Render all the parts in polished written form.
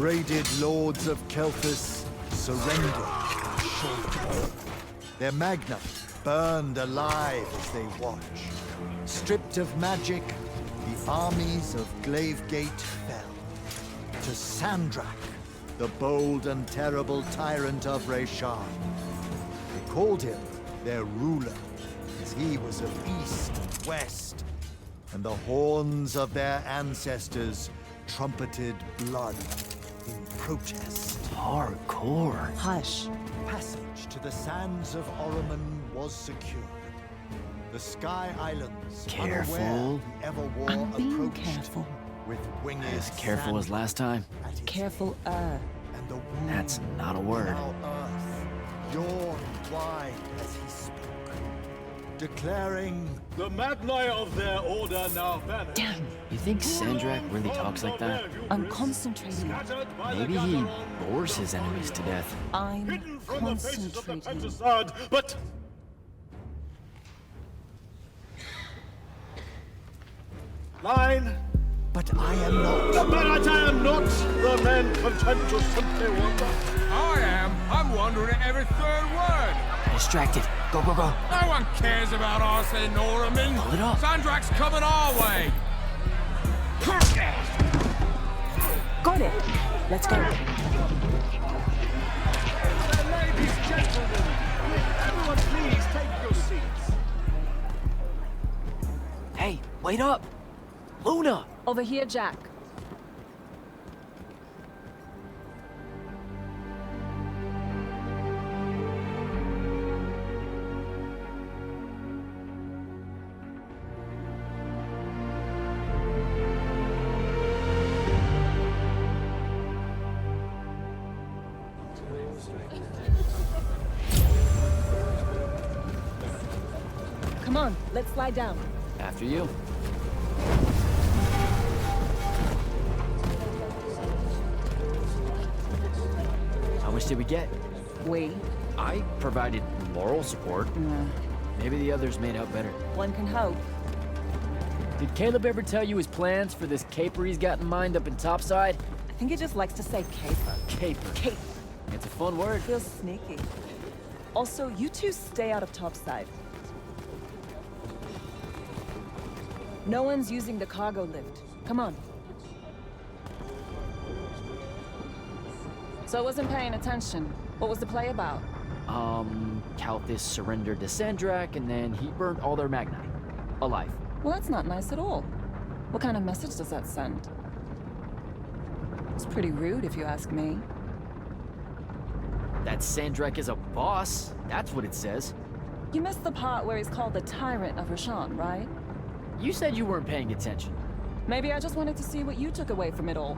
braided lords of Kelthus surrendered in short order. Their magna burned alive as they watch. Stripped of magic, the armies of Glavegate fell. To Sandrak, the bold and terrible tyrant of Reshan. They called him their ruler, as he was of east and west, and the horns of their ancestors trumpeted blood in protest. Hardcore. Hush. Passage to the sands of Oromon was secured. The Sky Islands, Careful. unaware the Everwar I'm being approached careful. with winged As careful as last time. at his Careful, head, and the wound That's not a word. now earth yawned wide as he spoke, declaring, The Magni of their order now vanish. Damn. You think Sandrak really talks like that? I'm concentrating. Maybe he bores his enemies to death. I'm Hidden from the faces of the concentrating. Pentasad, but line. but I am not. But I am not the men content to simply wander. I am. I'm wondering at every third word. Distracted. Go, go, go. No one cares about us in Norman. Pull it up. Sandrak's coming our way. Got it. Let's go. Ladies, gentlemen, everyone please take your seats. Hey, wait up. Luna. Over here, Jack. Come on, let's slide down. After you. How much did we get? We. I provided moral support. Maybe the others made out better. One can hope. Did Caleb ever tell you his plans for this caper he's got in mind up in Topside? I think he just likes to say caper. Caper. Caper. It's a fun word. Feels sneaky. Also, you two stay out of Topside. No one's using the cargo lift. Come on. So I wasn't paying attention. What was the play about? Kalthus surrendered to Sandrak, and then he burnt all their Magni. Alive. Well, that's not nice at all. What kind of message does that send? It's pretty rude, if you ask me. That Sandrak is a boss. That's what it says. You missed the part where he's called the Tyrant of Rashan, right? You said you weren't paying attention. Maybe I just wanted to see what you took away from it all.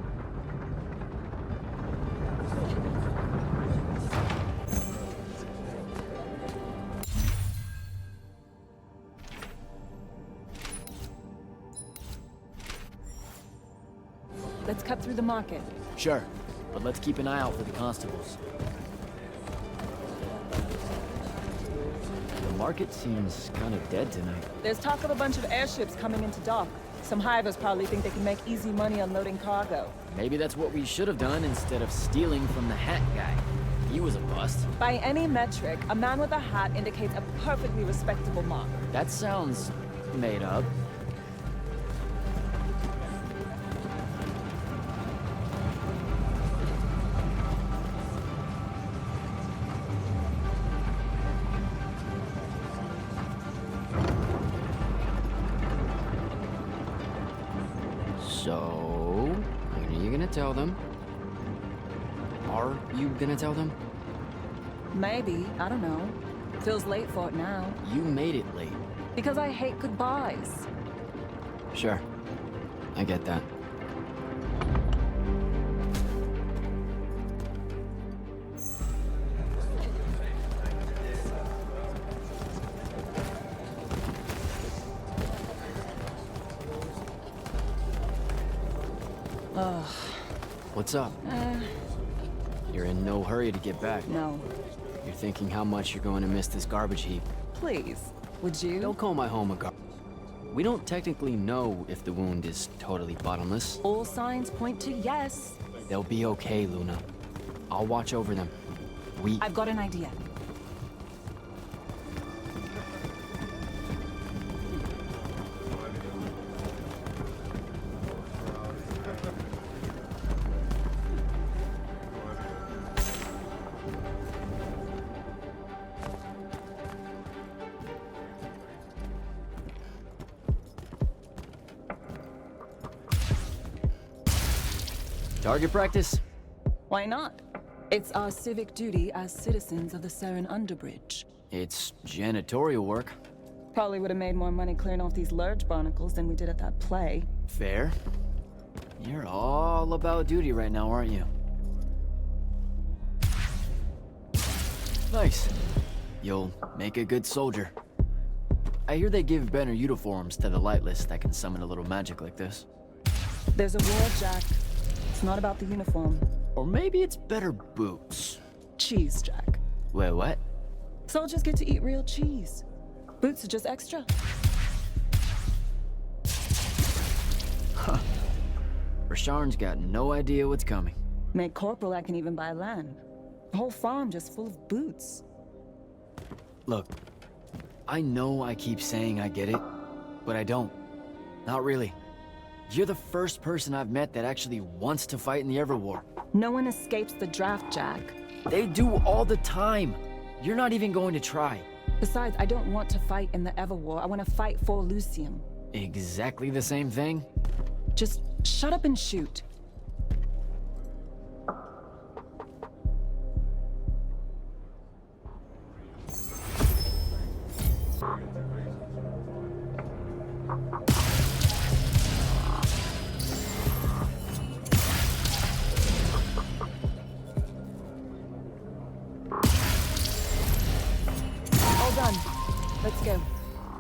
Let's cut through the market. Sure, but let's keep an eye out for the constables. The market seems kind of dead tonight. There's talk of a bunch of airships coming into dock. Some hivers probably think they can make easy money unloading cargo. Maybe that's what we should have done instead of stealing from the hat guy. He was a bust. By any metric, a man with a hat indicates a perfectly respectable mark. That sounds made up. So, when are you gonna tell them? Are you gonna tell them? Maybe, I don't know. Feels late for it now. You made it late. Because I hate goodbyes. Sure. I get that. Ugh. What's up? You're in no hurry to get back. No. You're thinking how much you're going to miss this garbage heap. Please, would you? Don't call my home a We don't technically know if the wound is totally bottomless. All signs point to yes. They'll be okay, Luna. I'll watch over them. I've got an idea. Target practice? Why not? It's our civic duty as citizens of the Saren Underbridge. It's janitorial work. Probably would have made more money clearing off these large barnacles than we did at that play. Fair. You're all about duty right now, aren't you? Nice. You'll make a good soldier. I hear they give better uniforms to the lightless that can summon a little magic like this. There's a war, Jack. It's not about the uniform. Or maybe it's better boots. Cheese, Jack. Wait, what? Soldiers get to eat real cheese. Boots are just extra. Rasharn's got no idea what's coming. Made corporal, I can even buy land. The whole farm just full of boots. Look, I know I keep saying I get it, but I don't. Not really. You're the first person I've met that actually wants to fight in the Everwar. No one escapes the draft, Jack. They do all the time. You're not even going to try. Besides, I don't want to fight in the Everwar. I want to fight for Lucium. Exactly the same thing? Just shut up and shoot. All done. Let's go.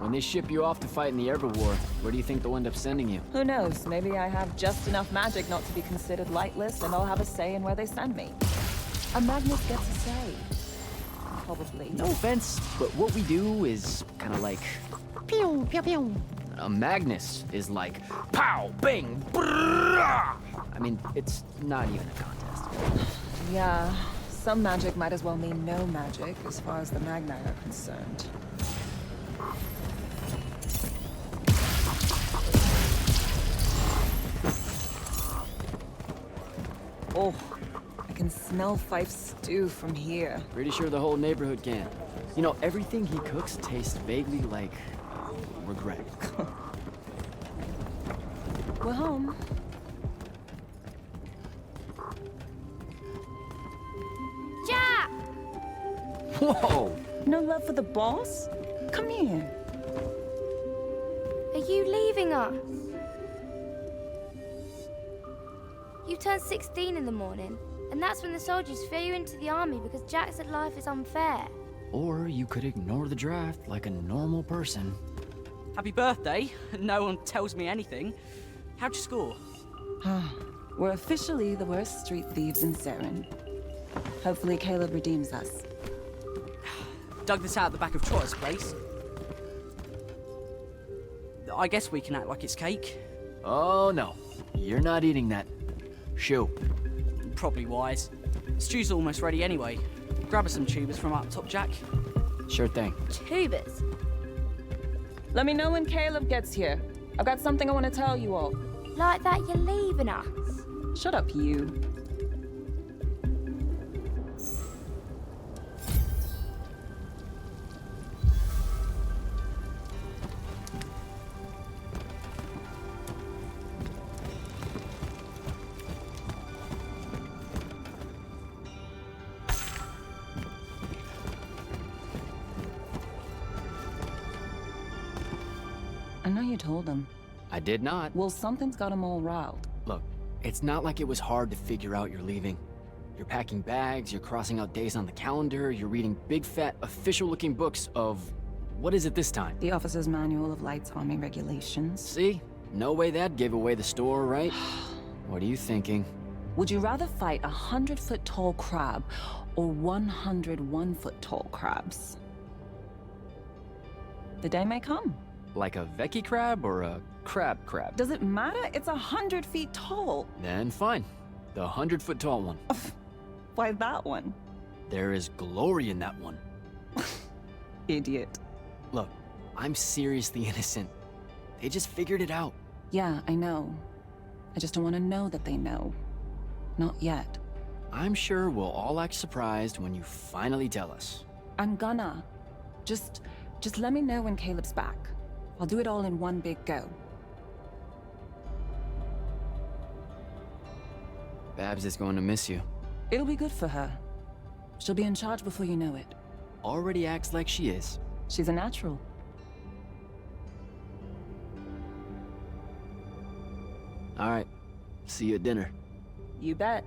When they ship you off to fight in the Everwar, where do you think they'll end up sending you? Who knows? Maybe I have just enough magic not to be considered lightless, and I'll have a say in where they send me. A Magnus gets a say. Probably. No offense, but what we do is kind of like... Pew, pew, pew. A Magnus is like... Pow, bang, brrrah! I mean, it's not even a contest. Yeah, some magic might as well mean no magic, as far as the Magni are concerned. Oh, I can smell Fife's stew from here. Pretty sure the whole neighborhood can. You know, everything he cooks tastes vaguely like... regret. We're home. Jack! Whoa! No love for the boss? Come here. Are you leaving us? You turned 16 in the morning, and that's when the soldiers threw you into the army because Jack said life is unfair. Or you could ignore the draft like a normal person. Happy birthday. No one tells me anything. How'd you score? We're officially the worst street thieves in Saren. Hopefully Caleb redeems us. Dug this out the back of Trotter's place. I guess we can act like it's cake. Oh no, you're not eating that. Shoo. Probably wise. Stew's almost ready anyway. Grab us some tubers from up top, Jack. Sure thing. Tubers. Let me know when Caleb gets here. I've got something I want to tell you all. Like that you're leaving us. Shut up, you. I know you told him. I did not. Well, something's got him all riled. Look, it's not like it was hard to figure out you're leaving. You're packing bags, you're crossing out days on the calendar, you're reading big fat official-looking books of... what is it this time? The Officer's Manual of Lights Army Regulations. See? No way that gave away the store, right? What are you thinking? Would you rather fight 100-foot-tall crab or 101-foot-tall crabs? The day may come. Like a Vecchi crab or a crab crab? Does it matter? It's 100 feet tall. Then fine. The 100-foot tall one. Why that one? There is glory in that one. Idiot. Look, I'm seriously innocent. They just figured it out. Yeah, I know. I just don't want to know that they know. Not yet. I'm sure we'll all act surprised when you finally tell us. I'm gonna. Just let me know when Caleb's back. I'll do it all in one big go. Babs is going to miss you. It'll be good for her. She'll be in charge before you know it. Already acts like she is. She's a natural. All right, see you at dinner. You bet.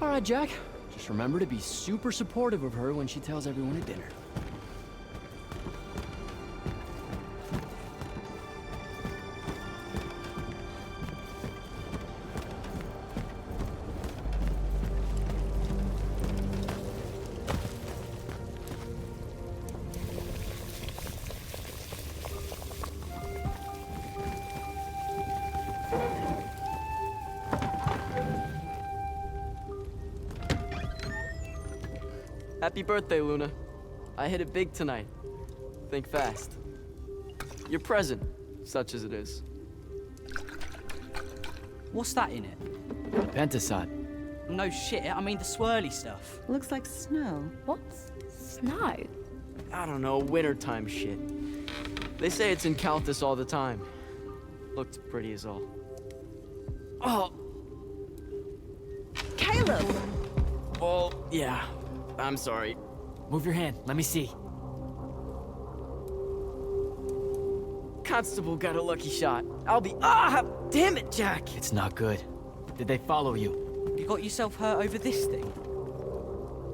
All right, Jack. Just remember to be super supportive of her when she tells everyone at dinner. Happy birthday, Luna. I hit it big tonight. Think fast. Your present, such as it is. What's that in it? Pentasod. No shit, I mean the swirly stuff. Looks like snow. What? Snow? I don't know, wintertime shit. They say it's in Countess all the time. Looked pretty as all. Oh! Caleb! Oh, yeah. I'm sorry. Move your hand. Let me see. Constable got a lucky shot. I'll be— Ah! Damn it, Jack! It's not good. Did they follow you? You got yourself hurt over this thing?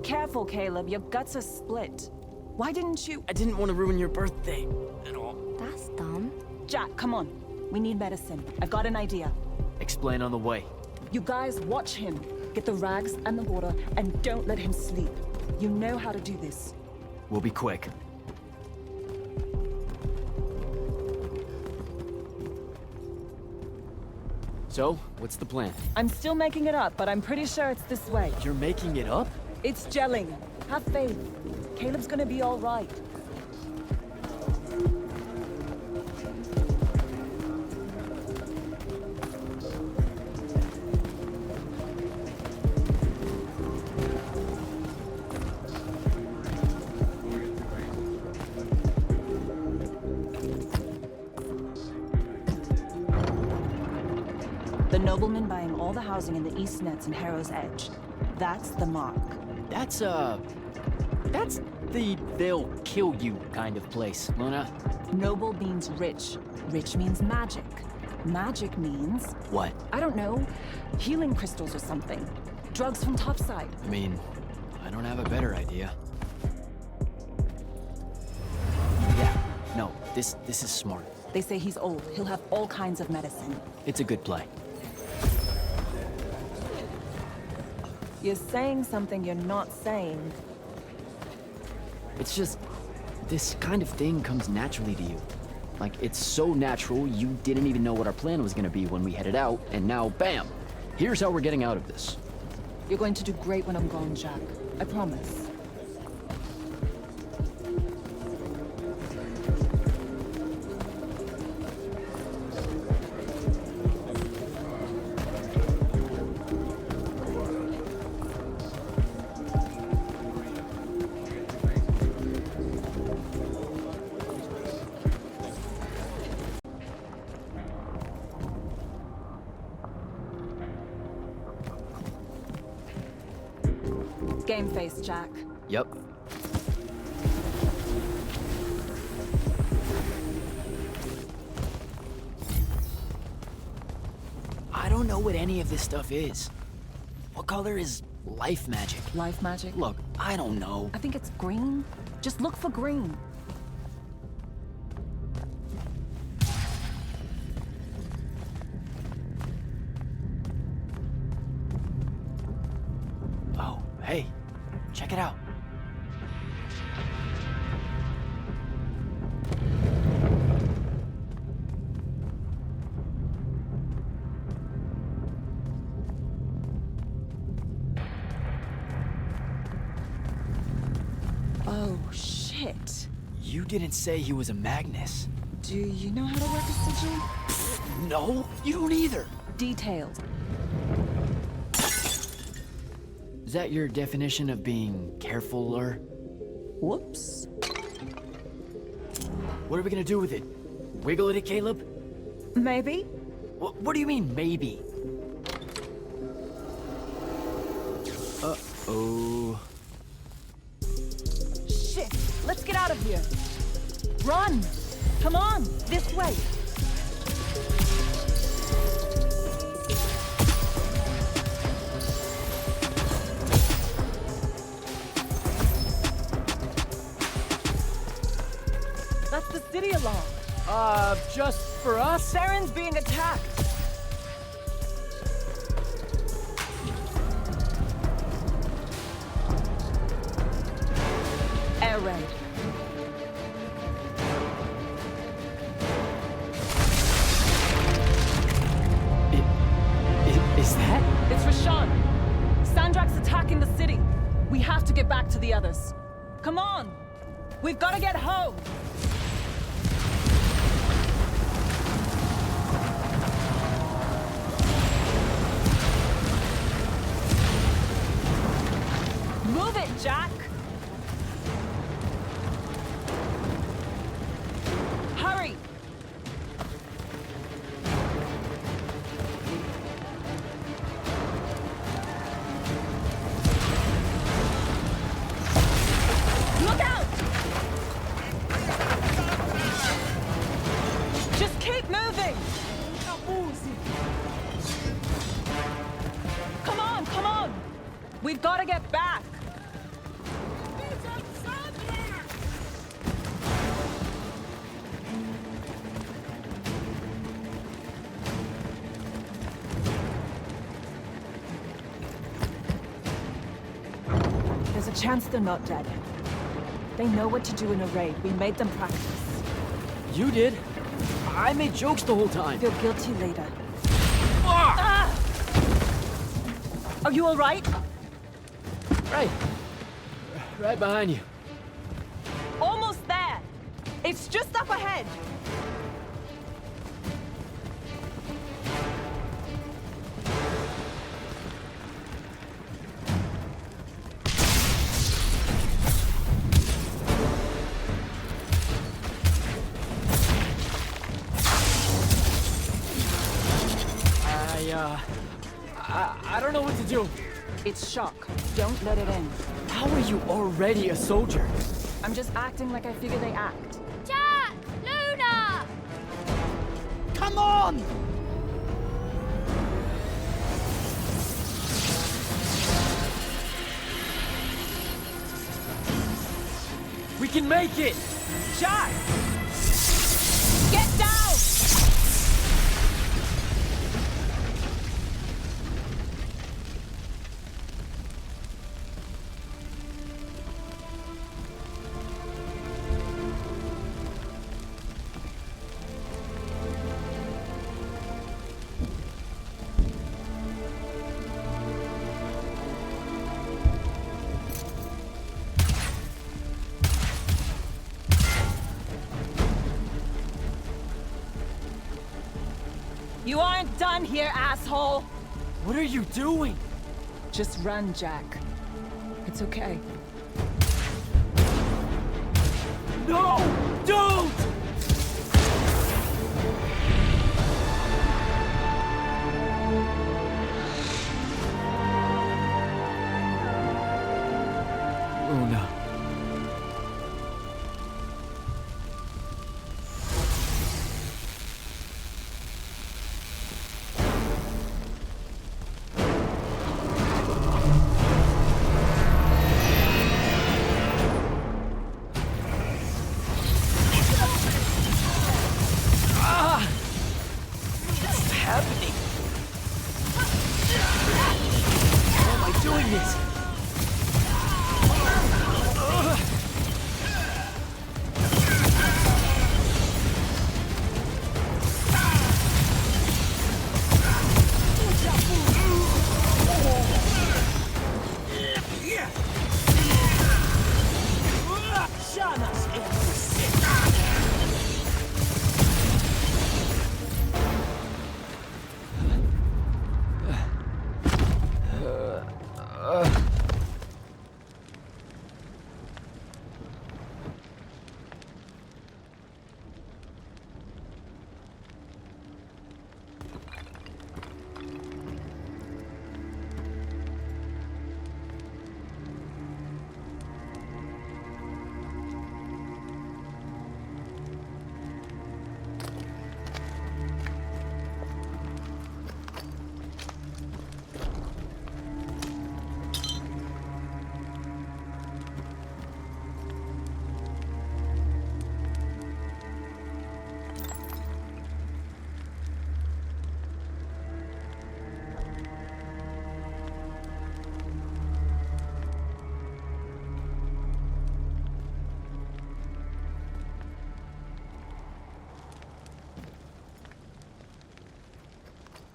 Careful, Caleb. Your guts are split. Why didn't you— I didn't want to ruin your birthday at all. That's dumb. Jack, come on. We need medicine. I've got an idea. Explain on the way. You guys watch him. Get the rags and the water, and don't let him sleep. You know how to do this. We'll be quick. So, what's the plan? I'm still making it up, but I'm pretty sure it's this way. You're making it up? It's gelling. Have faith. Caleb's gonna be all right. The nobleman buying all the housing in the East Nets and Harrow's Edge. That's the mark. That's the they'll kill you kind of place, Luna. Noble means rich. Rich means magic. Magic means, What? I don't know, healing crystals or something. Drugs from topside. I mean, I don't have a better idea. Yeah, no, this is smart. They say he's old. He'll have all kinds of medicine. It's a good play. You're saying something you're not saying. It's just, this kind of thing comes naturally to you. Like, it's so natural, you didn't even know what our plan was gonna be when we headed out, and now, bam! Here's how we're getting out of this. You're going to do great when I'm gone, Jack. I promise. Game face, Jack. Yep. I don't know what any of this stuff is. What color is Life magic. Life magic? Look, I don't know. I think it's green. Just look for green. Oh, hey, check it out. Oh, shit. You didn't say he was a Magnus. Do you know how to work a sigil? No, you don't either. Details. Is that your definition of being careful-er? Whoops. What are we gonna do with it? Wiggle it, Caleb? Maybe? What do you mean, maybe? Uh-oh. Shit! Let's get out of here! Run! Come on! This way! That's the city alarm. Just for us? Saren's being attacked. Air raid. Is that? It's Rashawn. Sandrak's attacking the city. We have to get back to the others. Come on! We've got to get home! Move it, Jack! Hurry! Look out! Just keep moving! Come on, come on! We've got to get back! There's a chance they're not dead. They know what to do in a raid. We made them practice. You did. I made jokes the whole time. Feel guilty later. Ah! Are you all right? Right behind you. Almost there. It's just up ahead. I don't know what to do. It's shock. Don't let it in. How are you already a soldier? I'm just acting like I figure they act. Jack! Luna! Come on! We can make it! Jack! Get down! You aren't done here, asshole! What are you doing? Just run, Jack. It's okay. No! Don't! Luna.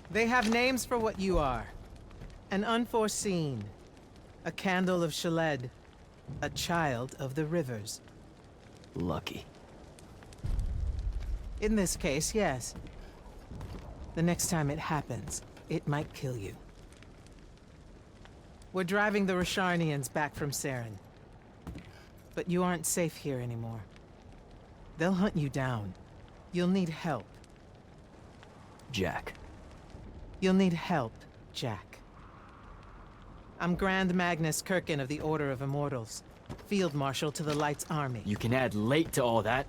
They have names for what you are. An unforeseen, a candle of Shaled, a child of the rivers. Lucky. In this case, yes. The next time it happens, it might kill you. We're driving the Rasharnians back from Saren. But you aren't safe here anymore. They'll hunt you down. You'll need help. Jack. You'll need help, Jack. I'm Grand Magnus Kirkin of the Order of Immortals, Field Marshal to the Light's Army. You can add late to all that.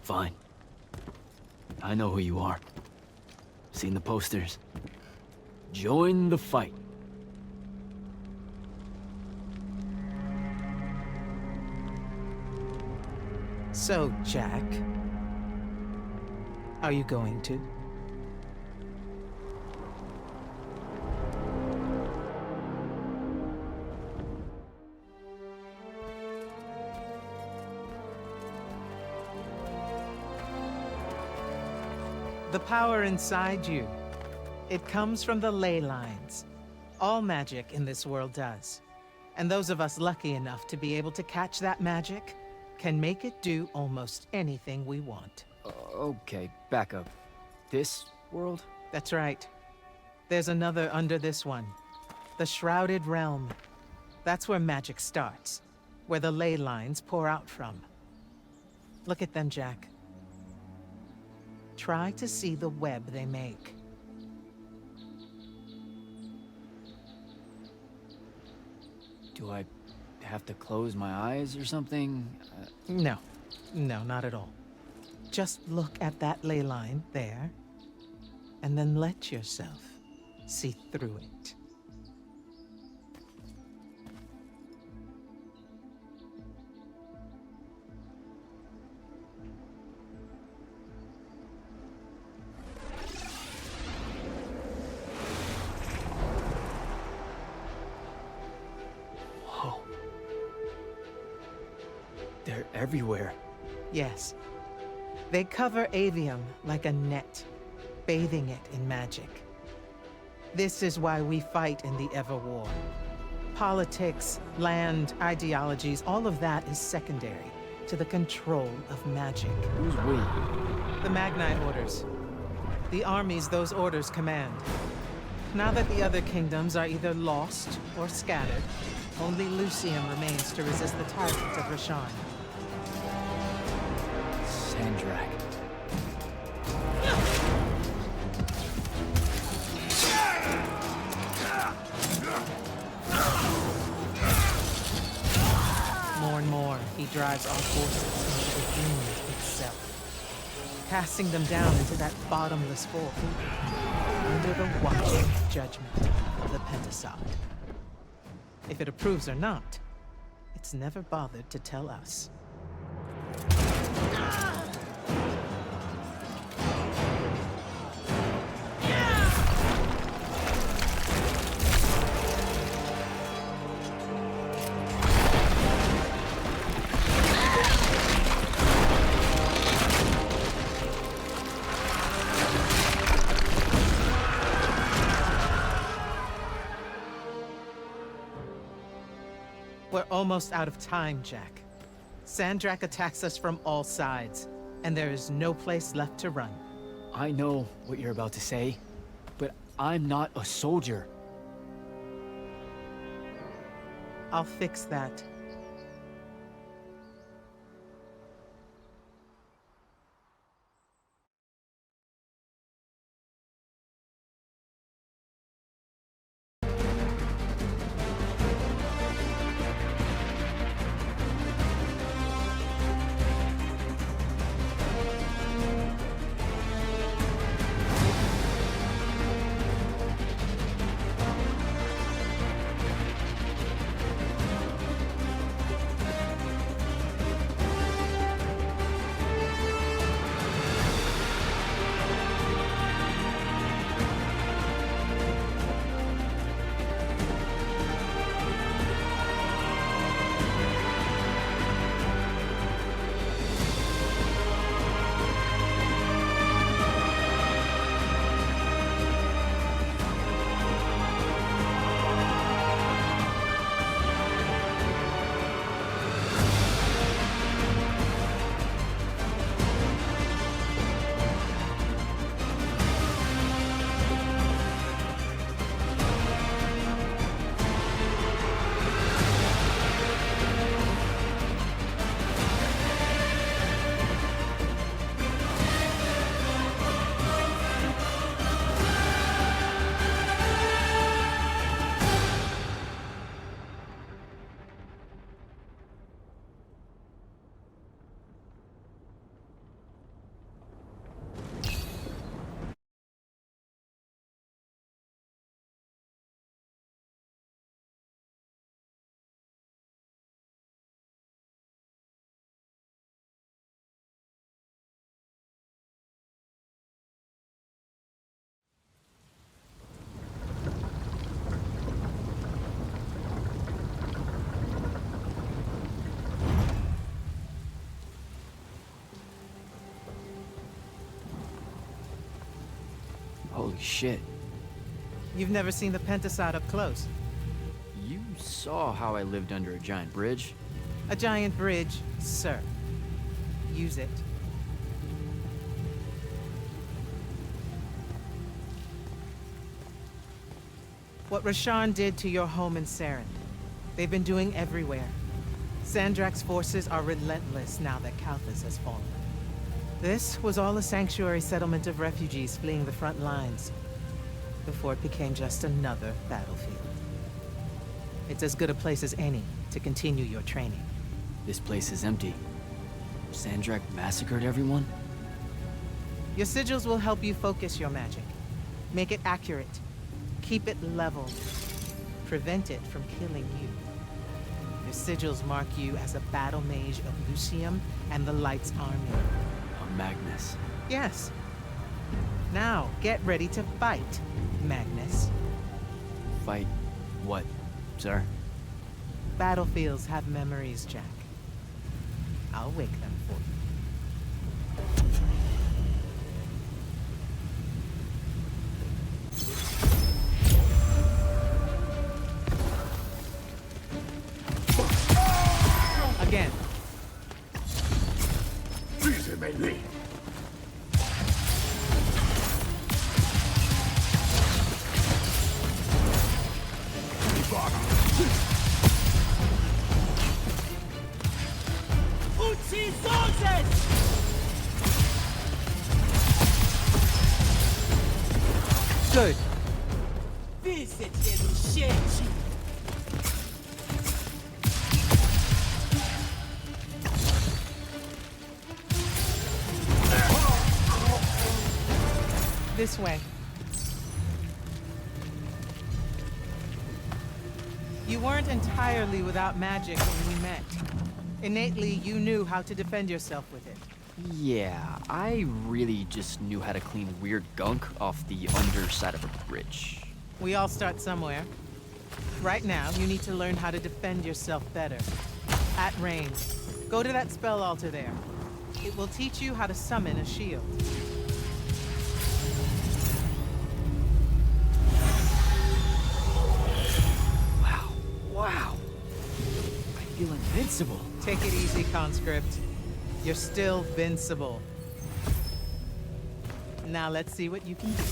Fine. I know who you are. Seen the posters. Join the fight. So, Jack, are you going to? The power inside you, it comes from the ley lines. All magic in this world does. And those of us lucky enough to be able to catch that magic can make it do almost anything we want. Okay, back up. This world? That's right. There's another under this one. The Shrouded Realm. That's where magic starts. Where the ley lines pour out from. Look at them, Jack. Try to see the web they make. Do I have to close my eyes or something? No. No, not at all. Just look at that ley line there, and then let yourself see through it. Whoa. They're everywhere. Yes. They cover Avium like a net, bathing it in magic. This is why we fight in the Everwar. Politics, land, ideologies, all of that is secondary to the control of magic. Who's we? The Magnite Orders. The armies those orders command. Now that the other kingdoms are either lost or scattered, only Lucium remains to resist the tyrant of Rasharn. Sandrak. More and more, he drives our forces into the doom itself, casting them down into that bottomless void, under the watching judgment of the Pentasod. If it approves or not, it's never bothered to tell us. We're almost out of time, Jack. Sandrak attacks us from all sides, and there is no place left to run. I know what you're about to say, but I'm not a soldier. I'll fix that. Holy shit. You've never seen the Pentasod up close. You saw how I lived under a giant bridge. A giant bridge, sir. Use it. What Rasharn did to your home in Saren, they've been doing everywhere. Sandrak's forces are relentless now that Kalthus has fallen. This was all a sanctuary settlement of refugees fleeing the front lines, before it became just another battlefield. It's as good a place as any to continue your training. This place is empty. Sandrak massacred everyone? Your sigils will help you focus your magic. Make it accurate. Keep it level. Prevent it from killing you. Your sigils mark you as a battle mage of Lucium and the Light's army. A Magnus. Yes. Now, get ready to fight, Magnus. Fight what, sir? Battlefields have memories, Jack. I'll wake them for you. Again. Good. This way. You weren't entirely without magic when we met. Innately, you knew how to defend yourself with it. Yeah, I really just knew how to clean weird gunk off the underside of a bridge. We all start somewhere. Right now, you need to learn how to defend yourself better. At range. Go to that spell altar there. It will teach you how to summon a shield. Wow. I feel invincible. Take it easy, conscript. You're still vincible. Now let's see what you can do.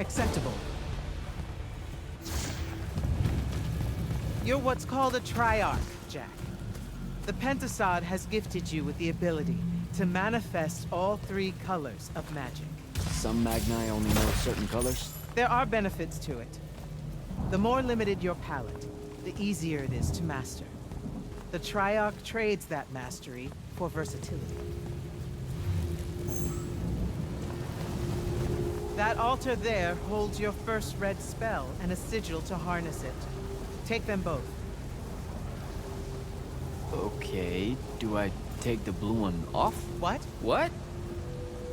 Acceptable. You're what's called a Triarch, Jack. The Pentasod has gifted you with the ability to manifest all three colors of magic. Some Magni only know certain colors. There are benefits to it. The more limited your palette, the easier it is to master. The Triarch trades that mastery for versatility. That altar there holds your first red spell and a sigil to harness it. Take them both. Okay, do I take the blue one off? What? What?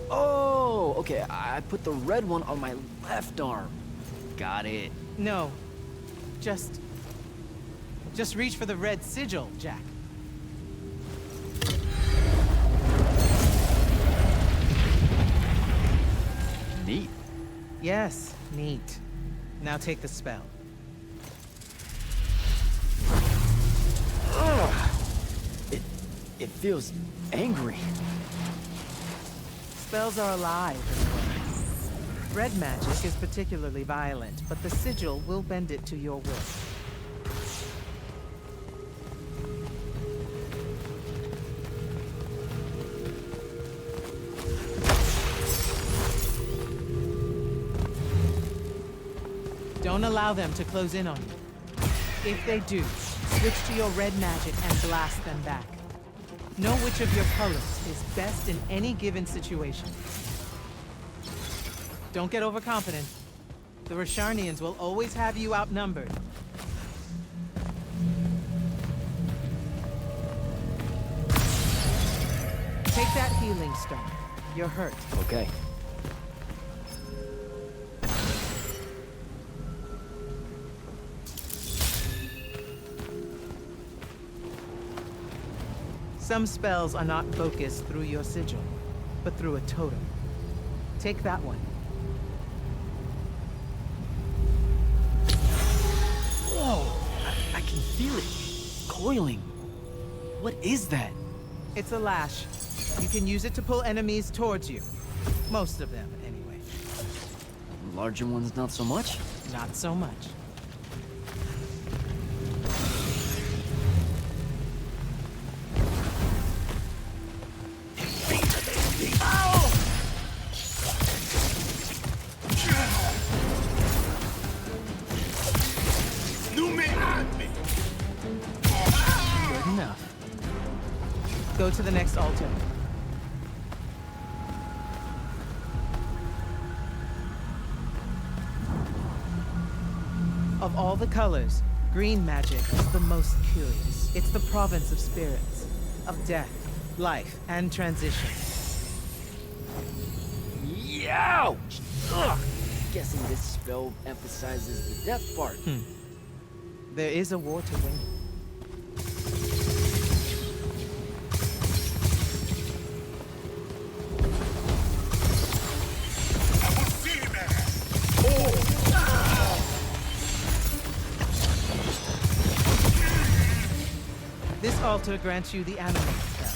Oh, okay, I put the red one on my left arm. Got it. No. Just reach for the red sigil, Jack. Neat. Yes, neat. Now take the spell. Ugh. It feels angry. Spells are alive in a way. Red magic is particularly violent, but the sigil will bend it to your will. allow them to close in on you. If they do, switch to your red magic and blast them back. Know which of your colors is best in any given situation. Don't get overconfident. The Rasharnians will always have you outnumbered. Take that healing stone. You're hurt. Okay. Some spells are not focused through your sigil, but through a totem. Take that one. I can feel it. Coiling. What is that? It's a lash. You can use it to pull enemies towards you. Most of them, anyway. Larger ones, not so much? Not so much. Good enough. Go to the next altar. Of all the colors, green magic is the most curious. It's the province of spirits, of death, life, and transition. Ouch! Ugh! Guessing this spell emphasizes the death part. There is a war to win. This altar grants you the animate spell.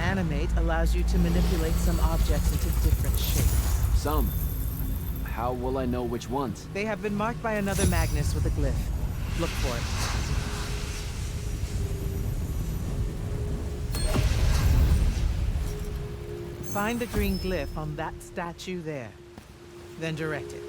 Animate allows you to manipulate some objects into different shapes. Some. How will I know which ones? They have been marked by another Magnus with a glyph. Look for it. Find the green glyph on that statue there. Then direct it.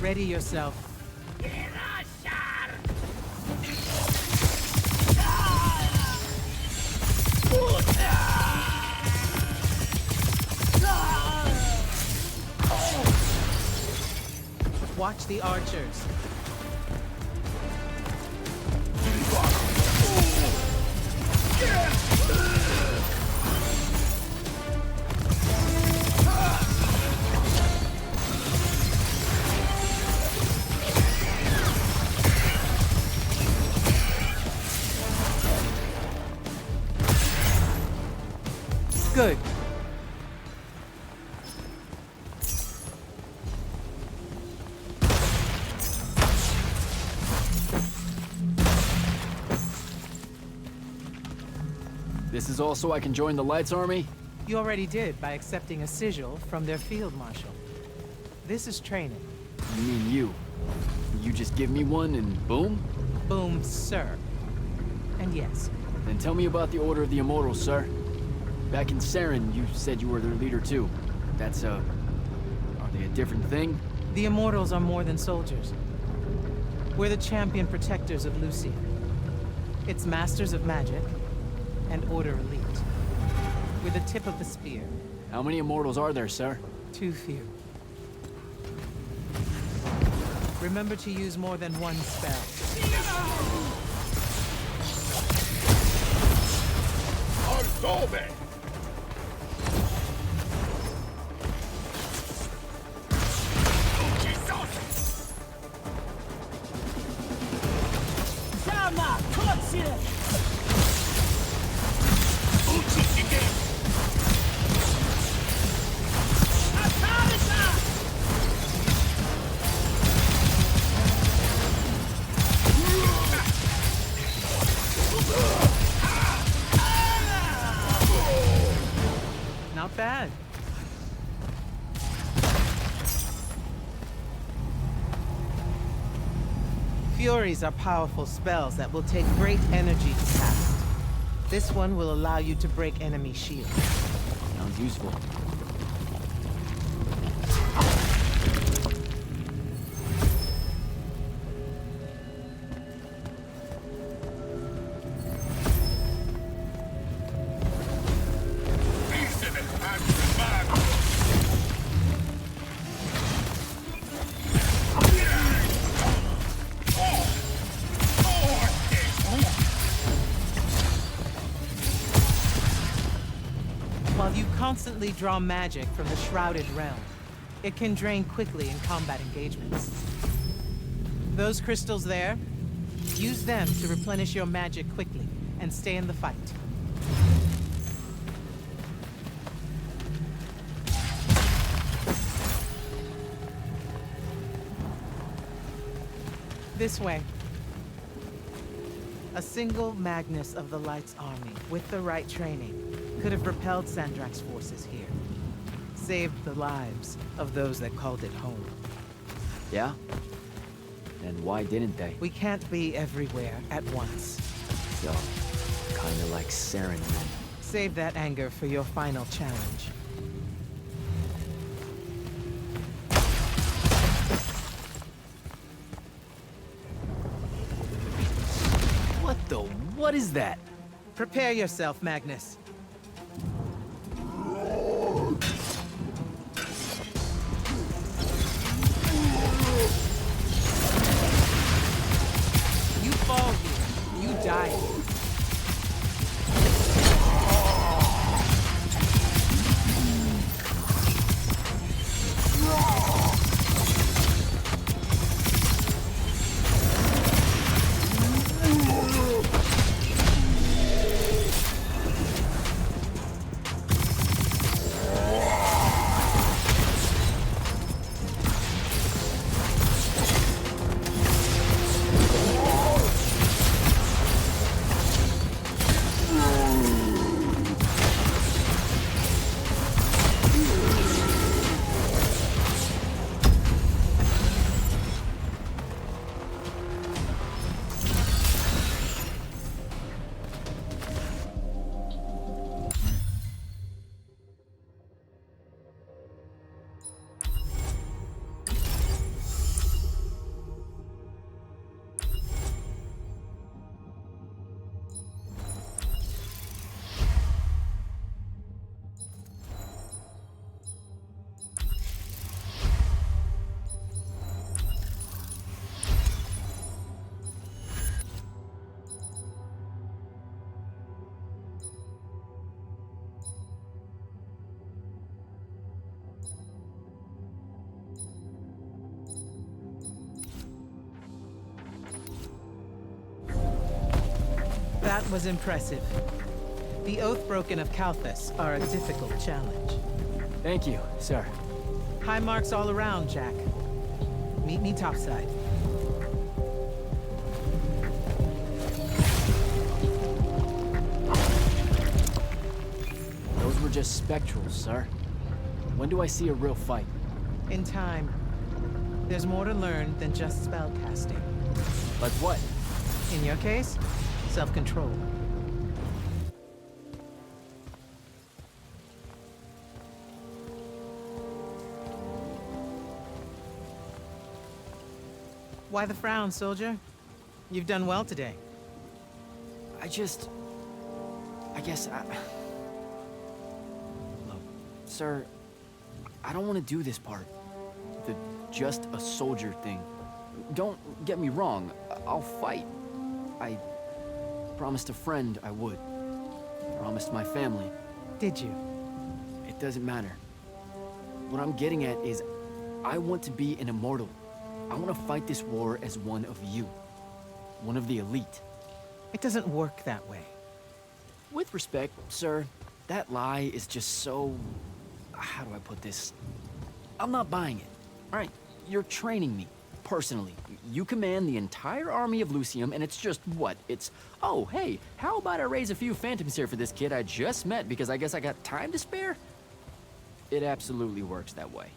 Ready yourself. Watch the archers. Good. This is all so I can join the Lights Army? You already did by accepting a sigil from their field marshal. This is training. You mean you? You just give me one and boom? Boom, sir. And yes, Then tell me about the Order of the Immortals, sir. Back in Saren, you said you were their leader too. That's, are they a different thing? the Immortals are more than soldiers. We're the champion protectors of Lucia. It's masters of magic and Order Elite. We're the tip of the spear. How many Immortals are there, sir? Too few. Remember to use more than one spell. Absorbe! Not bad. Furies are powerful spells that will take great energy to cast. This one will allow you to break enemy shields. Sounds useful. While you constantly draw magic from the Shrouded Realm, it can drain quickly in combat engagements. Those crystals there, use them to replenish your magic quickly and stay in the fight. This way. A single Magnus of the Light's army, with the right training, could have repelled Sandrak's forces here. Saved the lives of those that called it home. Yeah? And why didn't they? We can't be everywhere at once. So, kinda like Saren then. Save that anger for your final challenge. What is that? Prepare yourself, Magnus. You fall here, you die here. That was impressive. The Oathbroken of Kalthus are a difficult challenge. Thank you, sir. High marks all around, Jack. Meet me topside. Those were just spectrals, sir. When do I see a real fight? In time. There's more to learn than just spell casting. Like what? In your case, self-control. Why the frown, soldier? You've done well today. I guess Look, sir, I don't want to do this part. The just a soldier thing. Don't get me wrong, I'll fight. I promised a friend I would. Promised promised my family. Did you? It doesn't matter. What I'm getting at is, I want to be an immortal. I want to fight this war as one of you. One of the elite. It doesn't work that way. With respect, sir, that lie is just so... How do I put this? I'm not buying it. All right, you're training me, personally. You command the entire army of Lucium, and it's just what? It's, oh, hey, how about I raise a few phantoms here for this kid I just met because I guess I got time to spare? It absolutely works that way.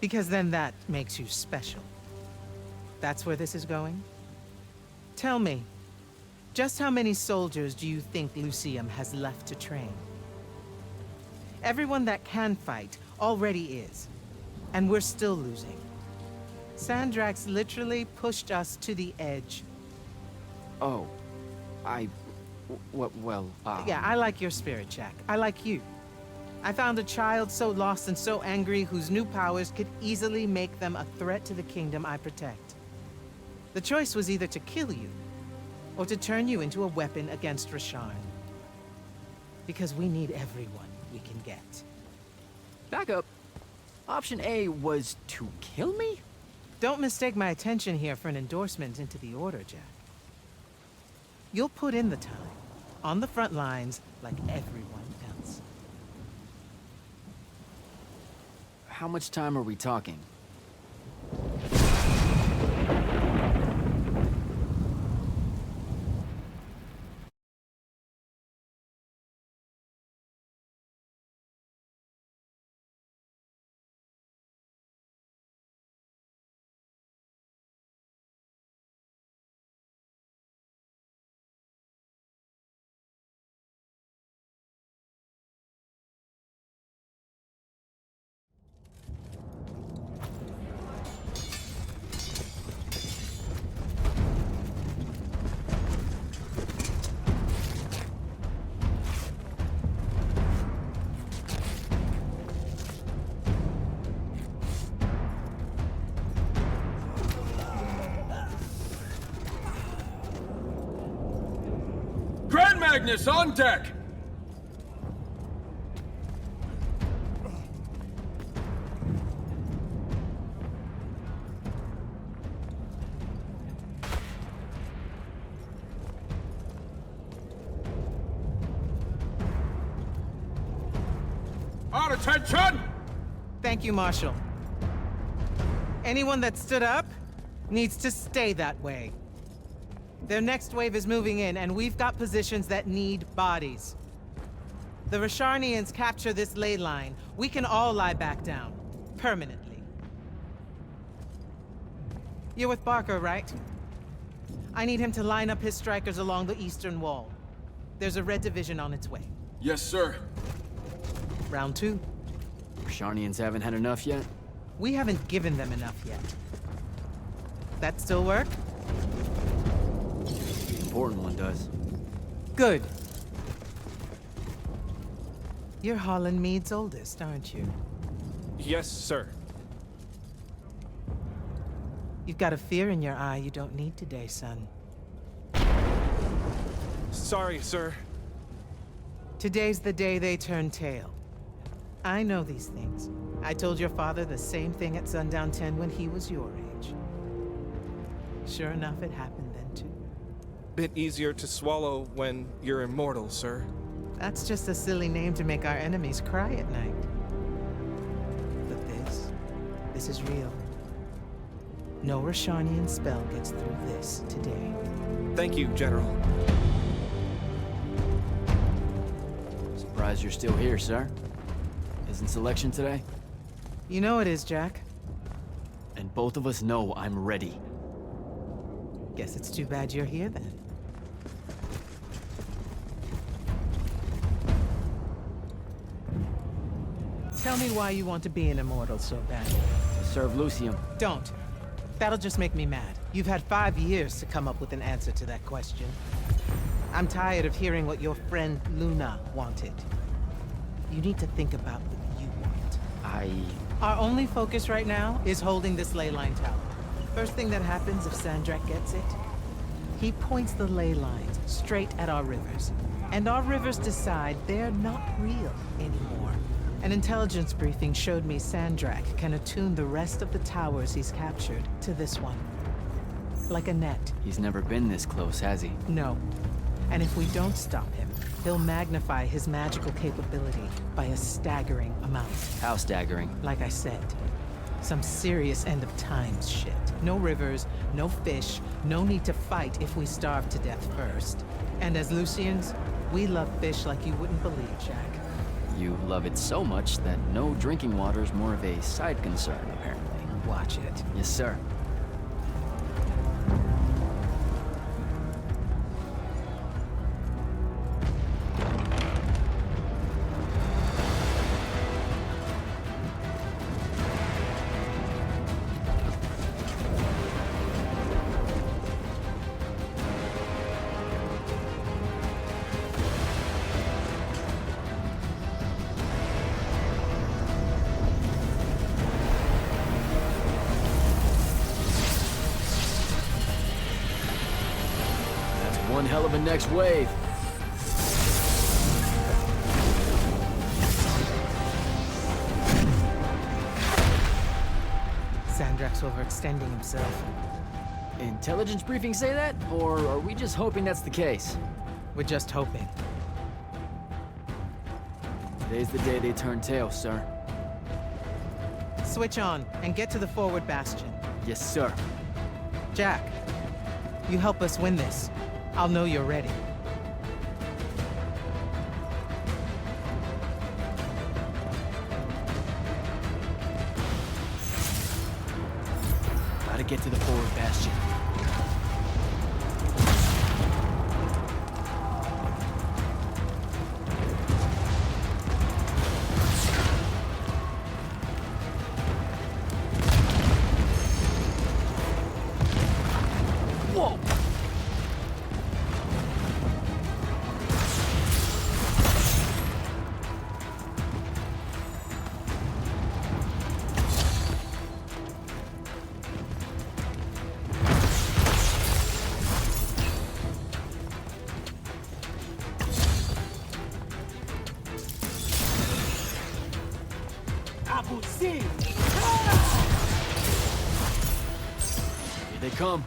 Because then that makes you special. That's where this is going? Tell me, just how many soldiers do you think Lucium has left to train? Everyone that can fight already is, and we're still losing. Sandrax literally pushed us to the edge. Oh, Yeah, I like your spirit, Jack. I like you. I found a child so lost and so angry whose new powers could easily make them a threat to the kingdom I protect. The choice was either to kill you, or to turn you into a weapon against Rasharn. Because we need everyone we can get. Back up. Option A was to kill me? Don't mistake my attention here for an endorsement into the Order, Jack. You'll put in the time, on the front lines, like everyone else. How much time are we talking? Grand Magnus on deck! Our attention! Thank you, Marshal. Anyone that stood up needs to stay that way. Their next wave is moving in, and we've got positions that need bodies. The Rasharnians capture this ley line, we can all lie back down. Permanently. You're with Barker, right? I need him to line up his strikers along the eastern wall. There's a red division on its way. Yes, sir. Round 2. Rasharnians haven't had enough yet? We haven't given them enough yet. That still work? The important one does. Good. You're Holland Mead's oldest, aren't you? Yes, sir. You've got a fear in your eye you don't need today, son. Sorry, sir. Today's the day they turn tail. I know these things. I told your father the same thing at Sundown 10 when he was your age. Sure enough, it happened then too. Bit easier to swallow when you're immortal, sir. That's just a silly name to make our enemies cry at night. But this is real. No Rasharnian spell gets through this today. Thank you, General. Surprised you're still here, sir. Isn't selection today? You know it is, Jack. And both of us know I'm ready. Guess it's too bad you're here then. Tell me why you want to be an immortal so badly. To serve Lucium. Don't. That'll just make me mad. You've had 5 years to come up with an answer to that question. I'm tired of hearing what your friend Luna wanted. You need to think about what you want. Our only focus right now is holding this ley line tower. First thing that happens if Sandrak gets it, he points the ley lines straight at our rivers. And our rivers decide they're not real anymore. An intelligence briefing showed me Sandrak can attune the rest of the towers he's captured to this one. Like a net. He's never been this close, has he? No. And if we don't stop him, he'll magnify his magical capability by a staggering amount. How staggering? Like I said, some serious end of times shit. No rivers, no fish, no need to fight if we starve to death first. And as Lucians, we love fish like you wouldn't believe, Jack. You love it so much that no drinking water is more of a side concern, apparently. Watch it. Yes, sir. One hell of a next wave. Sandrak's overextending himself. Intelligence briefings say that? Or are we just hoping that's the case? We're just hoping. Today's the day they turn tail, sir. Switch on and get to the forward bastion. Yes, sir. Jack, you help us win this. I'll know you're ready. Gotta get to the forward bastion. Whoa! Here they come.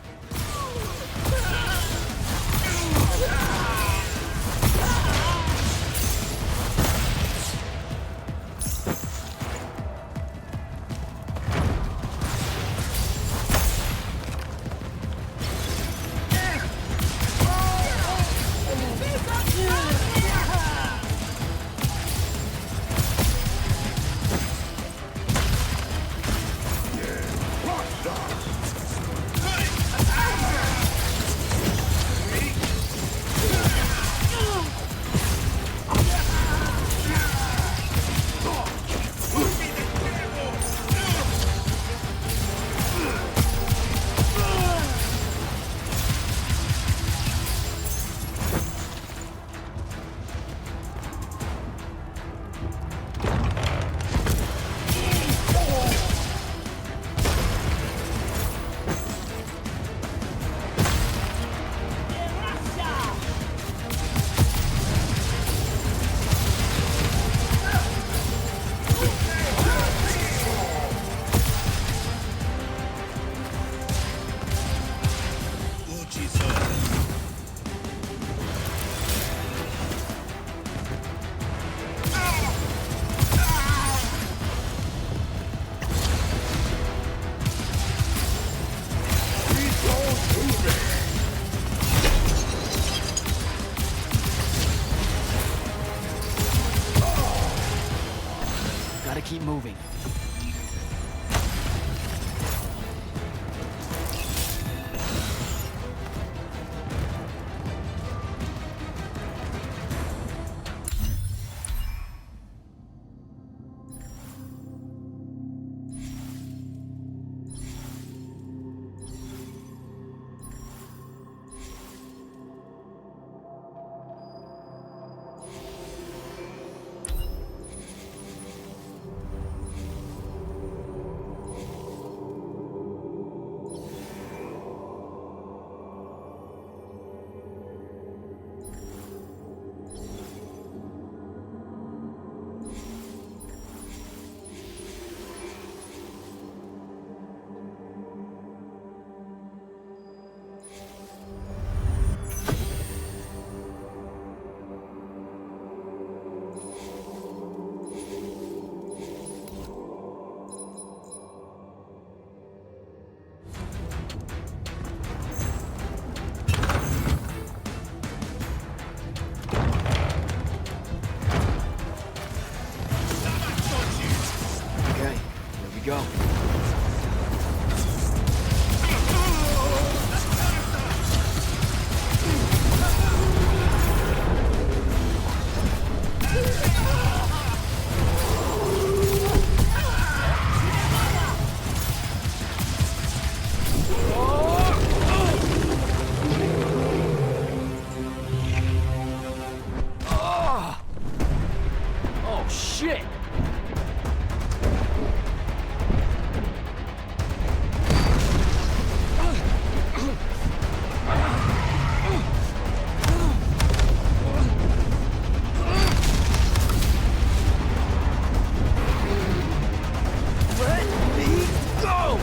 Gotta keep moving. Oh, shit! Let me go!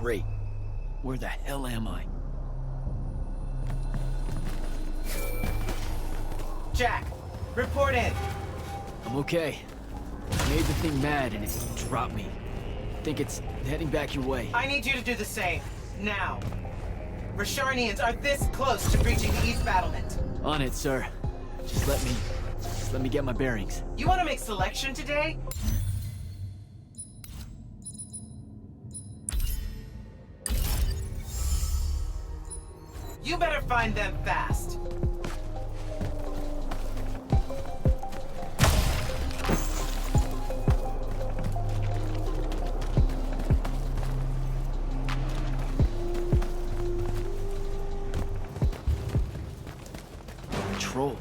Great. Where the hell am I? Jack, report in. I'm okay. I made the thing mad and it dropped me. Think it's heading back your way. I need you to do the same. Now. Rasharnians are this close to breaching the East Battlement. On it, sir. Just let me get my bearings. You want to make selection today? You better find them fast. Patrol.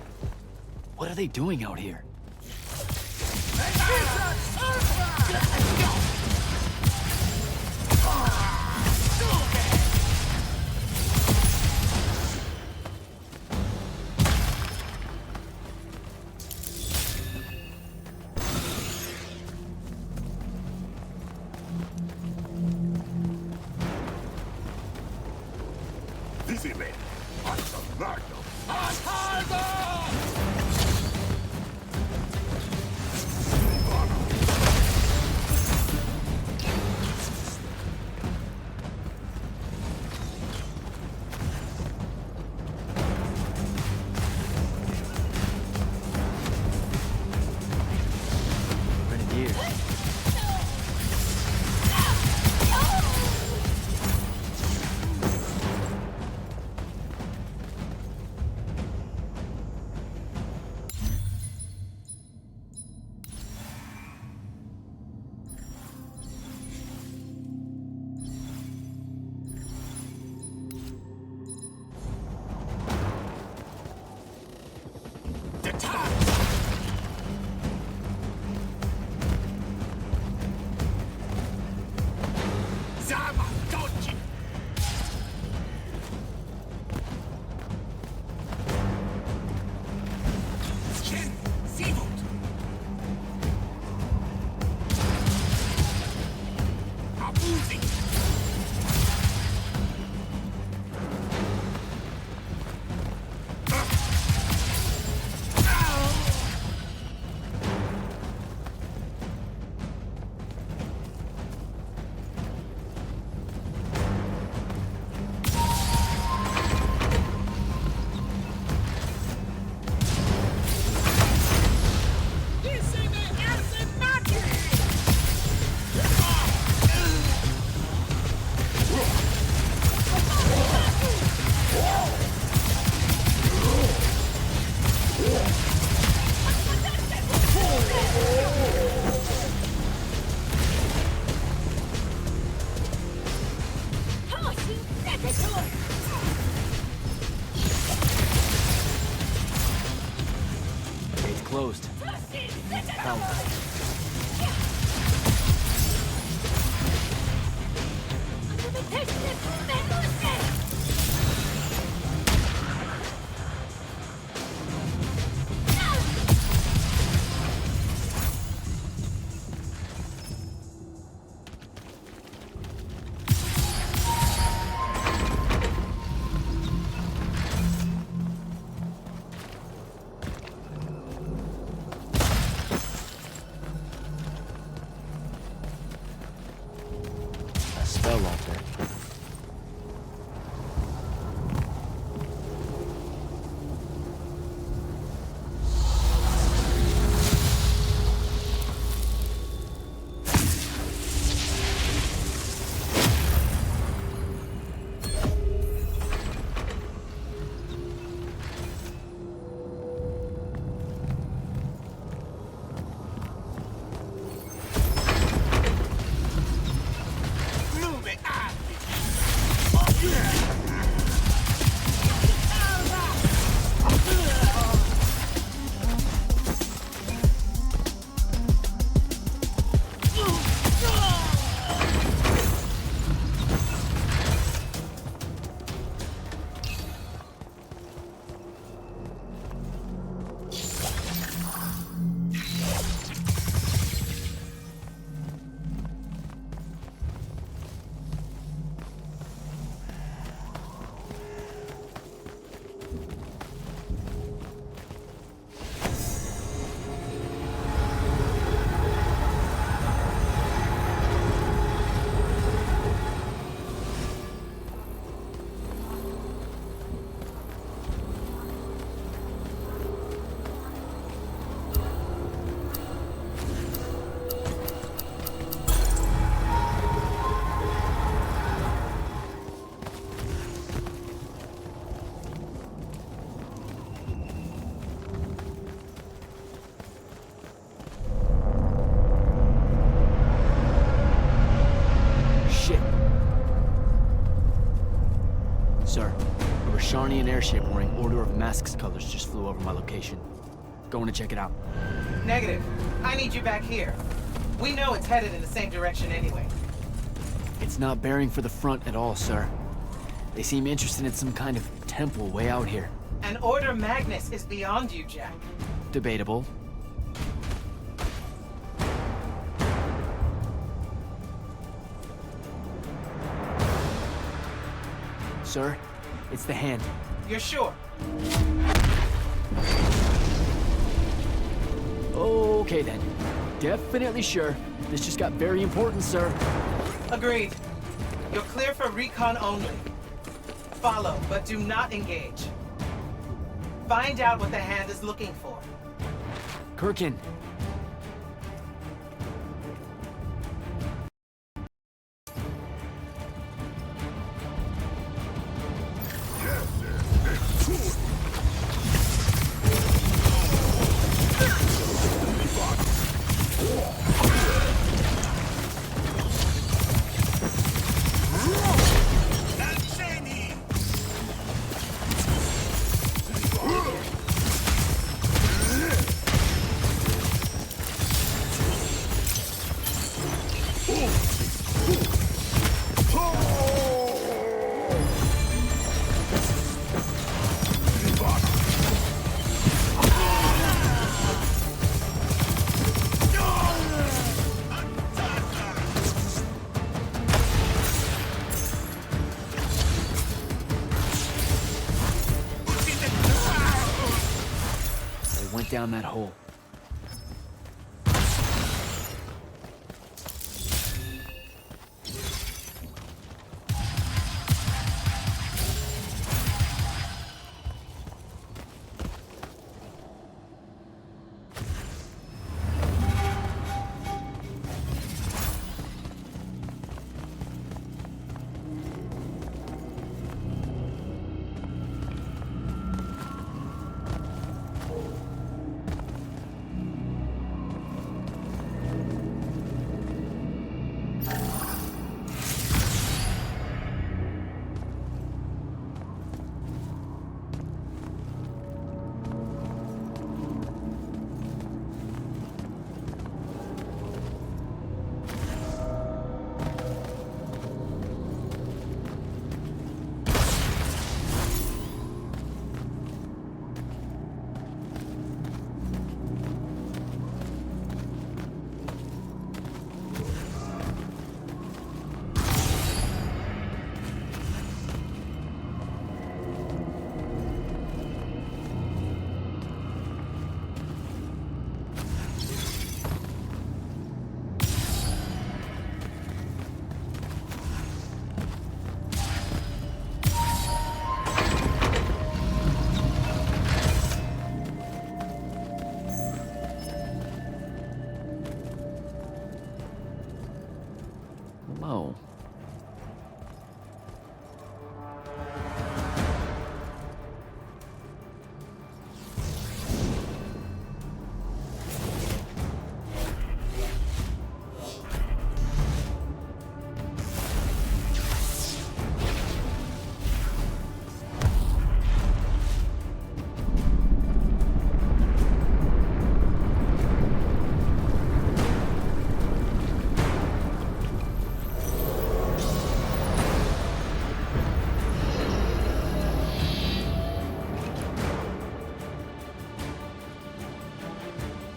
What are they doing out here? Grenadier. Gate's closed. Power. airship wearing Order of Masks colors just flew over my location. Going to check it out. Negative. I need you back here. We know it's headed in the same direction anyway. It's not bearing for the front at all, sir. They seem interested in some kind of temple way out here. An Order Magnus is beyond you, Jack. Debatable. Sir, it's the hand. You're sure? Okay then. Definitely sure. This just got very important, sir. Agreed. You're clear for recon only. Follow, but do not engage. Find out what the hand is looking for. Kirkin. Down that hole. Whoa.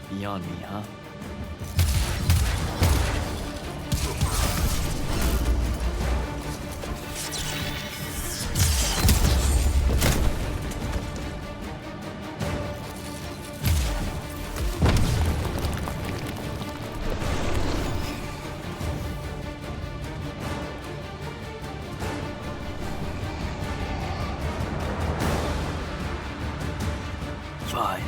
Beyond me, huh? Fine.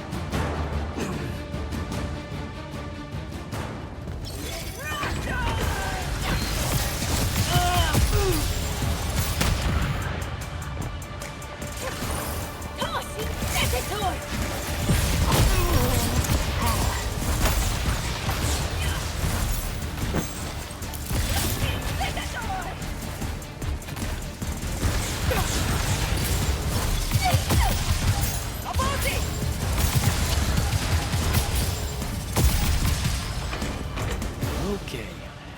Okay,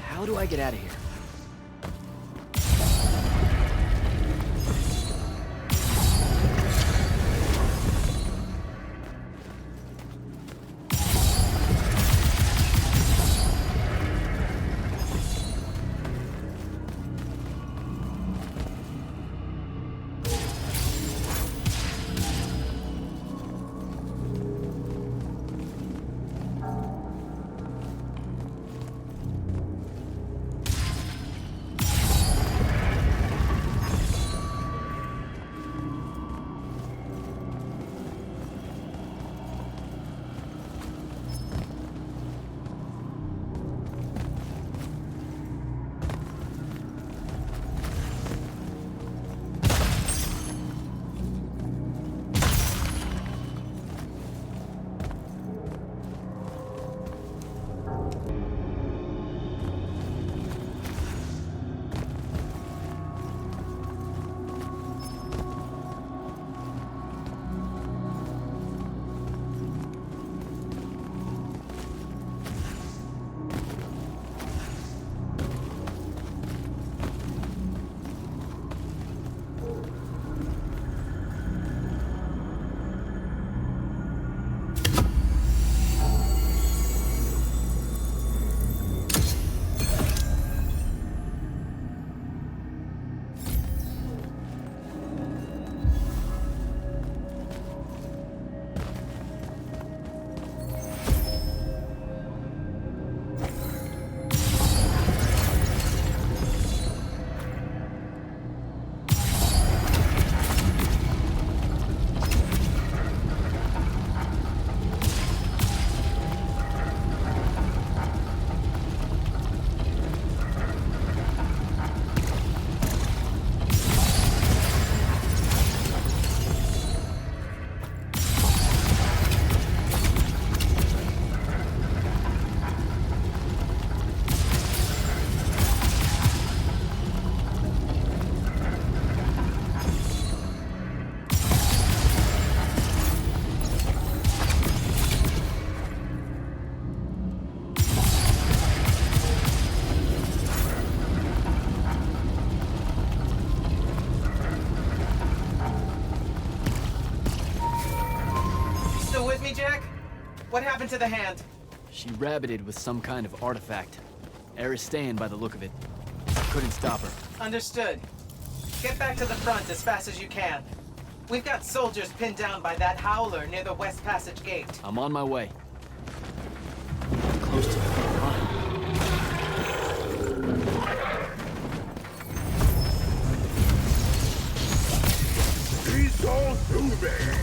how do I get out of here? Jack? What happened to the hand? She rabbited with some kind of artifact. Aristane by the look of it. Couldn't stop her. Understood. Get back to the front as fast as you can. We've got soldiers pinned down by that howler near the West Passage gate. I'm on my way. Close to the front. He's all through there.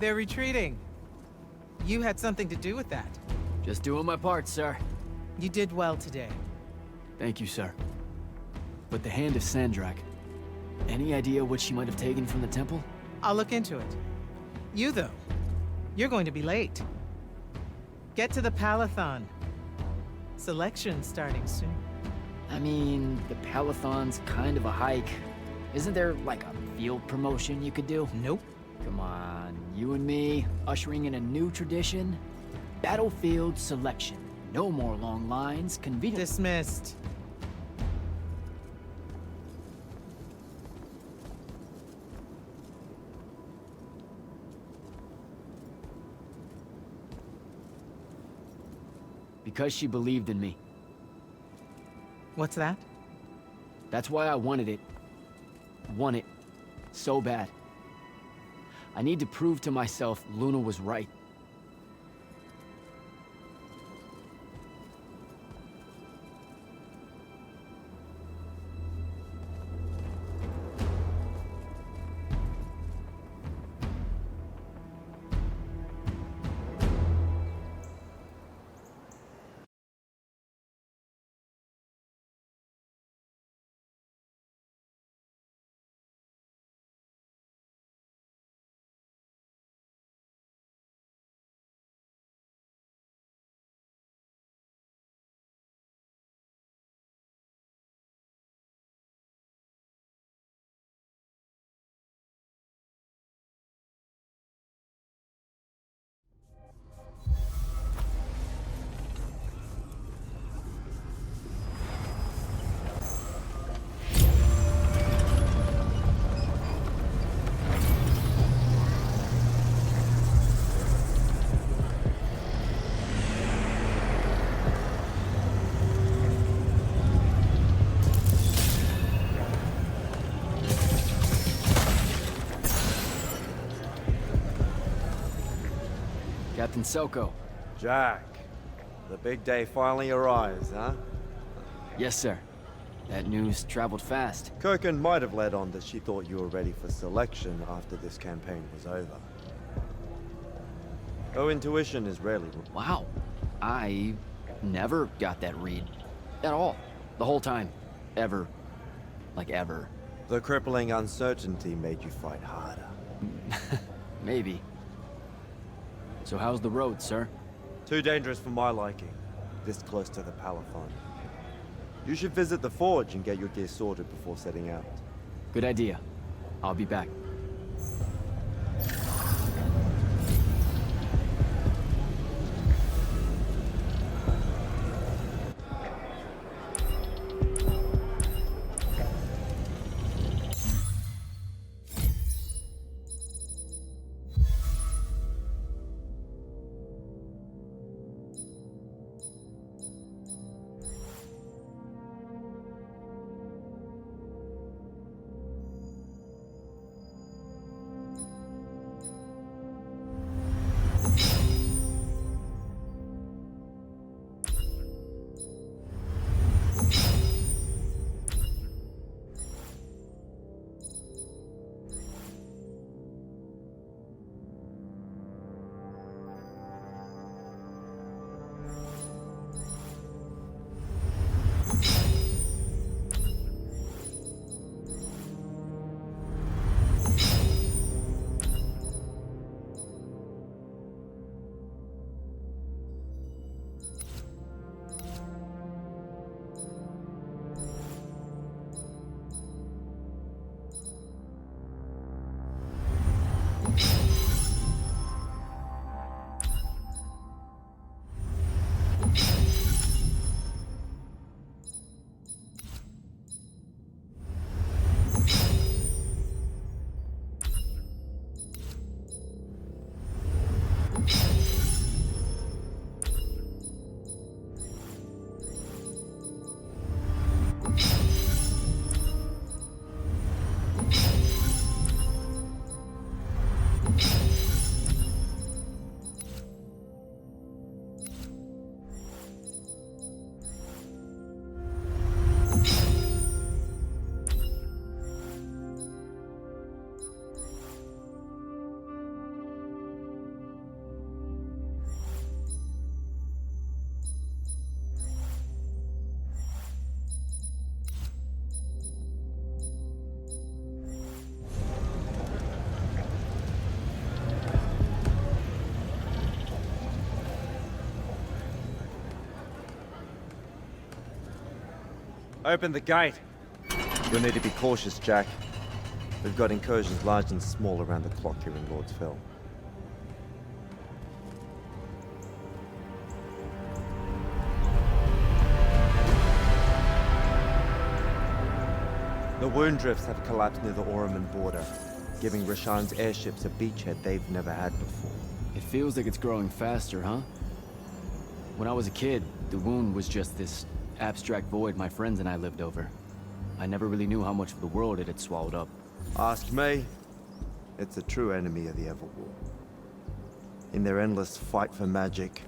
They're retreating. You had something to do with that. Just doing my part, sir. You did well today. Thank you, sir. But the hand of Sandrak, any idea what she might have taken from the temple? I'll look into it. You, though, you're going to be late. Get to the Palathon. Selection's starting soon. I mean, the Palathon's kind of a hike. Isn't there, like, a field promotion you could do? Nope. Come on, you and me, ushering in a new tradition? Battlefield selection. No more long lines, convenient. Dismissed. Because she believed in me. What's that? That's why I wanted it. Want it. So bad. I need to prove to myself Luna was right. Captain Selko. Jack, the big day finally arrives, huh? Yes, sir. That news traveled fast. Kirkin might have led on that she thought you were ready for selection after this campaign was over. Her intuition is rarely wrong. Wow. I never got that read. At all. The whole time. Ever. Like ever. The crippling uncertainty made you fight harder. Maybe. So how's the road, sir? Too dangerous for my liking, this close to the Palathon. You should visit the forge and get your gear sorted before setting out. Good idea. I'll be back. Open the gate. You'll need to be cautious, Jack. We've got incursions large and small around the clock here in Lord's Fell. The wound drifts have collapsed near the Orman border, giving Rasharn's airships a beachhead they've never had before. It feels like it's growing faster, huh? When I was a kid, the wound was just this abstract void my friends and I lived over. I never really knew how much of the world it had swallowed up. Ask me. It's a true enemy of the Everwar. In their endless fight for magic,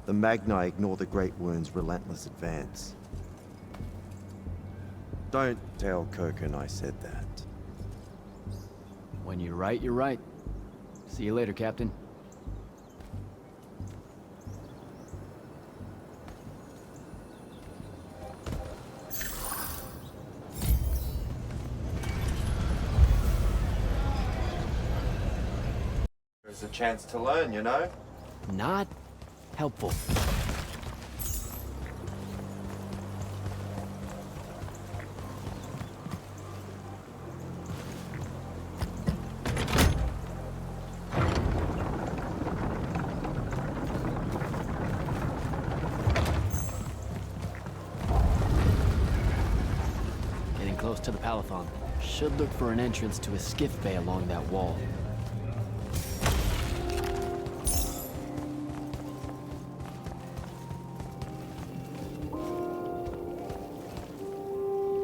the Magni ignore the Great Wound's relentless advance. Don't tell Kirkin I said that. When you're right, you're right. See you later, Captain. There's a chance to learn, you know? Not helpful. Getting close to the Palathon. Should look for an entrance to a skiff bay along that wall.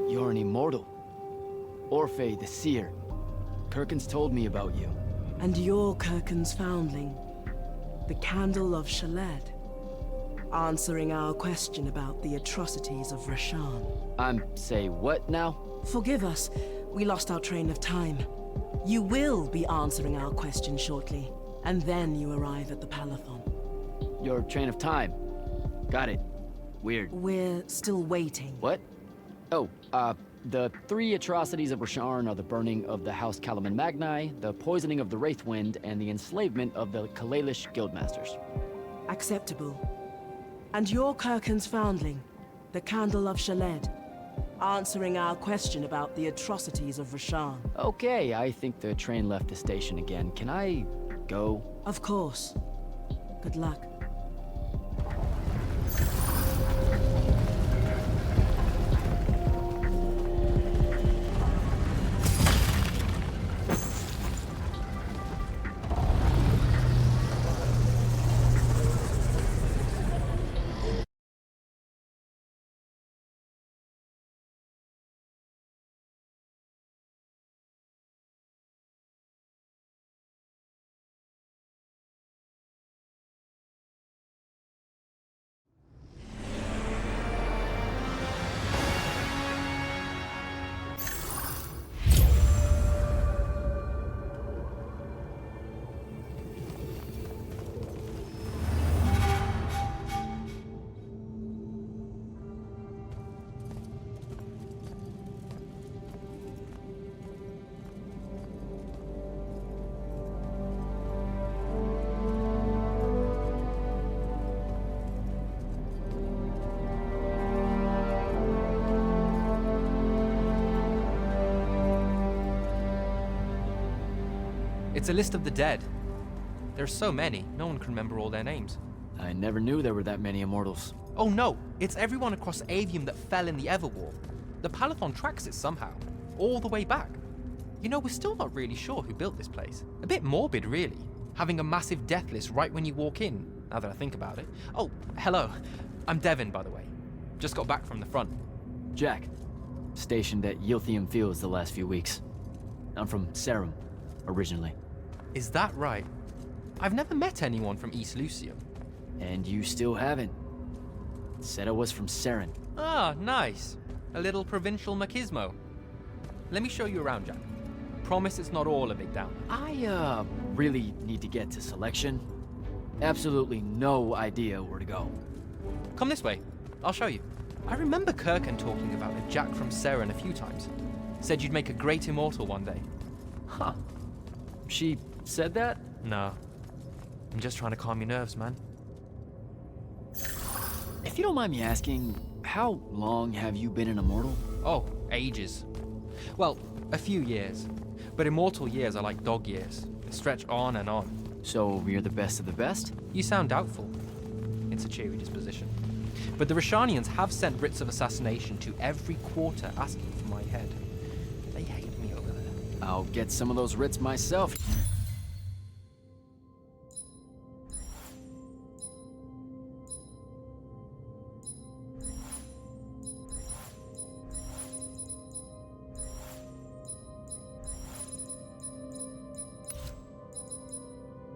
You're an immortal. Orphe the Seer. Kirkin's told me about you. And you're Kirkin's foundling, the Candle of Shaled, answering our question about the atrocities of Rasharn. Say what now? Forgive us, we lost our train of time. You will be answering our question shortly, and then you arrive at the Palathon. Your train of time. Got it. Weird. We're still waiting. What? Oh, the 3 atrocities of Rasharn are the burning of the House Kalaman Magni, the poisoning of the Wraithwind, and the enslavement of the Kalalish Guildmasters. Acceptable. And you're Kirkin's foundling, the Candle of Shaled, answering our question about the atrocities of Rasharn. Okay, I think the train left the station again. Can I go? Of course. Good luck. It's a list of the dead. There's so many, no one can remember all their names. I never knew there were that many immortals. Oh no, it's everyone across Avium that fell in the Everwar. The Palathon tracks it somehow, all the way back. You know, we're still not really sure who built this place. A bit morbid, really, having a massive death list right when you walk in, now that I think about it. Oh, hello. I'm Devin, by the way. Just got back from the front. Jack, stationed at Yilthium Fields the last few weeks. I'm from Serum, originally. Is that right? I've never met anyone from East Lucium. And you still haven't. Said I was from Seren. Ah, nice. A little provincial machismo. Let me show you around, Jack. Promise it's not all a big downer. I, really need to get to selection. Absolutely no idea where to go. Come this way. I'll show you. I remember Kirkin talking about a Jack from Seren a few times. Said you'd make a great immortal one day. Huh. She said that? No. I'm just trying to calm your nerves, man. If you don't mind me asking, how long have you been an immortal? Oh, ages. Well, a few years. But immortal years are like dog years. They stretch on and on. So you're the best of the best? You sound doubtful. It's a cheery disposition. But the Rashanians have sent writs of assassination to every quarter asking for my head. They hate me over there. I'll get some of those writs myself.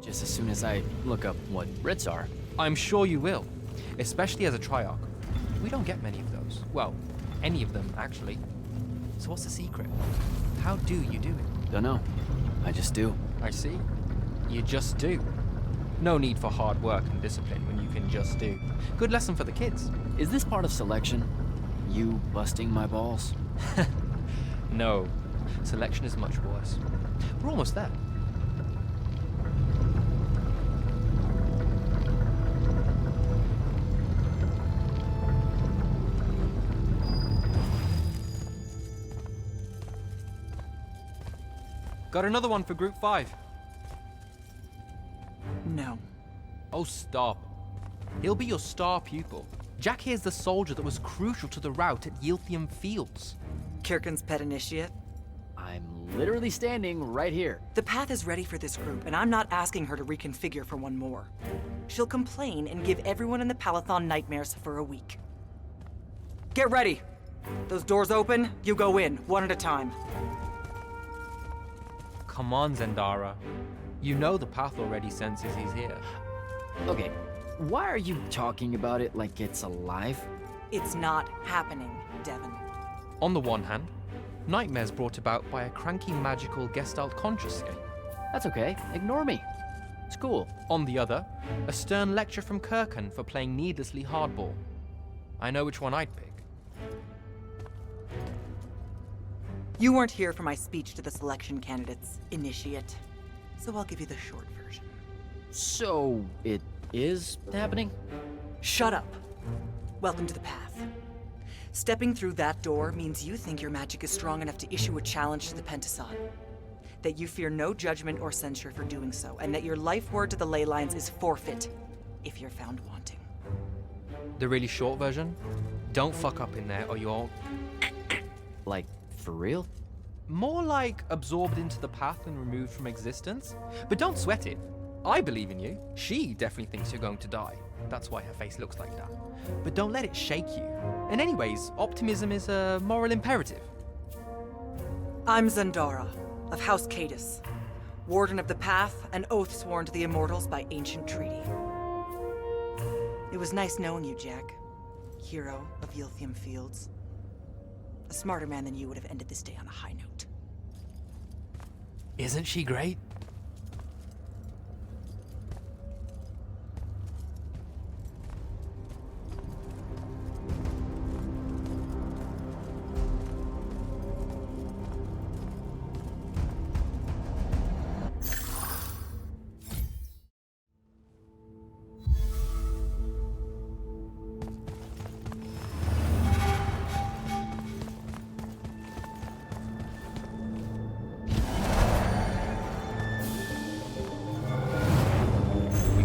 Just as soon as I look up what writs are. I'm sure you will, especially as a Triarch. We don't get many of those. Well, any of them, actually. So what's the secret? How do you do it? Dunno. I just do. I see. You just do. No need for hard work and discipline when you can just do. Good lesson for the kids. Is this part of selection? You busting my balls? No. Selection is much worse. We're almost there. Got another one for Group 5. No. Oh, stop. He'll be your star pupil. Jack here's the soldier that was crucial to the rout at Yilthium Fields. Kirkin's pet initiate? I'm literally standing right here. The path is ready for this group, and I'm not asking her to reconfigure for one more. She'll complain and give everyone in the Palathon nightmares for a week. Get ready! Those doors open, you go in, one at a time. Come on, Zendara. You know the path already senses he's here. Okay, why are you talking about it like it's alive? It's not happening, Devon. On the one hand, nightmares brought about by a cranky magical Gestalt consciousness. That's okay, ignore me. It's cool. On the other, a stern lecture from Kirkin for playing needlessly hardball. I know which one I'd pick. You weren't here for my speech to the selection candidates, Initiate. So I'll give you the short version. So, it is happening? Shut up. Welcome to the path. Stepping through that door means you think your magic is strong enough to issue a challenge to the Pentason. That you fear no judgment or censure for doing so, and that your life word to the ley lines is forfeit if you're found wanting. The really short version? Don't fuck up in there or you'll... Like, for real? More like absorbed into the path and removed from existence. But don't sweat it. I believe in you. She definitely thinks you're going to die. That's why her face looks like that. But don't let it shake you. And anyways, optimism is a moral imperative. I'm Zendara, of House Cadus, Warden of the Path, and oath sworn to the Immortals by ancient treaty. It was nice knowing you, Jack. Hero of Yilthium Fields. A smarter man than you would have ended this day on a high note. Isn't she great?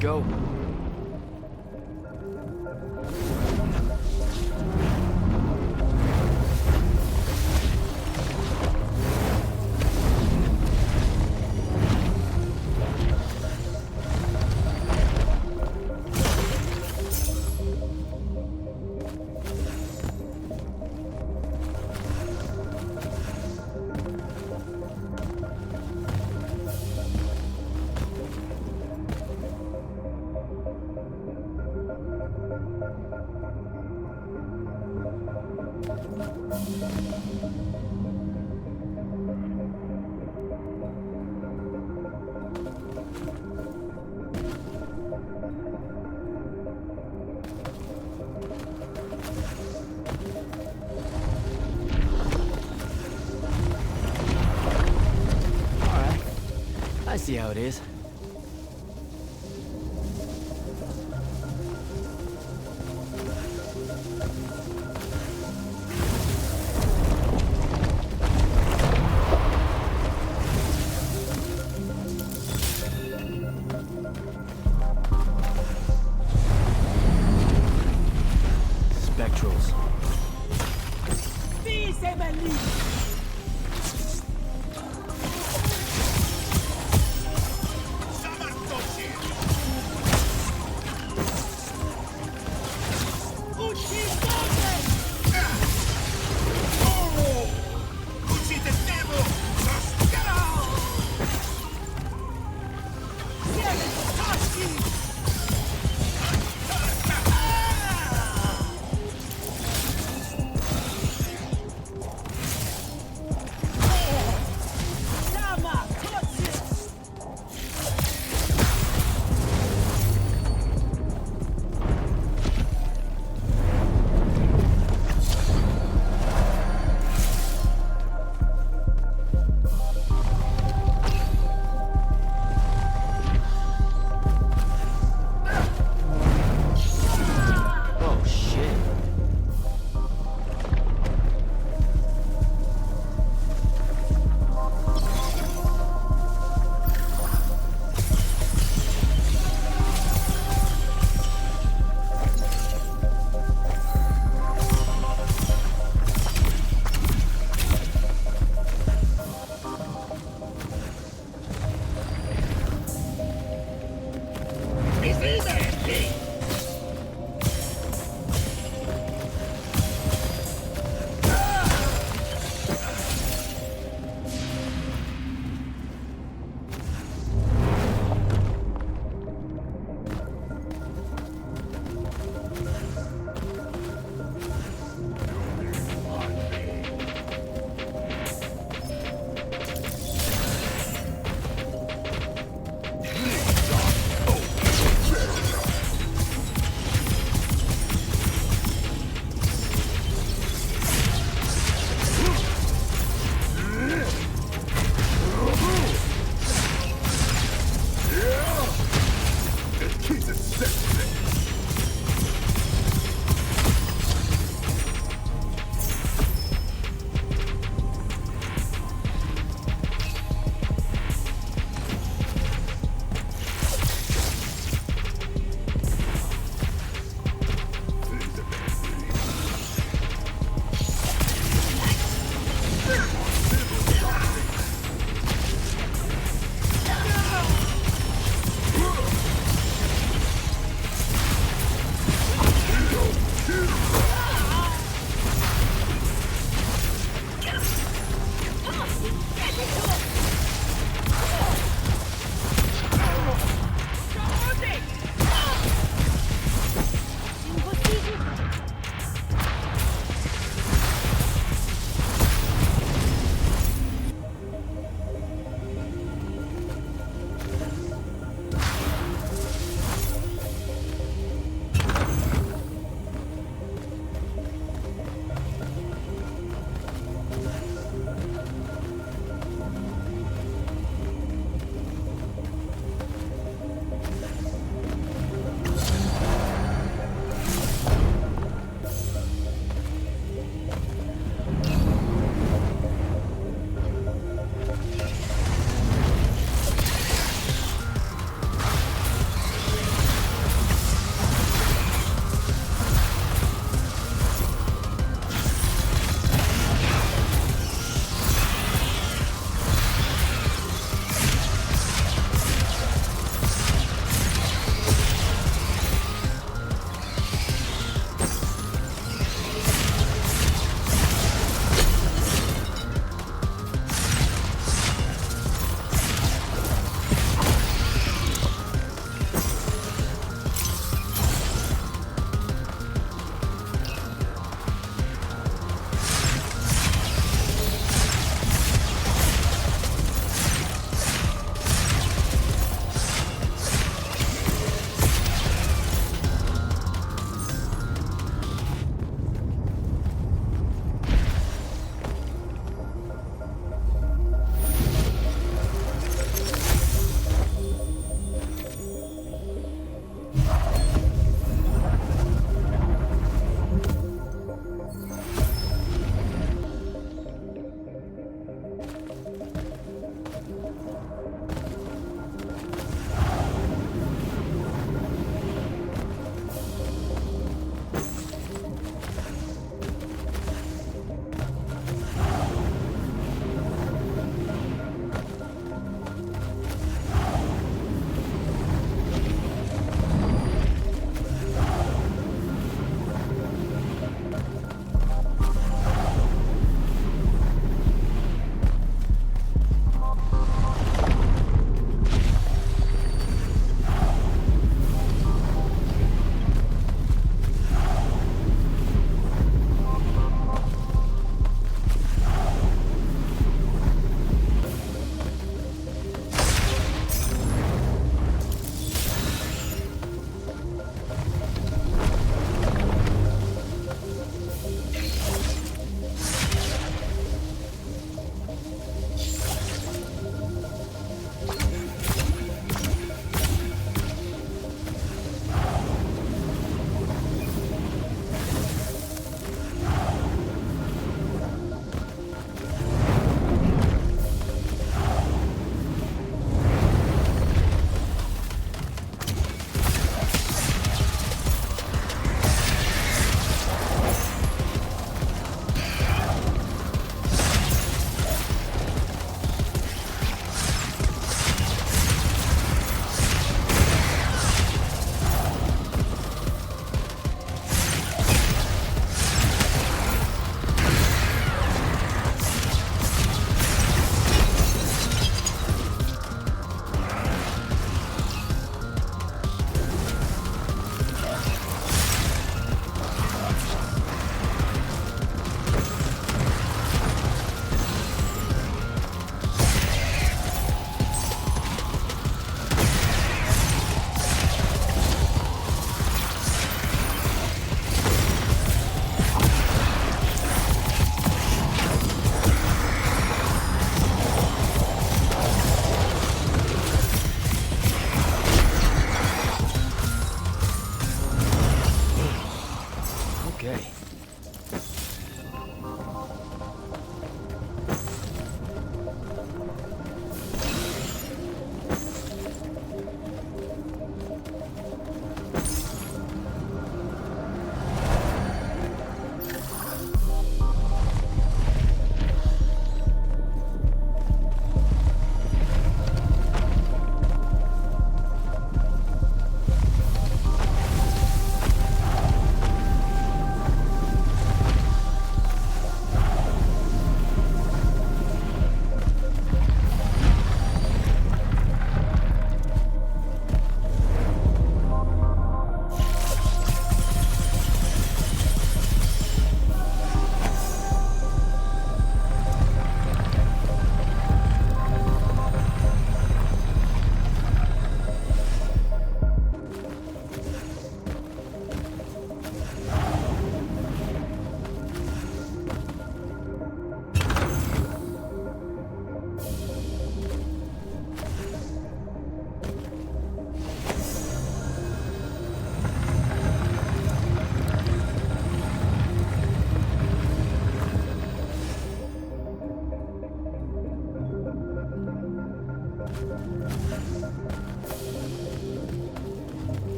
Go. I see how it is.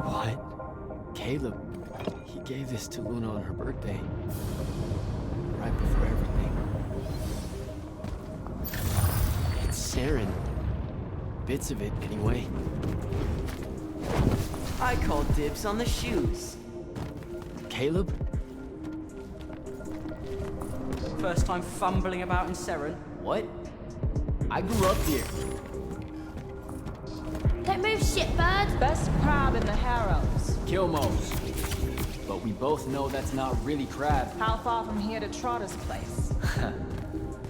What? Caleb, he gave this to Luna on her birthday. Right before everything. It's Saren. Bits of it, anyway. I call dibs on the shoes. Caleb? First time fumbling about in Seren. What? I grew up here. Don't move, shitbird! Best crab in the Harrows. Kilmos. But we both know that's not really crab. How far from here to Trotter's place?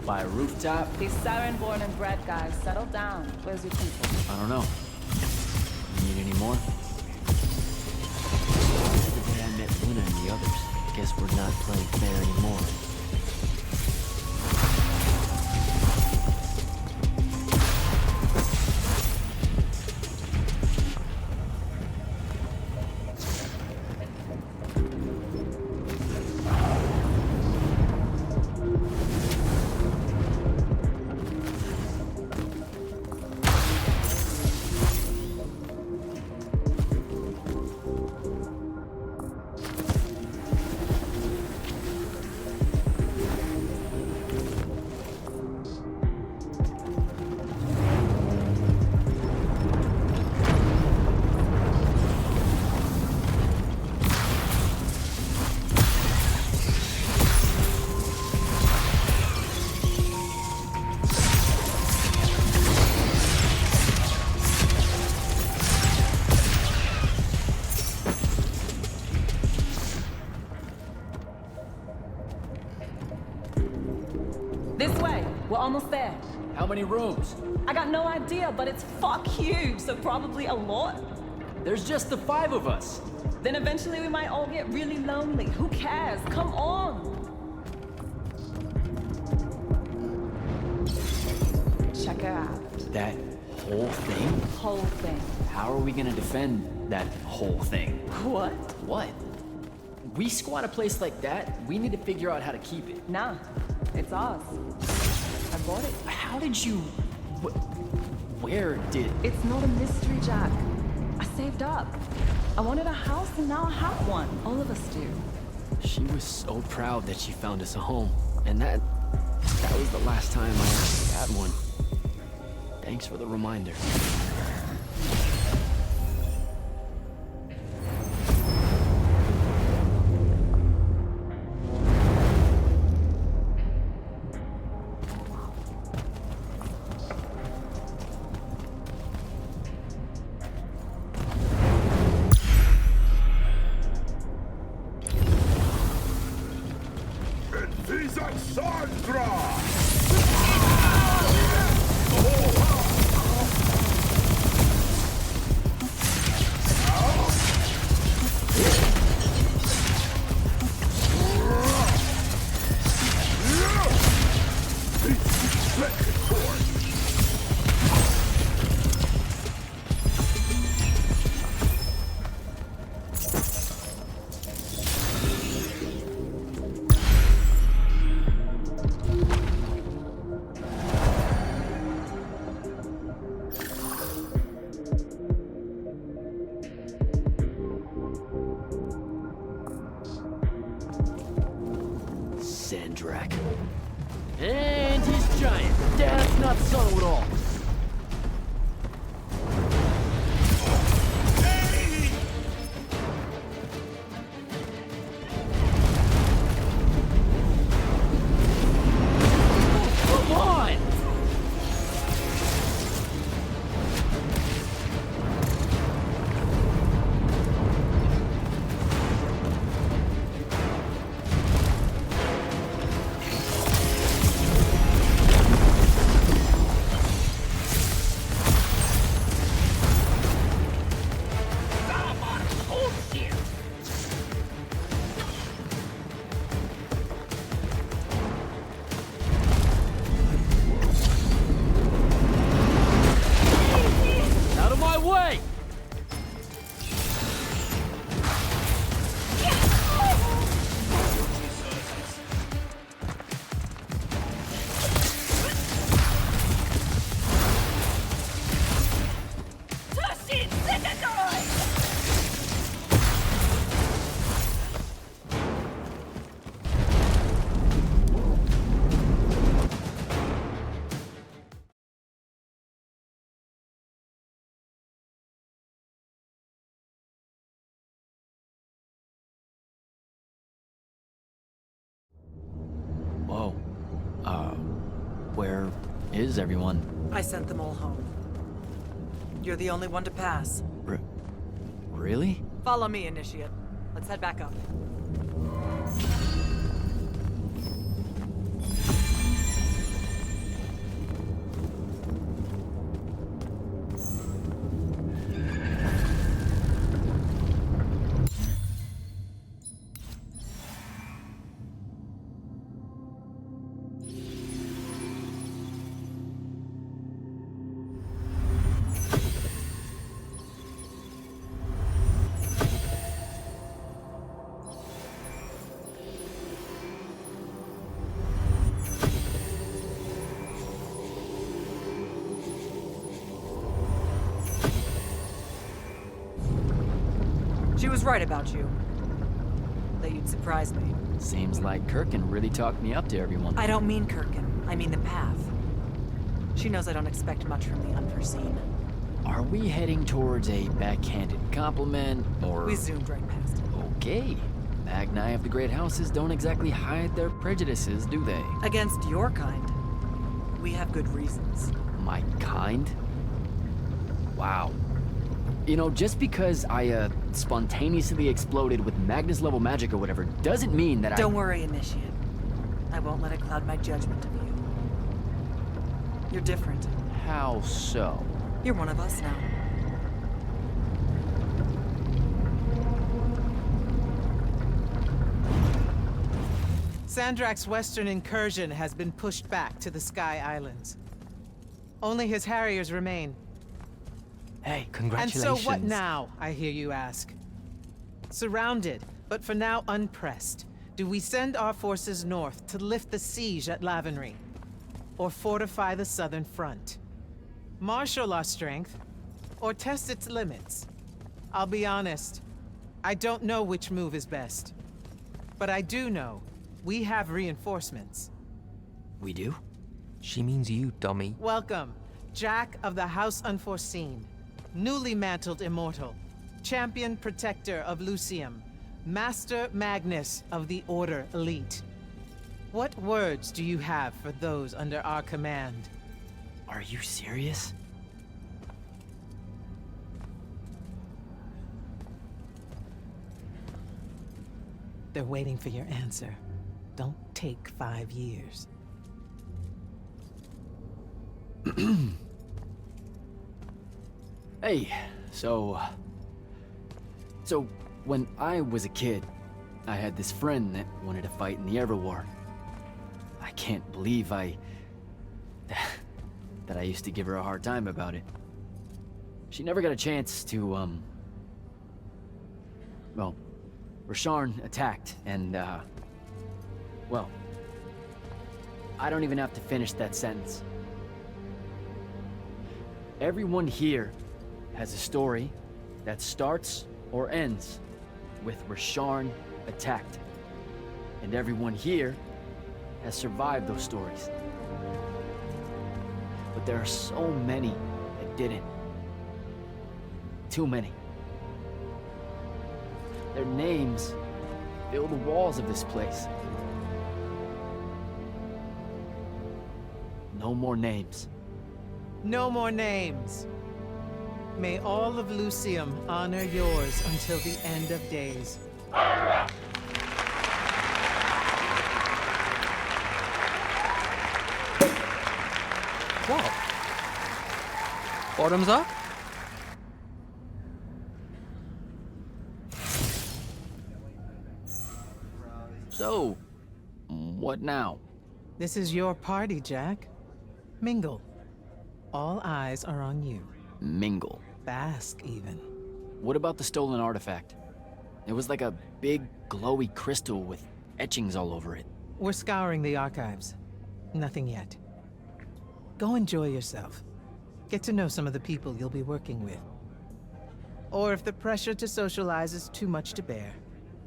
By a rooftop? These Saren-born and bred guys, settle down. Where's your people? I don't know. You need any more? The day I met Luna and the others. Guess we're not playing fair anymore. This way. We're almost there. How many rooms? I got no idea, but it's fuck huge, so probably a lot. There's just the 5 of us. Then eventually we might all get really lonely. Who cares? Come on! Check her out. That whole thing? Whole thing. How are we gonna defend that whole thing? What? What? We squat a place like that, we need to figure out how to keep it. Nah, it's ours. I bought it. How did you... Where did... It's not a mystery, Jack. I saved up. I wanted a house and now I have one. All of us do. She was so proud that she found us a home. And that was the last time I actually had one. Thanks for the reminder. And he's giant. That's not subtle at all. Come on! Where is everyone? I sent them all home. You're the only one to pass. Really? Follow me, Initiate. Let's head back up. She was right about you. That you'd surprise me. Seems like Kirkin really talked me up to everyone. I don't mean Kirkin. I mean the path. She knows I don't expect much from the unforeseen. Are we heading towards a backhanded compliment, or... We zoomed right past it. Okay. Magni of the Great Houses don't exactly hide their prejudices, do they? Against your kind. We have good reasons. My kind? Wow. You know, just because I, spontaneously exploded with Magnus-level magic or whatever, doesn't mean that Don't worry, Initiate. I won't let it cloud my judgment of you. You're different. How so? You're one of us now. Sandrak's western incursion has been pushed back to the Sky Islands. Only his Harriers remain. Hey, congratulations. And so what now, I hear you ask? Surrounded, but for now unpressed, do we send our forces north to lift the siege at Lavenry? Or fortify the southern front? Marshal our strength, or test its limits? I'll be honest, I don't know which move is best. But I do know we have reinforcements. We do? She means you, dummy. Welcome, Jack of the House Unforeseen. Newly mantled immortal, champion protector of Lucium, Master Magnus of the Order Elite. What words do you have for those under our command? Are you serious? They're waiting for your answer. Don't take 5 years. Hey, so when I was a kid, I had this friend that wanted to fight in the Everwar. I can't believe that I used to give her a hard time about it. She never got a chance to, well, Rasharn attacked, and, well, I don't even have to finish that sentence. Everyone here has a story that starts or ends with Rasharn attacked. And everyone here has survived those stories. But there are so many that didn't. Too many. Their names fill the walls of this place. No more names. No more names. May all of Lucium honor yours until the end of days. What? Bottoms up? So, what now? This is your party, Jack. Mingle. All eyes are on you. Mingle. Bask, even. What about the stolen artifact? It was like a big, glowy crystal with etchings all over it. We're scouring the archives. Nothing yet. Go enjoy yourself. Get to know some of the people you'll be working with. Or if the pressure to socialize is too much to bear,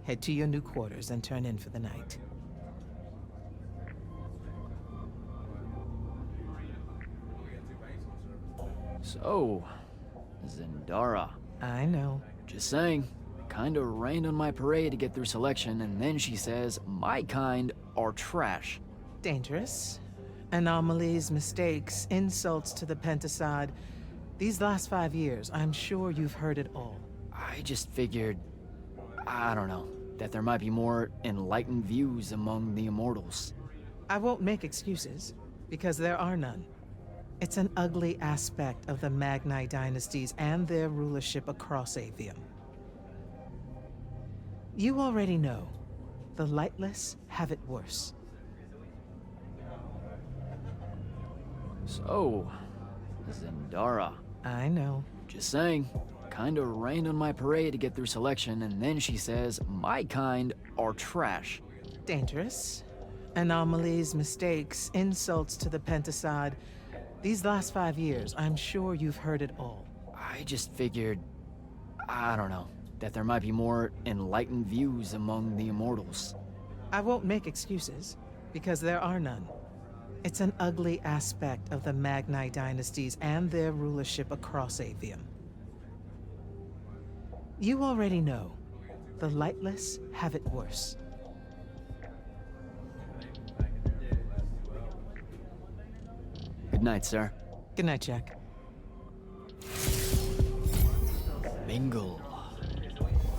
head to your new quarters and turn in for the night. So, Zendara. I know. Just saying. Kinda rained on my parade to get through selection, and then she says my kind are trash. Dangerous. Anomalies, mistakes, insults to the Pentasod. These last 5 years, I'm sure you've heard it all. I just figured, I don't know, that there might be more enlightened views among the Immortals. I won't make excuses, because there are none. It's an ugly aspect of the Magni dynasties and their rulership across Avium. You already know, the lightless have it worse. So, Zendara. I know. Just saying. Kinda rained on my parade to get through selection, and then she says my kind are trash. Dangerous. Anomalies, mistakes, insults to the Pentasod. These last 5 years, I'm sure you've heard it all. I just figured, I don't know, that there might be more enlightened views among the Immortals. I won't make excuses, because there are none. It's an ugly aspect of the Magni dynasties and their rulership across Avium. You already know, the lightless have it worse. Good night, sir. Good night, Jack. Mingle.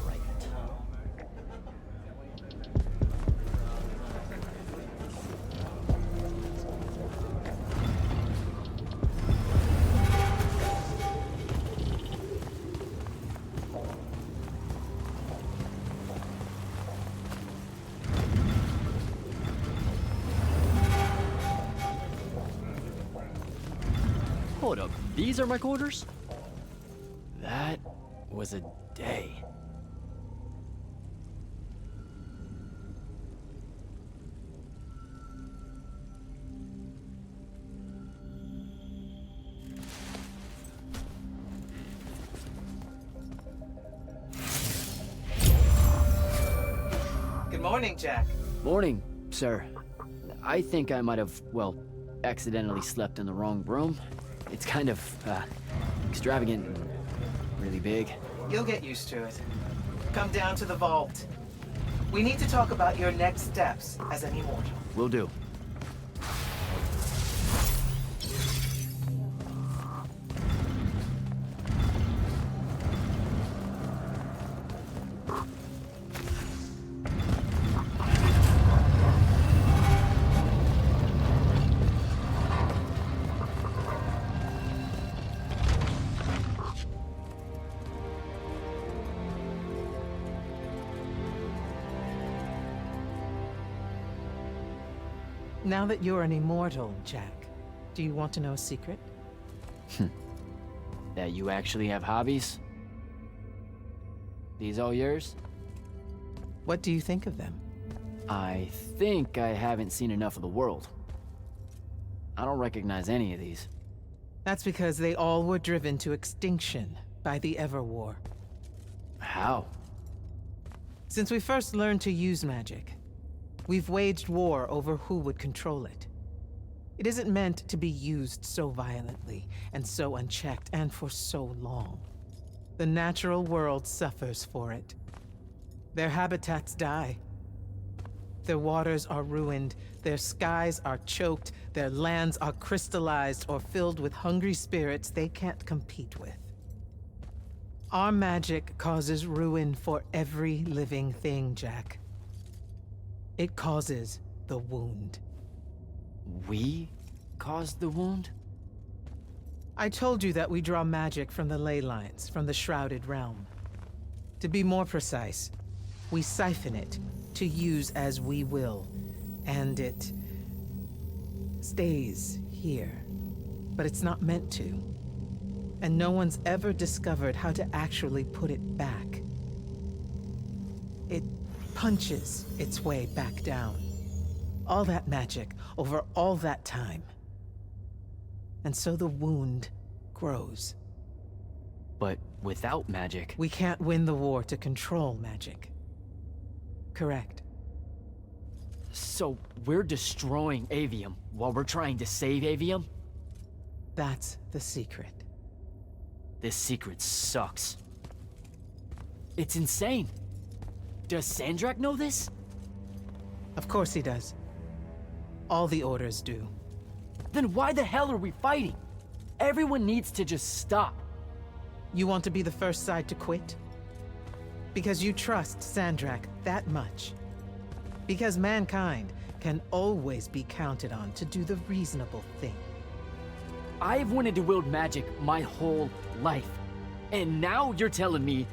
Right. Hold up, these are my quarters? That was a day. Good morning, Jack. Morning, sir. I think I might have, well, accidentally slept in the wrong room. It's kind of, extravagant and really big. You'll get used to it. Come down to the vault. We need to talk about your next steps as an immortal. Will do. Now that you're an immortal, Jack, do you want to know a secret? That you actually have hobbies? These all yours? What do you think of them? I think I haven't seen enough of the world. I don't recognize any of these. That's because they all were driven to extinction by the Everwar. How? Since we first learned to use magic, we've waged war over who would control it. It isn't meant to be used so violently, and so unchecked, and for so long. The natural world suffers for it. Their habitats die. Their waters are ruined, their skies are choked, their lands are crystallized or filled with hungry spirits they can't compete with. Our magic causes ruin for every living thing, Jack. It causes the wound. We caused the wound? I told you that we draw magic from the ley lines, from the Shrouded Realm. To be more precise, we siphon it to use as we will, and it stays here. But it's not meant to. And no one's ever discovered how to actually put it back. It punches its way back down. All that magic over all that time. And so the wound grows. But without magic... We can't win the war to control magic. Correct. So we're destroying Avium while we're trying to save Avium? That's the secret. This secret sucks. It's insane. Does Sandrak know this? Of course he does. All the orders do. then why the hell are we fighting? Everyone needs to just stop. You want to be the first side to quit? Because you trust Sandrak that much. Because mankind can always be counted on to do the reasonable thing. I've wanted to wield magic my whole life. And now you're telling me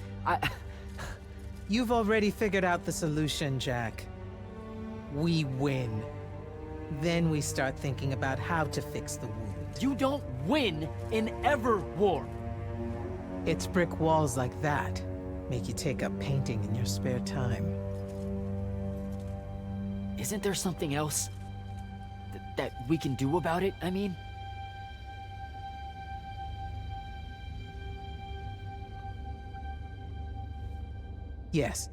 You've already figured out the solution, Jack. We win. Then we start thinking about how to fix the wound. You don't win in ever war. It's brick walls like that make you take up painting in your spare time. Isn't there something else that we can do about it, I mean? Yes.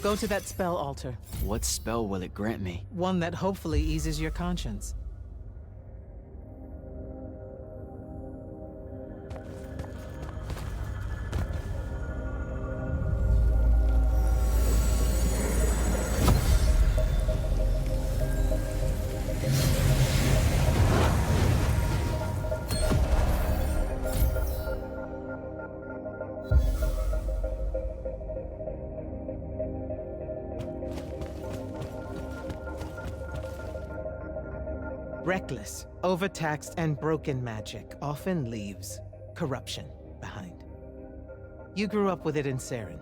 Go to that spell altar. What spell will it grant me? One that hopefully eases your conscience. Reckless, overtaxed, and broken magic often leaves corruption behind. You grew up with it in Saren,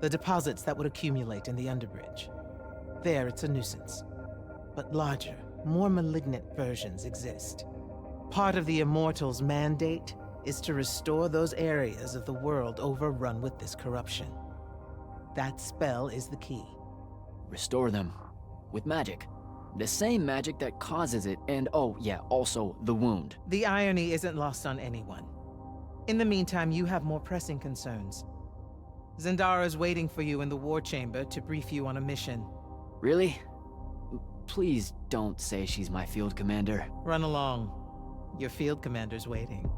the deposits that would accumulate in the Underbridge. There, it's a nuisance. But larger, more malignant versions exist. Part of the Immortals' mandate is to restore those areas of the world overrun with this corruption. That spell is the key. Restore them. With magic. The same magic that causes it, and oh yeah, also the wound. The irony isn't lost on anyone. In the meantime, you have more pressing concerns. Zendara's waiting for you in the war chamber to brief you on a mission. Really? Please don't say she's my field commander. Run along. Your field commander's waiting.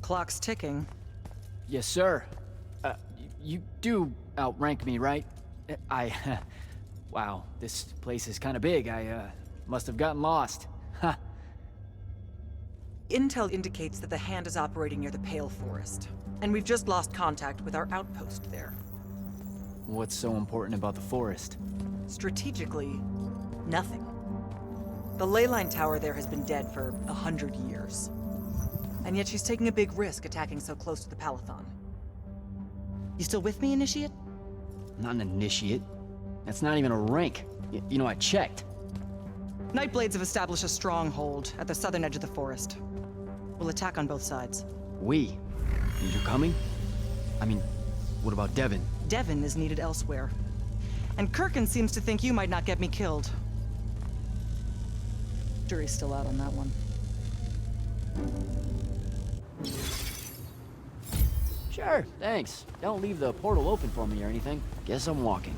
Clock's ticking. Yes, sir. You do outrank me, right? Wow, this place is kind of big. I must have gotten lost. Ha. Intel indicates that the Hand is operating near the Pale Forest, and we've just lost contact with our outpost there. What's so important about the forest? Strategically, nothing. The ley line tower there has been dead for 100 years. And yet she's taking a big risk attacking so close to the Palathon. You still with me, Initiate? Not an initiate. That's not even a rank. You know, I checked. Nightblades have established a stronghold at the southern edge of the forest. We'll attack on both sides. We? And you're coming? I mean, what about Devin? Devin is needed elsewhere. And Kirkin seems to think you might not get me killed. Jury's still out on that one. Sure, thanks. Don't leave the portal open for me or anything. Guess I'm walking.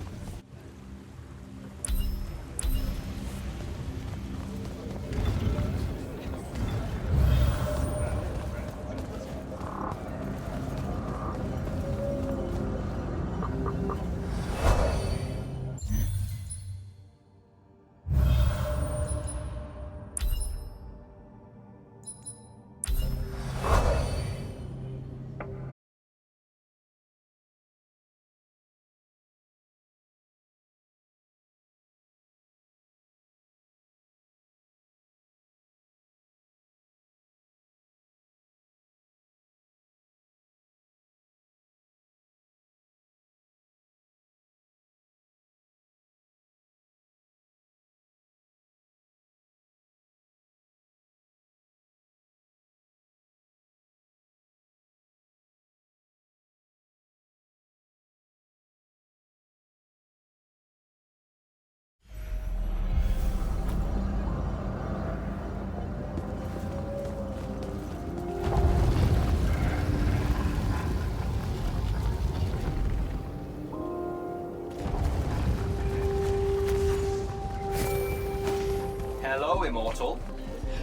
Hello, Immortal.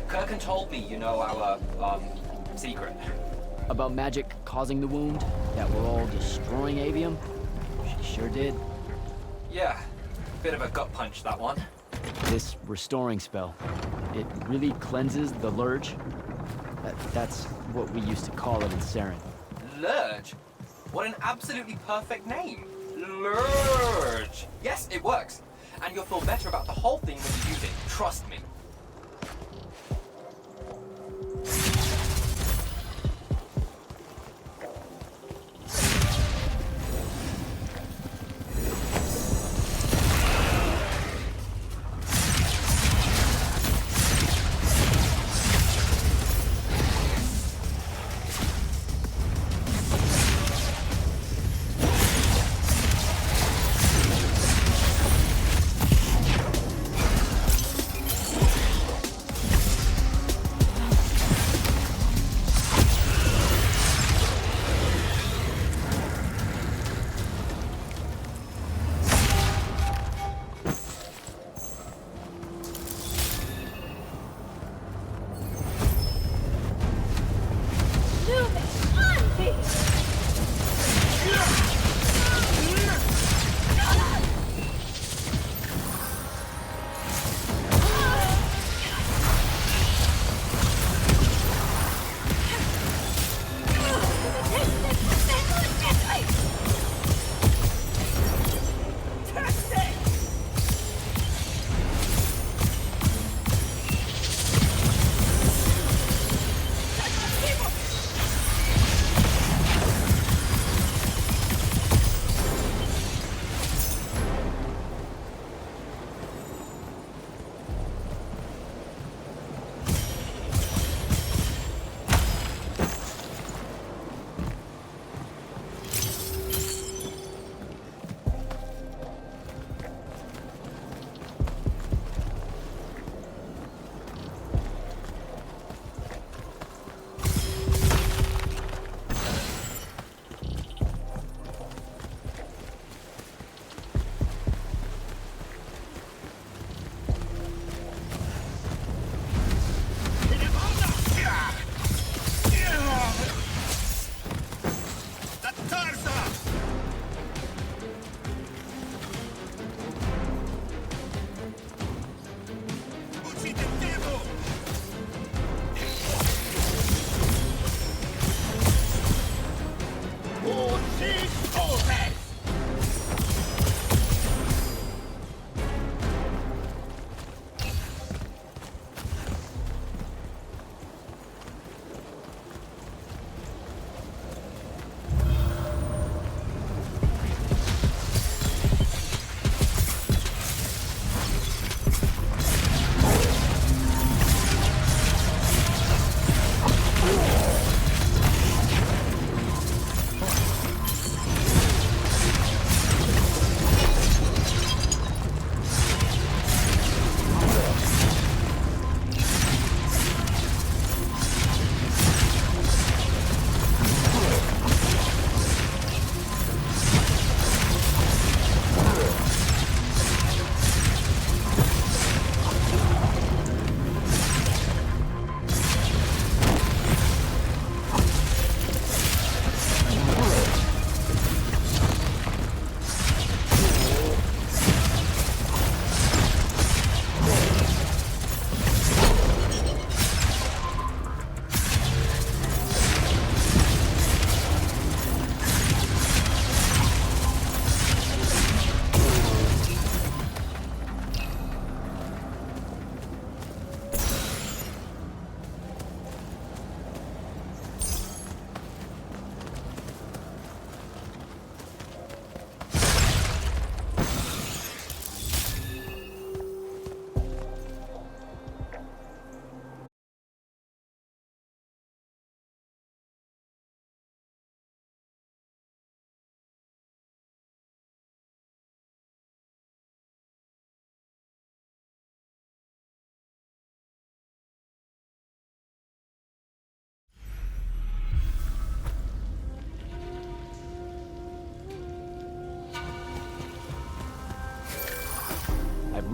Kirkin told me you know our, secret. About magic causing the wound? That we're all destroying Avium? She sure did. Yeah, bit of a gut punch, that one. This restoring spell, it really cleanses the Lurge? That's what we used to call it in Saren. Lurge? What an absolutely perfect name. Lurge. Yes, it works. And you'll feel better about the whole thing when you use it. Trust me.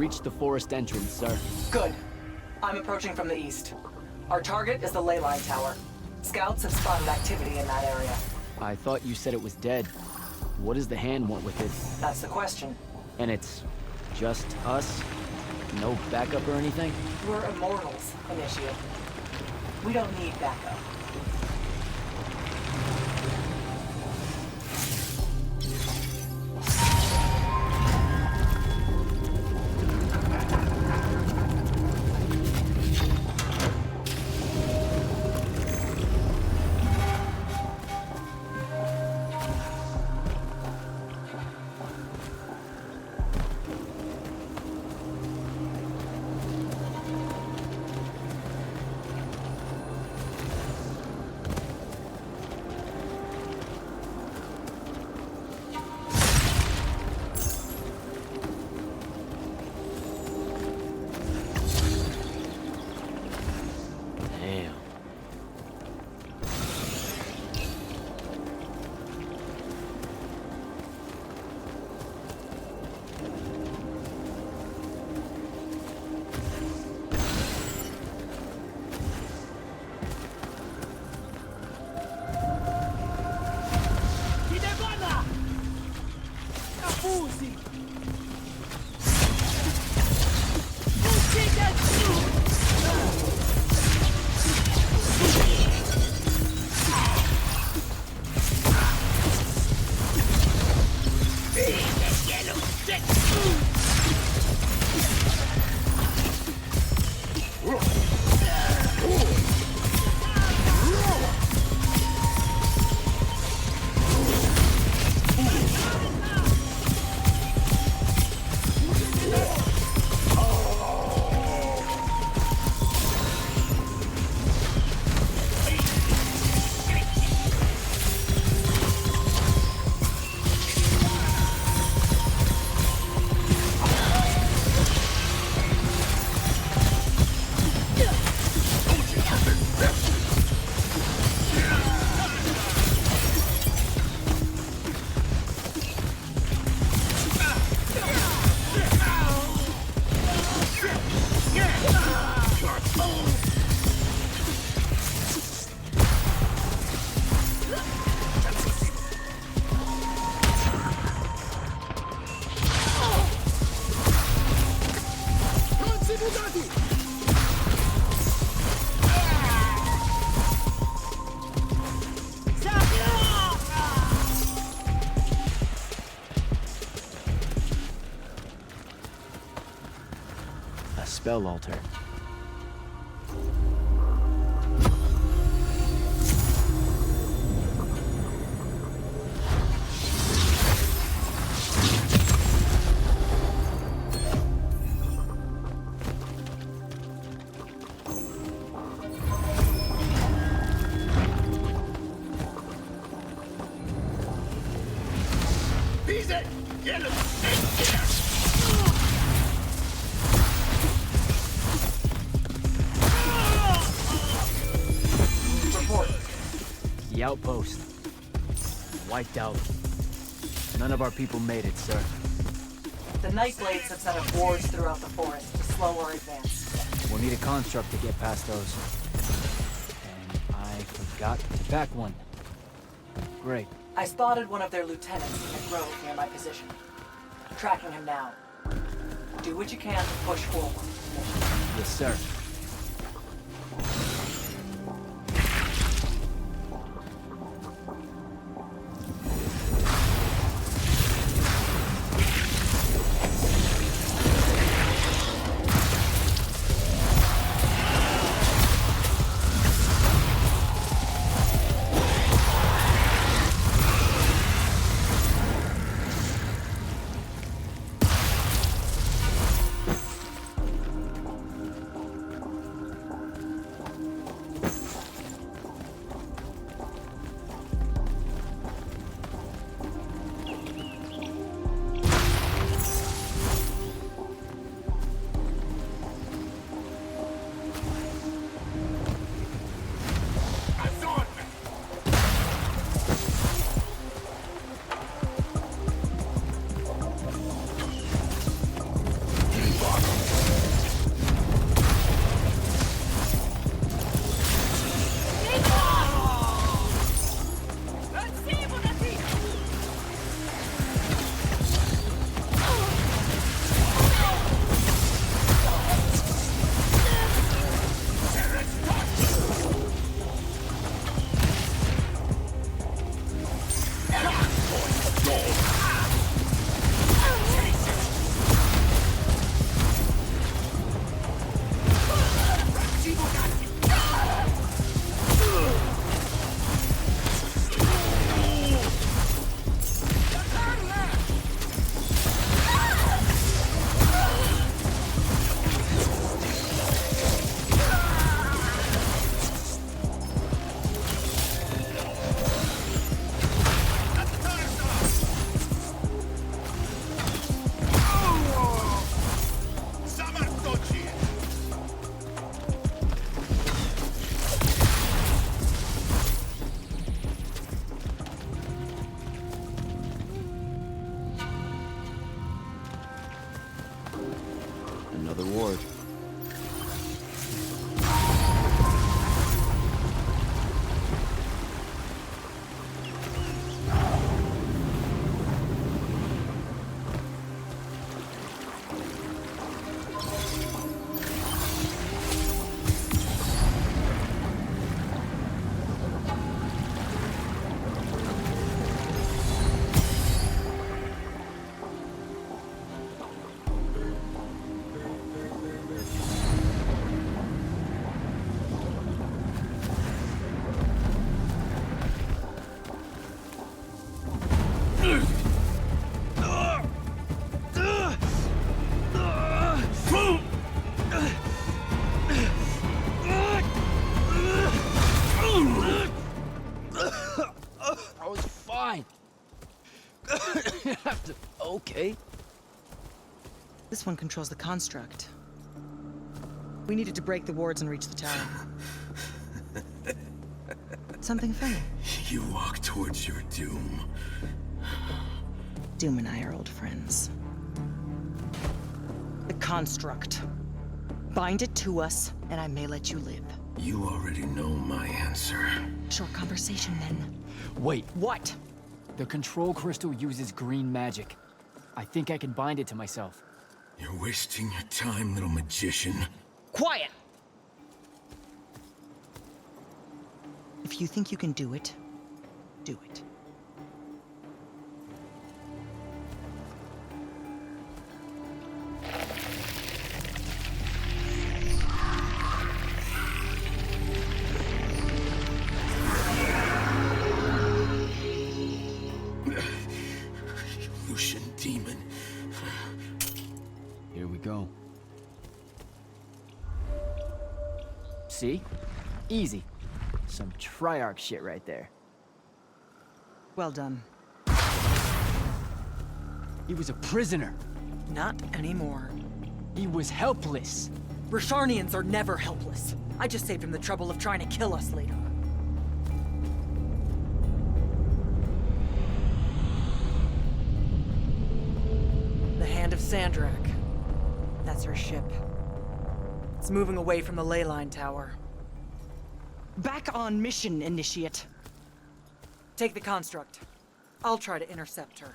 reached the forest entrance, sir. Good. I'm approaching from the east. Our target is the ley line tower. Scouts have spotted activity in that area. I thought you said it was dead. What does the hand want with it? That's the question. And it's just us? No backup or anything? We're immortals, Initiate. We don't need backup. Spell altar. The outpost. Wiped out. None of our people made it, sir. The Nightblades have set up wards throughout the forest to slow our advance. We'll need a construct to get past those. And I forgot to pack one. Great. I spotted one of their lieutenants in a grove near my position. Tracking him now. Do what you can to push forward. Yes, sir. Okay. This one controls the construct. We needed to break the wards and reach the tower. Something funny? You walk towards your doom. Doom and I are old friends. The construct. Bind it to us, and I may let you live. You already know my answer. Short conversation, then. Wait. What? The control crystal uses green magic. I think I can bind it to myself. You're wasting your time, little magician. Quiet! If you think you can do it, do it. Lucian demon. Here we go. See? Easy. Some Triarch shit right there. Well done. He was a prisoner. Not anymore. He was helpless. Rasharnians are never helpless. I just saved him the trouble of trying to kill us later. The Hand of Sandrak. That's her ship. It's moving away from the ley line tower. Back on mission, Initiate. Take the construct. I'll try to intercept her.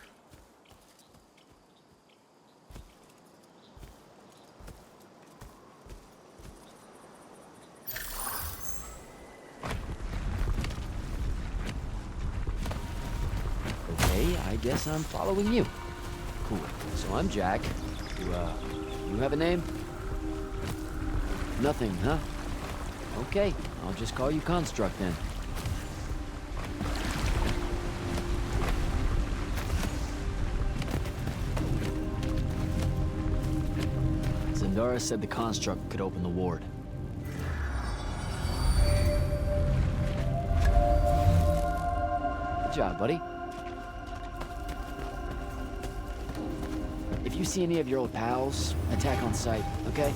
Okay, I guess I'm following you. Cool. So I'm Jack. You have a name? Nothing, huh? Okay, I'll just call you Construct then. Zendara said the Construct could open the ward. Good job, buddy. If you see any of your old pals, attack on sight, okay?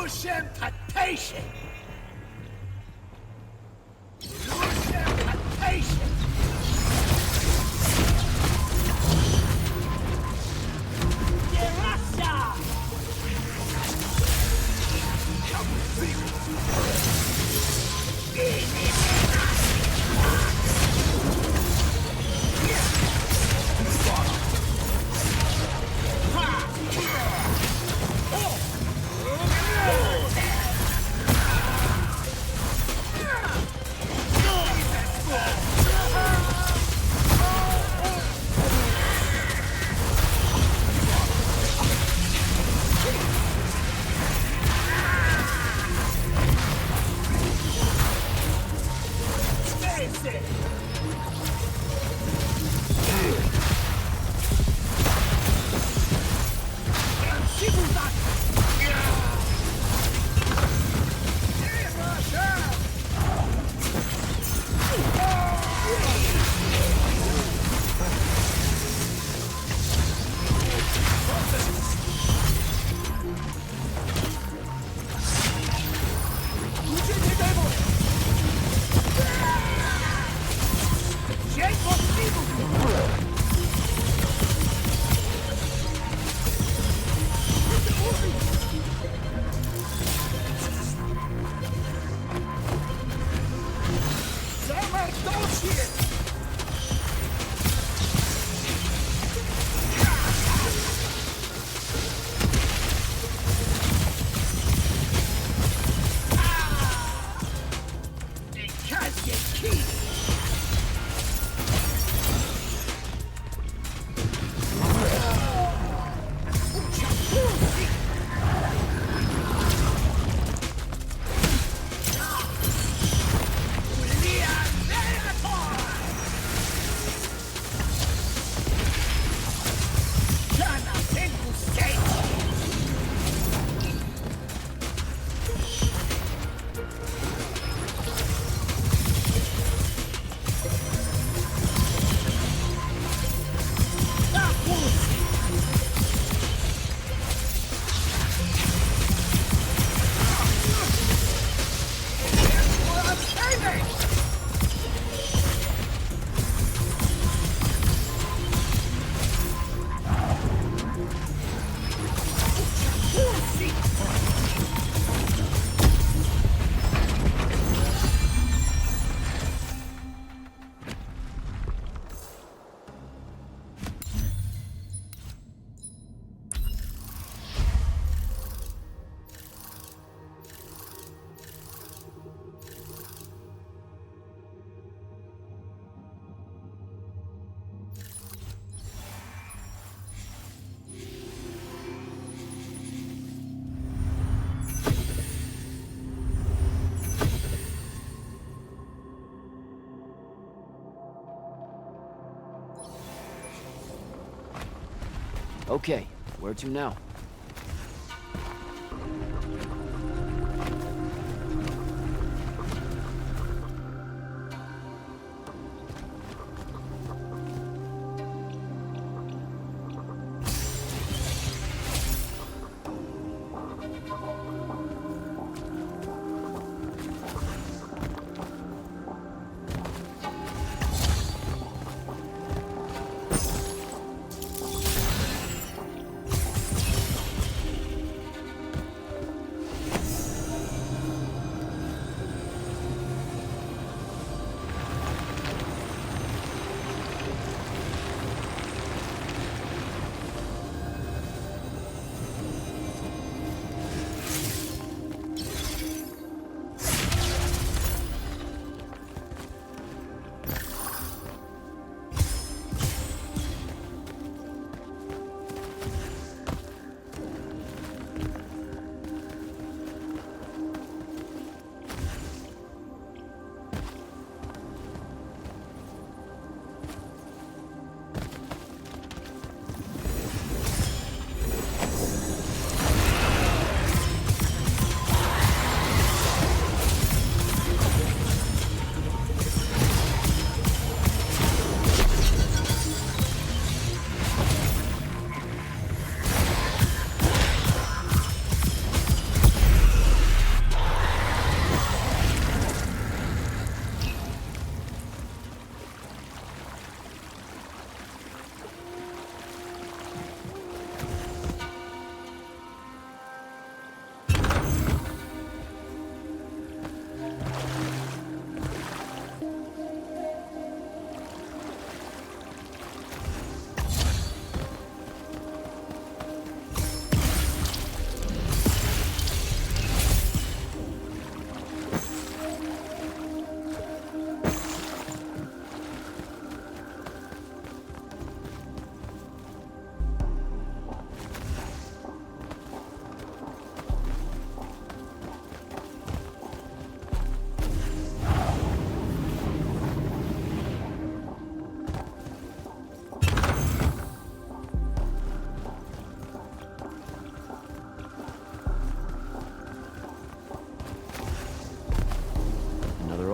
Lucian. Okay, where to now?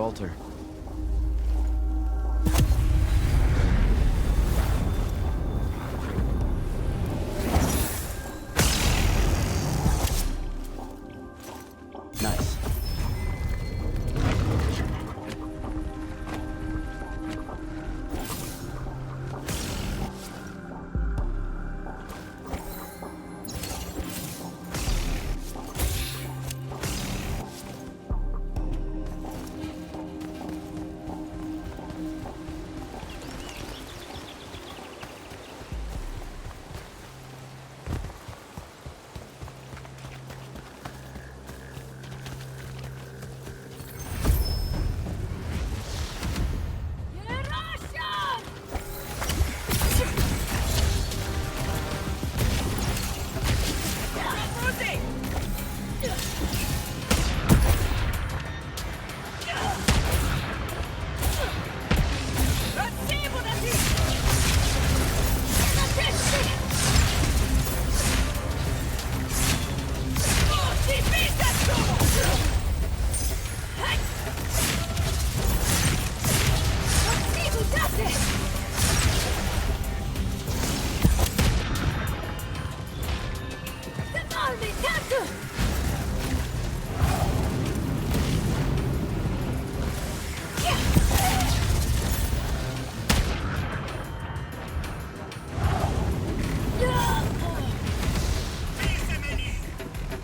Altar. Nice.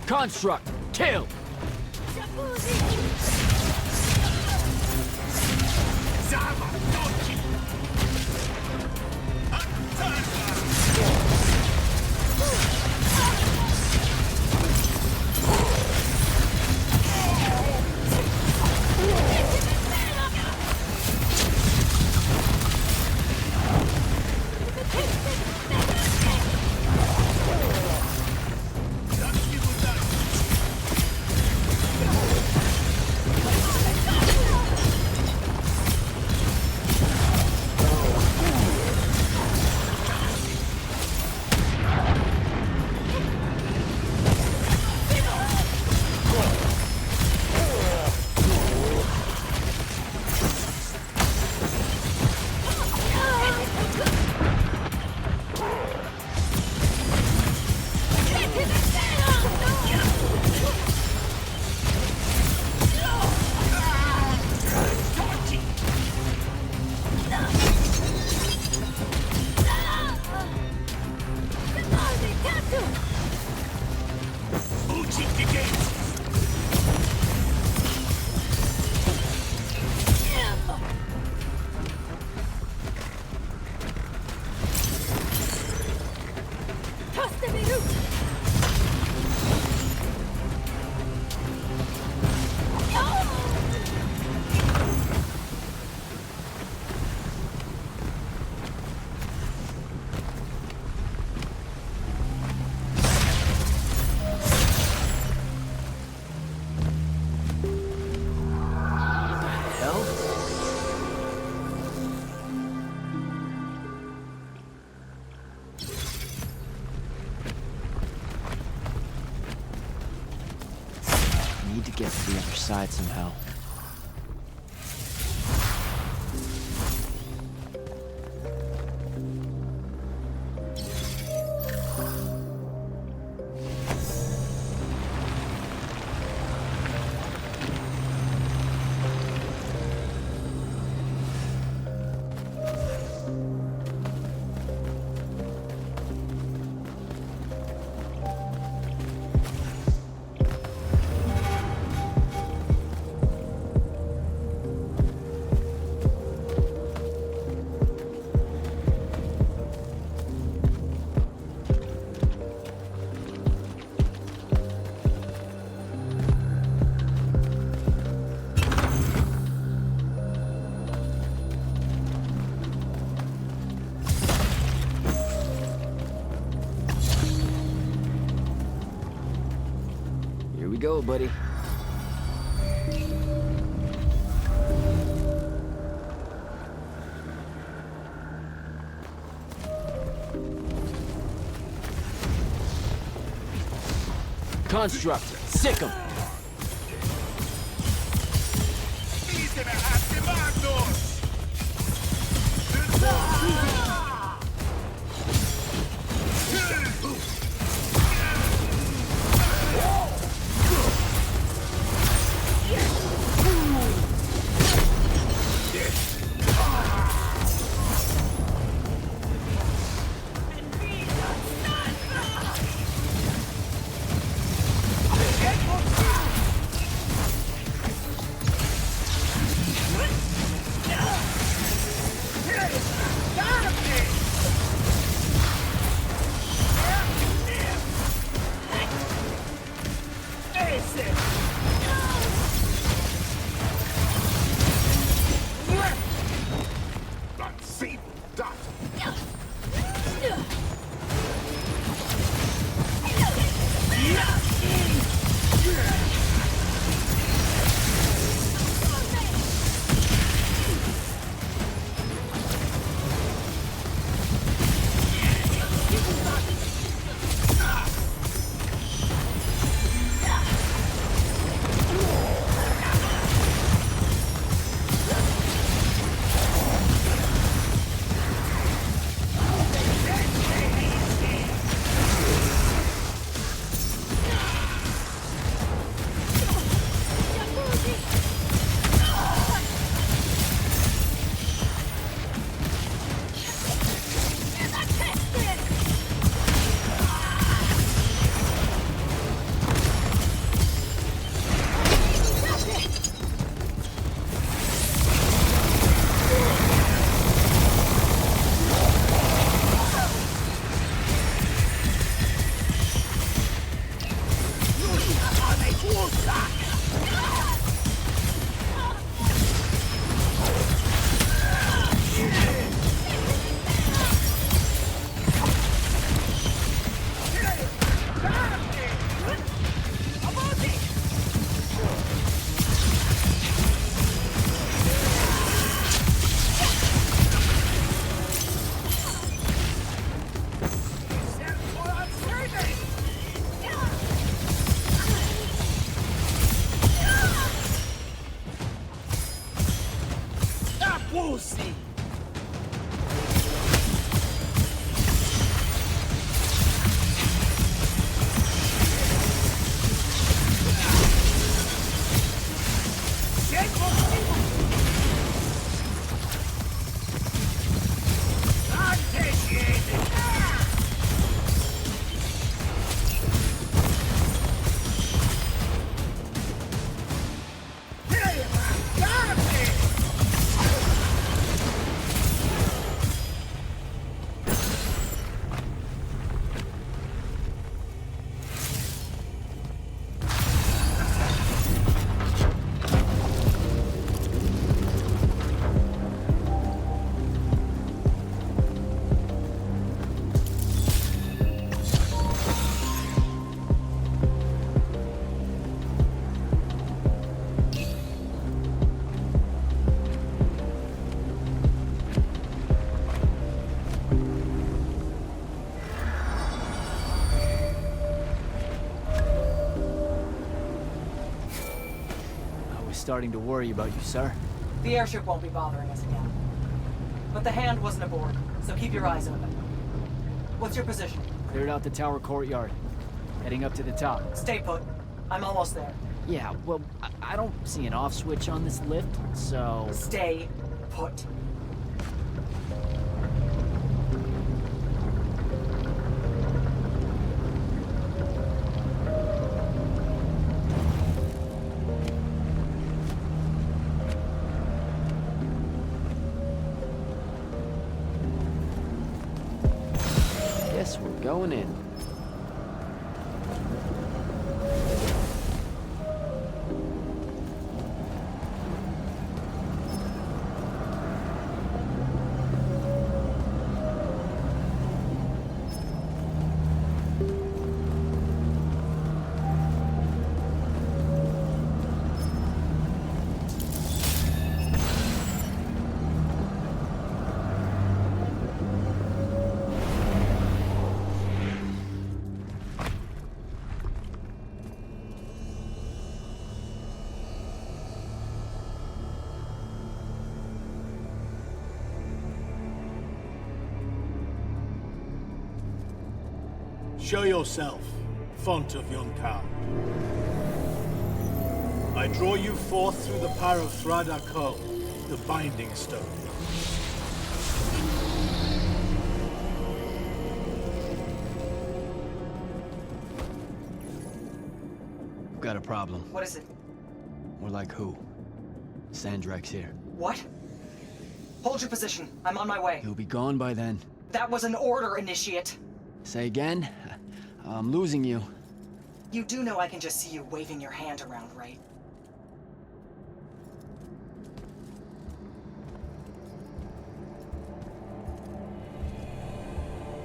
Construct, kill! cheeky gates! Need to get to the other side somehow. Here we go, buddy. Construct, sick 'em. starting to worry about you, sir. The airship won't be bothering us again. But the hand wasn't aboard, so keep your eyes open. What's your position? Cleared out the tower courtyard. Heading up to the top. Stay put. I'm almost there. Yeah, well, I don't see an off switch on this lift, so... Stay put. Guess we're going in. Show yourself, font of Yonkan. I draw you forth through the power of Thradakol, the Binding Stone. Got a problem. What is it? More like who? Sandrak's here. What? Hold your position. I'm on my way. He'll be gone by then. That was an order, Initiate. Say again? I'm losing you. You do know I can just see you waving your hand around, right?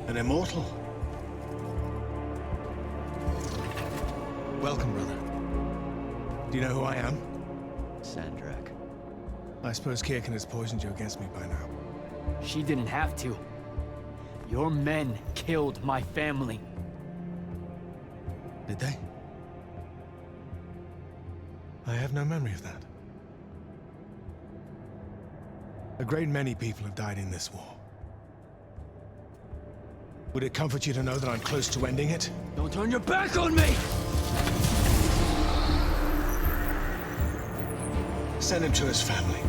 An immortal? Welcome, brother. Do you know who I am? Sandrak. I suppose Kirkin has poisoned you against me by now. She didn't have to. Your men killed my family. Did they? I have no memory of that. A great many people have died in this war. Would it comfort you to know that I'm close to ending it? Don't turn your back on me! Send him to his family.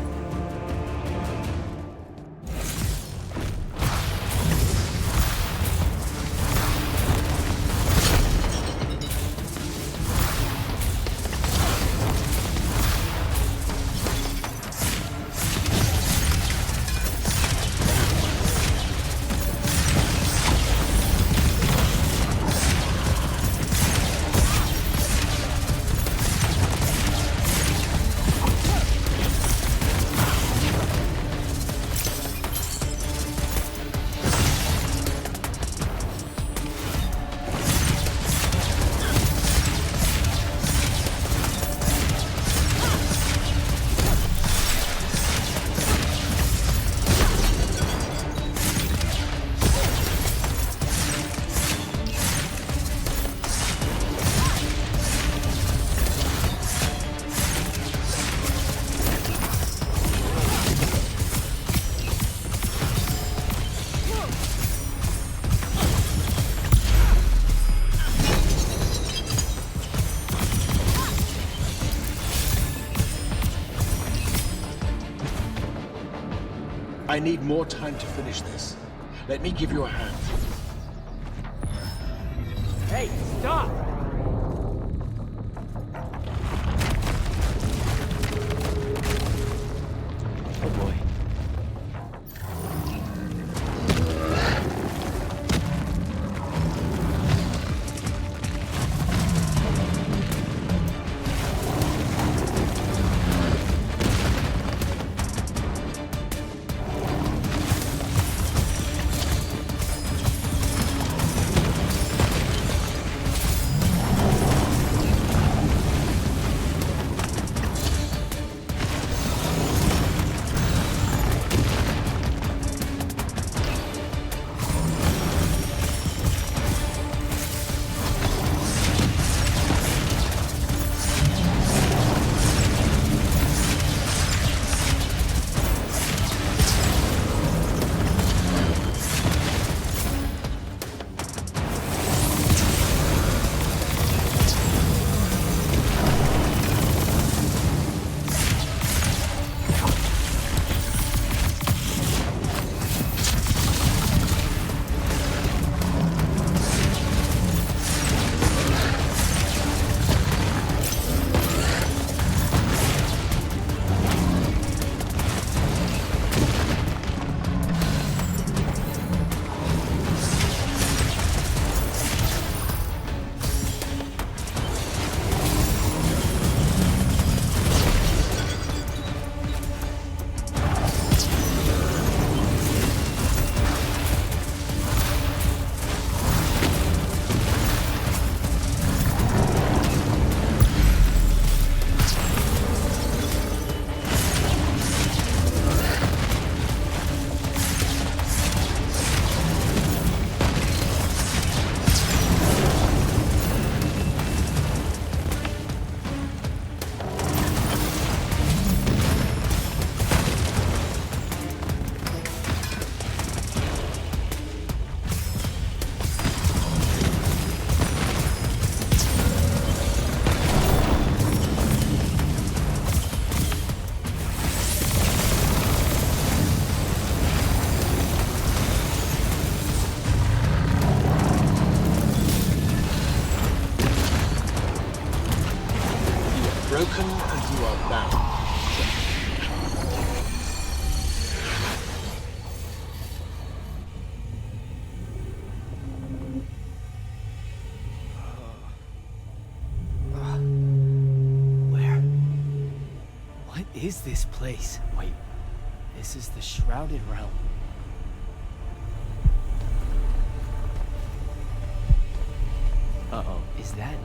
I need more time to finish this. Let me give you a hand. Hey, stop! Oh boy. broken and you are bound. What is this place? Wait, this is the Shrouded Realm. Uh-oh, is that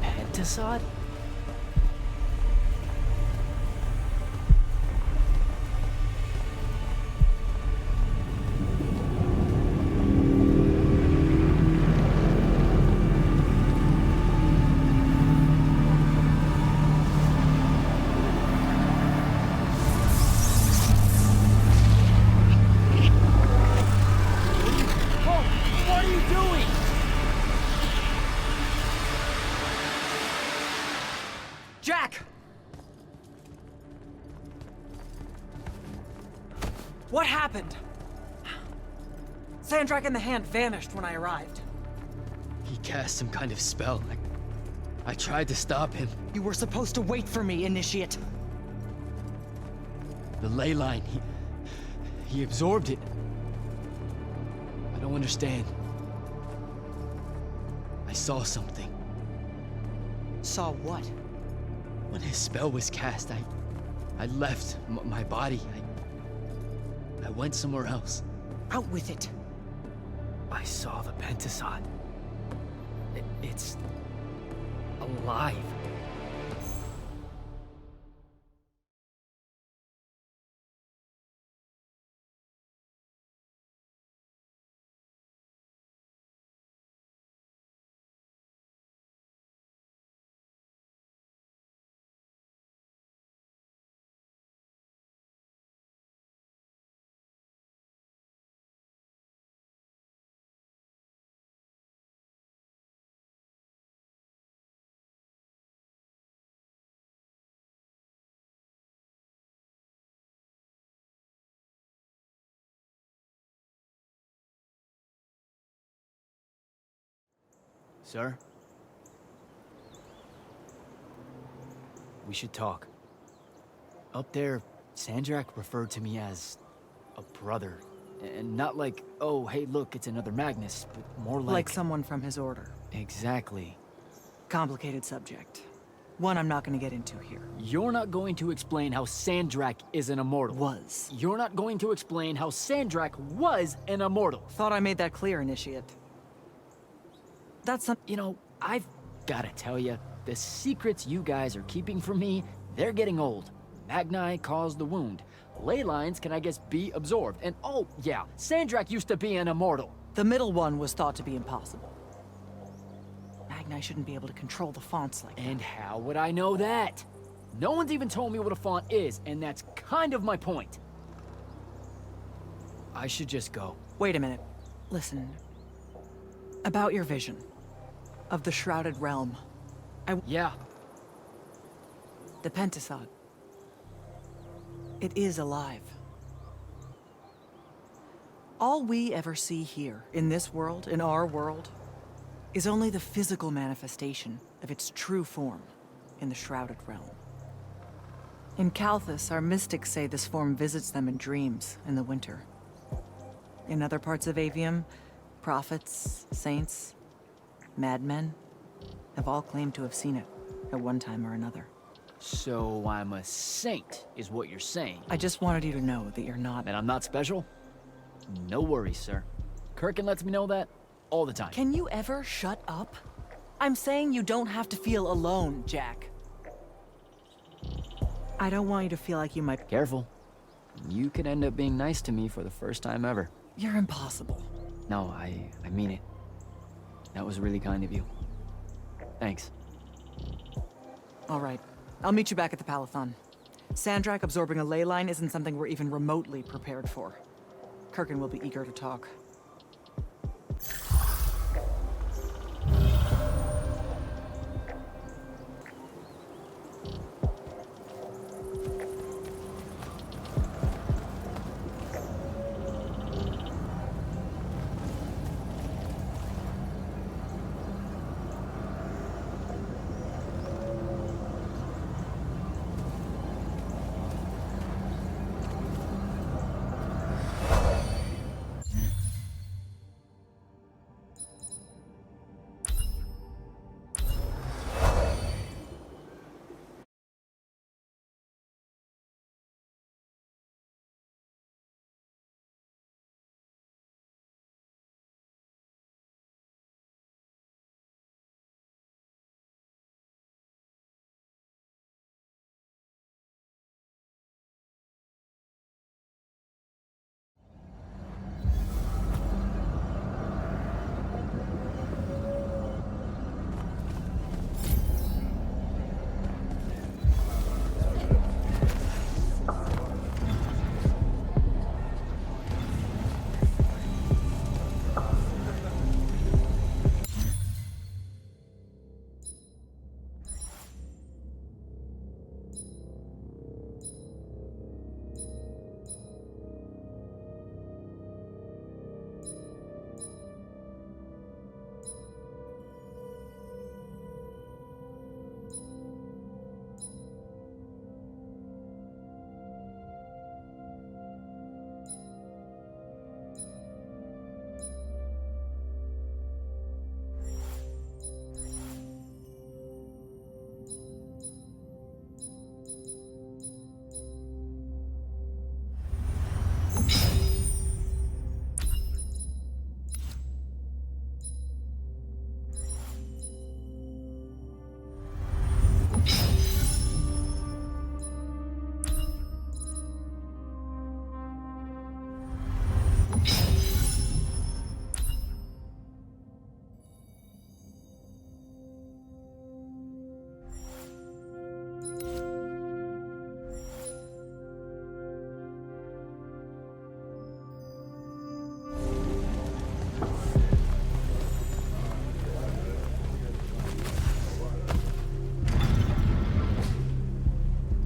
the Pentasod? Jack! What happened? Sandrak in the Hand vanished when I arrived. He cast some kind of spell. I tried to stop him. You were supposed to wait for me, Initiate. The ley line, he absorbed it. I don't understand. I saw something. Saw what? When his spell was cast, I left my body. I went somewhere else. Out with it. I saw the Pentasod. It's alive. Sir? We should talk. Up there, Sandrak referred to me as a brother. And not like, oh, hey, look, it's another Magnus, but more like... Like someone from his order. Exactly. Complicated subject. One I'm not going to get into here. You're not going to explain how Sandrak is an immortal. Was. You're not going to explain how Sandrak was an immortal. Thought I made that clear, Initiate. That's some... You know, I've gotta tell you, the secrets you guys are keeping from me, they're getting old. Magni caused the wound. Ley lines can, I guess, be absorbed. And oh, yeah, Sandrak used to be an immortal. The middle one was thought to be impossible. Magni shouldn't be able to control the fonts like that. And how would I know that? No one's even told me what a font is, and that's kind of my point. I should just go. Wait a minute. Listen. About your vision. Of the Shrouded Realm. Yeah. The Pentasod. It is alive. All we ever see here, in this world, in our world, is only the physical manifestation of its true form in the Shrouded Realm. In Kalthus, our mystics say this form visits them in dreams in the winter. In other parts of Avium, prophets, saints, madmen have all claimed to have seen it at one time or another. So I'm a saint, is what you're saying. I just wanted you to know that you're not. And I'm not special? No worries, sir. Kirkin lets me know that all the time. Can you ever shut up? I'm saying you don't have to feel alone, Jack. I don't want you to feel like you might... Careful. You could end up being nice to me for the first time ever. You're impossible. No, I mean it. That was really kind of you. Thanks. All right. I'll meet you back at the Palathon. Sandrak absorbing a ley line isn't something we're even remotely prepared for. Kirkin will be eager to talk.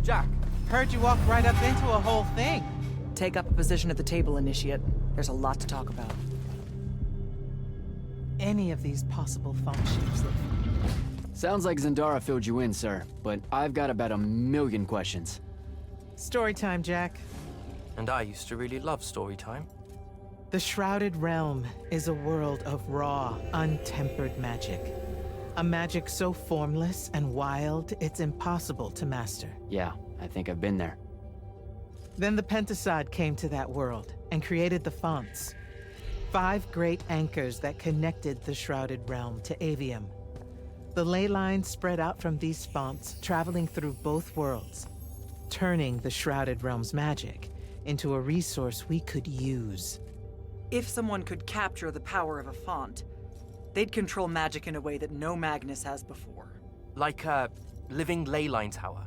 Jack. Heard you walked right up into a whole thing. Take up a position at the table, Initiate. There's a lot to talk about. Any of these possible font shapes look fun. Sounds like Zendara filled you in, sir, but I've got about 1,000,000 questions. Story time, Jack. And I used to really love story time. The Shrouded Realm is a world of raw, untempered magic. A magic so formless and wild, it's impossible to master. Yeah, I think I've been there. Then the Pentasod came to that world and created the fonts. 5 great anchors that connected the Shrouded Realm to Avium. The ley lines spread out from these fonts, traveling through both worlds, turning the Shrouded Realm's magic into a resource we could use. If someone could capture the power of a font, they'd control magic in a way that no Magnus has before. Like a living ley line tower,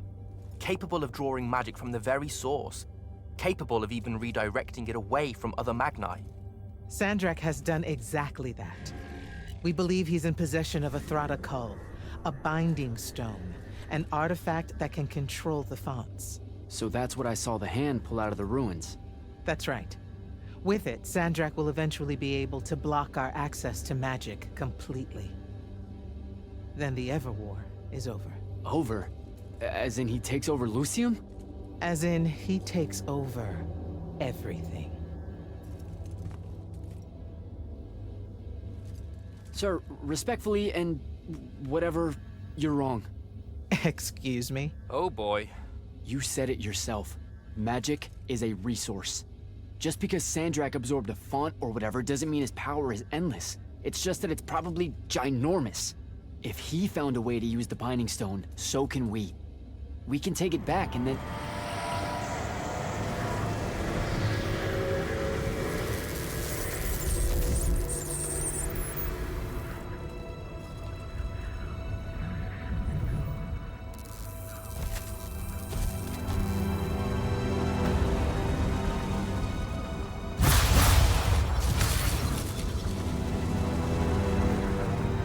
capable of drawing magic from the very source, capable of even redirecting it away from other Magni. Sandrak has done exactly that. We believe he's in possession of a Thrata Cull, a binding stone, an artifact that can control the fonts. So that's what I saw the hand pull out of the ruins. That's right. With it, Sandrak will eventually be able to block our access to magic completely. Then the Everwar is over. Over? As in he takes over Lucium? As in, he takes over everything. Sir, respectfully and whatever, you're wrong. Excuse me? Oh boy. You said it yourself. Magic is a resource. Just because Sandrak absorbed a font or whatever doesn't mean his power is endless. It's just that it's probably ginormous. If he found a way to use the Binding Stone, so can we. We can take it back and then...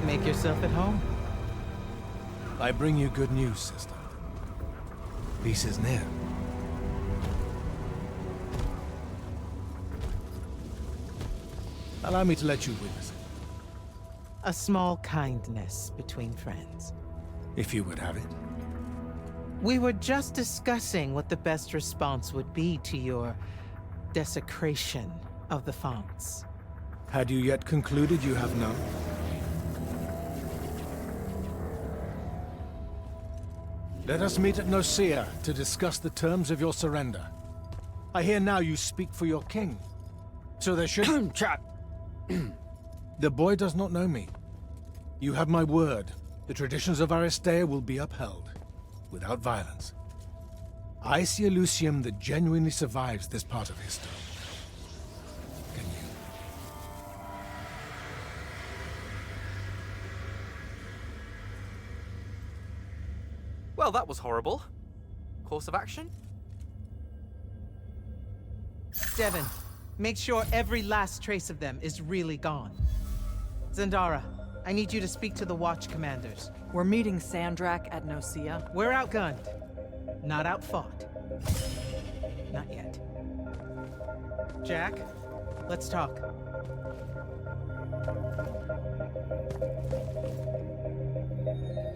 Make yourself at home. I bring you good news, sister. Peace is near. Allow me to let you witness it, A small kindness between friends. if you would have it. We were just discussing what the best response would be to your desecration of the fonts. Had you yet concluded you have none? Let us meet at Nicaea to discuss the terms of your surrender. I hear now you speak for your king. So there should... Trap! The boy does not know me. You have my word. The traditions of Aristea will be upheld, without violence. I see a Lucium that genuinely survives this part of history. Can you? Well, that was horrible. Course of action? Devin, make sure every last trace of them is really gone. Zendara, I need you to speak to the Watch Commanders. We're meeting Sandrak at Nicaea. We're outgunned, not outfought. Not yet. Jack, let's talk.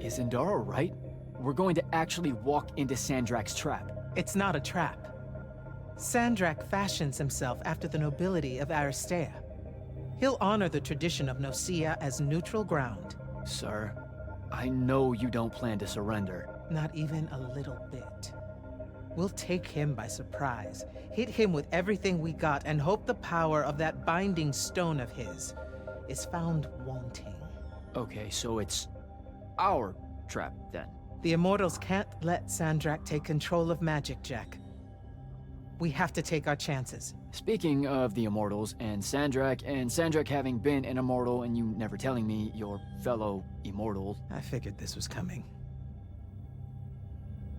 Is Zendara right? We're going to actually walk into Sandrak's trap. It's not a trap. Sandrak fashions himself after the nobility of Aristea. He'll honor the tradition of Nicaea as neutral ground. Sir, I know you don't plan to surrender. Not even a little bit. We'll take him by surprise, hit him with everything we got, and hope the power of that binding stone of his is found wanting. Okay, so it's our trap, then. The Immortals can't let Sandrak take control of magic, Jack. We have to take our chances. Speaking of the Immortals and Sandrak having been an Immortal and you never telling me your fellow Immortal... I figured this was coming.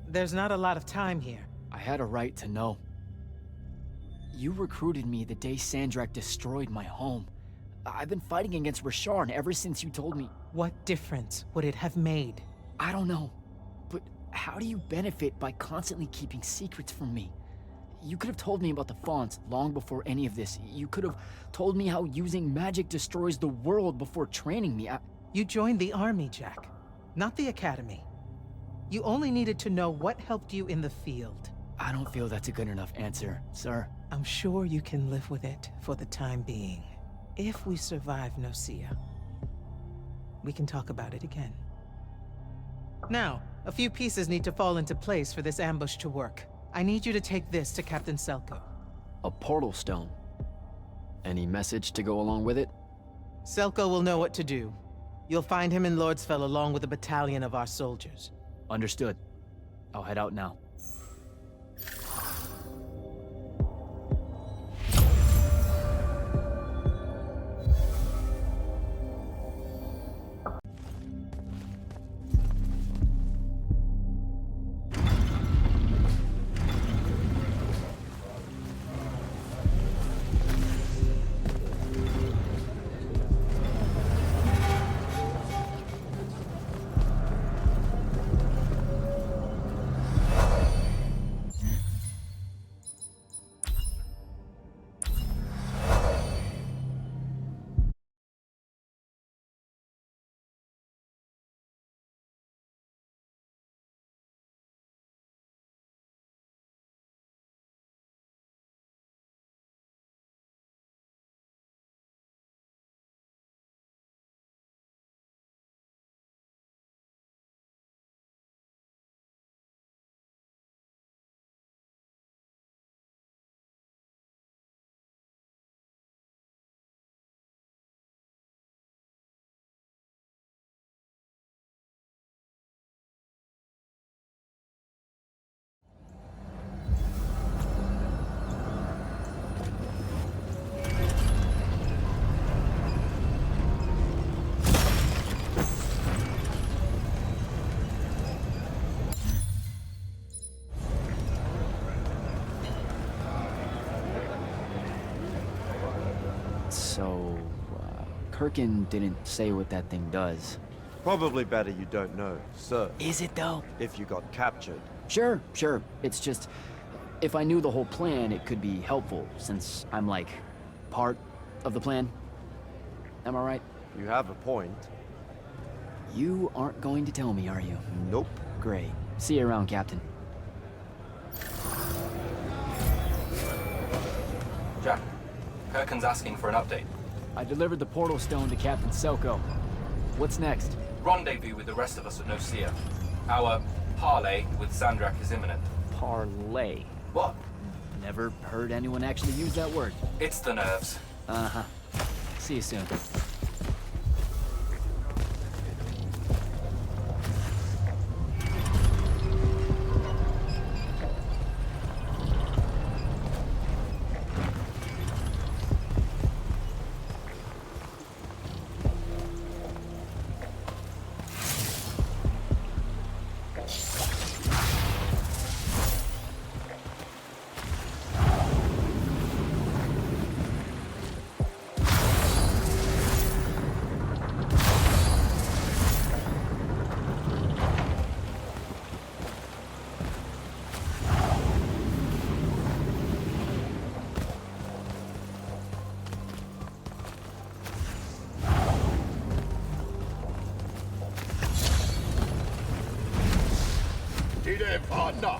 There's not a lot of time here. I had a right to know. You recruited me the day Sandrak destroyed my home. I've been fighting against Rasharn ever since you told me... What difference would it have made? I don't know. But How do you benefit by constantly keeping secrets from me? You could have told me about the fonts long before any of this. You could have told me how using magic destroys the world before training me. You joined the army, Jack, not the academy. You only needed to know what helped you in the field. I don't feel that's a good enough answer, sir. I'm sure you can live with it for the time being. If we survive Nocia, we can talk about it again. Now, a few pieces need to fall into place for this ambush to work. I need you to take this to Captain Selko. A portal stone. Any message to go along with it? Selko will know what to do. You'll find him in Lordsfell along with a battalion of our soldiers. Understood. I'll head out now. So, Kirkin didn't say what that thing does. Probably better you don't know, sir. Is it though? If you got captured. Sure. It's just, if I knew the whole plan, it could be helpful, since I'm like, part of the plan. Am I right? You have a point. You aren't going to tell me, are you? Nope. Great. See you around, Captain. Jack, Kirkin's asking for an update. I delivered the portal stone to Captain Selko. What's next? Rendezvous with the rest of us at Nocia. Our parley with Sandrak is imminent. Parlay. What? Never heard anyone actually use that word. It's the nerves. Uh-huh. See you soon. Partner.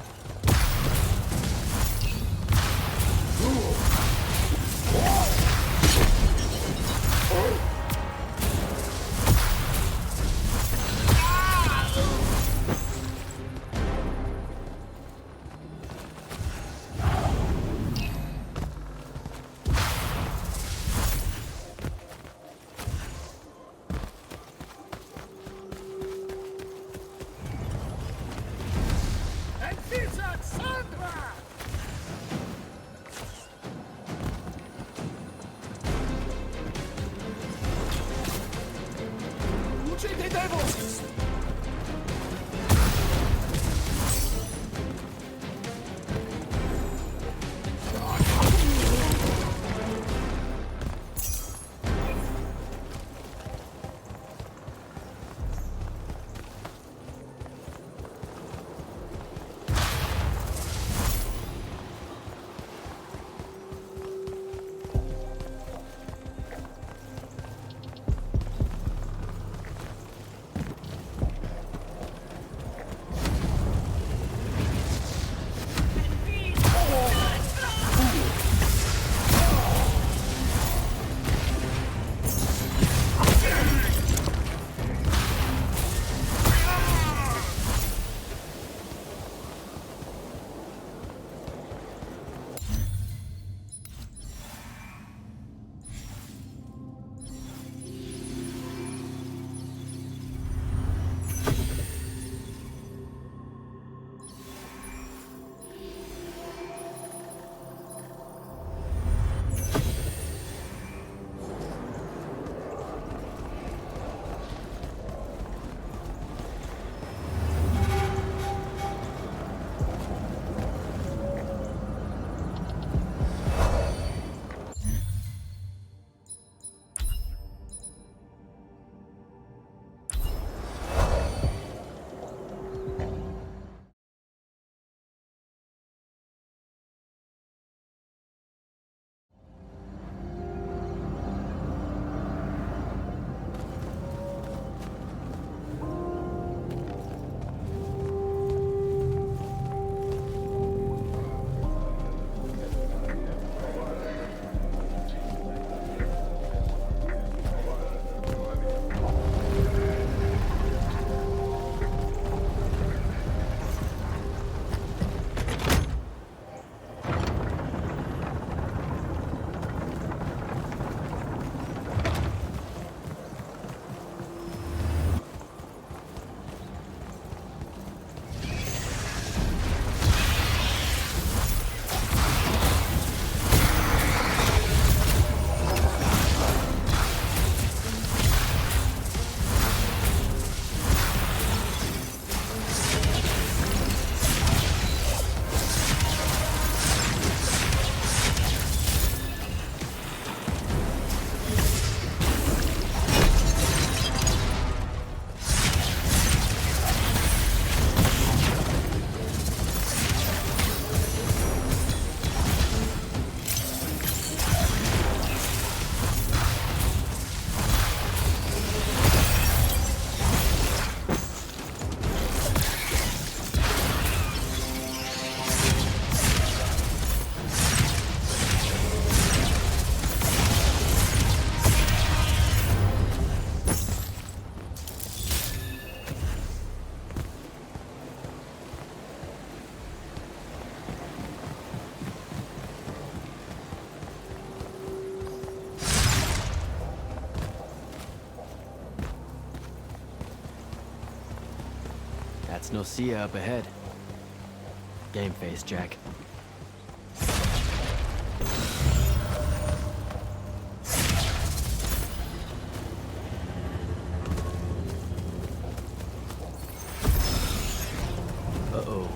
That's Nocia up ahead. Game face, Jack. Uh-oh.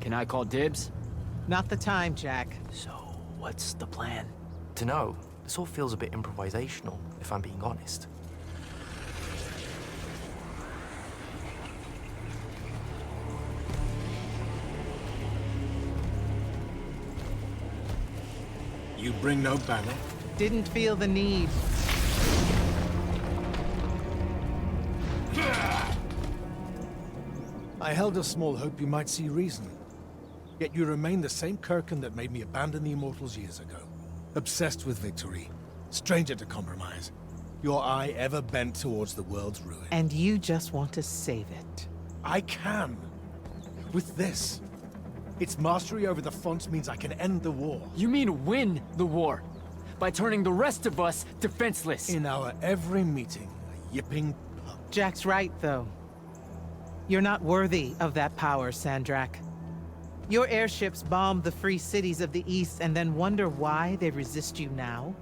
Can I call dibs? Not the time, Jack. So, what's the plan? To know, this all feels a bit improvisational, if I'm being honest. You bring no banner? Didn't feel the need. I held a small hope you might see reason. Yet you remain the same Kirkin that made me abandon the Immortals years ago. Obsessed with victory, stranger to compromise. Your eye ever bent towards the world's ruin. And you just want to save it. I can. With this. Its mastery over the fonts means I can end the war. You mean win the war? By turning the rest of us defenseless? In our every meeting, a yipping pup. Jack's right, though. You're not worthy of that power, Sandrak. Your airships bombed the free cities of the East and then wonder why they resist you now?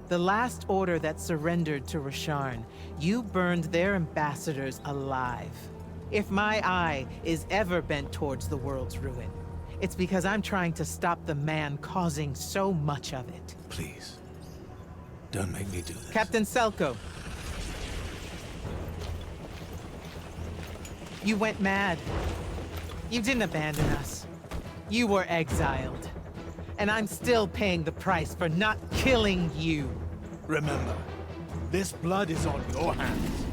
The last order that surrendered to Rasharn, you burned their ambassadors alive. If my eye is ever bent towards the world's ruin, it's because I'm trying to stop the man causing so much of it. Please, don't make me do this. Captain Selko. You went mad. You didn't abandon us. You were exiled. And I'm still paying the price for not killing you. Remember, this blood is on your hands.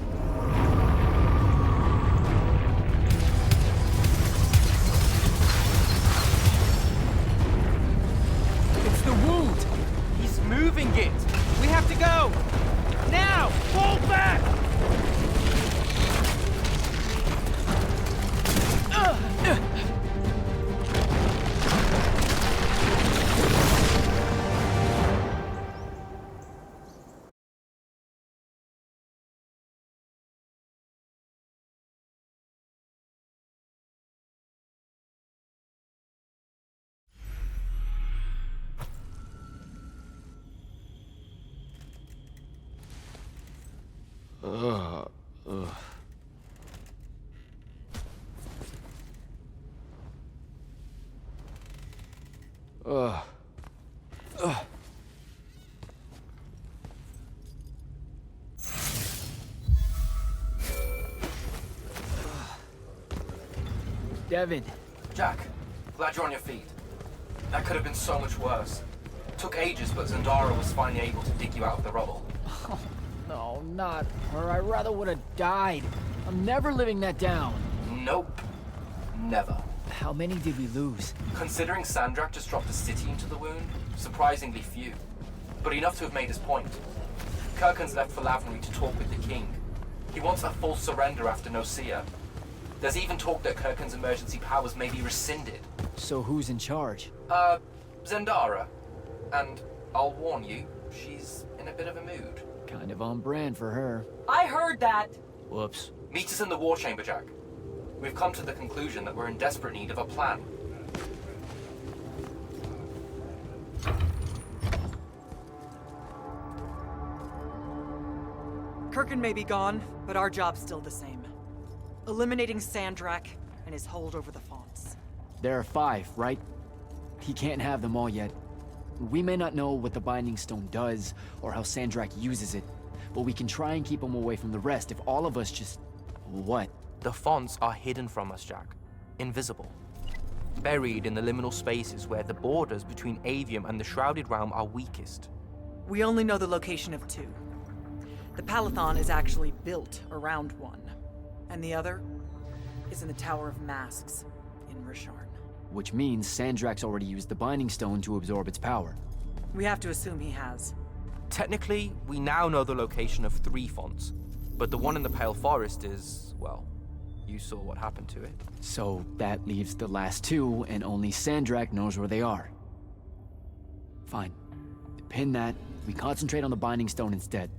It's the wound! He's moving it! We have to go! Now! Fall back! Devin. Jack, glad you're on your feet. That could have been so much worse. Took ages, but Zendara was finally able to dig you out of the rubble. Oh, no, not her. I rather would have died. I'm never living that down. Nope. Never. How many did we lose? Considering Sandrak just dropped a city into the wound, surprisingly few. But enough to have made his point. Kirkin's left for Lavenry to talk with the king. He wants a full surrender after Nocia. There's even talk that Kirkin's emergency powers may be rescinded. So who's in charge? Zendara. And I'll warn you, she's in a bit of a mood. Kind of on brand for her. I heard that! Whoops. Meet us in the war chamber, Jack. We've come to the conclusion that we're in desperate need of a plan. Kirkin may be gone, but our job's still the same. Eliminating Sandrak and his hold over the fonts. There are 5, right? He can't have them all yet. We may not know what the Binding Stone does, or how Sandrak uses it, but we can try and keep him away from the rest if all of us just... What? The fonts are hidden from us, Jack. Invisible. Buried in the liminal spaces where the borders between Avium and the Shrouded Realm are weakest. We only know the location of 2. The Palathon is actually built around one, and the other is in the Tower of Masks in Rasharn. Which means Sandrak's already used the Binding Stone to absorb its power. We have to assume he has. Technically, we now know the location of 3 fonts, but the one in the Pale Forest is, well, you saw what happened to it. So that leaves the last 2, and only Sandrak knows where they are. Fine. Pin that. We concentrate on the Binding Stone instead.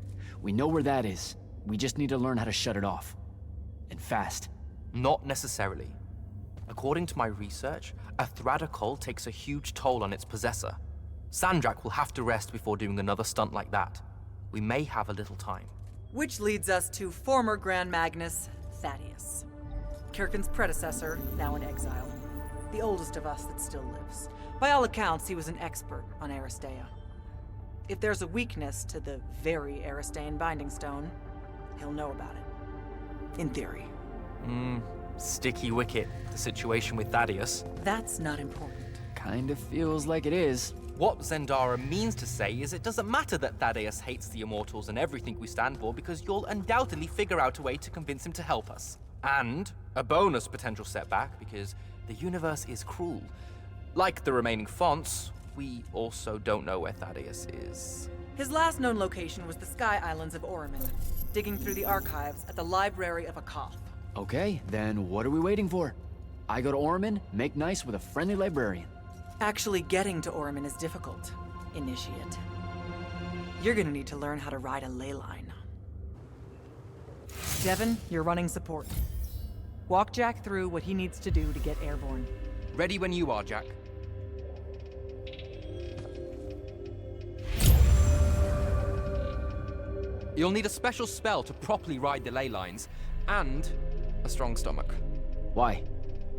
We know where that is. We just need to learn how to shut it off. And fast. Not necessarily. According to my research, a Thradda cull takes a huge toll on its possessor. Sandrak will have to rest before doing another stunt like that. We may have a little time. Which leads us to former Grand Magnus, Thaddeus. Kirkin's predecessor, now in exile. The oldest of us that still lives. By all accounts, he was an expert on Aristea. If there's a weakness to the very Aristean Binding Stone, he'll know about it. In theory. Sticky wicket, the situation with Thaddeus. That's not important. Kind of feels like it is. What Zendara means to say is it doesn't matter that Thaddeus hates the Immortals and everything we stand for, because you'll undoubtedly figure out a way to convince him to help us. And a bonus potential setback, because the universe is cruel. Like the remaining fonts, we also don't know where Thaddeus is. His last known location was the Sky Islands of Oramin, digging through the archives at the Library of Akoth. Okay, then what are we waiting for? I go to Oramin, make nice with a friendly librarian. Actually getting to Oramin is difficult, Initiate. You're gonna need to learn how to ride a ley line. Devin, you're running support. Walk Jack through what he needs to do to get airborne. Ready when you are, Jack. You'll need a special spell to properly ride the ley lines, and a strong stomach. Why?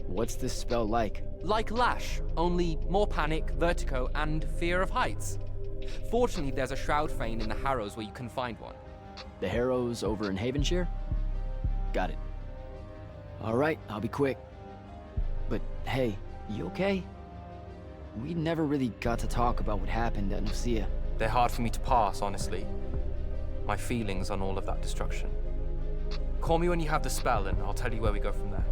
What's this spell like? Like Lash, only more panic, vertigo, and fear of heights. Fortunately, there's a Shroud Fane in the Harrows where you can find one. The Harrows over in Havenshire? Got it. Alright, I'll be quick. But hey, you okay? We never really got to talk about what happened at Nicaea. They're hard for me to pass, honestly. My feelings on all of that destruction. Call me when you have the spell and I'll tell you where we go from there.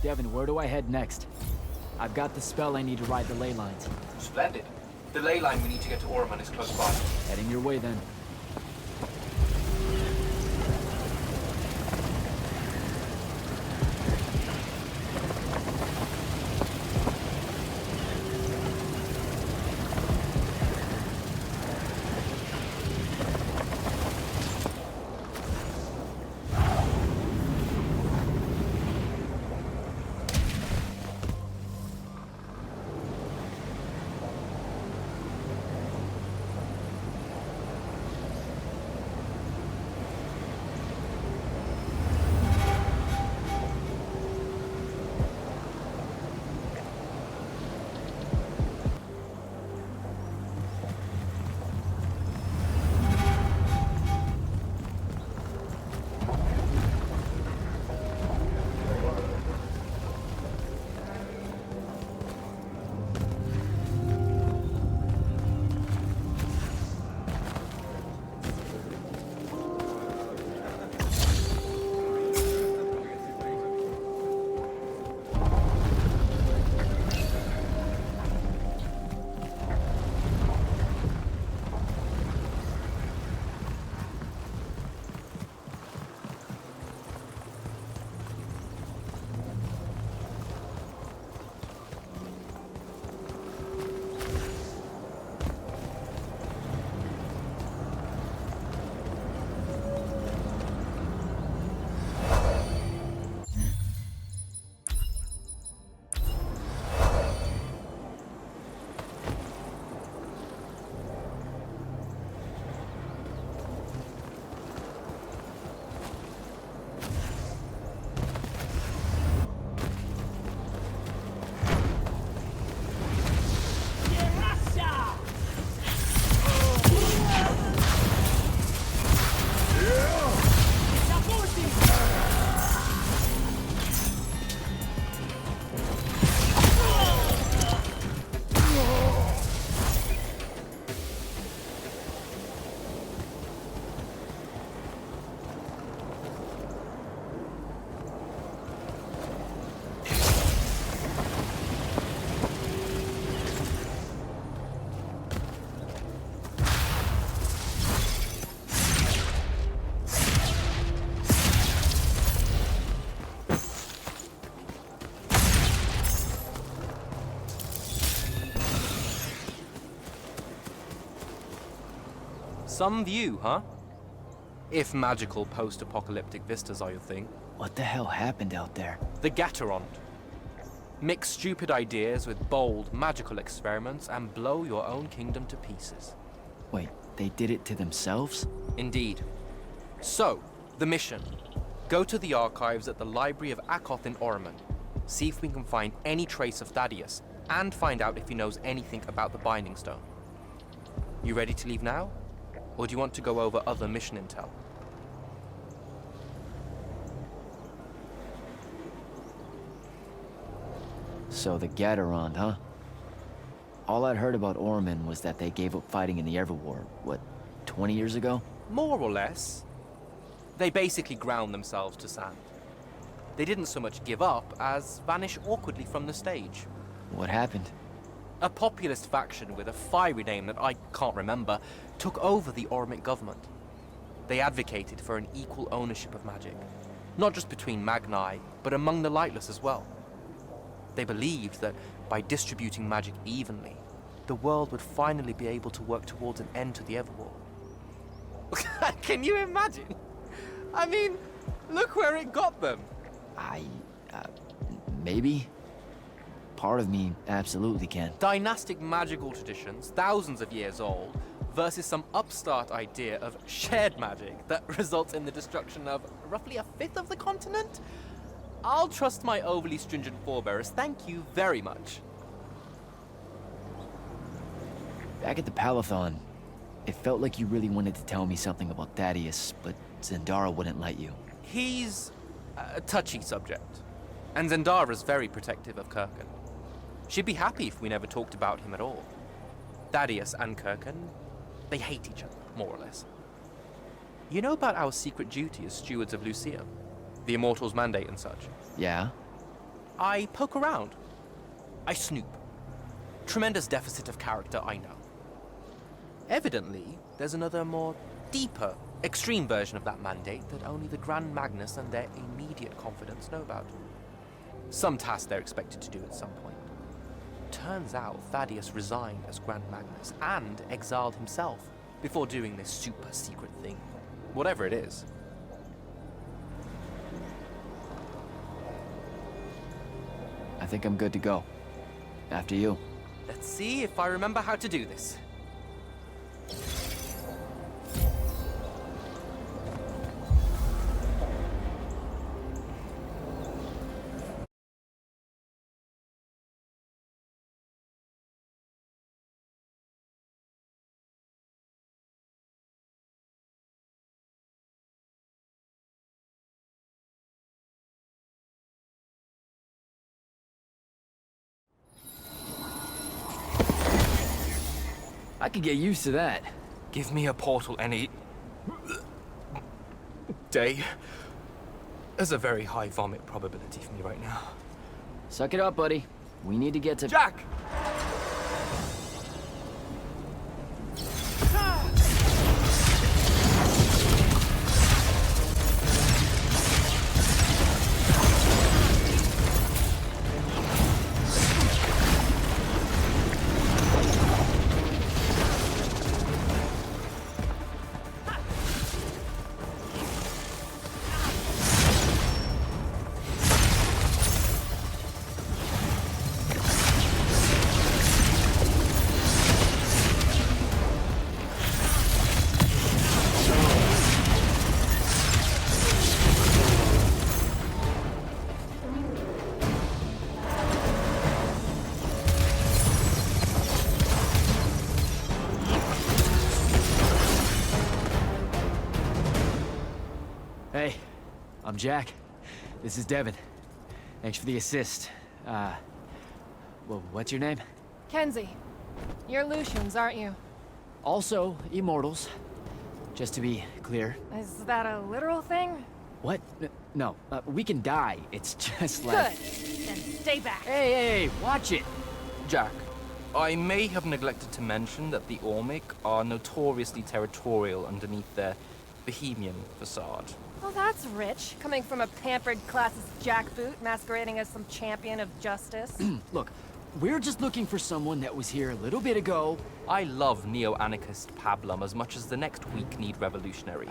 Devin, where do I head next? I've got the spell I need to ride the ley lines. Splendid. The ley line we need to get to Orman is close by. Heading your way then. Some view, huh? If magical post-apocalyptic vistas are your thing. What the hell happened out there? The Gatterond. Mix stupid ideas with bold, magical experiments and blow your own kingdom to pieces. Wait, they did it to themselves? Indeed. So, the mission. Go to the archives at the Library of Akoth in Orman. See if we can find any trace of Thaddeus, and find out if he knows anything about the Binding Stone. You ready to leave now? Or do you want to go over other mission intel? So the Gatterond, huh? All I'd heard about Orman was that they gave up fighting in the Everwar, what, 20 years ago? More or less. They basically ground themselves to sand. They didn't so much give up as vanish awkwardly from the stage. What happened? A populist faction with a fiery name that I can't remember took over the Ormic government. They advocated for an equal ownership of magic, not just between Magni, but among the lightless as well. They believed that by distributing magic evenly, the world would finally be able to work towards an end to the Everwar. Can you imagine? I mean, look where it got them. Maybe? Part of me absolutely can. Dynastic magical traditions, thousands of years old, versus some upstart idea of shared magic that results in the destruction of roughly a fifth of the continent? I'll trust my overly stringent forebears, thank you very much. Back at the Palathon, it felt like you really wanted to tell me something about Thaddeus, but Zendara wouldn't let you. He's a touchy subject, and Zendara's very protective of Kirkan. She'd be happy if we never talked about him at all. Thaddeus and Kirkan, they hate each other, more or less. You know about our secret duty as stewards of Lucia? The Immortals' mandate and such? Yeah? I poke around. I snoop. Tremendous deficit of character, I know. Evidently, there's another more deeper, extreme version of that mandate that only the Grand Magnus and their immediate confidants know about. Some task they're expected to do at some point. Turns out Thaddeus resigned as Grand Magnus and exiled himself before doing this super secret thing. Whatever it is. I think I'm good to go. After you. Let's see if I remember how to do this. I could get used to that. Give me a portal any day. There's a very high vomit probability for me right now. Suck it up, buddy. We need to get to... Jack! Hey, I'm Jack. This is Devin. Thanks for the assist. Well, what's your name? Kenzie. You're Lucians, aren't you? Also, Immortals. Just to be clear. Is that a literal thing? What? No, we can die. It's just like... Good. Then stay back. Hey, watch it. Jack, I may have neglected to mention that the Ormic are notoriously territorial underneath their Bohemian facade. Oh, that's rich. Coming from a pampered classist jackboot masquerading as some champion of justice. Look, we're just looking for someone that was here a little bit ago. I love neo-anarchist pablum as much as the next weak-kneed revolutionary.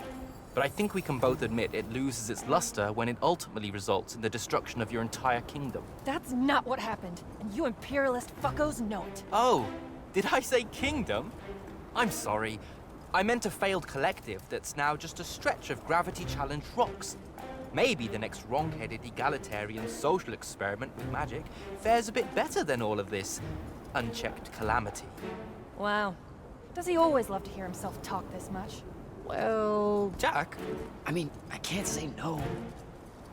But I think we can both admit it loses its luster when it ultimately results in the destruction of your entire kingdom. That's not what happened, and you imperialist fuckos know it. Oh, did I say kingdom? I'm sorry. I meant a failed collective that's now just a stretch of gravity-challenged rocks. Maybe the next wrong-headed egalitarian social experiment with magic fares a bit better than all of this unchecked calamity. Wow. Does he always love to hear himself talk this much? Well... Jack? I mean, I can't say no.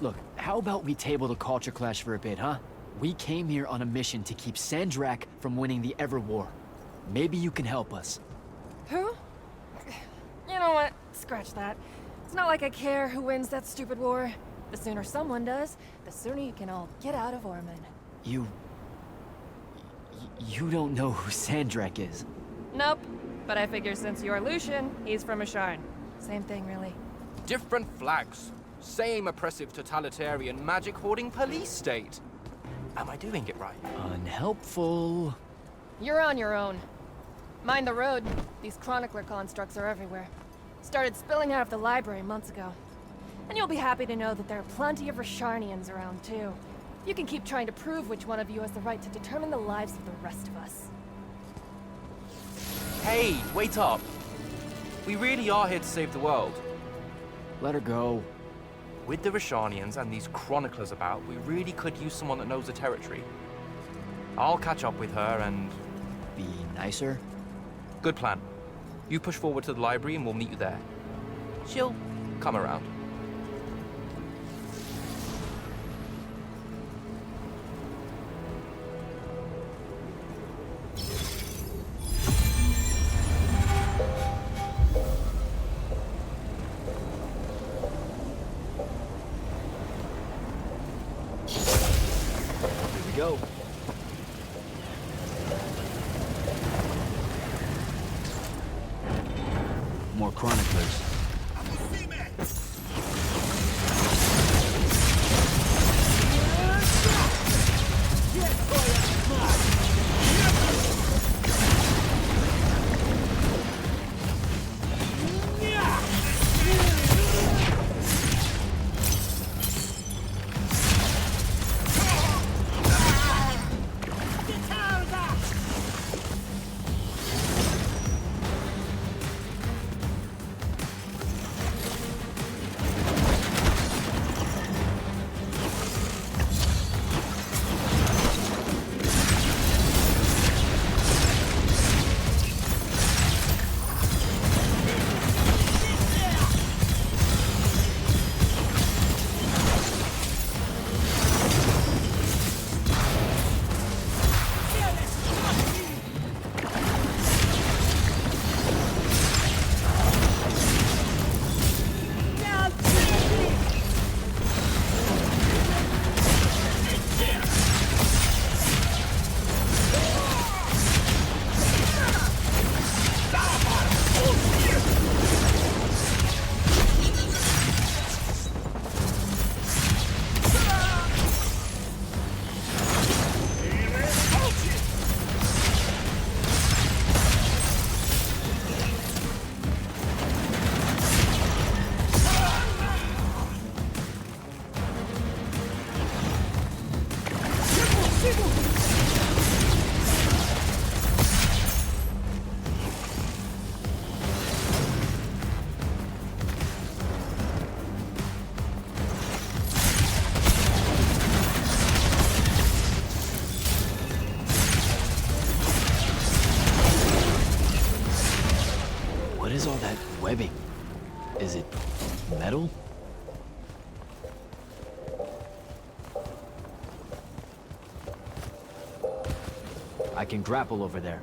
Look, how about we table the culture clash for a bit, huh? We came here on a mission to keep Sandrak from winning the Ever War. Maybe you can help us. Who? You know what? Scratch that. It's not like I care who wins that stupid war. The sooner someone does, the sooner you can all get out of Orman. You don't know who Sandrak is? Nope. But I figure since you're Lucian, he's from Asharn. Same thing, really. Different flags. Same oppressive totalitarian magic-hoarding police state. Am I doing it right? Unhelpful. You're on your own. Mind the road. These chronicler constructs are everywhere. Started spilling out of the library months ago. And you'll be happy to know that there are plenty of Rasharnians around, too. You can keep trying to prove which one of you has the right to determine the lives of the rest of us. Hey, wait up. We really are here to save the world. Let her go. With the Rasharnians and these chroniclers about, we really could use someone that knows the territory. I'll catch up with her and... Be nicer? Good plan. You push forward to the library and we'll meet you there. She'll come around. webbing. Is it metal? I can grapple over there.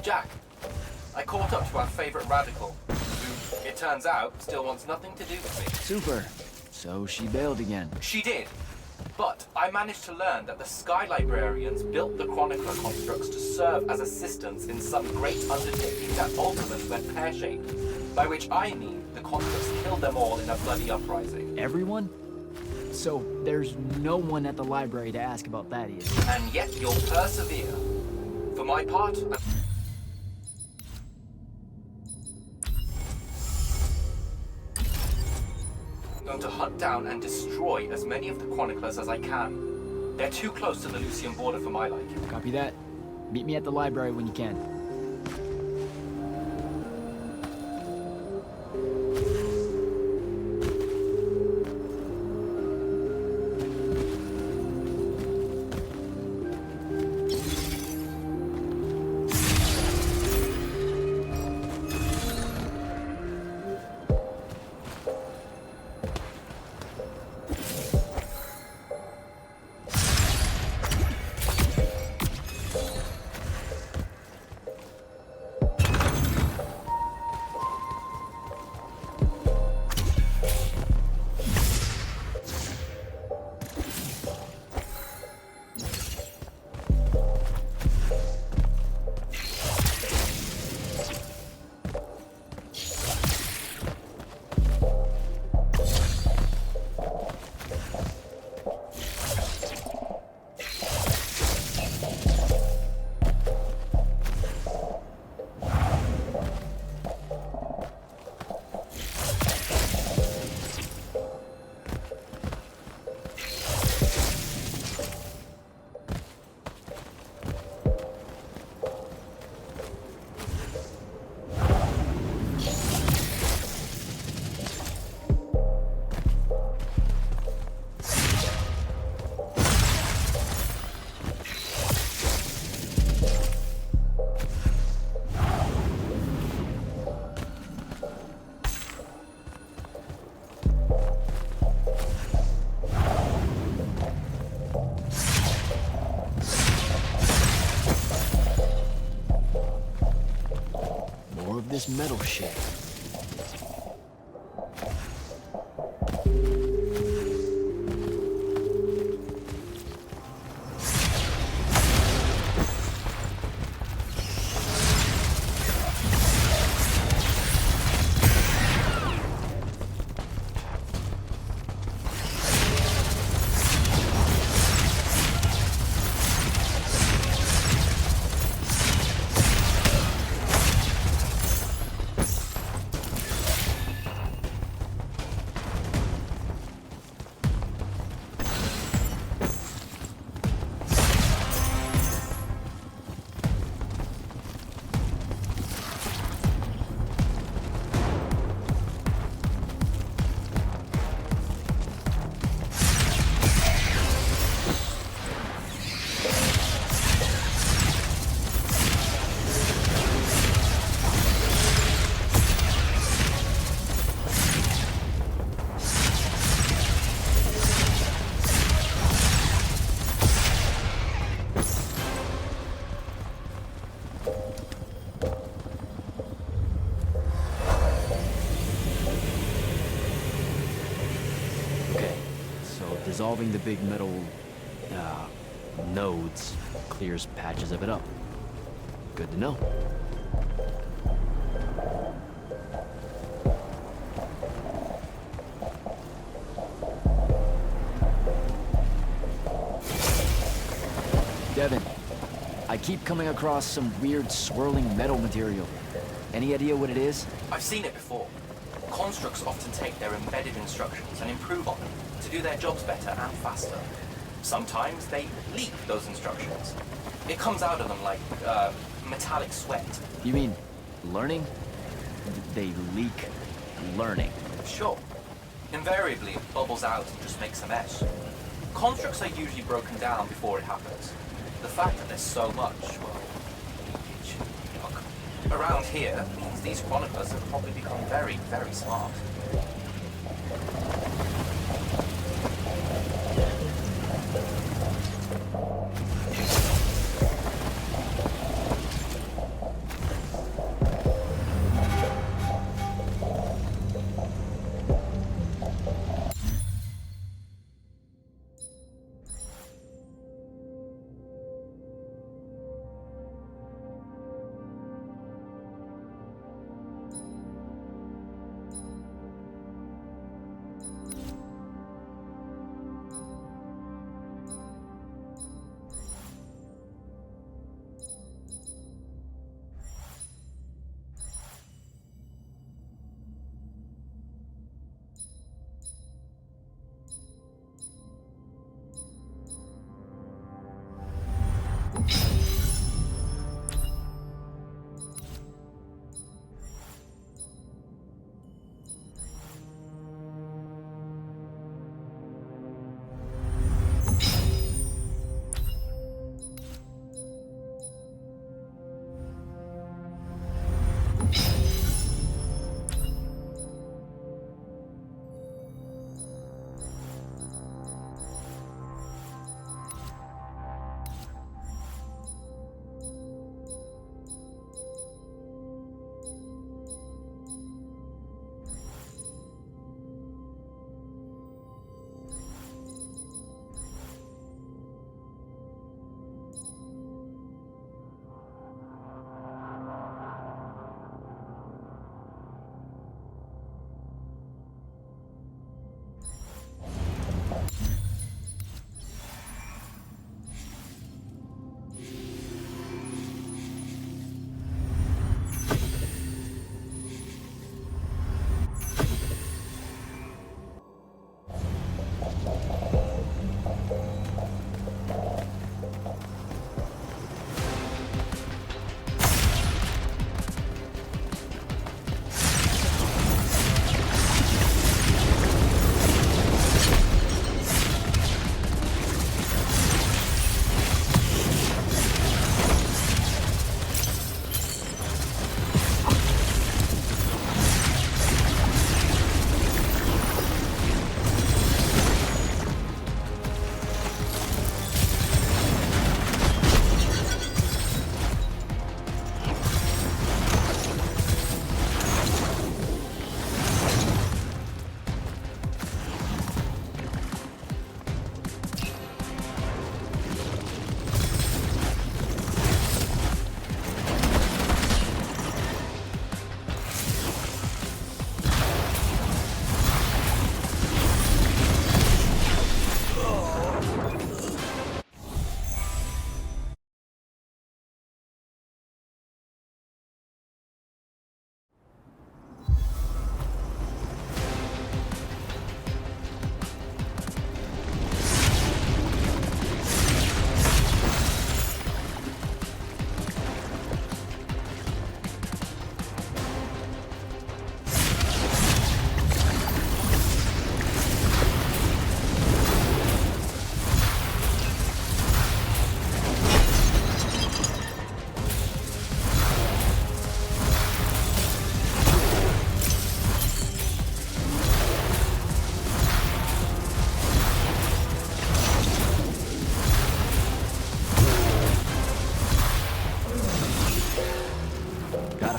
Jack, I caught up to our favorite radical, who, it turns out, still wants nothing to do with me. Super. So she bailed again. She did. But I managed to learn that the Sky Librarians built the Chronicler constructs to serve as assistants in some great undertaking that ultimately went pear-shaped, by which I mean the constructs killed them all in a bloody uprising. Everyone? So there's no one at the library to ask about that either. And yet you'll persevere. For my part, I'm going to hunt down and destroy as many of the Chroniclers as I can. They're too close to the Lucian border for my liking. Copy that. Meet me at the library when you can. This metal shit. Dissolving the big metal nodes clears patches of it up. Good to know. Devin, I keep coming across some weird swirling metal material. Any idea what it is? I've seen it before. Constructs often take their embedded instructions and improve on them to do their jobs better and faster. Sometimes they leak those instructions. It comes out of them like metallic sweat. You mean learning? They leak learning? Sure. Invariably, it bubbles out and just makes a mess. Constructs are usually broken down before it happens. The fact that there's so much, well, leakage, yuck, around here means these chroniclers have probably become very, very smart.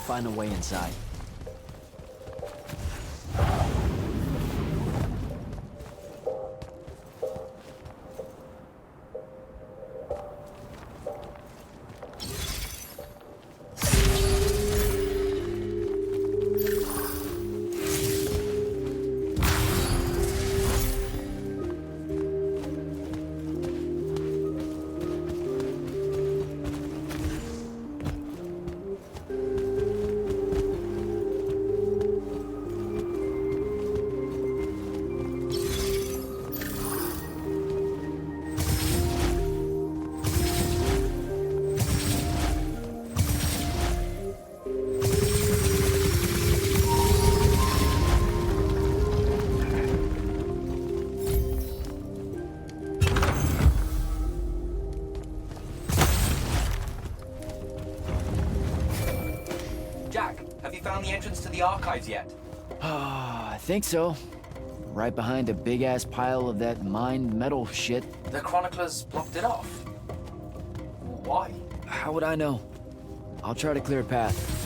find a way inside. Found the entrance to the archives yet? I think so. Right behind a big-ass pile of that mined metal shit. The chroniclers blocked it off. Why? How would I know? I'll try to clear a path.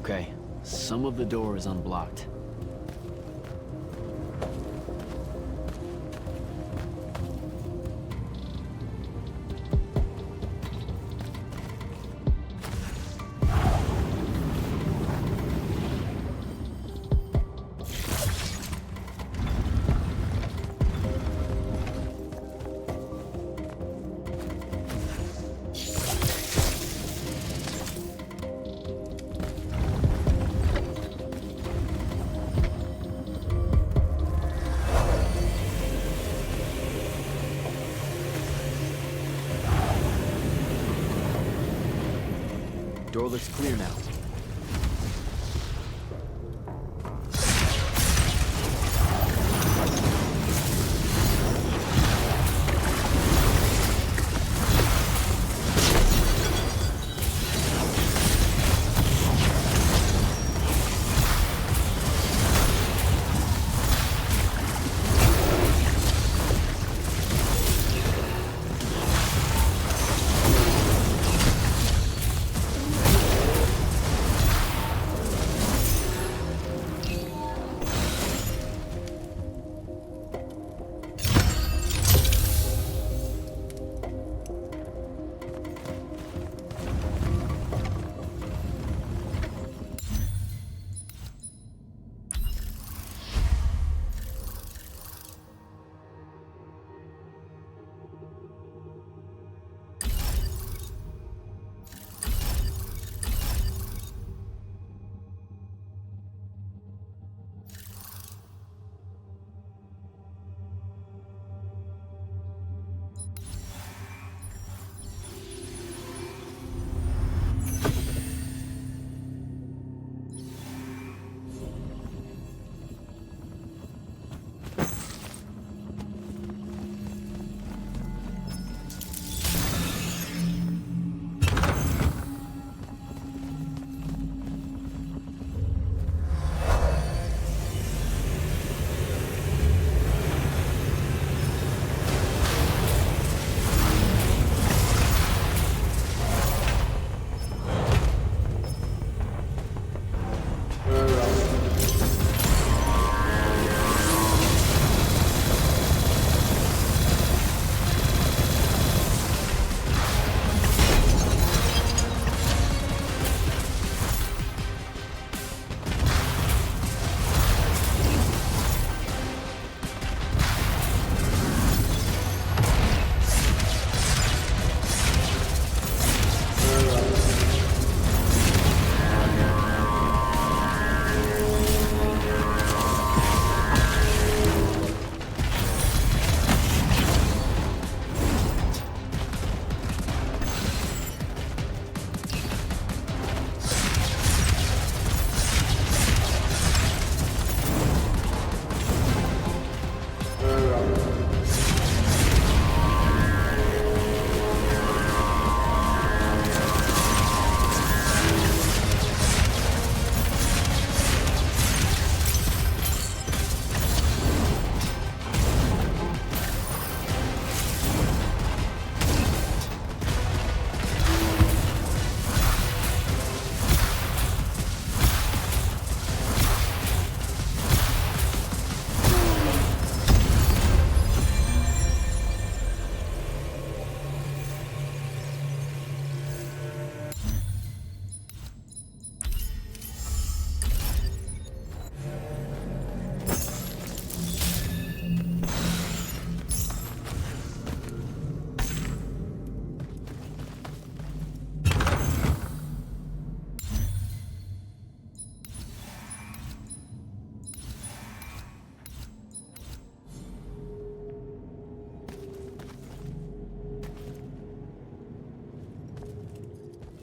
Okay, some of the door is unblocked. Door looks clear now.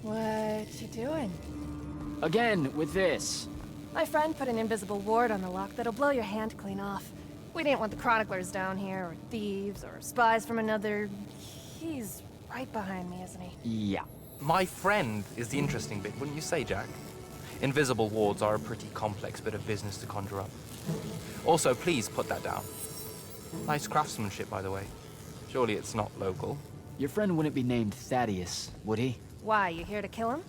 What you doing? Again, with this. My friend put an invisible ward on the lock that'll blow your hand clean off. We didn't want the chroniclers down here, or thieves, or spies from another... He's right behind me, isn't he? Yeah. My friend is the interesting bit, wouldn't you say, Jack? Invisible wards are a pretty complex bit of business to conjure up. Also, please put that down. Nice craftsmanship, by the way. Surely it's not local. Your friend wouldn't be named Thaddeus, would he? Why, you here to kill him?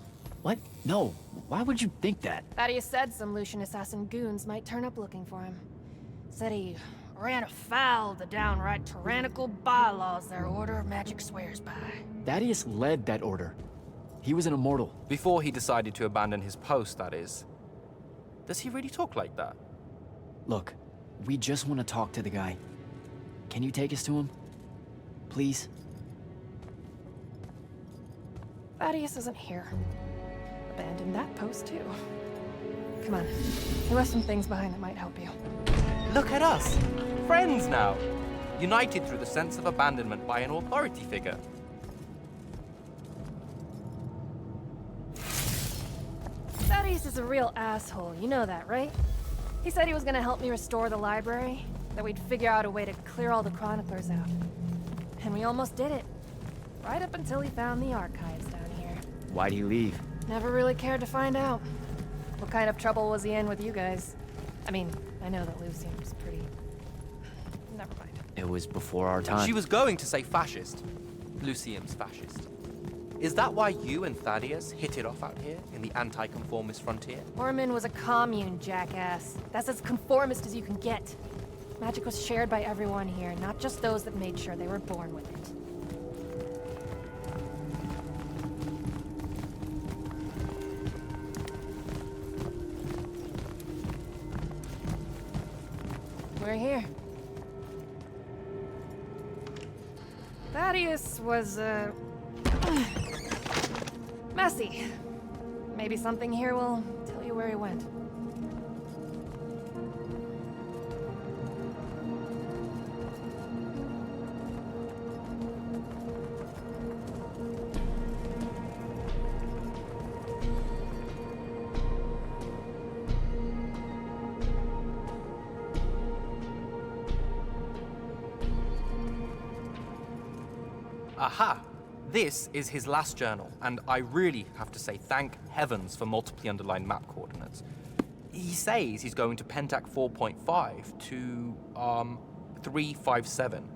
What? No. Why would you think that? Thaddeus said some Lucian assassin goons might turn up looking for him. Said he ran afoul of the downright tyrannical bylaws their Order of Magic swears by. Thaddeus led that order. He was an immortal. Before he decided to abandon his post, that is. Does he really talk like that? Look, we just want to talk to the guy. Can you take us to him? Please? Thaddeus isn't here. Abandoned that post, too. Come on. He left some things behind that might help you. Look at us! Friends now! United through the sense of abandonment by an authority figure. Thaddeus is a real asshole, you know that, right? He said he was gonna help me restore the library, that we'd figure out a way to clear all the chroniclers out. And we almost did it. Right up until he found the archives down here. Why'd he leave? Never really cared to find out. What kind of trouble was he in with you guys? I mean, I know that Lucian was pretty... Never mind. It was before our time. She was going to say fascist. Lucium's fascist. Is that why you and Thaddeus hit it off out here in the anti-conformist frontier? Orman was a commune, jackass. That's as conformist as you can get. Magic was shared by everyone here, not just those that made sure they were born with it. We're here. Thaddeus was, messy. Maybe something here will tell you where he went. Aha! This is his last journal, and I really have to say thank heavens for multiply underlined map coordinates. He says he's going to Pentac 4.5 to, 357.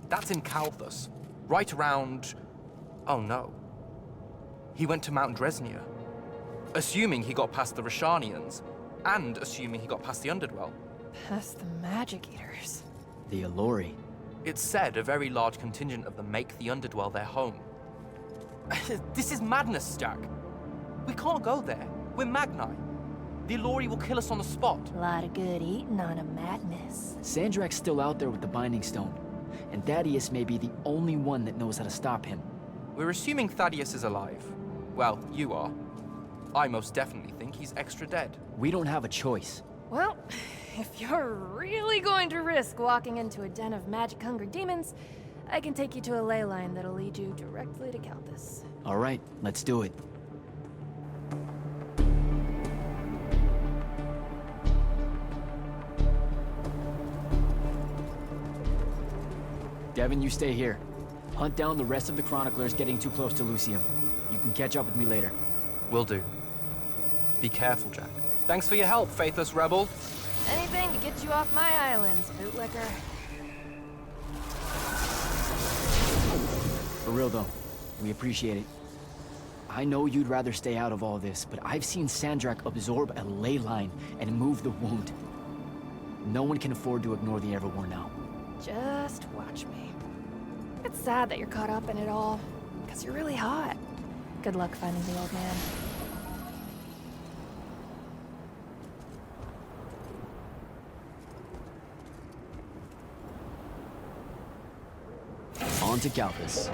That's in Calthus, right around... oh no. He went to Mount Dresnir. Assuming he got past the Rashanians, and assuming he got past the Underdwell. Past the Magic Eaters. The Allori. It's said a very large contingent of them make the Underdwell their home. This is madness, Jack. We can't go there. We're Magni. The Allori will kill us on the spot. A lot of good eating on a madness. Sandrak's still out there with the Binding Stone, and Thaddeus may be the only one that knows how to stop him. We're assuming Thaddeus is alive. Well, you are. I most definitely think he's extra dead. We don't have a choice. Well, if you're really going to risk walking into a den of magic-hungry demons, I can take you to a ley line that'll lead you directly to Calthus. All right, let's do it. Devin, you stay here. Hunt down the rest of the chroniclers getting too close to Lucium. You can catch up with me later. Will do. Be careful, Jack. Thanks for your help, faithless rebel. Anything to get you off my islands, bootlicker. For real though, we appreciate it. I know you'd rather stay out of all this, but I've seen Sandrak absorb a ley line and move the wound. No one can afford to ignore the Everwar now. Just watch me. It's sad that you're caught up in it all, because you're really hot. Good luck finding the old man. On to Calthus.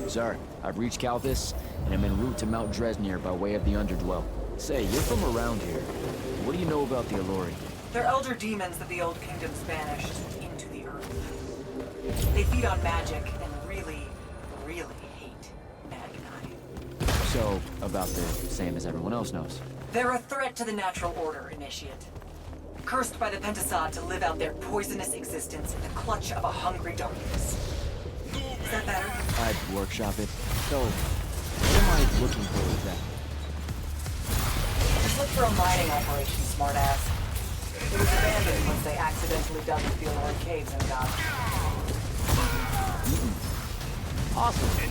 Sir, I've reached Calthus, and I'm en route to Mount Dresnir by way of the Underdwell. Say, you're from around here. What do you know about the Allori? They're elder demons that the Old Kingdoms banished into the earth. They feed on magic and really, really hate Magni. So, about the same as everyone else knows. They're a threat to the natural order, Initiate. cursed by the Pentasod to live out their poisonous existence in the clutch of a hungry darkness. Is that better? I'd workshop it. So, what am I looking for exactly? Just look for a mining operation, smartass. It was abandoned once they accidentally dug the Fielor caves and got... Awesome.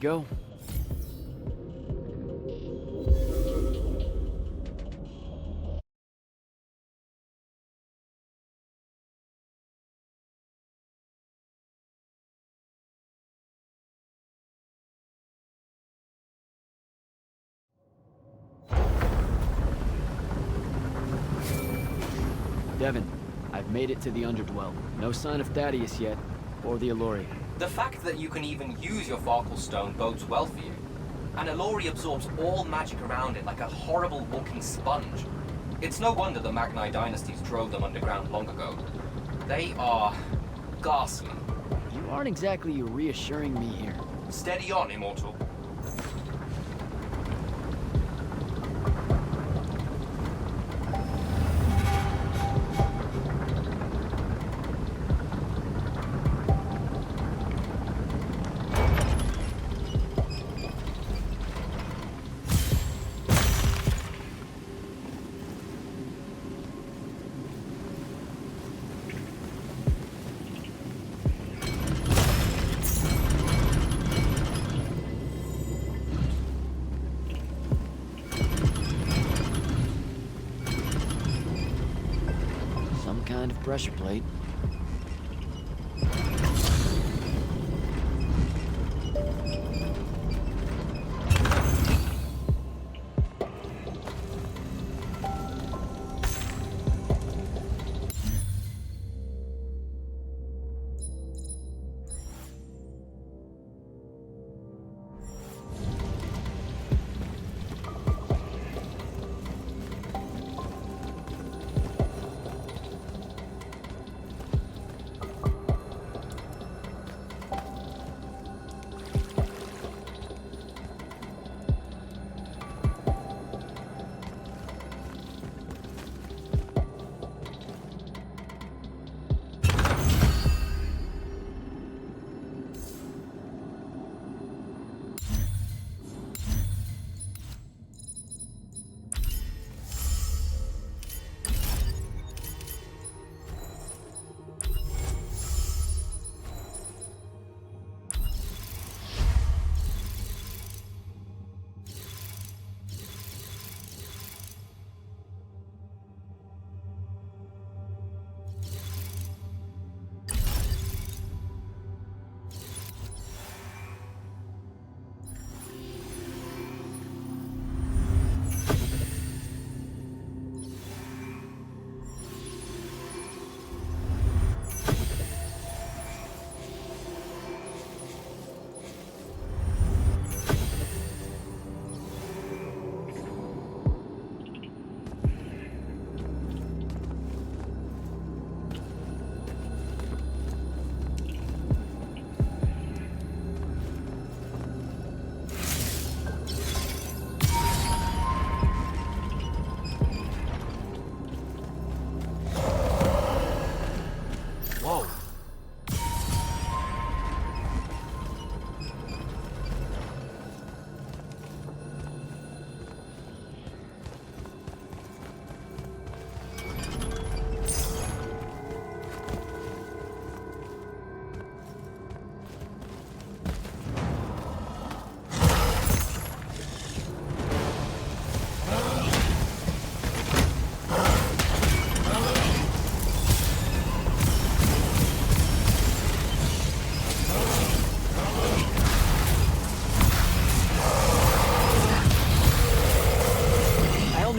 go. Devin, I've made it to the Underdwell. No sign of Thaddeus yet, or the Allori. The fact that you can even use your Farkle Stone bodes well for you. And Allori absorbs all magic around it like a horrible walking sponge. It's no wonder the Magni dynasties drove them underground long ago. They are ghastly. You aren't exactly reassuring me here. Steady on, Immortal. Some kind of pressure plate.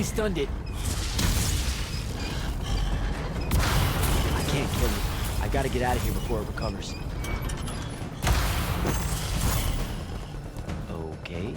Stunned it. I can't kill it. I gotta get out of here before it recovers. Okay.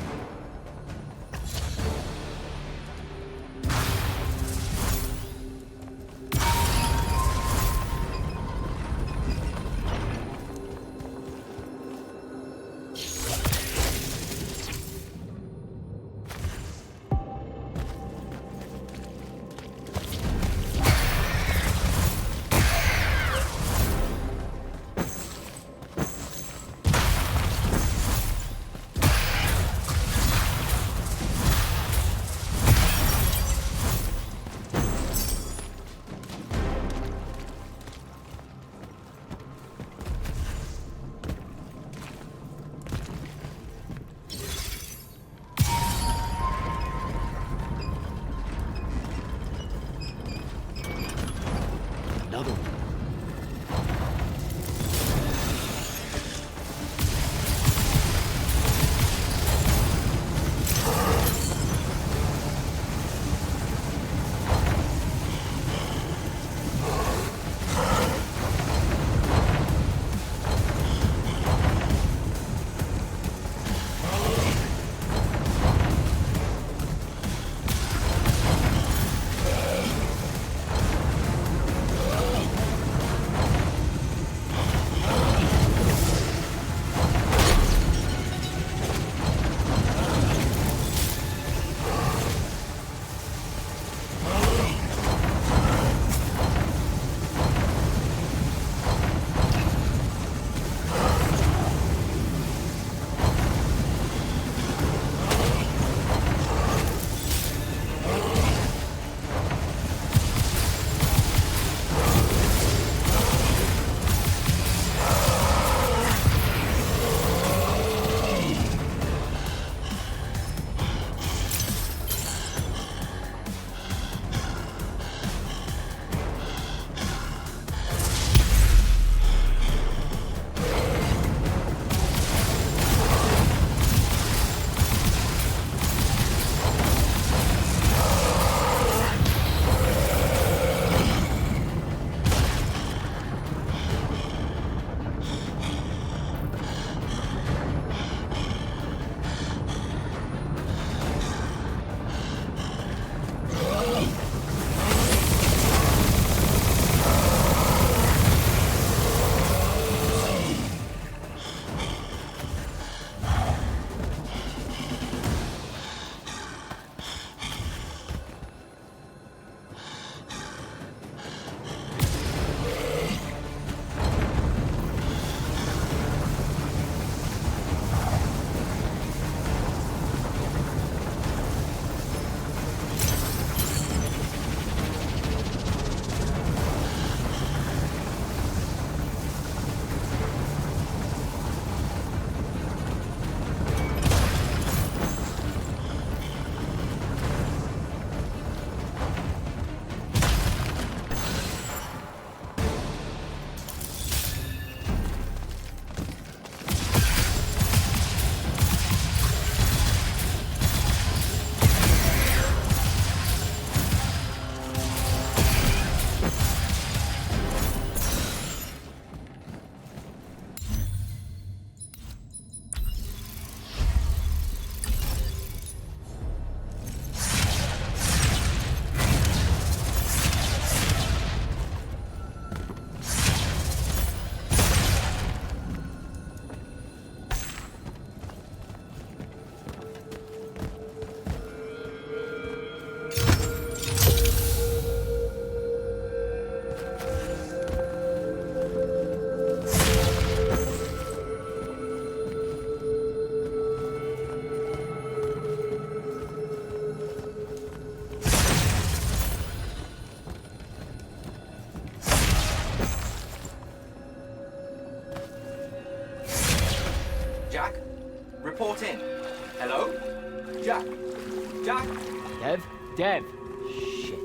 Dev. Shit.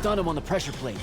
Stun him on the pressure plate.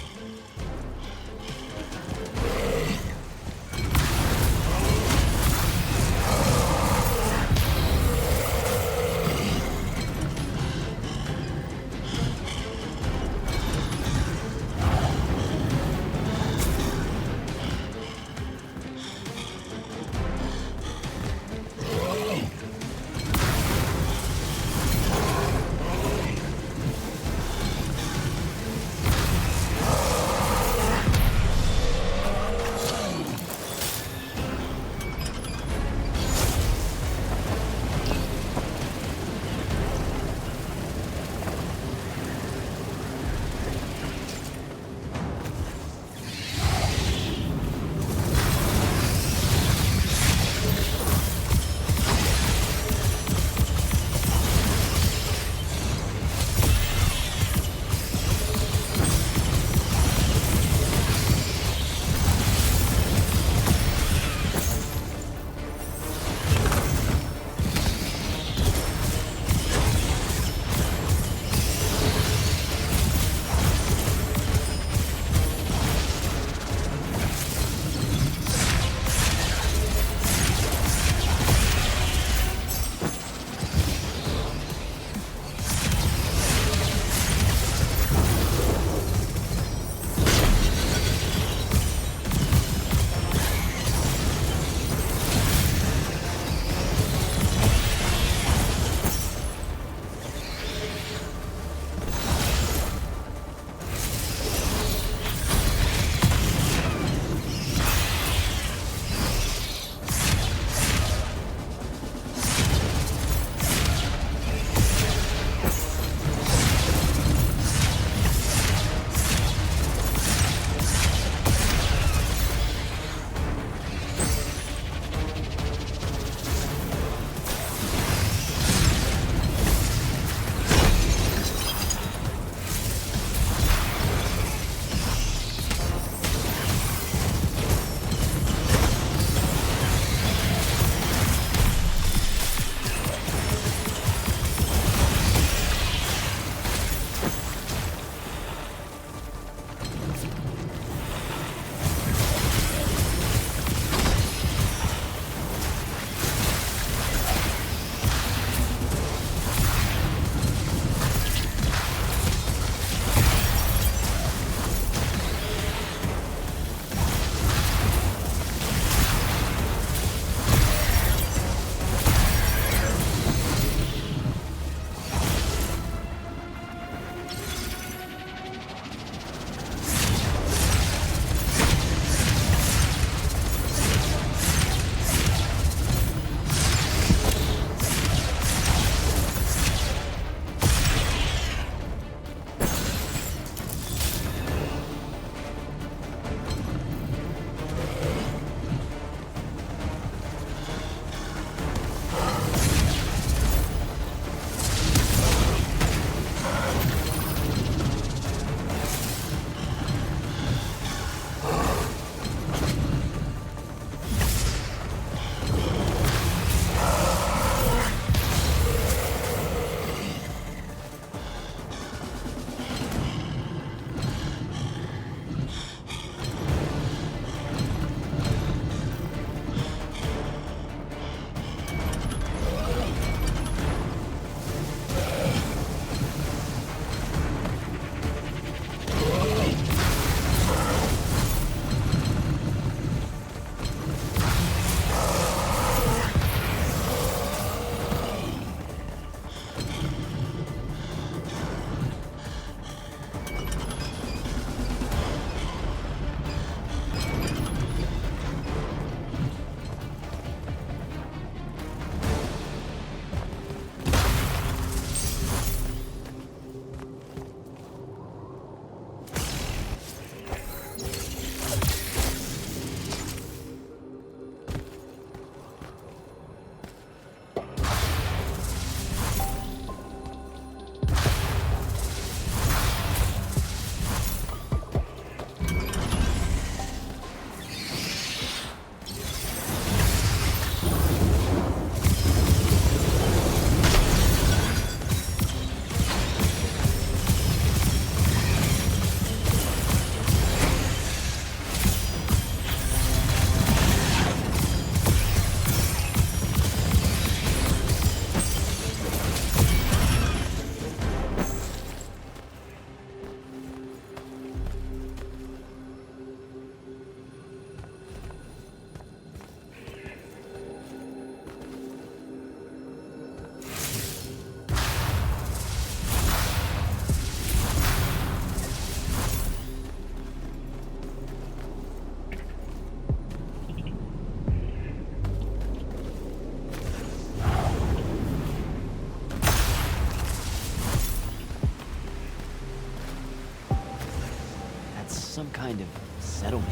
some kind of settlement.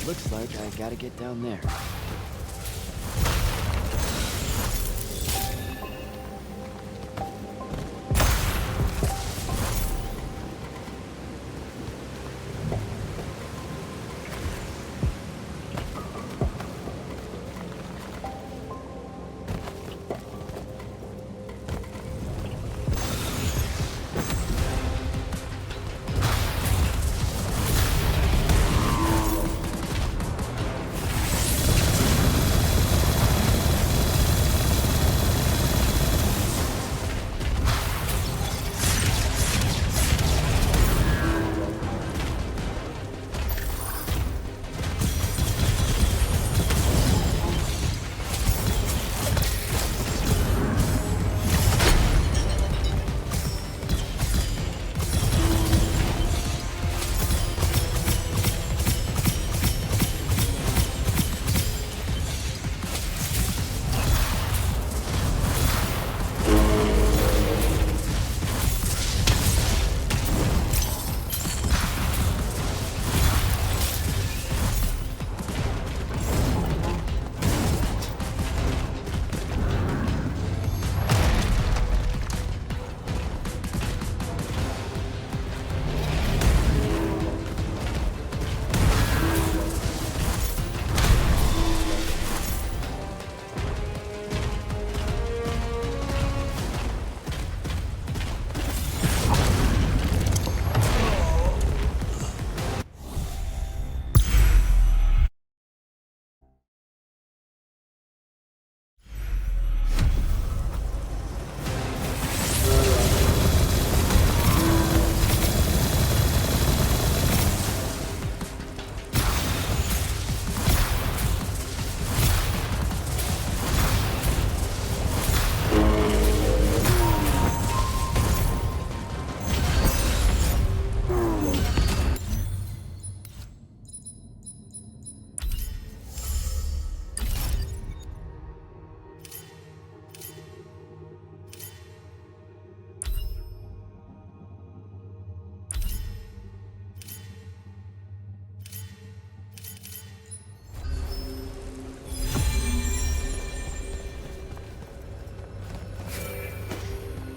Looks like I gotta get down there.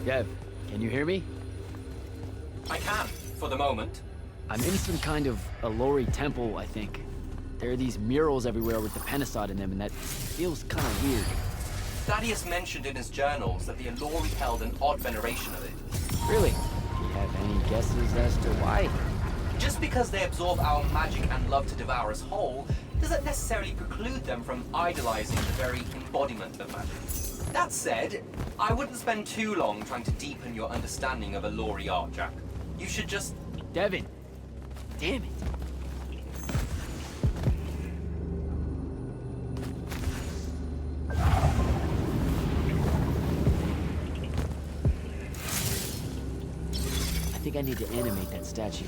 Dev, can you hear me? I can, for the moment. I'm in some kind of Alori temple, I think. There are these murals everywhere with the Penasod in them, and that feels kind of weird. Thaddeus mentioned in his journals that the Alori held an odd veneration of it. Really? Do you have any guesses as to why? Just because they absorb our magic and love to devour us whole, doesn't necessarily preclude them from idolizing the very embodiment of magic. That said, I wouldn't spend too long trying to deepen your understanding of Alori art, Jack. You should just... Devin! Damn it! I think I need to animate that statue.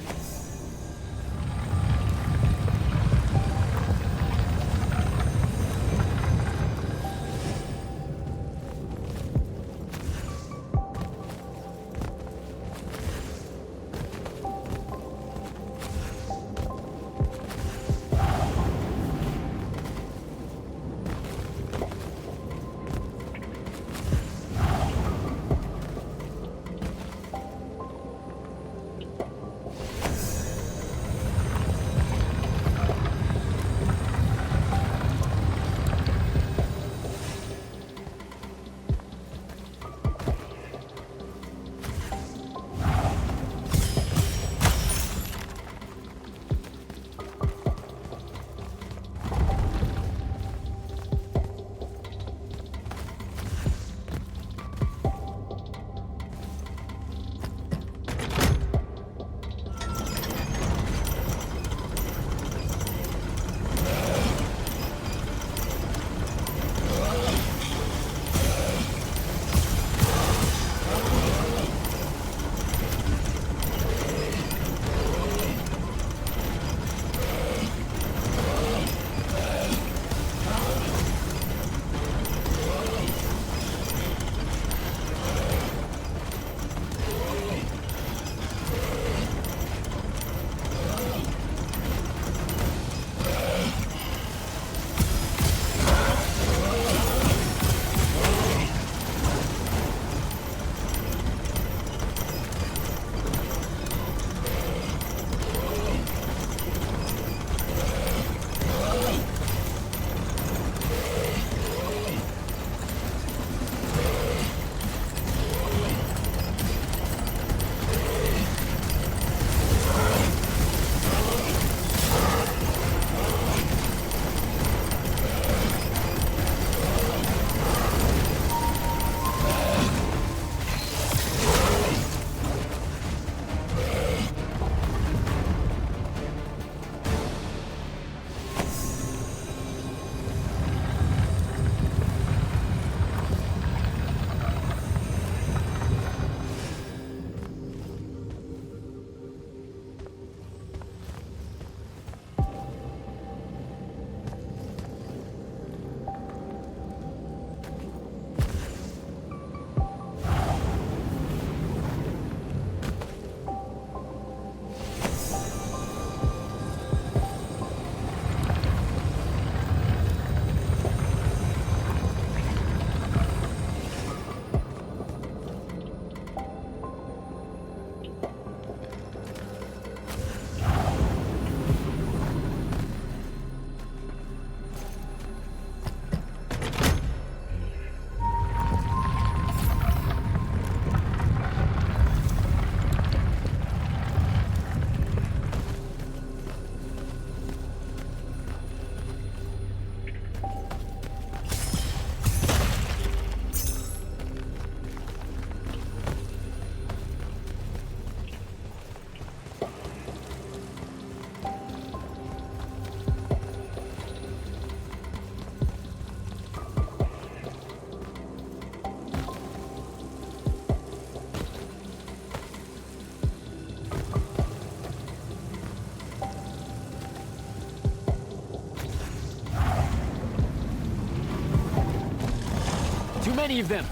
Too many of them.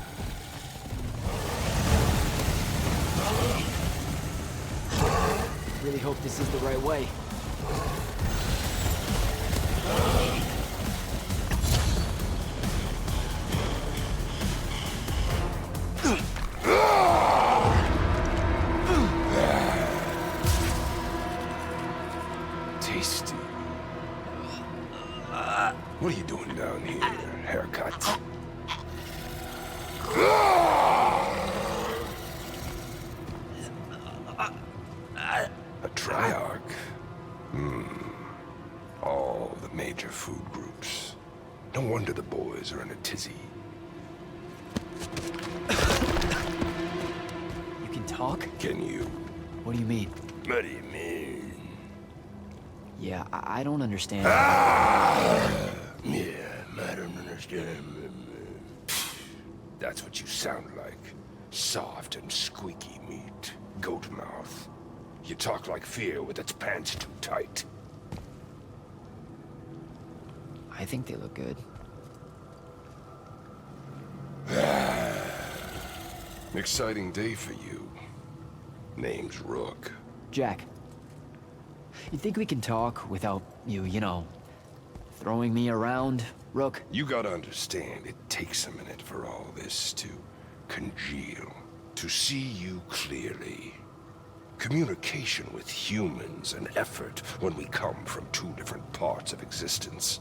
Really hope this is the right way. Tasty. What are you doing down here? Haircut. A triarch. All the major food groups. No wonder the boys are in a tizzy. You can talk? Can you? What do you mean? What do you mean? Yeah, I don't understand. Yeah, I don't understand. That's what you sound like. Soft and squeaky meat. Goat mouth. You talk like fear with its pants too tight. I think they look good. Exciting day for you. Name's Rook. Jack, you think we can talk without you know, throwing me around, Rook? You gotta understand, it takes a minute for all this to congeal. To see you clearly. Communication with humans, an effort when we come from two different parts of existence.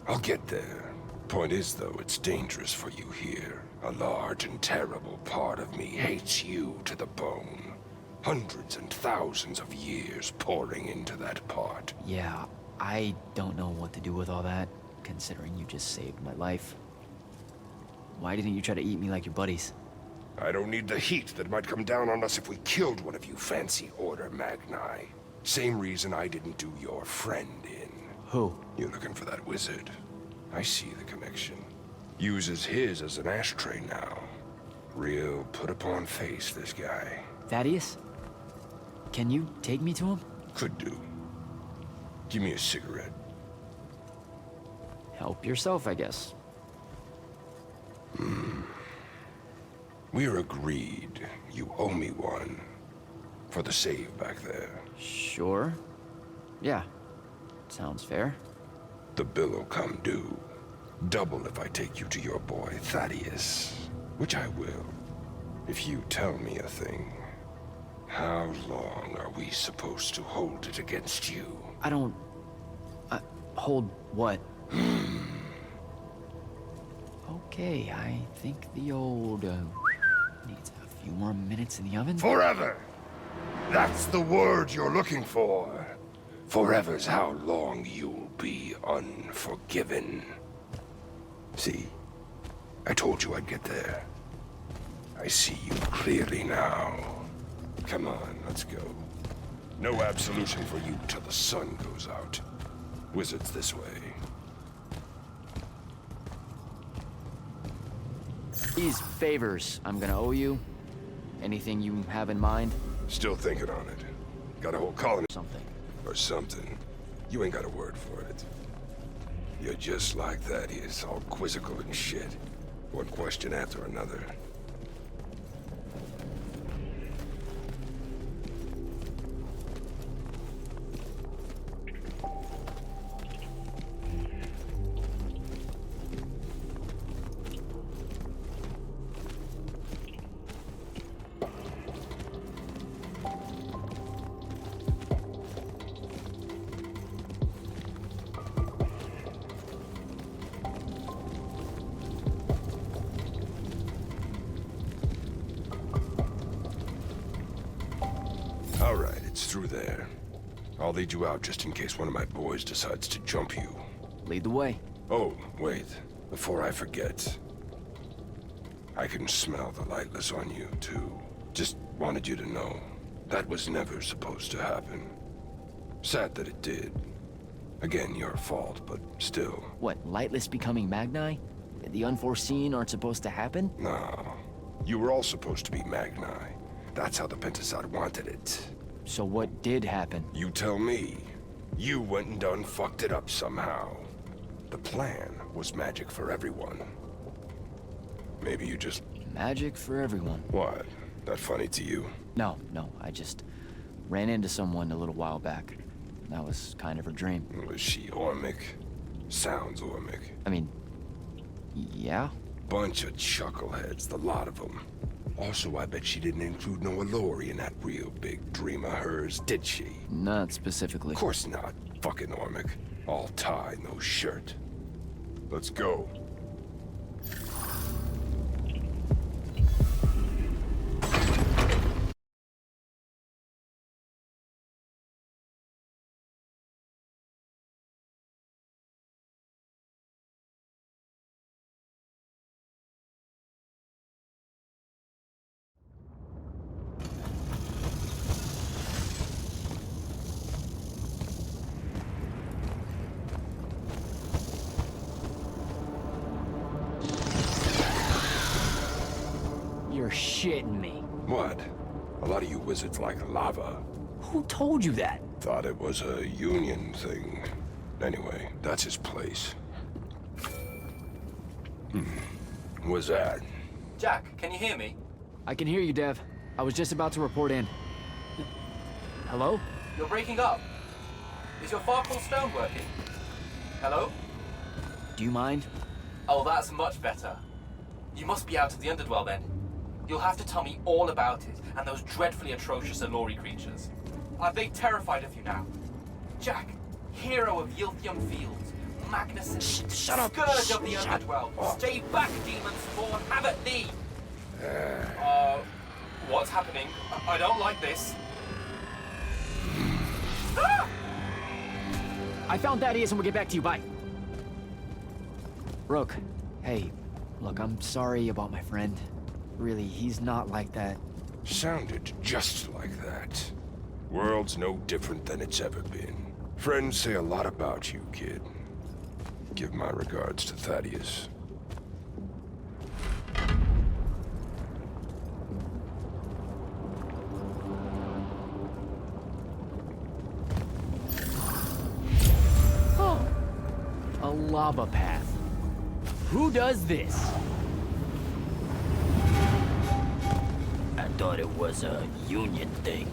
I'll get there. Point is, though, it's dangerous for you here. A large and terrible part of me hates you to the bone. Hundreds and thousands of years pouring into that part. Yeah, I don't know what to do with all that, considering you just saved my life. Why didn't you try to eat me like your buddies? I don't need the heat that might come down on us if we killed one of you fancy Order Magni. Same reason I didn't do your friend in. Who? You're looking for that wizard. I see the connection. Uses his as an ashtray now. Real put-upon face, this guy. Thaddeus? Can you take me to him? Could do. Give me a cigarette. Help yourself, I guess. We're agreed. You owe me one. For the save back there. Sure. Yeah. Sounds fair. The bill'll come due. Double if I take you to your boy, Thaddeus. Which I will. If you tell me a thing. How long are we supposed to hold it against you? I don't... hold what? Okay, I think the old, needs a few more minutes in the oven. Forever! That's the word you're looking for. Forever's how long you'll be unforgiven. See? I told you I'd get there. I see you clearly now. Come on, let's go. No absolution for you till the sun goes out. Wizards this way. These favors I'm gonna owe you. Anything you have in mind? Still thinking on it. Got a whole colony. Something. Or something. You ain't got a word for it. You're just like Thaddeus, all quizzical and shit. One question after another. All right, it's through there. I'll lead you out just in case one of my boys decides to jump you. Lead the way. Oh, wait. Before I forget. I can smell the lightless on you, too. Just wanted you to know. That was never supposed to happen. Sad that it did. Again, your fault, but still. What, lightless becoming Magni? The unforeseen aren't supposed to happen? No. You were all supposed to be Magni. That's how the Pentasod wanted it. So what did happen? You tell me. You went and done fucked it up somehow. The plan was magic for everyone. Maybe you just... Magic for everyone. What? That funny to you? No, I just ran into someone a little while back. That was kind of her dream. Was she Ormic? Sounds Ormic. I mean, yeah. Bunch of chuckleheads, the lot of them. Also, I bet she didn't include no Allori in that real big dream of hers, did she? Not specifically. Of course not. Fucking Ormic. All tie, no shirt. Let's go. You're shitting me. What? A lot of you wizards like lava. Who told you that? Thought it was a union thing. Anyway, that's his place. What's that? Jack, can you hear me? I can hear you, Dev. I was just about to report in. Hello? You're breaking up. Is your Farkle stone working? Hello? Do you mind? Oh, that's much better. You must be out of the Underdwell then. You'll have to tell me all about it, and those dreadfully atrocious Allori creatures. Are they terrified of you now? Jack, hero of Yilthium Fields, Magnus, Shut up! Scourge of the Underdwell, stay back, demon spawn, have at thee! What's happening? I don't like this. Ah! I found Thaddeus and we'll get back to you, bye. Rook, hey, look, I'm sorry about my friend. Really, he's not like that. Sounded just like that. World's no different than it's ever been. Friends say a lot about you, kid. Give my regards to Thaddeus. Oh, a lava path. Who does this? I thought it was a union thing.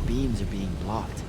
Beams are being blocked.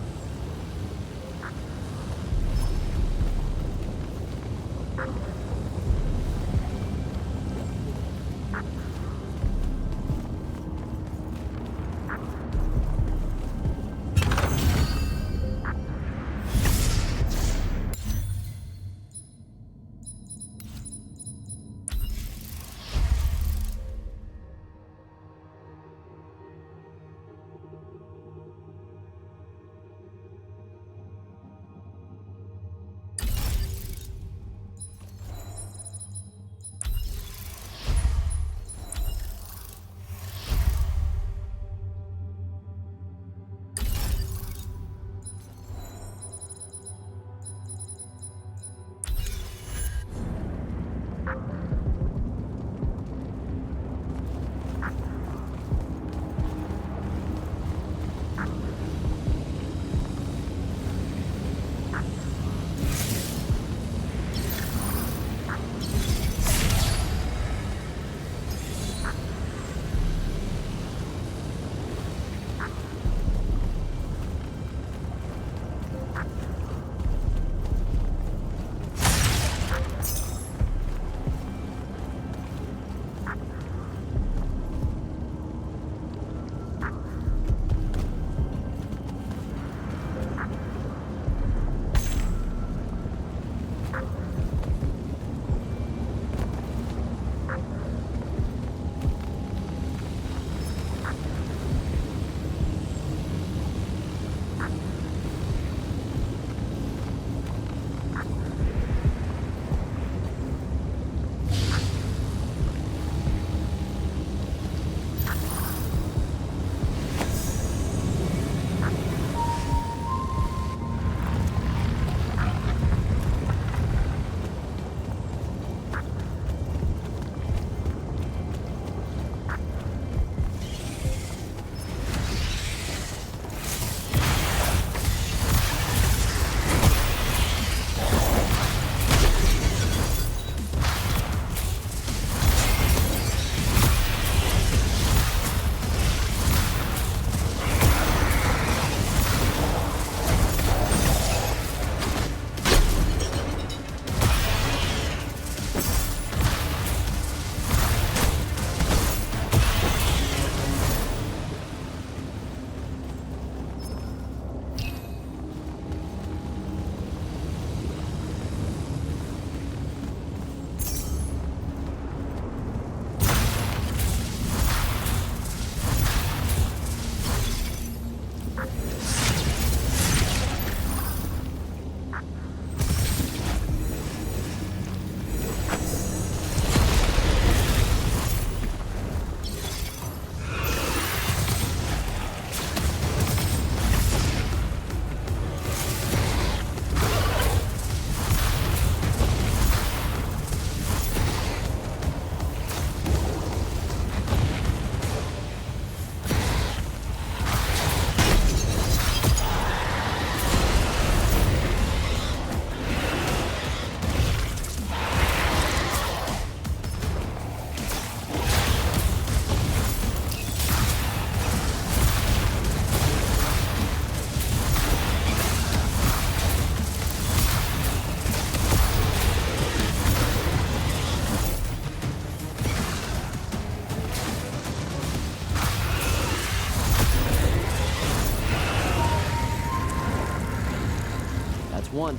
One.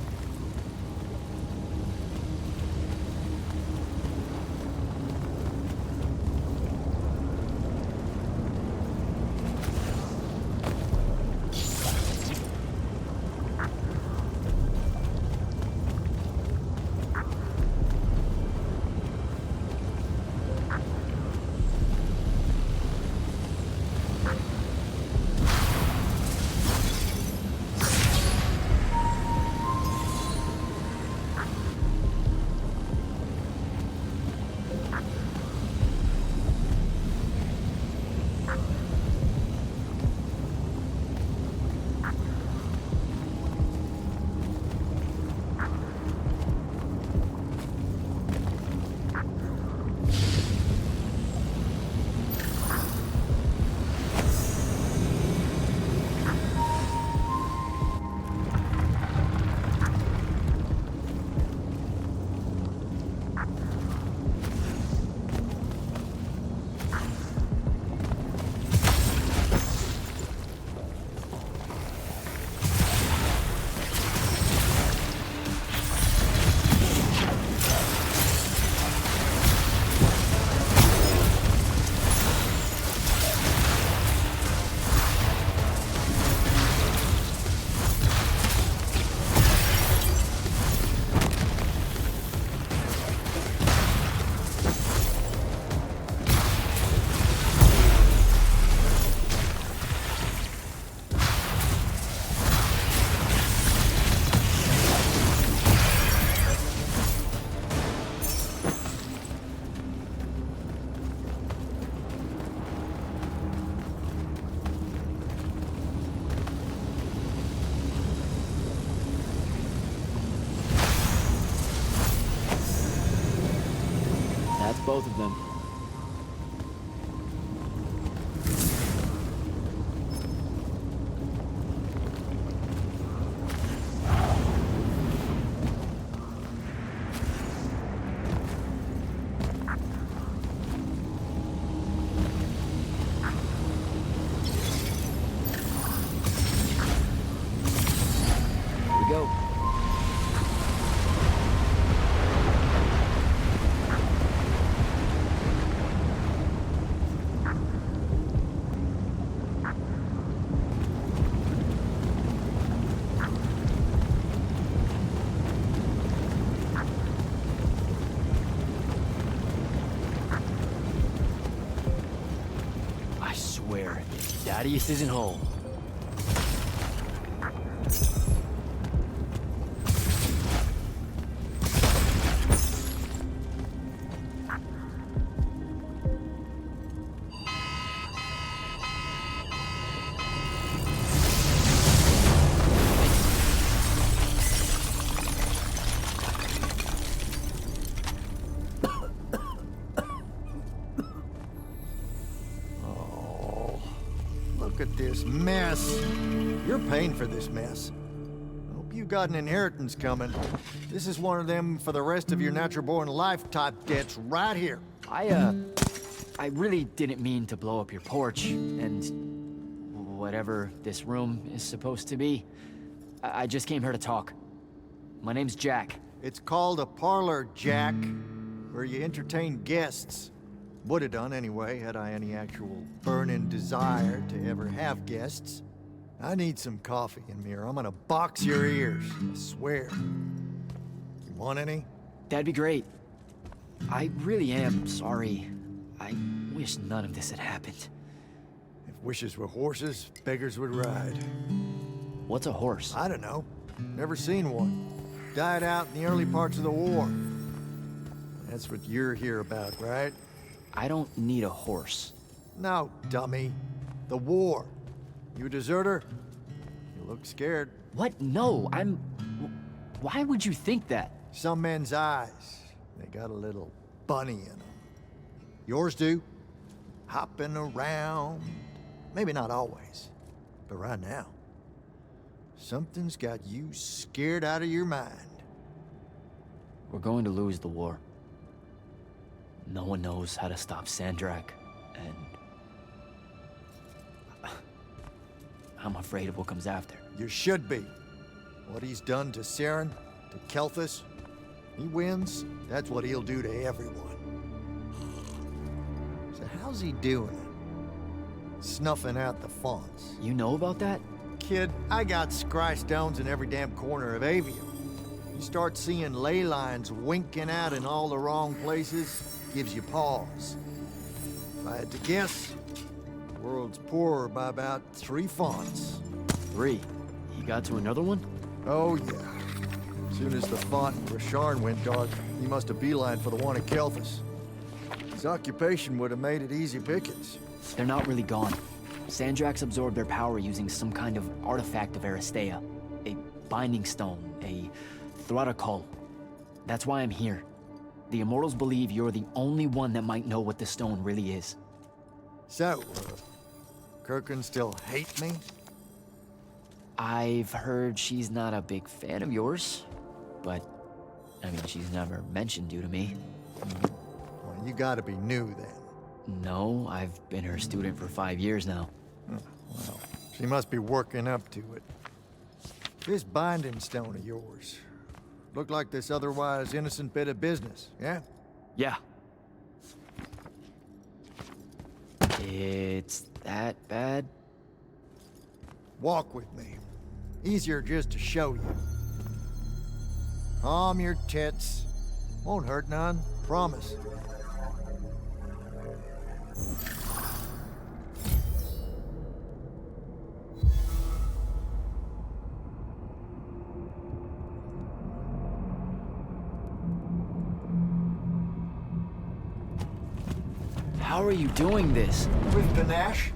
Both of them. Go. I swear, Thaddeus isn't home. Look at this mess. You're paying for this mess. Hope you got an inheritance coming. This is one of them for the rest of your natural-born life type debts right here. I really didn't mean to blow up your porch, and whatever this room is supposed to be. I just came here to talk. My name's Jack. It's called a parlor, Jack, where you entertain guests. Would have done anyway, had I any actual burning desire to ever have guests. I need some coffee in me, or I'm gonna box your ears, I swear. You want any? That'd be great. I really am sorry. I wish none of this had happened. If wishes were horses, beggars would ride. What's a horse? I don't know. Never seen one. Died out in the early parts of the war. That's what you're here about, right? I don't need a horse. No, dummy. The war. You a deserter? You look scared. What? No, I'm... Why would you think that? Some men's eyes, they got a little bunny in them. Yours do. Hopping around. Maybe not always, but right now. Something's got you scared out of your mind. We're going to lose the war. No one knows how to stop Sandrak, and... I'm afraid of what comes after. You should be. What he's done to Saren, to Kelthus, he wins, that's what he'll do to everyone. So how's he doing it? Snuffing out the fonts. You know about that? Kid, I got scry stones in every damn corner of Avium. You start seeing ley lines winking out in all the wrong places, gives you pause. If I had to guess, the world's poorer by about 3 fonts. 3? He got to another one? Oh, yeah. As soon as the font in Rasharn went dark, he must have beelined for the one at Kelthus. His occupation would have made it easy pickings. They're not really gone. Sandrax absorbed their power using some kind of artifact of Aristea. A binding stone, a Throttacol. That's why I'm here. The Immortals believe you're the only one that might know what the stone really is. So, Kirkin still hate me? I've heard she's not a big fan of yours, but, I mean, she's never mentioned you to me. Well, you gotta be new then. No, I've been her student for 5 years now. Well, she must be working up to it. This binding stone of yours, look like this otherwise innocent bit of business, yeah? Yeah. It's that bad? Walk with me. Easier just to show you. Calm your tits. Won't hurt none, promise. How are you doing this? With panache.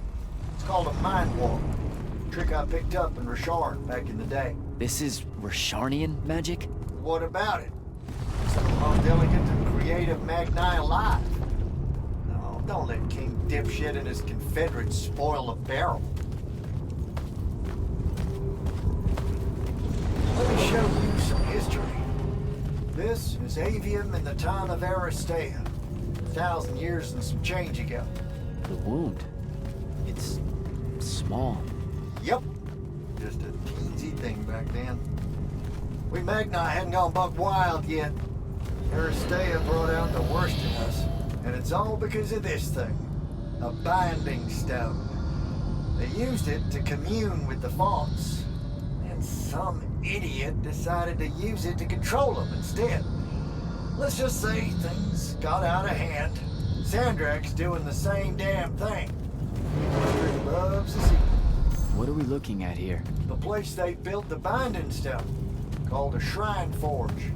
It's called a mind walk. Trick I picked up in Rasharn back in the day. This is Rasharnian magic? What about it? Some how delicate and creative Magni alive. No, don't let King Dipshit and his Confederates spoil the barrel. Let me show you some history. This is Avium in the time of Aristea. 1,000 years and some change ago. The wound. It's small. Yep. Just a teensy thing back then. We Magni hadn't gone buck wild yet. Aristea brought out the worst in us. And it's all because of this thing. A binding stone. They used it to commune with the fonts. And some idiot decided to use it to control them instead. Let's just say things got out of hand. Sandrak's doing the same damn thing. He loves a secret. What are we looking at here? The place they built the binding stone, called a shrine forge.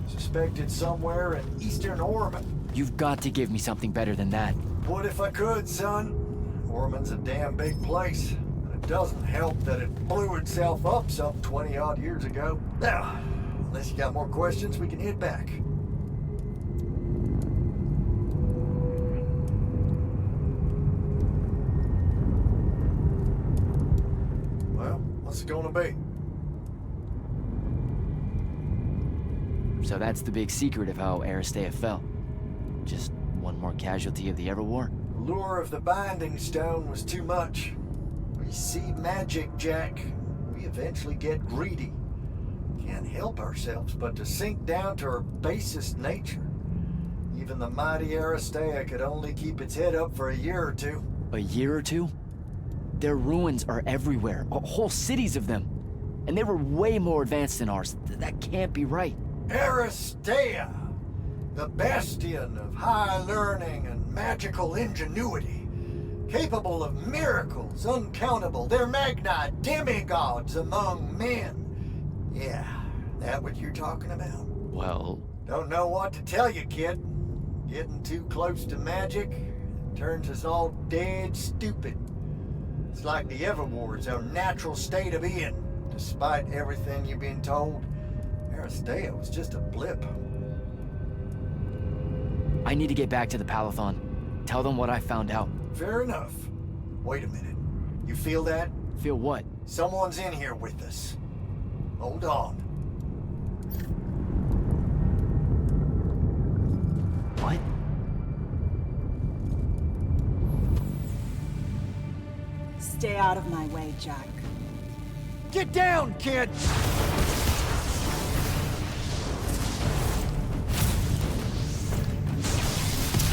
Suspected somewhere in eastern Orman. You've got to give me something better than that. What if I could, son? Orman's a damn big place. And it doesn't help that it blew itself up some 20-odd years ago. Now, unless you got more questions, we can head back. Well, what's it gonna be? So that's the big secret of how Aristea fell. Just one more casualty of the Everwar? The lure of the binding stone was too much. We see magic, Jack. We eventually get greedy. Can't help ourselves but to sink down to our basest nature. Even the mighty Aristea could only keep its head up for a year or two. A year or two? Their ruins are everywhere, whole cities of them. And they were way more advanced than ours. That can't be right. Aristea, the bastion of high learning and magical ingenuity, capable of miracles uncountable. They're Magni demigods among men. Yeah, that what you're talking about? Well... Don't know what to tell you, kid. Getting too close to magic turns us all dead stupid. It's like the Everwar's our natural state of being. Despite everything you've been told, Aristea was just a blip. I need to get back to the Palathon. Tell them what I found out. Fair enough. Wait a minute. You feel that? Feel what? Someone's in here with us. Hold on. What? Stay out of my way, Jack. Get down, kid!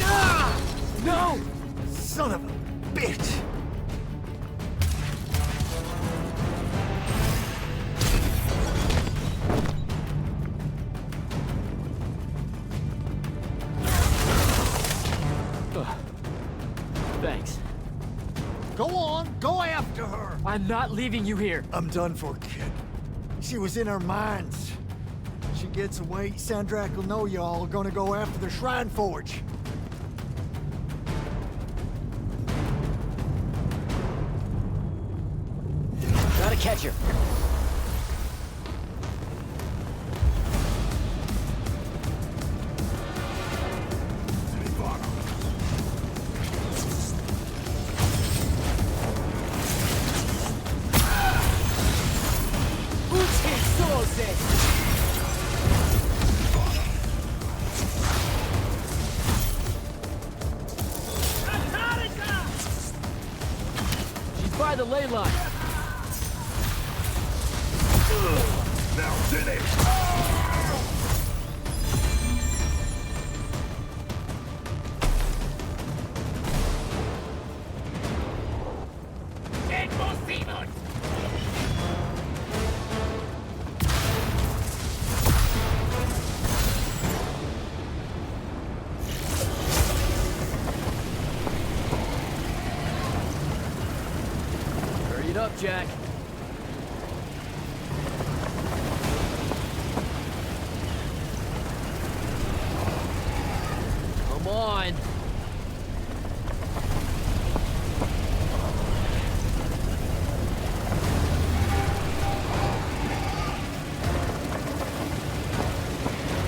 Ah! No! Son of a bitch! Thanks. Go on, go after her! I'm not leaving you here. I'm done for, kid. She was in our minds. She gets away, Sandrak will know y'all are gonna go after the Shrine Forge. Gotta catch her. She's by the ley line. Now finish! Hurry it up, Jack. Come on.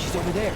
She's over there.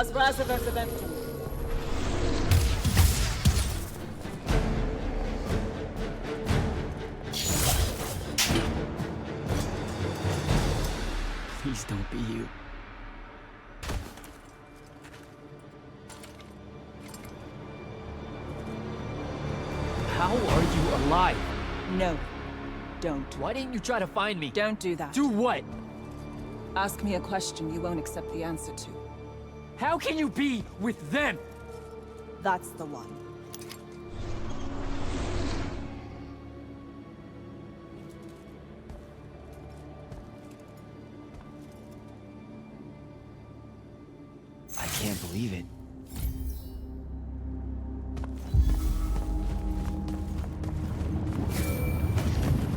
was Razavers Eventum. Please don't be you. How are you alive? No. Don't. Why didn't you try to find me? Don't do that. Do what? Ask me a question you won't accept the answer to. How can you be with them? That's the one. I can't believe it.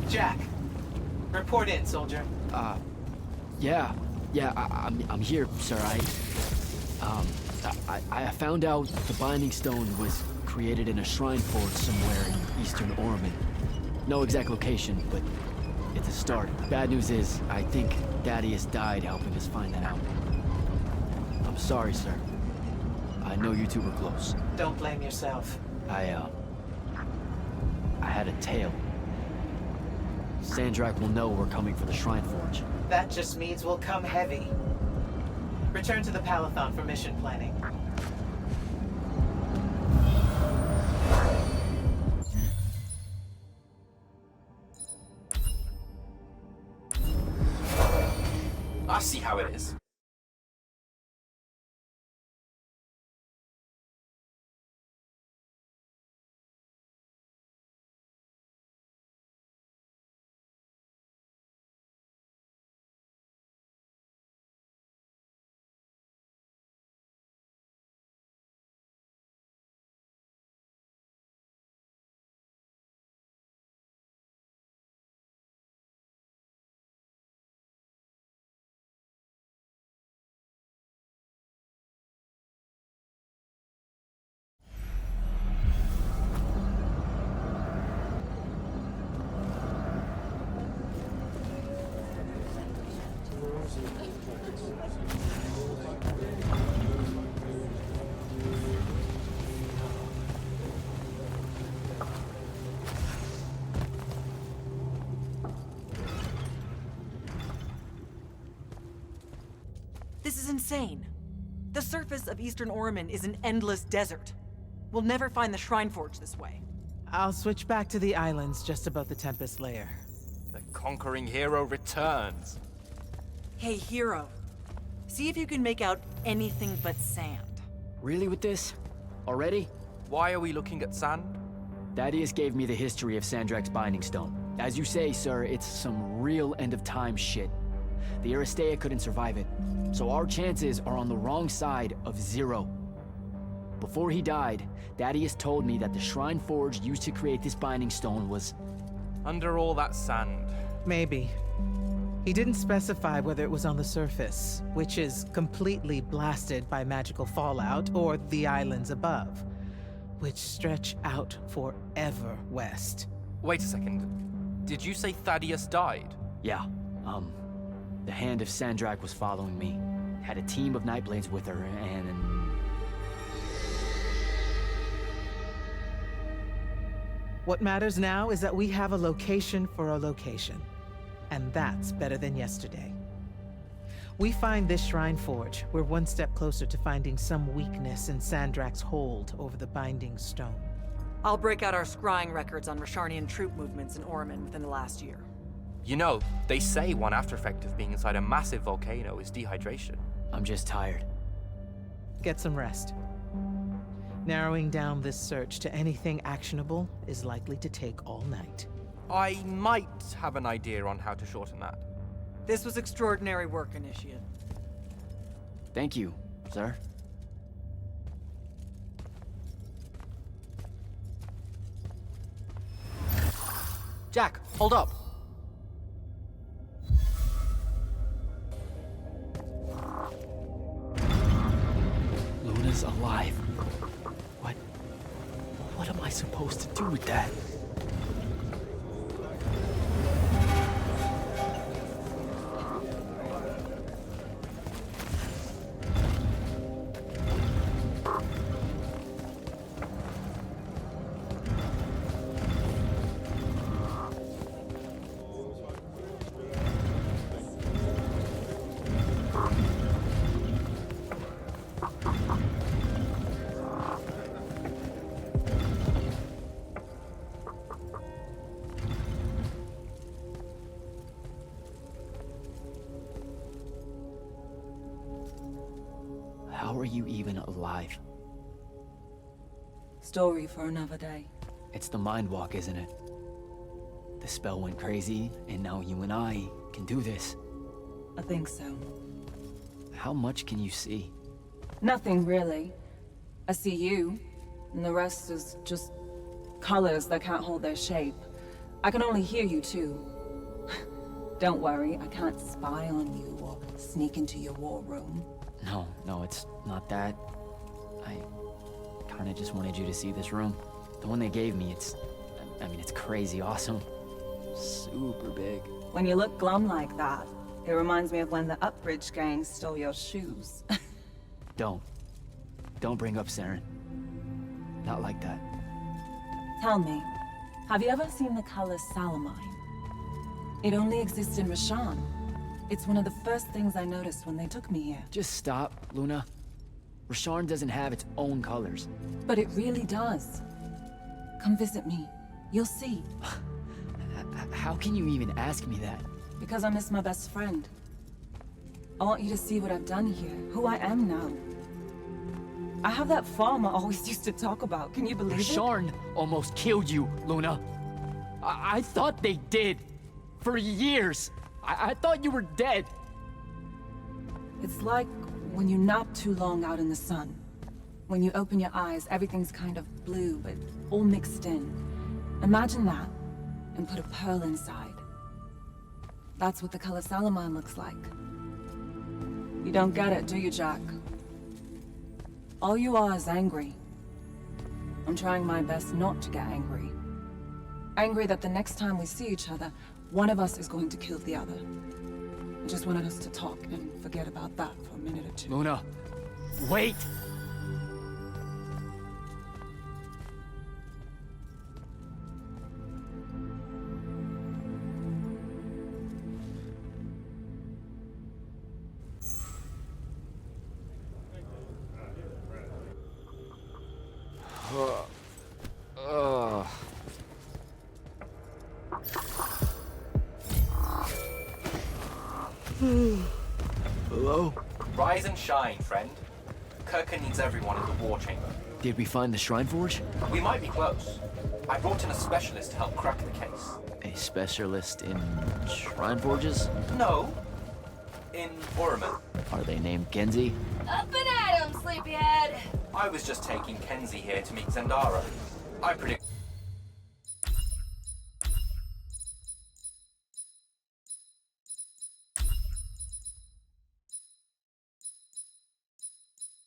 Jack, report in, soldier. Yeah, I'm here, sir. I found out the Binding Stone was created in a shrine forge somewhere in eastern Orman. No exact location, but it's a start. Bad news is, I think Thaddeus died helping us find that out. I'm sorry, sir. I know you two were close. Don't blame yourself. I had a tail. Sandrak will know we're coming for the Shrine Forge. That just means we'll come heavy. Return to the Palathon for mission planning. I see how it is. This is insane. The surface of Eastern Orman is an endless desert. We'll never find the Shrine Forge this way. I'll switch back to the islands just above the Tempest Lair. The conquering hero returns. Hey, hero. See if you can make out anything but sand. Really with this? Already? Why are we looking at sand? Thaddeus gave me the history of Sandrak's Binding Stone. As you say, sir, it's some real end-of-time shit. The Aristea couldn't survive it, so our chances are on the wrong side of 0. Before he died, Thaddeus told me that the Shrine Forge used to create this Binding Stone was... under all that sand. Maybe. He didn't specify whether it was on the surface, which is completely blasted by magical fallout, or the islands above, which stretch out forever west. Wait a second. Did you say Thaddeus died? Yeah, the Hand of Sandrak was following me. Had a team of Nightblades with her, and... What matters now is that we have a location for a location. And that's better than yesterday. We find this Shrine Forge, we're one step closer to finding some weakness in Sandrak's hold over the Binding Stone. I'll break out our scrying records on Rasharnian troop movements in Orman within the last year. You know, they say one after effect of being inside a massive volcano is dehydration. I'm just tired. Get some rest. Narrowing down this search to anything actionable is likely to take all night. I might have an idea on how to shorten that. This was extraordinary work, Initiate. Thank you, sir. Jack, hold up. Luna's alive. What am I supposed to do with that? you even alive? Story for another day. It's the mind walk, isn't it? The spell went crazy, and now you and I can do this. I think so. How much can you see? Nothing really. I see you, and the rest is just colors that can't hold their shape. I can only hear you too. Don't worry, I can't spy on you or sneak into your war room. No, it's not that. I kinda just wanted you to see this room. The one they gave me, it's crazy awesome. Super big. When you look glum like that, it reminds me of when the Upbridge gang stole your shoes. Don't bring up Saren. Not like that. Tell me, have you ever seen the color Salamine? It only exists in Rashan. It's one of the first things I noticed when they took me here. Just stop, Luna. Rasharn doesn't have its own colors. But it really does. Come visit me. You'll see. How can you even ask me that? Because I miss my best friend. I want you to see what I've done here, who I am now. I have that farm I always used to talk about. Can you believe it? Rasharn almost killed you, Luna. I thought they did. For years. I thought you were dead. It's like when you nap too long out in the sun. When you open your eyes, everything's kind of blue, but all mixed in. Imagine that, and put a pearl inside. That's what the color Salamine looks like. You don't get it, do you, Jack? All you are is angry. I'm trying my best not to get angry. Angry that the next time we see each other, one of us is going to kill the other. I just wanted us to talk and forget about that for a minute or two. Luna, wait! Hello? Rise and shine, friend. Kirkin needs everyone in the war chamber. Did we find the Shrine Forge? We might be close. I brought in a specialist to help crack the case. A specialist in Shrine Forges? No. In Orman. Are they named Genzi? Up and at 'em, sleepyhead! I was just taking Kenzie here to meet Zendara. I predict...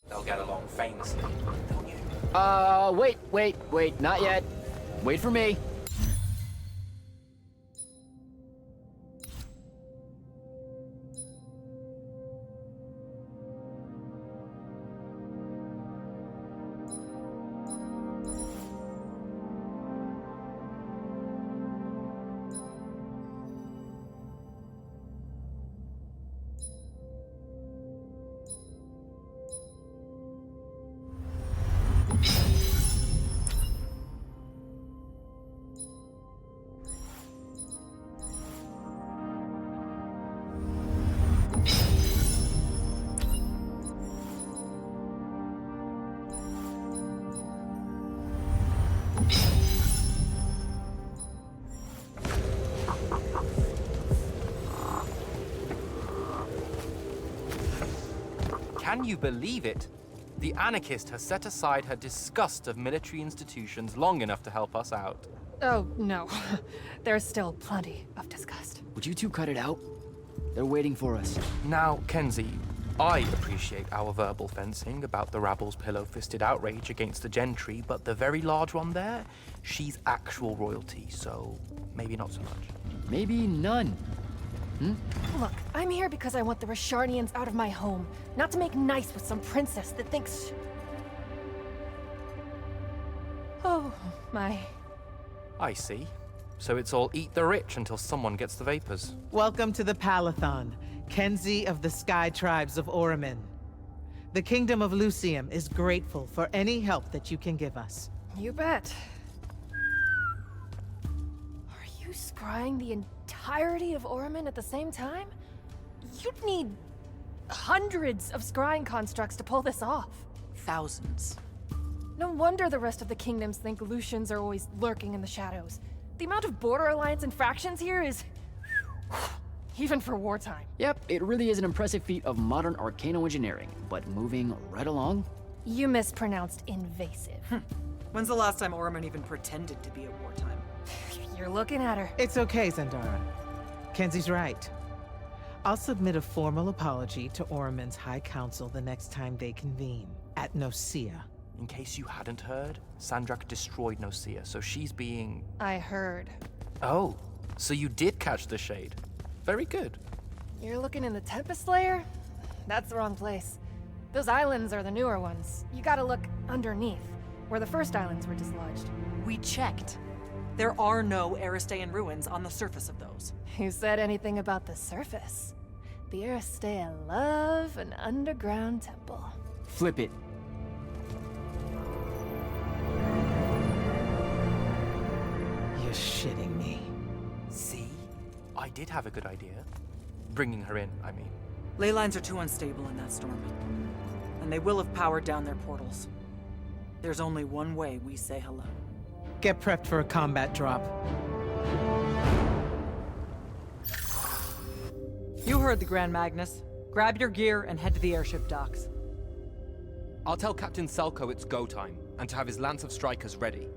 they'll get along famously, don't you? Wait, not yet. Wait for me. Can you believe it? The anarchist has set aside her disgust of military institutions long enough to help us out. Oh, no. There's still plenty of disgust. Would you two cut it out? They're waiting for us. Now, Kenzie, I appreciate our verbal fencing about the rabble's pillow-fisted outrage against the gentry, but the very large one there, she's actual royalty, so maybe not so much. Maybe none. Look, I'm here because I want the Rasharnians out of my home, not to make nice with some princess that thinks... Oh, my... I see. So it's all eat the rich until someone gets the vapors. Welcome to the Palathon, Kenzie of the Sky Tribes of Oramin. The Kingdom of Lucium is grateful for any help that you can give us. You bet. Are you scrying the entirety of Oramin at the same time? You'd need hundreds of scrying constructs to pull this off. Thousands. No wonder the rest of the kingdoms think Lucians are always lurking in the shadows. The amount of border alliance infractions here is... even for wartime. Yep, it really is an impressive feat of modern arcano engineering, but moving right along? You mispronounced invasive. When's the last time Orman even pretended to be at wartime? You're looking at her. It's okay, Zendara. Kenzie's right. I'll submit a formal apology to Orman's High Council the next time they convene, at Nosea. In case you hadn't heard, Sandrak destroyed Nosea, so she's being... I heard. Oh, so you did catch the shade. Very good. You're looking in the Tempest layer? That's the wrong place. Those islands are the newer ones. You gotta look underneath, where the first islands were dislodged. We checked. There are no Aristean ruins on the surface of those. Who said anything about the surface? The Aristeia love an underground temple. Flip it. You're shitting me. See? I did have a good idea. Bringing her in, I mean. Ley lines are too unstable in that storm. And they will have powered down their portals. There's only one way we say hello. Get prepped for a combat drop. You heard the Grand Magnus. Grab your gear and head to the airship docks. I'll tell Captain Selko it's go time, and to have his lance of strikers ready.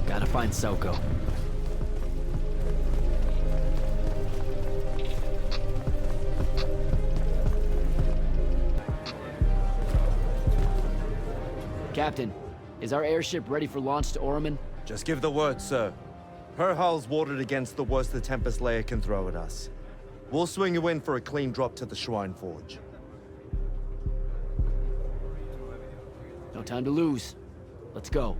Gotta find Selko. Captain, is our airship ready for launch to Orman? Just give the word, sir. Her hull's warded against the worst the Tempest layer can throw at us. We'll swing you in for a clean drop to the Shrine Forge. No time to lose. Let's go.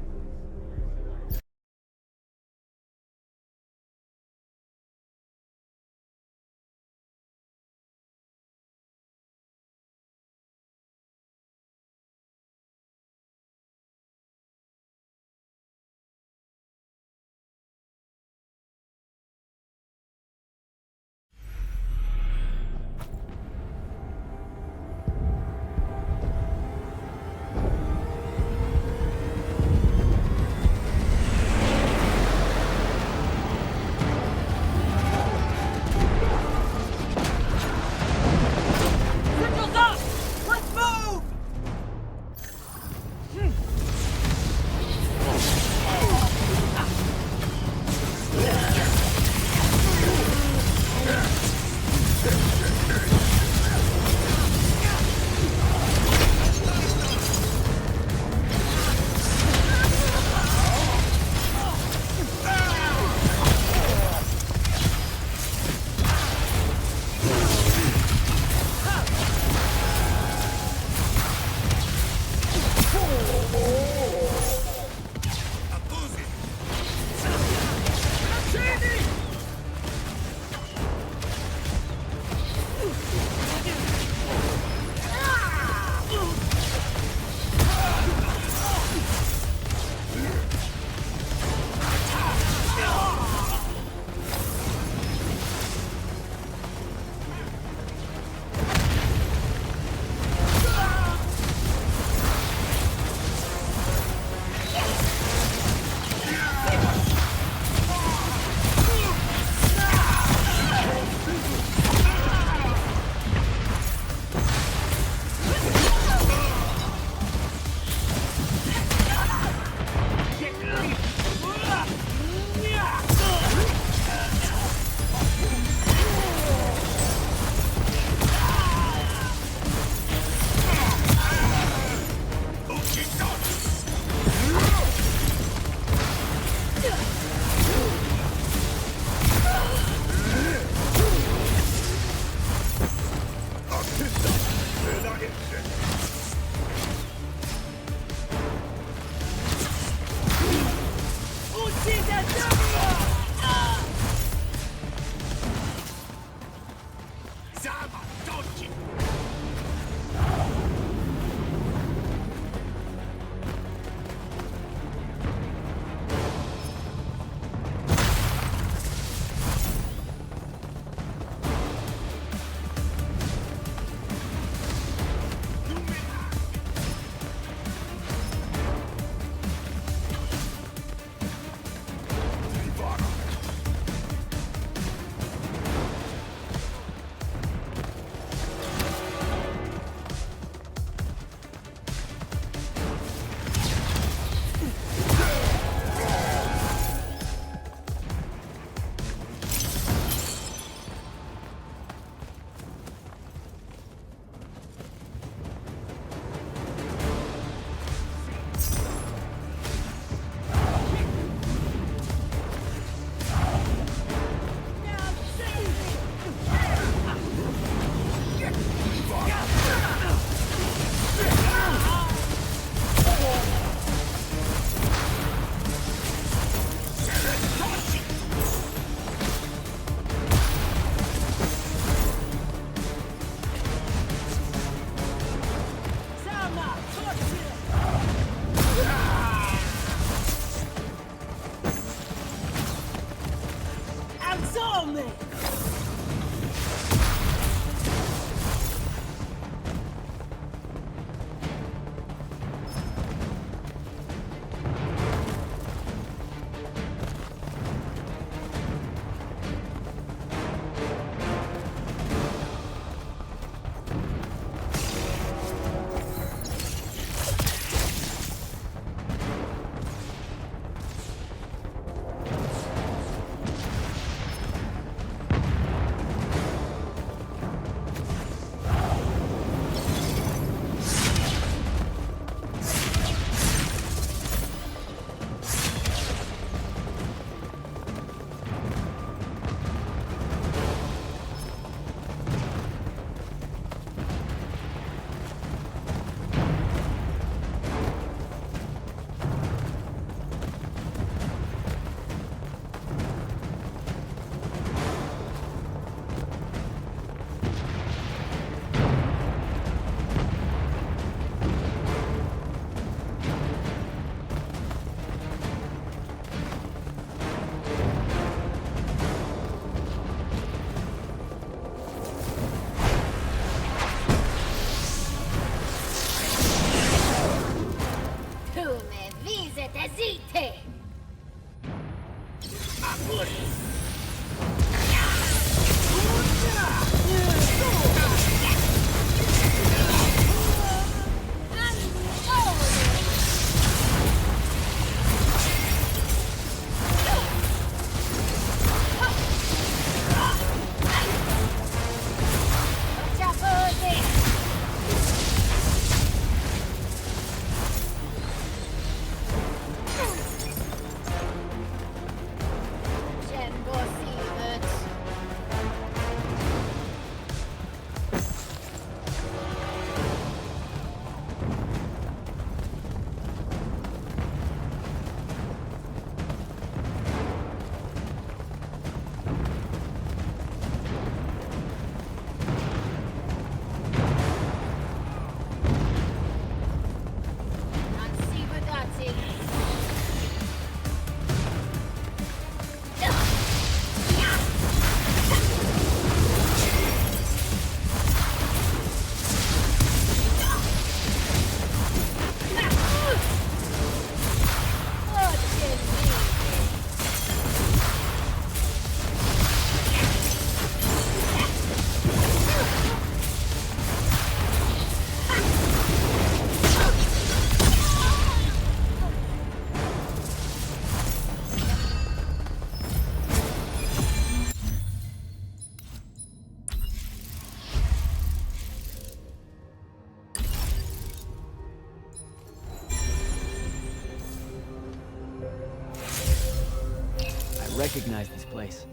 recognize this place.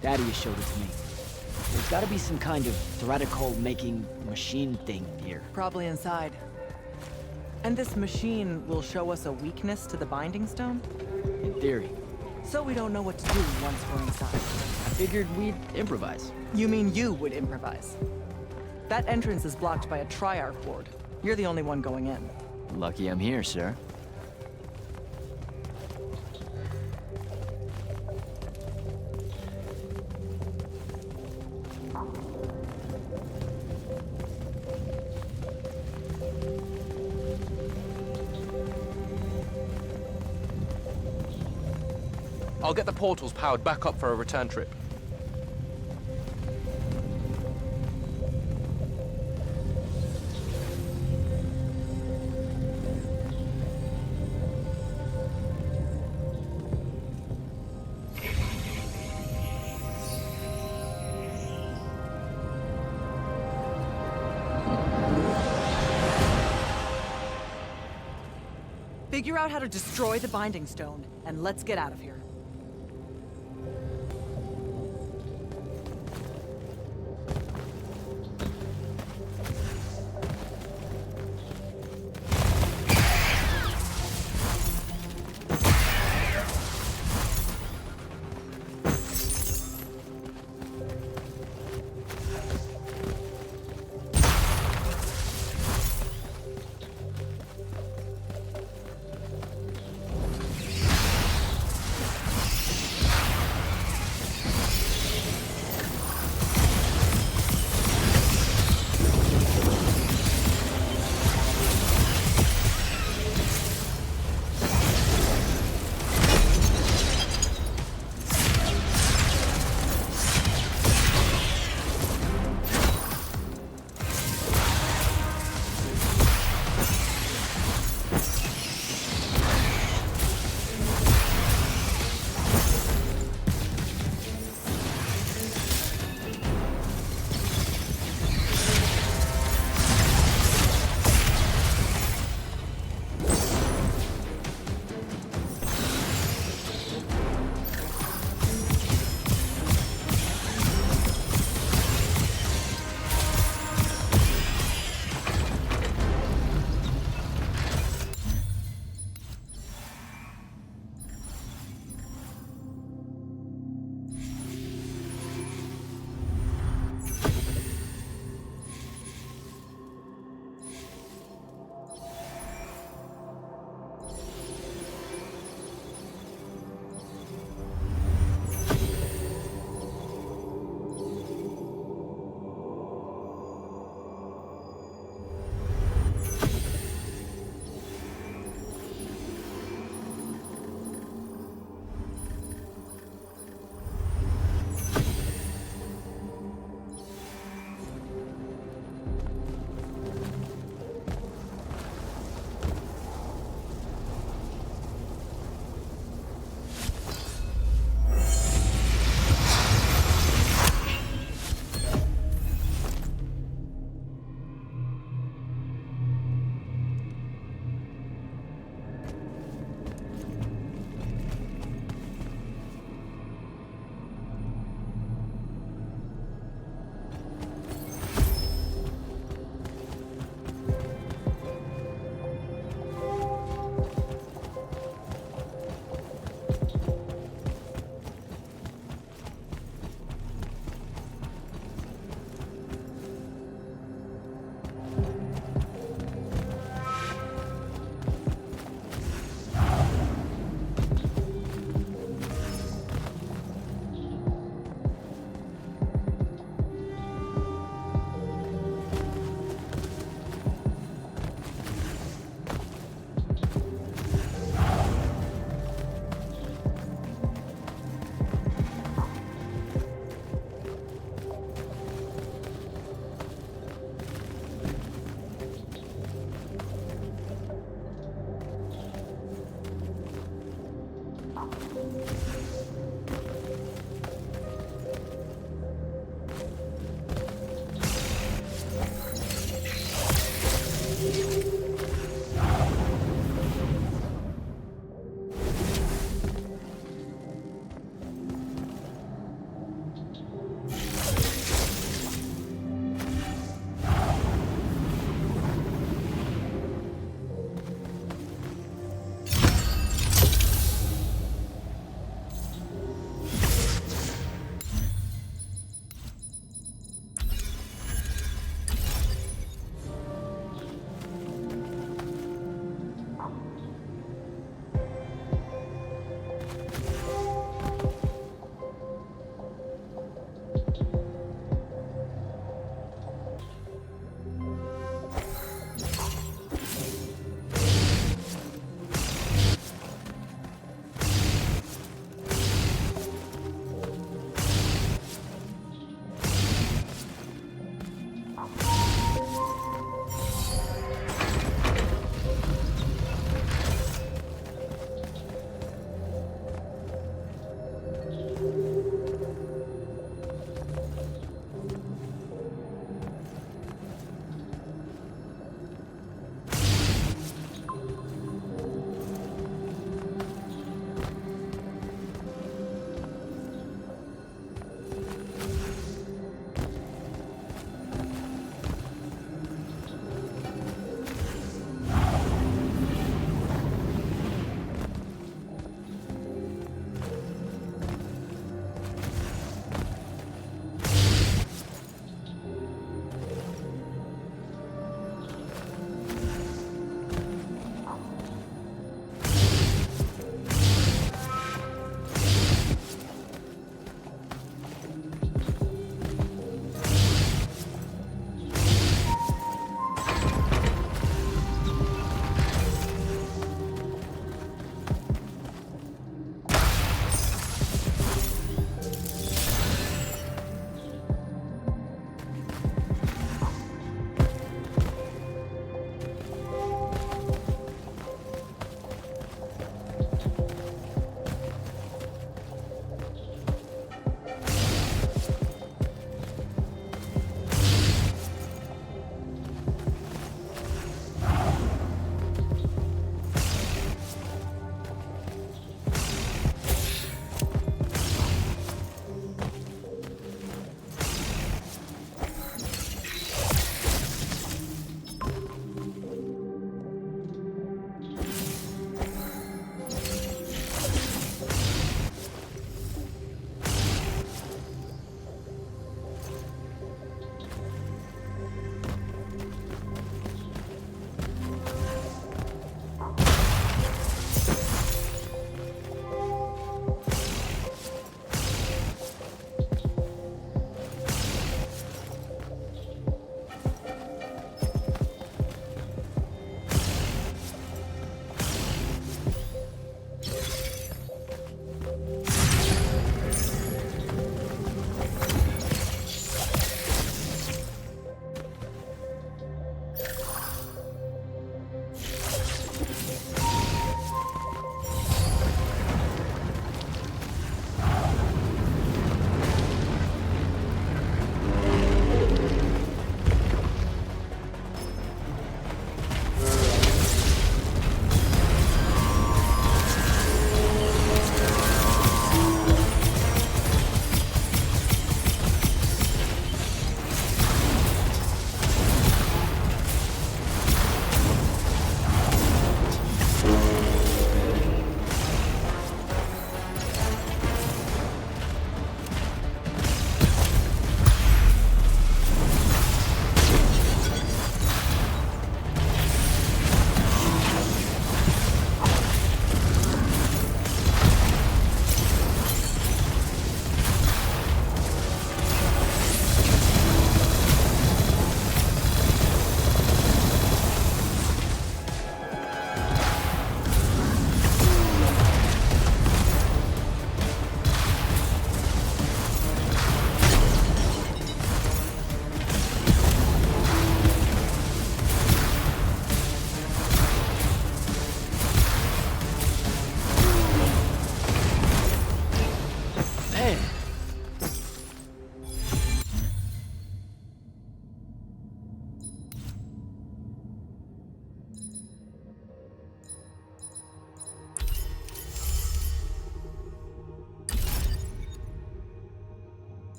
Thaddeus showed it to me. There's gotta be some kind of Thratical-making machine thing here. Probably inside. And this machine will show us a weakness to the Binding Stone? In theory. So we don't know what to do once we're inside. I figured we'd improvise. You mean you would improvise? That entrance is blocked by a Triarch ward. You're the only one going in. Lucky I'm here, sir. I'll get the portals powered back up for a return trip. Figure out how to destroy the Binding Stone, and let's get out of here.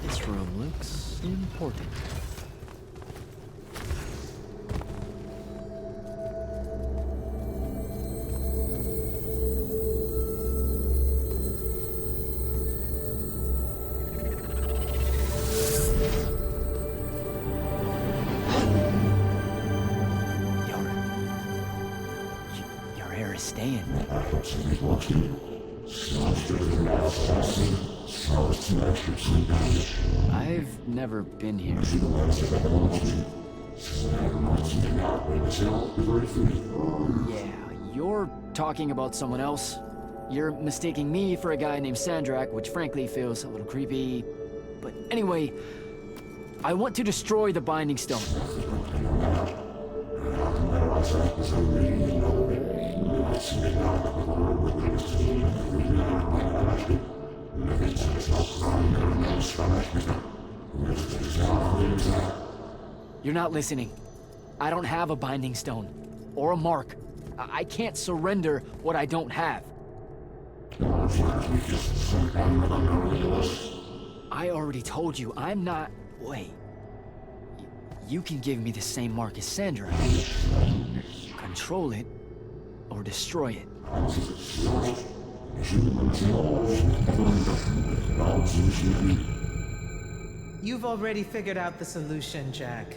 this room looks important. Your hair is staying. I've never been here. Yeah, you're talking about someone else. You're mistaking me for a guy named Sandrak, which frankly feels a little creepy. But anyway, I want to destroy the Binding Stone. You're not listening. I don't have a Binding Stone. Or a mark. I can't surrender what I don't have. I already told you, I'm not... Wait. You can give me the same mark as Sandra. Control it, or destroy it. You've already figured out the solution, Jack.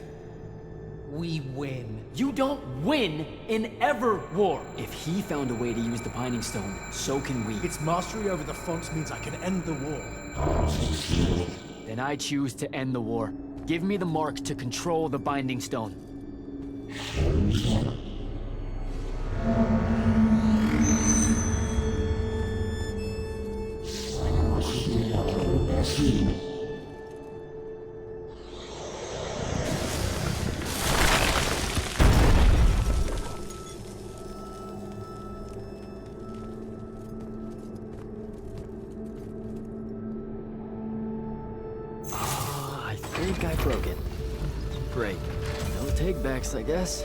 We win. You don't win in Ever War. If he found a way to use the Binding Stone, so can we. Its mastery over the fonts means I can end the war. Then I choose to end the war. Give me the mark to control the Binding Stone. I think I broke it. Great. No take-backs, I guess.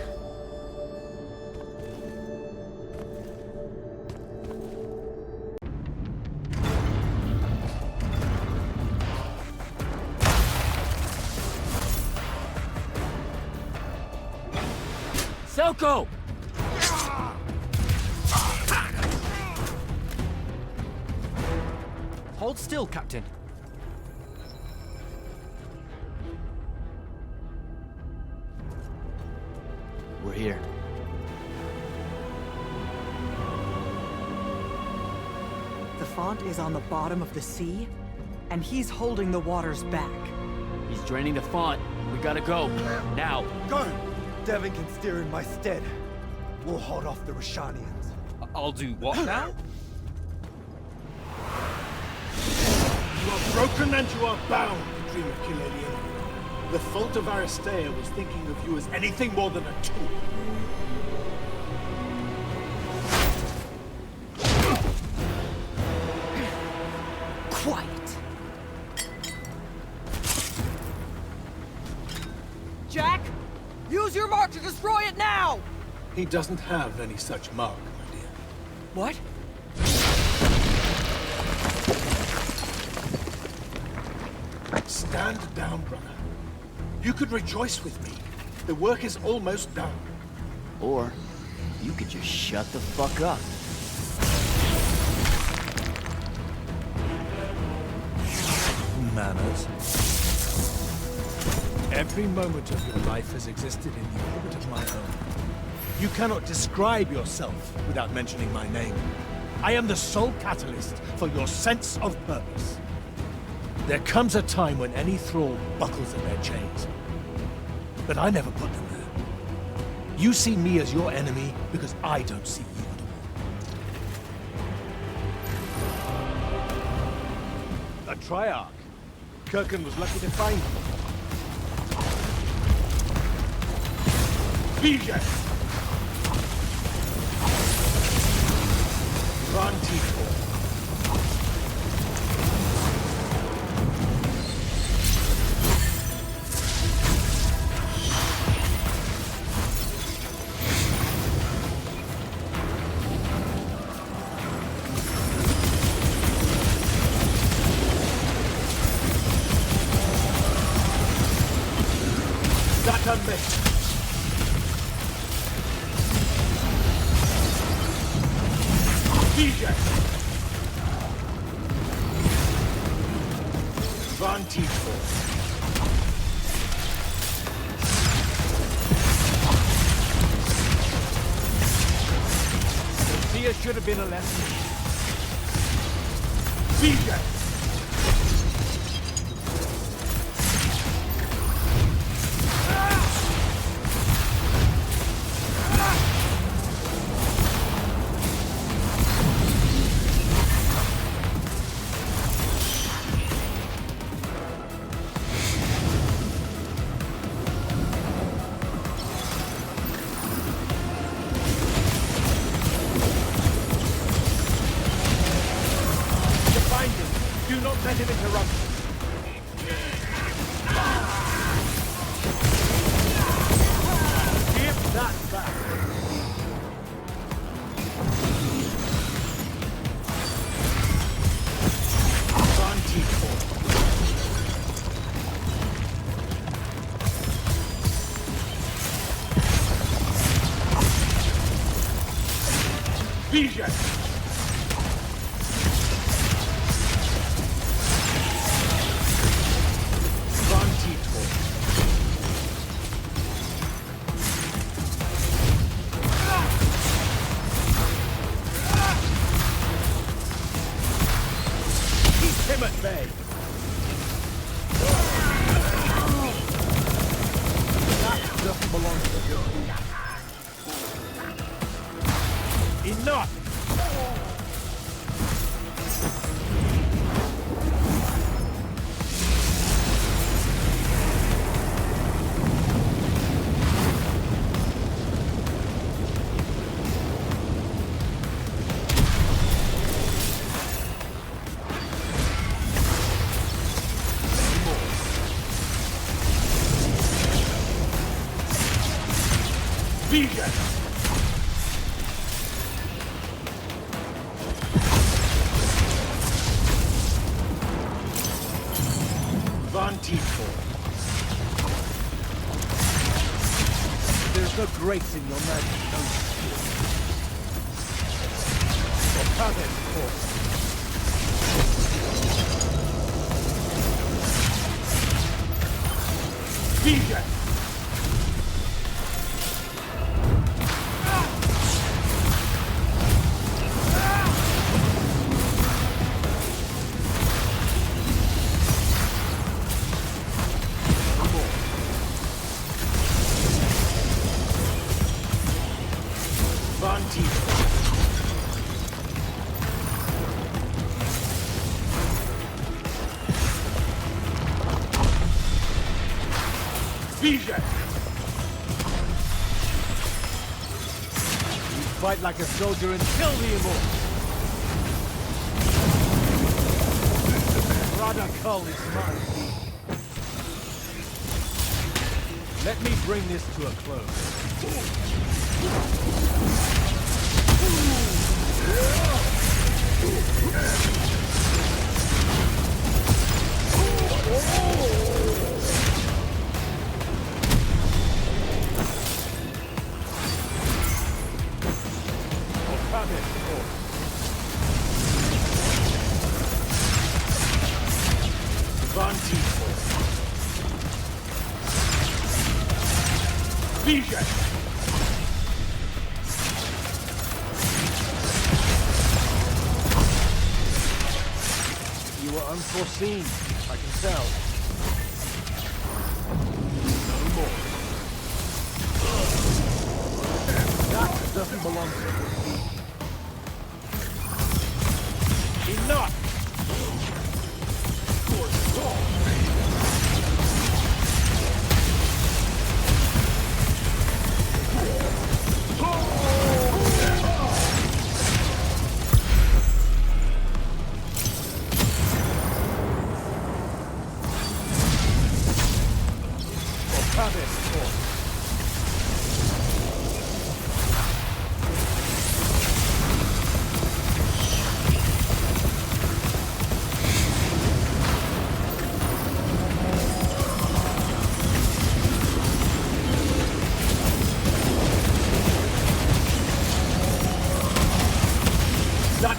Selko! Hold still, Captain. We're here. The font is on the bottom of the sea, and he's holding the waters back. He's draining the font. We gotta go. Now. Go! Devin can steer in my stead. We'll hold off the Rashanians. I'll do what now? You are broken and you are bound, Dream of Kilalian. The fault of Aristea was thinking of you as anything more than a tool. Quiet. Jack, use your mark to destroy it now! He doesn't have any such mark, my dear. What? Stand down, brother. You could rejoice with me. The work is almost done. Or you could just shut the fuck up. Manners. Every moment of your life has existed in the orbit of my own. You cannot describe yourself without mentioning my name. I am the sole catalyst for your sense of purpose. There comes a time when any thrall buckles at their chains. But I never put them there. You see me as your enemy because I don't see you at all. A Triarch. Kirkin was lucky to find him. Vision! Rantifor. unmissed. DJ. Vantico. Sophia should have been a lesson. DJ. Do not let him interrupt. Give that back. Vantico. Vision. Him at bay. That doesn't belong to you. Enough! Vision! Vantico. There's no grace in your magic, no skill. Or Pavel, of course. Vision! Vision! You fight like a soldier and kill the immortal. Radical is mine. Let me bring this to a close. Vision! You were unforeseen, I can tell. No more. That doesn't belong to you. Enough!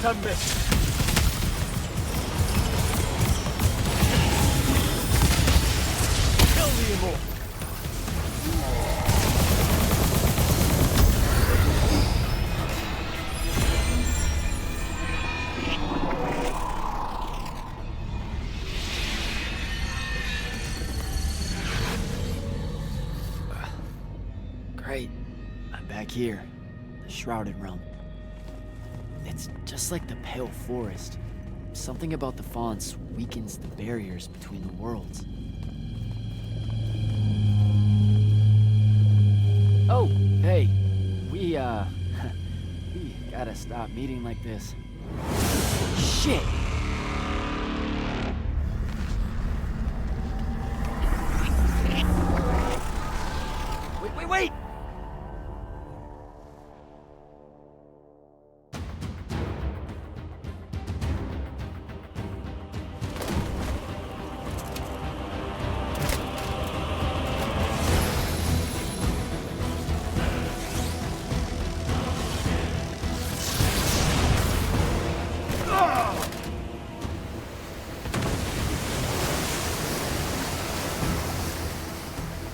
Not a miss. Kill the immortal. Great. I'm back here. The Shrouded Realm. It's just like the Pale Forest. Something about the fonts weakens the barriers between the worlds. Oh, hey. We gotta stop meeting like this. Shit! Wait!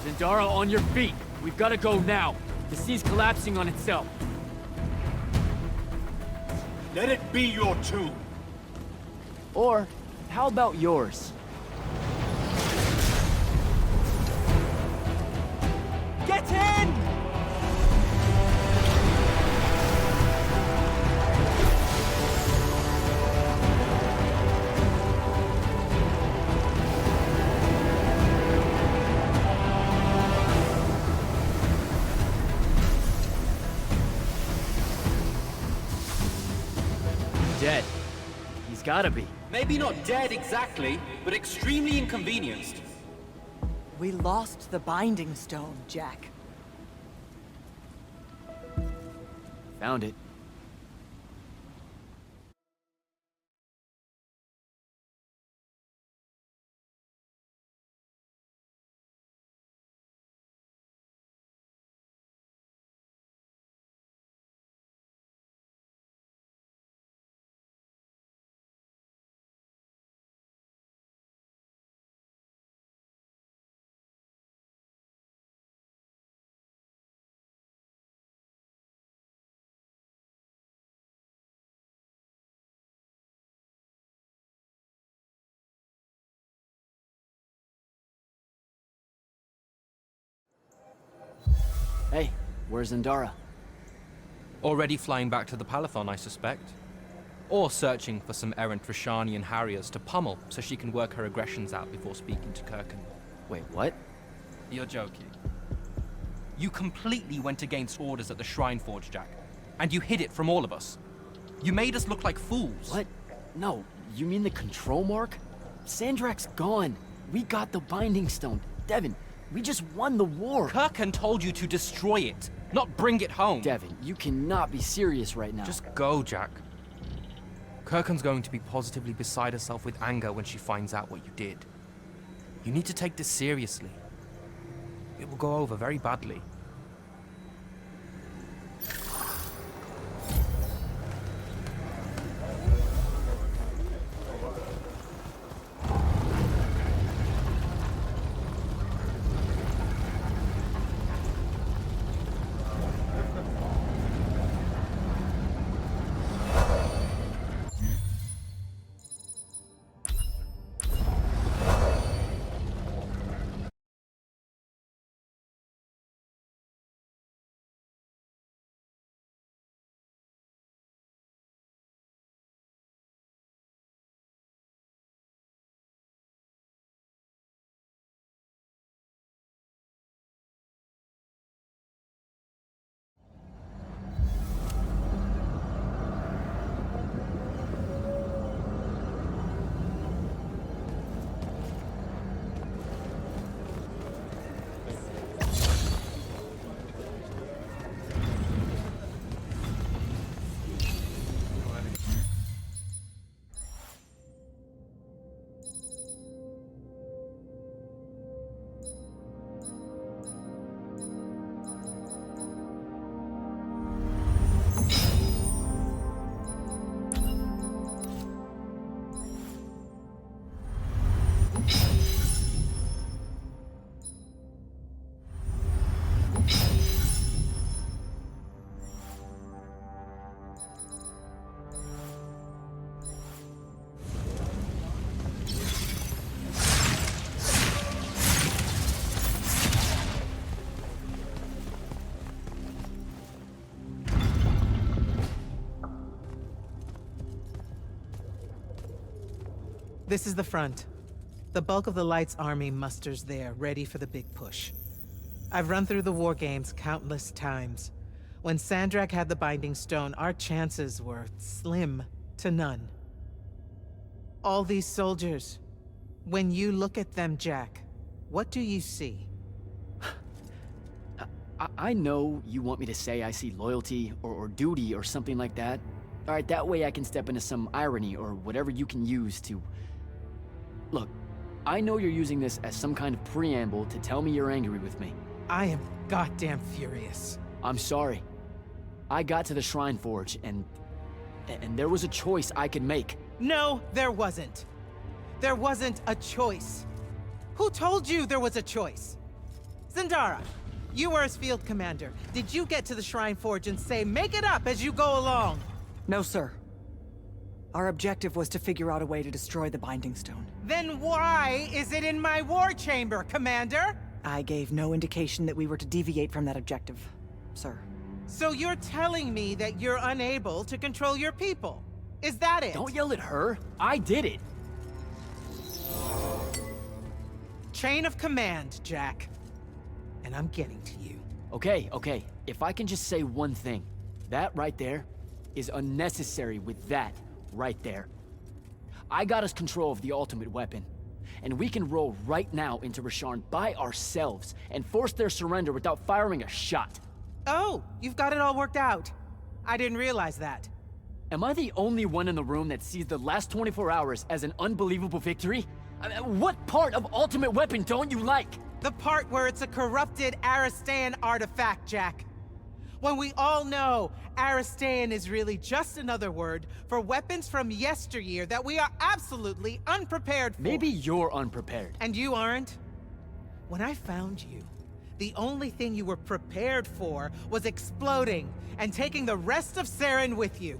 Zendara, on your feet! We've got to go now. The sea's collapsing on itself. Let it be your tomb. Or, how about yours? Get in! Dead. He's gotta be. Maybe not dead exactly, but extremely inconvenienced. We lost the Binding Stone, Jack. Found it. Hey, where's Zendara? Already flying back to the Palathon, I suspect. Or searching for some errant Rashanian harriers to pummel so she can work her aggressions out before speaking to Kirkan. Wait, what? You're joking. You completely went against orders at the Shrine Forge, Jack. And you hid it from all of us. You made us look like fools. What? No, you mean the control mark? Sandrak's gone. We got the Binding Stone. Devin, we just won the war. Kirkan told you to destroy it, not bring it home. Devin, you cannot be serious right now. Just go, Jack. Kirkan's going to be positively beside herself with anger when she finds out what you did. You need to take this seriously. It will go over very badly. This is the front. The bulk of the Light's army musters there, ready for the big push. I've run through the war games countless times. When Sandrak had the Binding Stone, our chances were slim to none. All these soldiers, when you look at them, Jack, what do you see? I know you want me to say I see loyalty or duty or something like that. All right, that way I can step into some irony or whatever you can use to... Look, I know you're using this as some kind of preamble to tell me you're angry with me. I am goddamn furious. I'm sorry. I got to the Shrine Forge and there was a choice I could make. No, there wasn't. There wasn't a choice. Who told you there was a choice? Zendara, you were as field commander. Did you get to the Shrine Forge and say, make it up as you go along? No, sir. Our objective was to figure out a way to destroy the Binding Stone. Then why is it in my war chamber, Commander? I gave no indication that we were to deviate from that objective, sir. So you're telling me that you're unable to control your people? Is that it? Don't yell at her. I did it. Chain of command, Jack. And I'm getting to you. Okay. If I can just say one thing. That right there is unnecessary with that right there. I got us control of the ultimate weapon. And we can roll right now into Rasharn by ourselves and force their surrender without firing a shot. Oh, you've got it all worked out. I didn't realize that. Am I the only one in the room that sees the last 24 hours as an unbelievable victory? What part of Ultimate Weapon don't you like? The part where it's a corrupted Aristean artifact, Jack. When we all know Aristean is really just another word for weapons from yesteryear that we are absolutely unprepared for. Maybe you're unprepared. And you aren't? When I found you, the only thing you were prepared for was exploding and taking the rest of Saren with you.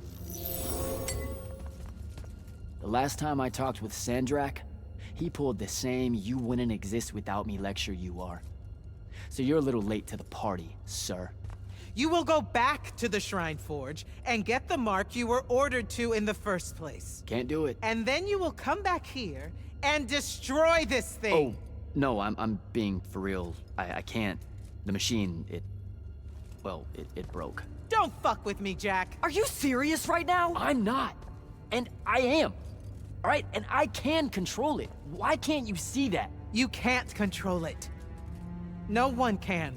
The last time I talked with Sandrak, he pulled the same "you wouldn't exist without me" lecture you are. So you're a little late to the party, sir. You will go back to the Shrine Forge and get the mark you were ordered to in the first place. Can't do it. And then you will come back here and destroy this thing. Oh, no, I'm being for real. I can't. The machine, it broke. Don't fuck with me, Jack. Are you serious right now? I'm not. And I am. All right, and I can control it. Why can't you see that? You can't control it. No one can.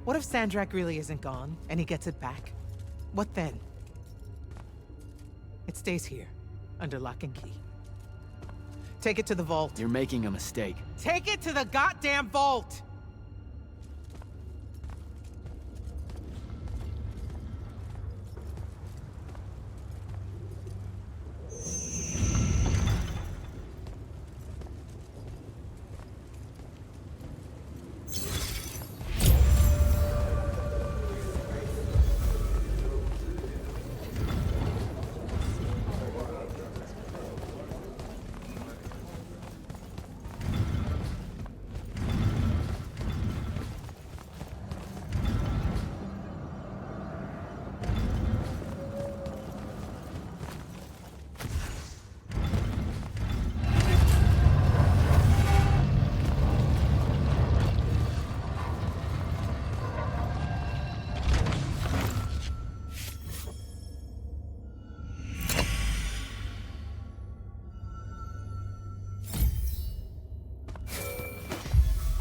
What if Sandrak really isn't gone, and he gets it back? What then? It stays here, under lock and key. Take it to the vault. You're making a mistake. Take it to the goddamn vault!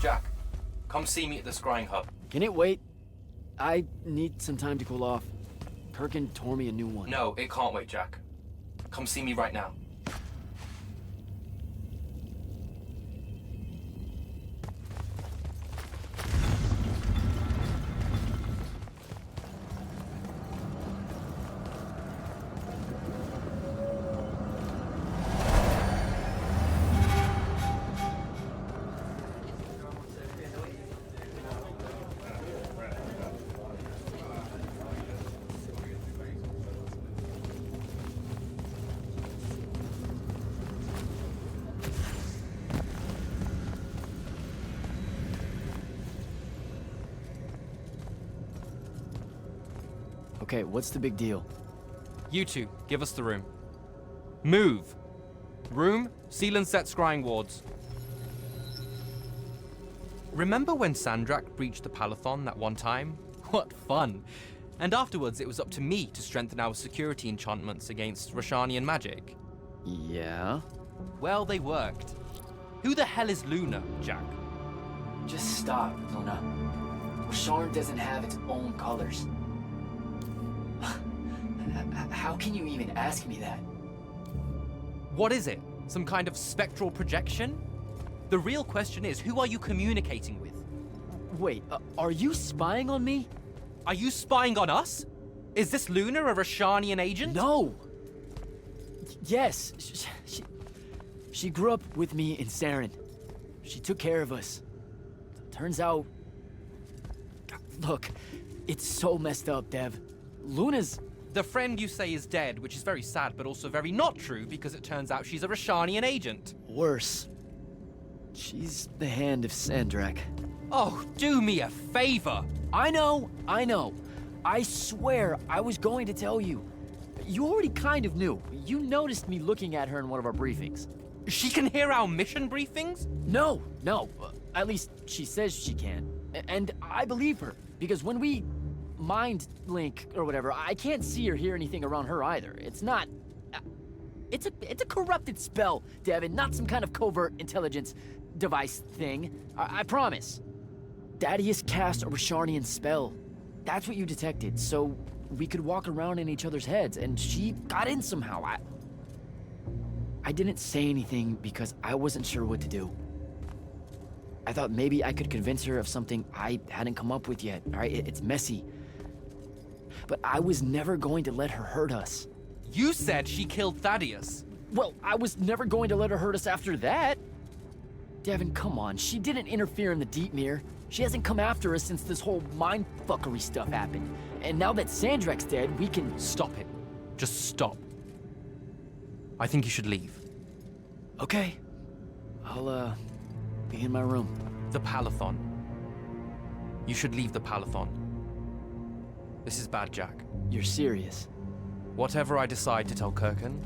Jack, come see me at the scrying hub. Can it wait? I need some time to cool off. Kirkin tore me a new one. No, it can't wait, Jack. Come see me right now. Okay, what's the big deal? You two, give us the room. Move! Room, seal and set scrying wards. Remember when Sandrak breached the Palathon that one time? What fun! And afterwards it was up to me to strengthen our security enchantments against Rashanian magic. Yeah? Well, they worked. Who the hell is Luna, Jack? Just stop, Luna. Sharn doesn't have its own colors. How can you even ask me that? What is it? Some kind of spectral projection? The real question is, who are you communicating with? Wait, are you spying on me? Are you spying on us? Is this Luna a Rashanian agent? No! Yes, she grew up with me in Saren. She took care of us. Turns out... Look, it's so messed up, Dev. Luna's... The friend you say is dead, which is very sad, but also very not true, because it turns out she's a Rashanian agent. Worse. She's the hand of Sandrak. Oh, do me a favor! I know. I swear I was going to tell you. You already kind of knew. You noticed me looking at her in one of our briefings. She can hear our mission briefings? No. At least she says she can. And I believe her, because when we mind link or whatever, I can't see or hear anything around her either. It's not... It's a corrupted spell, Devin, not some kind of covert intelligence device thing. I promise. Thaddeus cast a Rashanian spell. That's what you detected, so we could walk around in each other's heads, and she got in somehow. I didn't say anything because I wasn't sure what to do. I thought maybe I could convince her of something I hadn't come up with yet, all right? It's messy. But I was never going to let her hurt us. You said she killed Thaddeus. Well, I was never going to let her hurt us after that. Devin, come on. She didn't interfere in the Deep Mirror. She hasn't come after us since this whole mindfuckery stuff happened. And now that Sandrak's dead, we can... Stop it. Just stop. I think you should leave. Okay. I'll, be in my room. The Palathon. You should leave the Palathon. This is bad, Jack. You're serious? Whatever I decide to tell Kirkan,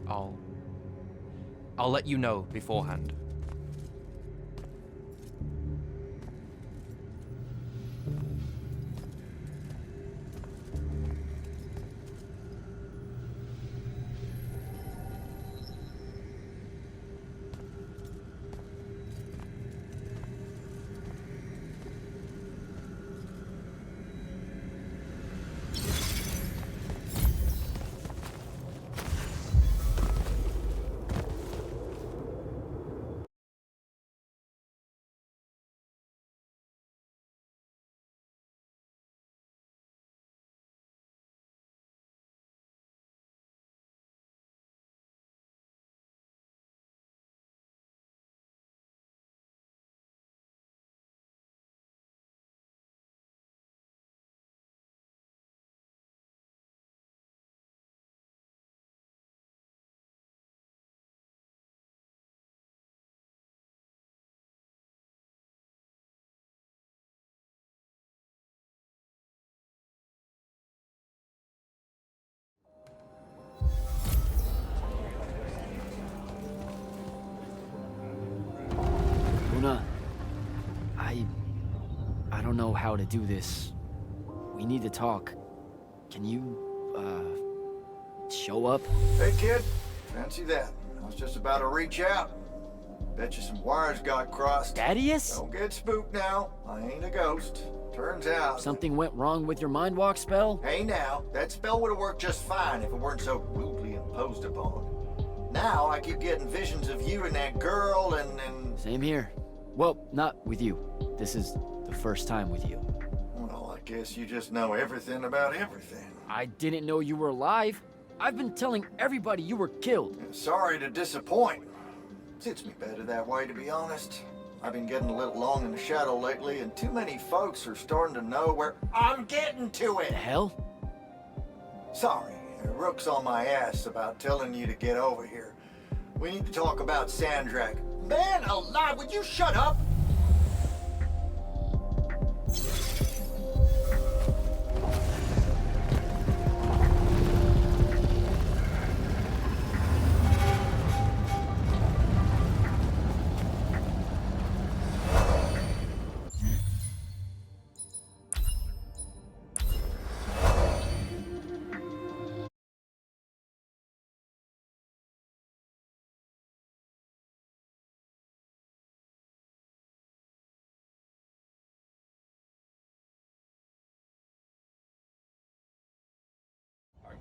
I'll let you know beforehand. Luna, I don't know how to do this. We need to talk. Can you, show up? Hey, kid. Fancy that. I was just about to reach out. Bet you some wires got crossed. Thaddeus? Don't get spooked now. I ain't a ghost. Turns out... Something went wrong with your mind walk spell? Hey now, that spell would have worked just fine if it weren't so rudely imposed upon. Now I keep getting visions of you and that girl and... Same here. Well, not with you. This is the first time with you. Well, I guess you just know everything about everything. I didn't know you were alive. I've been telling everybody you were killed. Sorry to disappoint. Suits me better that way, to be honest. I've been getting a little long in the shadow lately, and too many folks are starting to know where I'm getting to it. The hell? Sorry, Rook's on my ass about telling you to get over here. We need to talk about Sandrak. Man alive, would you shut up?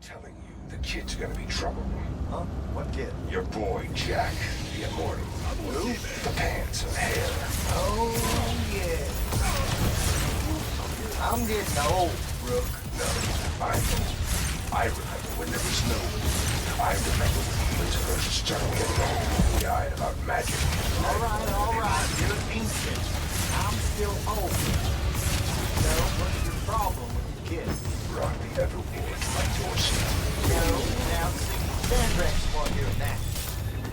telling you, the kid's gonna be trouble. Huh? What kid? Your boy, Jack, the Immortal. Who? The pants and hair. Oh, yeah. I'm getting old, Rook. No, I remember when there was no... I remember when humans first started getting old-eyed about magic. All right. You're ancient. I'm still old. So, what's your problem with the kid? Brought the Everwood to my doorstep. No, now see, Sandrak's one doing that.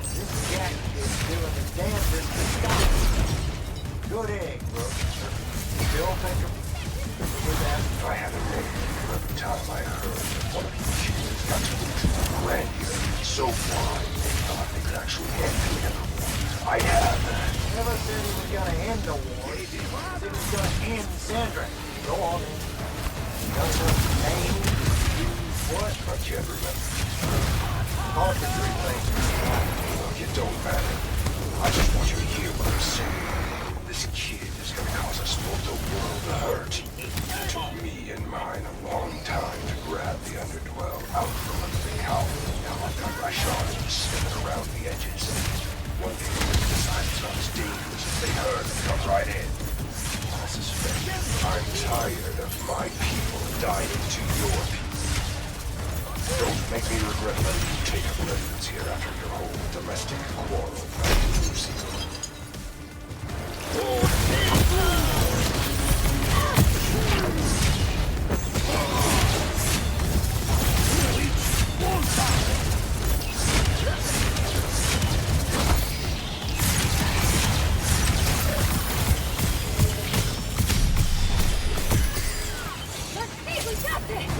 This Jack kid's doing the damnedest to stop it. Good egg, Rook. Still think of that. I had a name every time I heard that one of these kids got to reach grandeur so wide they thought they could actually end the Everwood. I have. Never said he was gonna end the war. He said he was gonna end Sandrak. Go on then. Does her name use what? I can't remember. Carpentry things. Look, it don't matter. I just want you to hear what I'm saying. This kid is gonna cause us both a world of hurt. It took me and mine a long time to grab the Underdwell out from under the cowl. Now I've got Rashawn spinning around the edges. One day they decide it's not as dangerous as they heard and come right in. I suspect I'm tired of my people dying to your people. Don't make me regret letting you take up residence here after your whole domestic quarrel back in Lucy. We got this!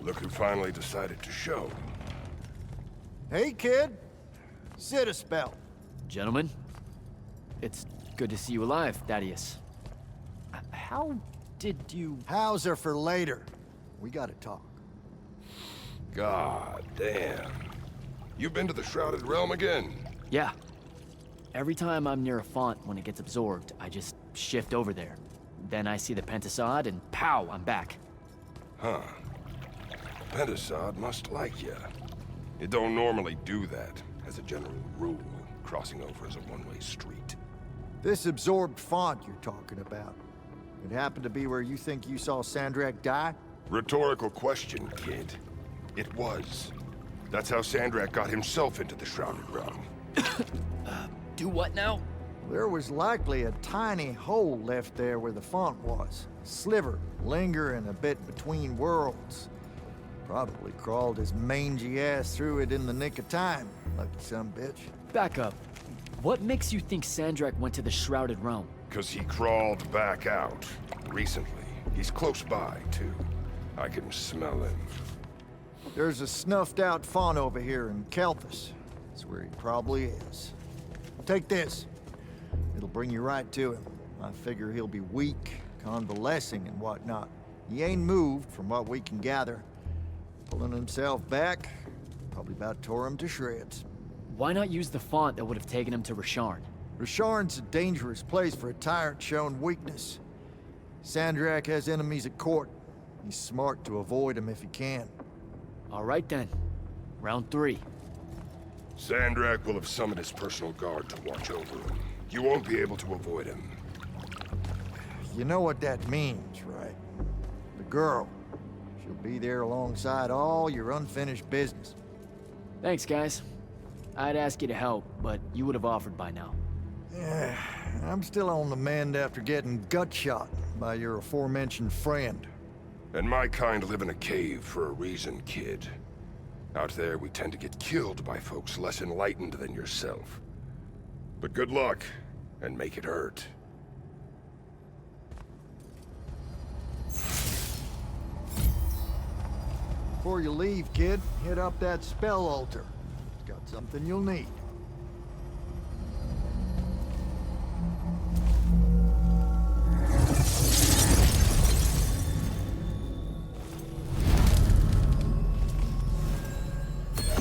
Look who finally decided to show. Hey, kid. Sit a spell. Gentlemen, it's good to see you alive, Thaddeus. How did you... How's are for later. We gotta talk. God damn. You've been to the Shrouded Realm again? Yeah. Every time I'm near a font when it gets absorbed, I just shift over there. Then I see the Pentasod and pow, I'm back. Huh. Pentasod must like ya. It don't normally do that, as a general rule. Crossing over is a one-way street. This absorbed font you're talking about, it happened to be where you think you saw Sandrak die? Rhetorical question, kid. It was. That's how Sandrak got himself into the Shrouded Realm. Do what now? There was likely a tiny hole left there where the font was. A sliver, lingering a bit between worlds. Probably crawled his mangy ass through it in the nick of time, lucky some bitch. Back up. What makes you think Sandrak went to the Shrouded Realm? 'Cause he crawled back out. Recently. He's close by, too. I can smell him. There's a snuffed out font over here in Kelthus. That's where he probably is. Take this. It'll bring you right to him. I figure he'll be weak, convalescing and whatnot. He ain't moved, from what we can gather. Pulling himself back, probably about tore him to shreds. Why not use the font that would have taken him to Rasharn? Rasharn's a dangerous place for a tyrant showing weakness. Sandrak has enemies at court. He's smart to avoid him if he can. All right then. Round 3. Sandrak will have summoned his personal guard to watch over him. You won't be able to avoid him. You know what that means, right? The girl. She'll be there alongside all your unfinished business. Thanks, guys. I'd ask you to help, but you would have offered by now. Yeah, I'm still on the mend after getting gut shot by your aforementioned friend. And my kind live in a cave for a reason, kid. Out there, we tend to get killed by folks less enlightened than yourself. But good luck, and make it hurt. Before you leave, kid, hit up that spell altar. It's got something you'll need.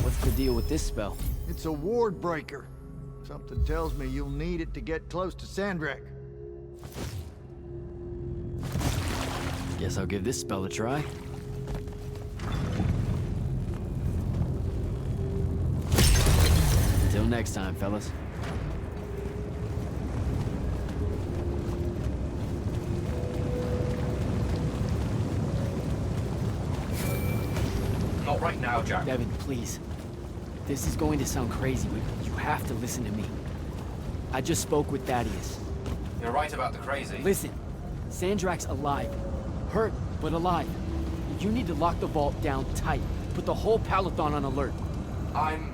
What's the deal with this spell? It's a ward breaker. Something tells me you'll need it to get close to Sandrak. Guess I'll give this spell a try. Until next time, fellas. Not right now, Jack. Devin, please. This is going to sound crazy, but you have to listen to me. I just spoke with Thaddeus. You're right about the crazy. Listen, Sandrak's alive. Hurt, but alive. You need to lock the vault down tight. Put the whole Palathon on alert. I'm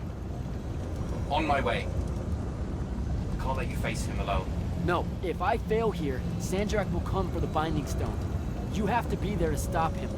on my way. I can't let you face him alone. No, if I fail here, Sandrak will come for the Binding Stone. You have to be there to stop him.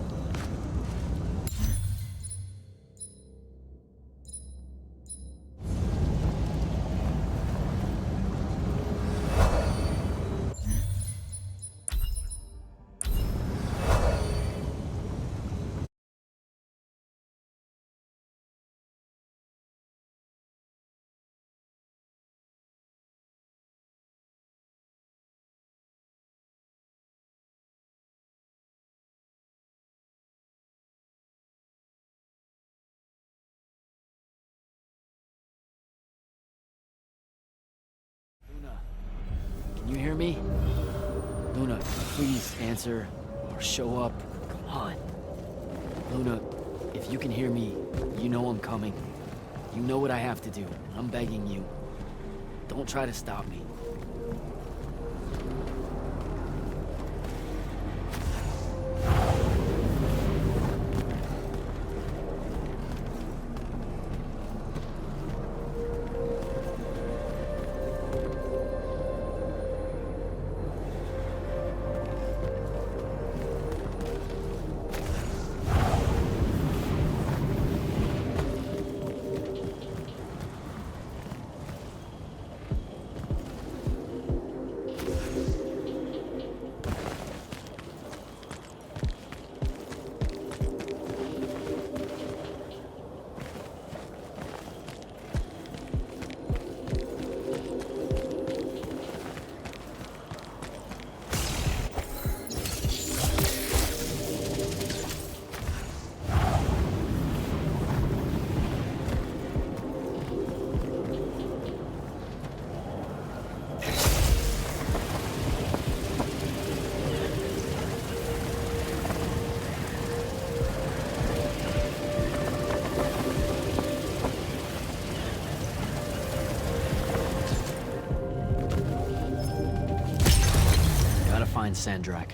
Can you hear me? Luna, please answer or show up. Come on. Luna, if you can hear me, you know I'm coming. You know what I have to do. I'm begging you. Don't try to stop me. Find Sandrak.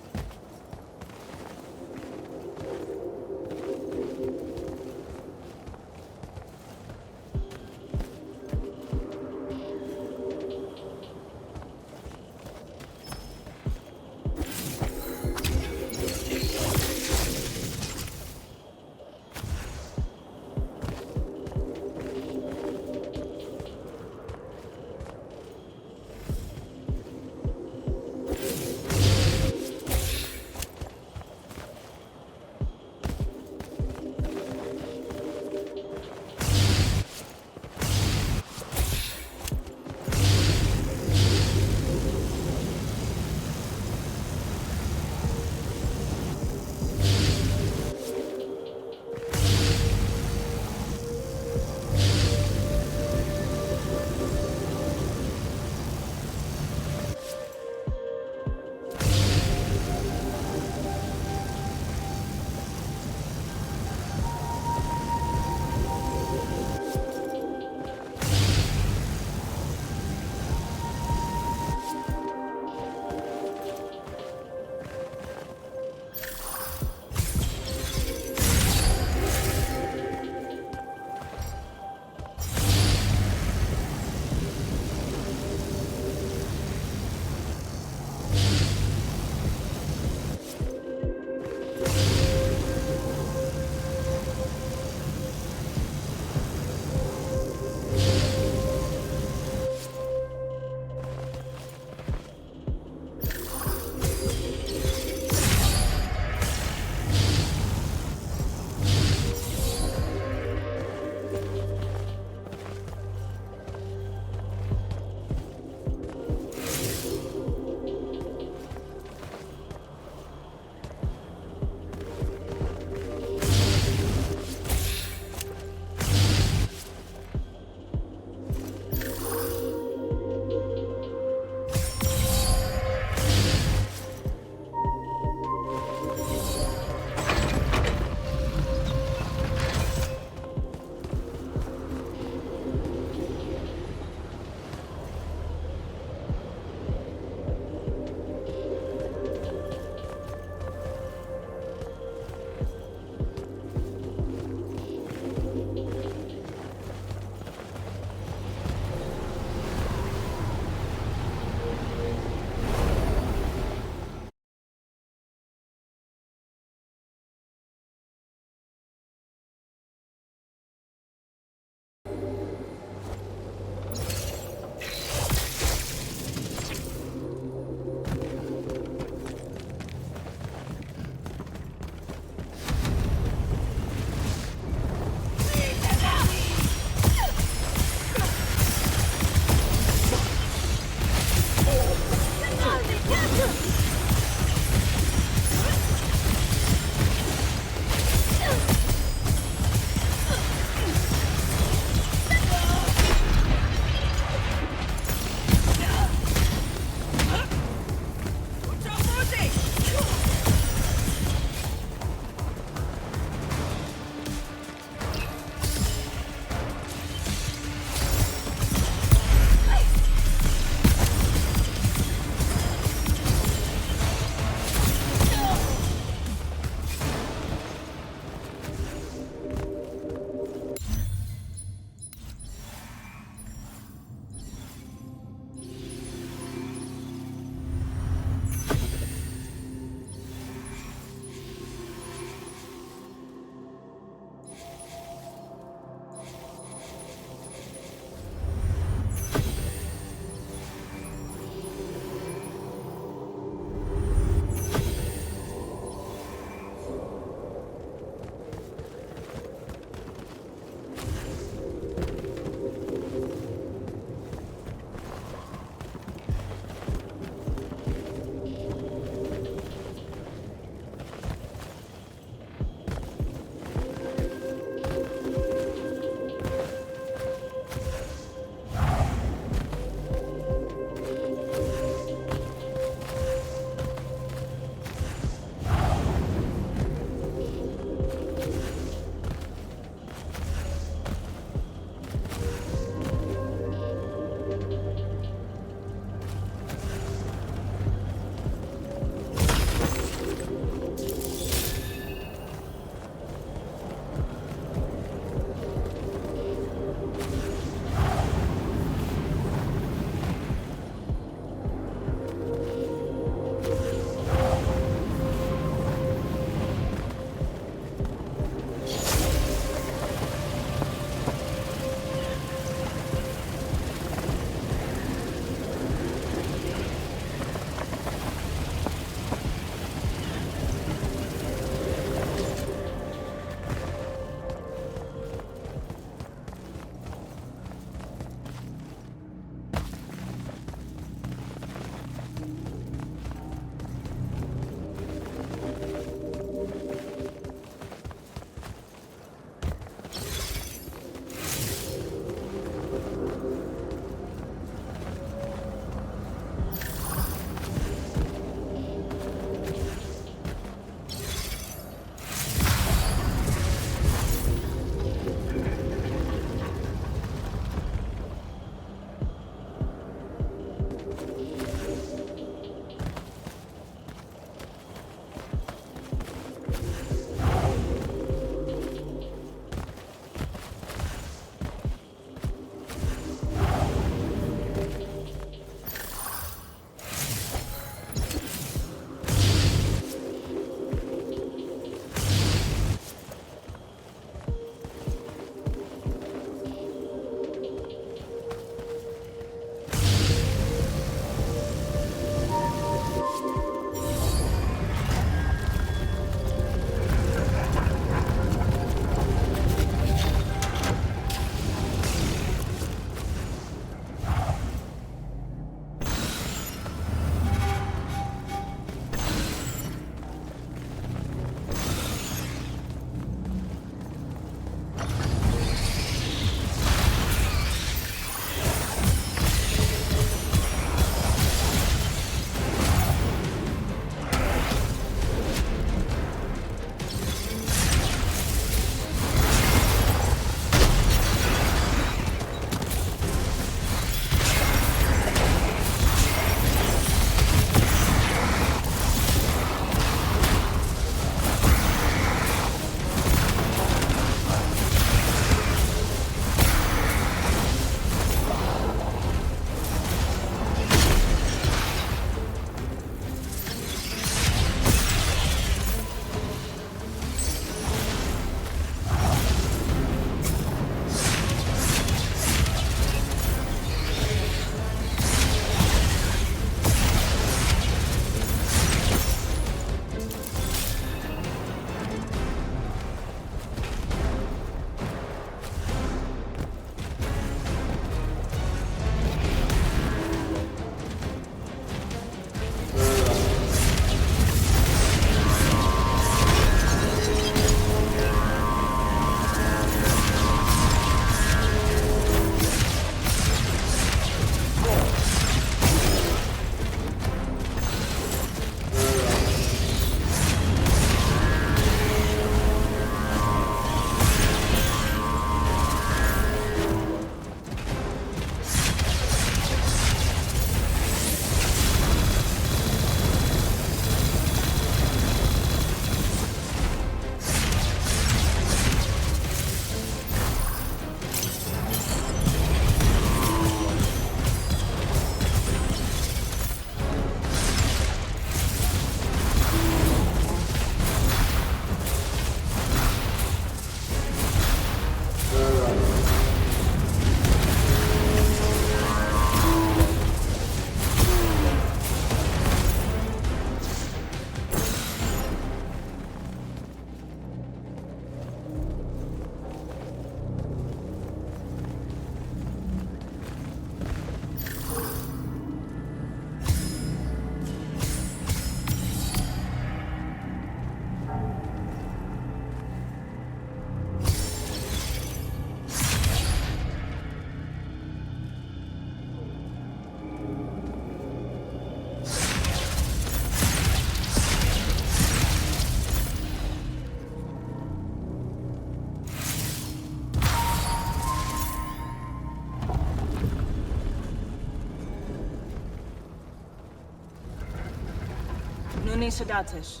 Nunishadatish.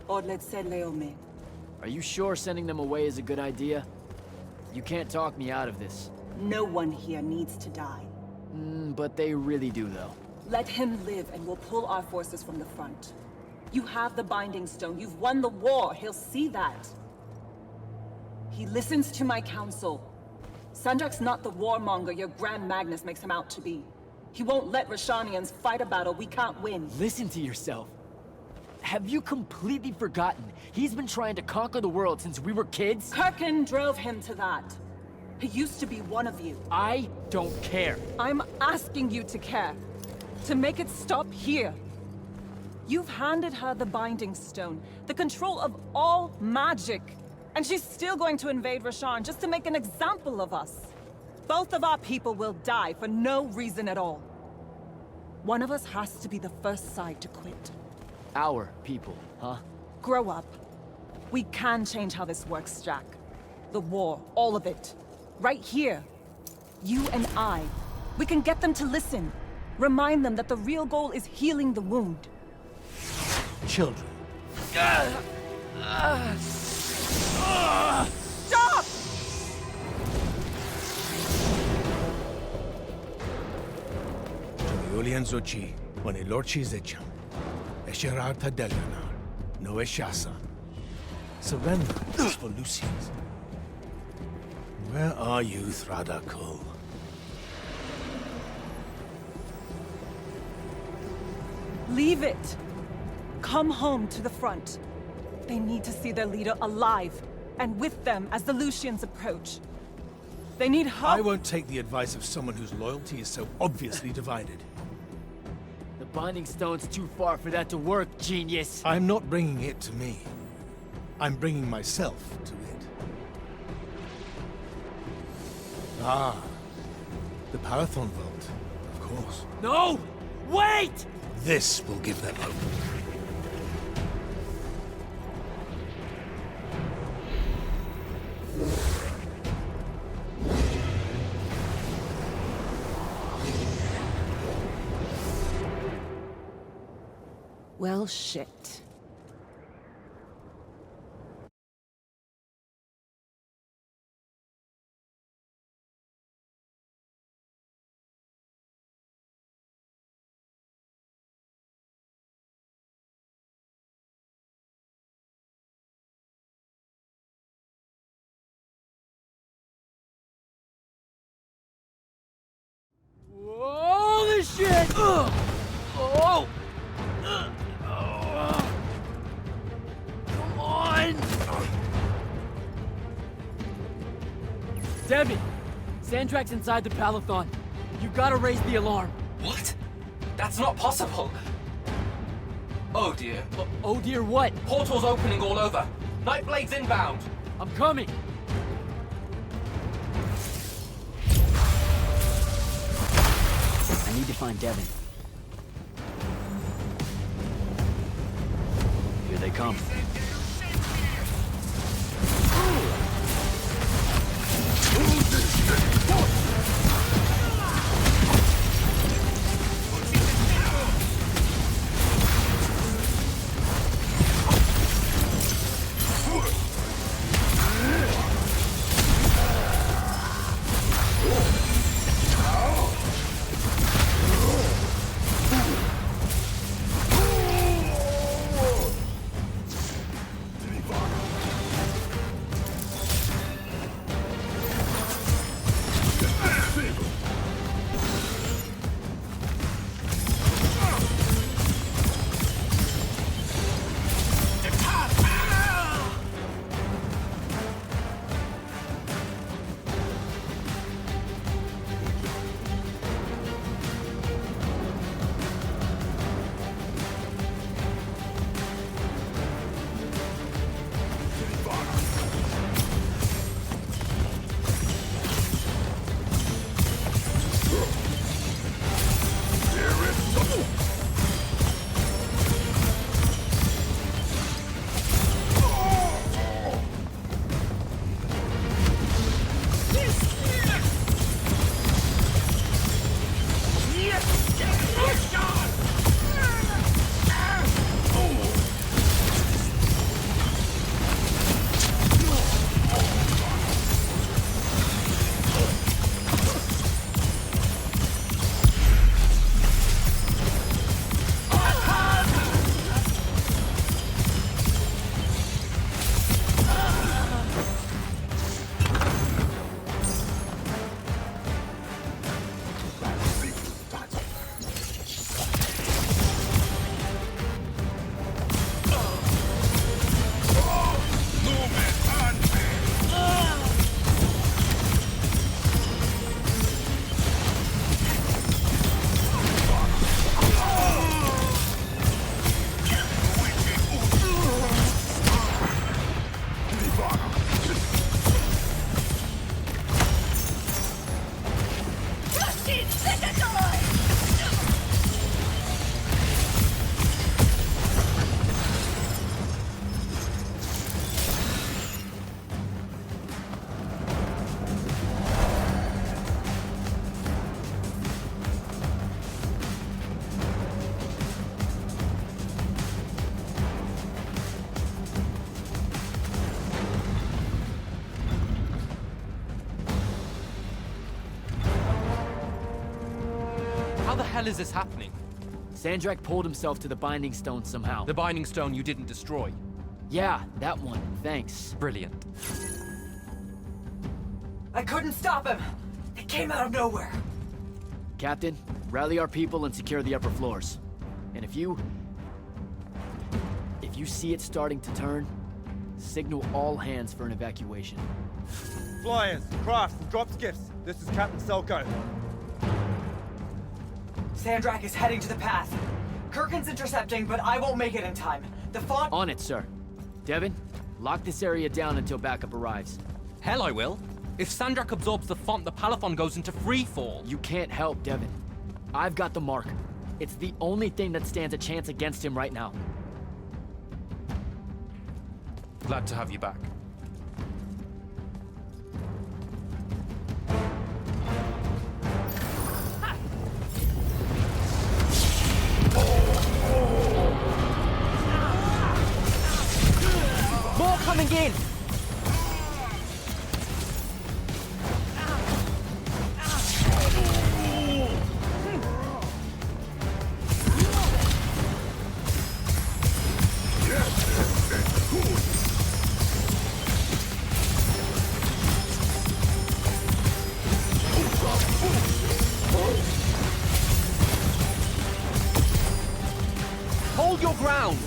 Odlet Leome. Are you sure sending them away is a good idea? You can't talk me out of this. No one here needs to die. But they really do, though. Let him live and we'll pull our forces from the front. You have the Binding Stone. You've won the war. He'll see that. He listens to my counsel. Sandrak's not the warmonger your Grand Magnus makes him out to be. He won't let Rashanians fight a battle we can't win. Listen to yourself. Have you completely forgotten? He's been trying to conquer the world since we were kids? Kirkin drove him to that. He used to be one of you. I don't care. I'm asking you to care. To make it stop here. You've handed her the Binding Stone, the control of all magic. And she's still going to invade Rasharn just to make an example of us. Both of our people will die for no reason at all. One of us has to be the first side to quit. Our people, huh? Grow up. We can change how this works, Jack. The war, all of it. Right here. You and I. We can get them to listen. Remind them that the real goal is healing the wound. Children. Stop! Julian Zochi, when Lorchi Zecham, Esherarta Delianar, no Eshasa. Surrender is for Lucians. Where are you, Thradakul? Leave it. Come home to the front. They need to see their leader alive, and with them as the Lucians approach. They need help. I won't take the advice of someone whose loyalty is so obviously divided. The Binding Stone's too far for that to work, genius. I'm not bringing it to me. I'm bringing myself to it. Ah, the Parathon Vault, of course. No! Wait! This will give them hope. Well, shit. Holy shit! Oh! Come on! Devin! Sandrak's inside the Palathon. You gotta raise the alarm. What? That's not possible. Oh dear. Oh dear what? Portals opening all over. Nightblade's inbound. I'm coming. I need to find Devin. Here they come. hell is this happening? Sandrak pulled himself to the Binding Stone somehow. The Binding Stone you didn't destroy? Yeah, that one. Thanks. Brilliant. I couldn't stop him! It came out of nowhere! Captain, rally our people and secure the upper floors. And if you see it starting to turn, signal all hands for an evacuation. Flyers, crafts, and drop skiffs. This is Captain Selko. Sandrak is heading to the path. Kirkin's intercepting, but I won't make it in time. The font— On it, sir. Devin, lock this area down until backup arrives. Hell I will. If Sandrak absorbs the font, the Palathon goes into free fall. You can't help, Devin. I've got the mark. It's the only thing that stands a chance against him right now. Glad to have you back. More coming in! Hold your ground!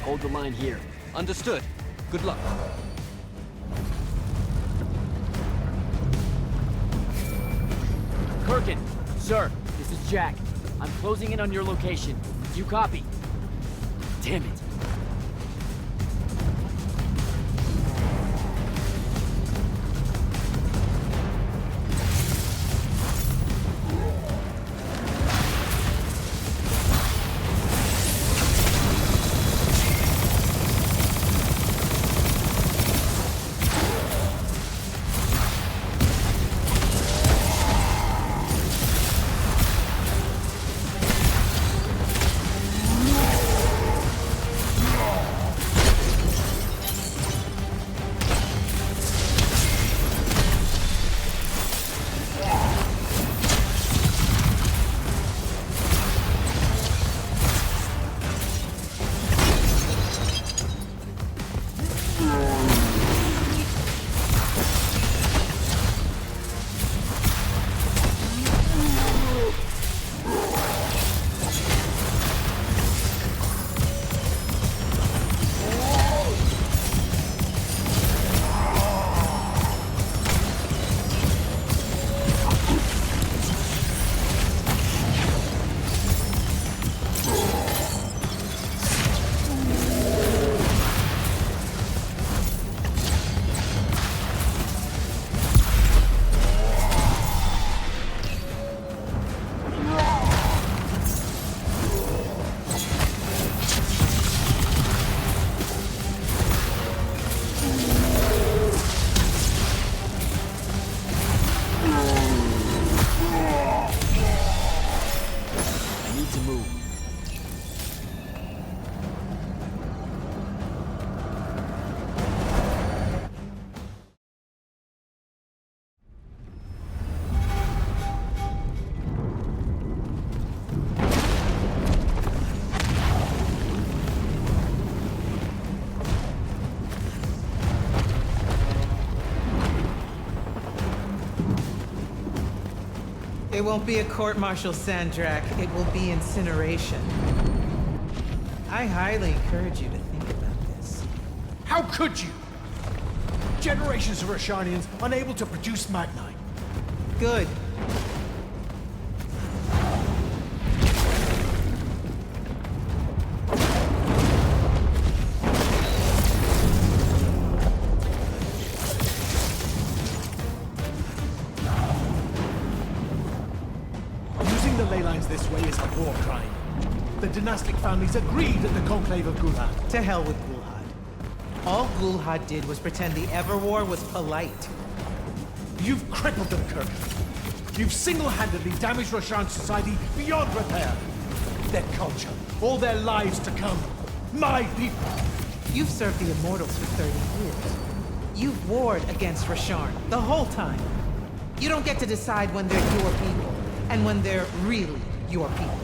Hold the line here. Understood. Good luck. Kirkin, sir, this is Jack. I'm closing in on your location. You copy? Damn it. won't be a court-martial, Sandrak. It will be incineration. I highly encourage you to think about this. How could you? Generations of Rashanians unable to produce Magnite. Good. Using the ley lines this way is a war crime. The dynastic families agreed at the Conclave of Gulhad. To hell with Gulhad. All Gulhad did was pretend the Everwar was polite. You've crippled them, Kirk. You've single-handedly damaged Roshan's society beyond repair. Their culture, all their lives to come. My people. You've served the Immortals for 30 years. You've warred against Rasharn the whole time. You don't get to decide when they're your people, and when they're really your people.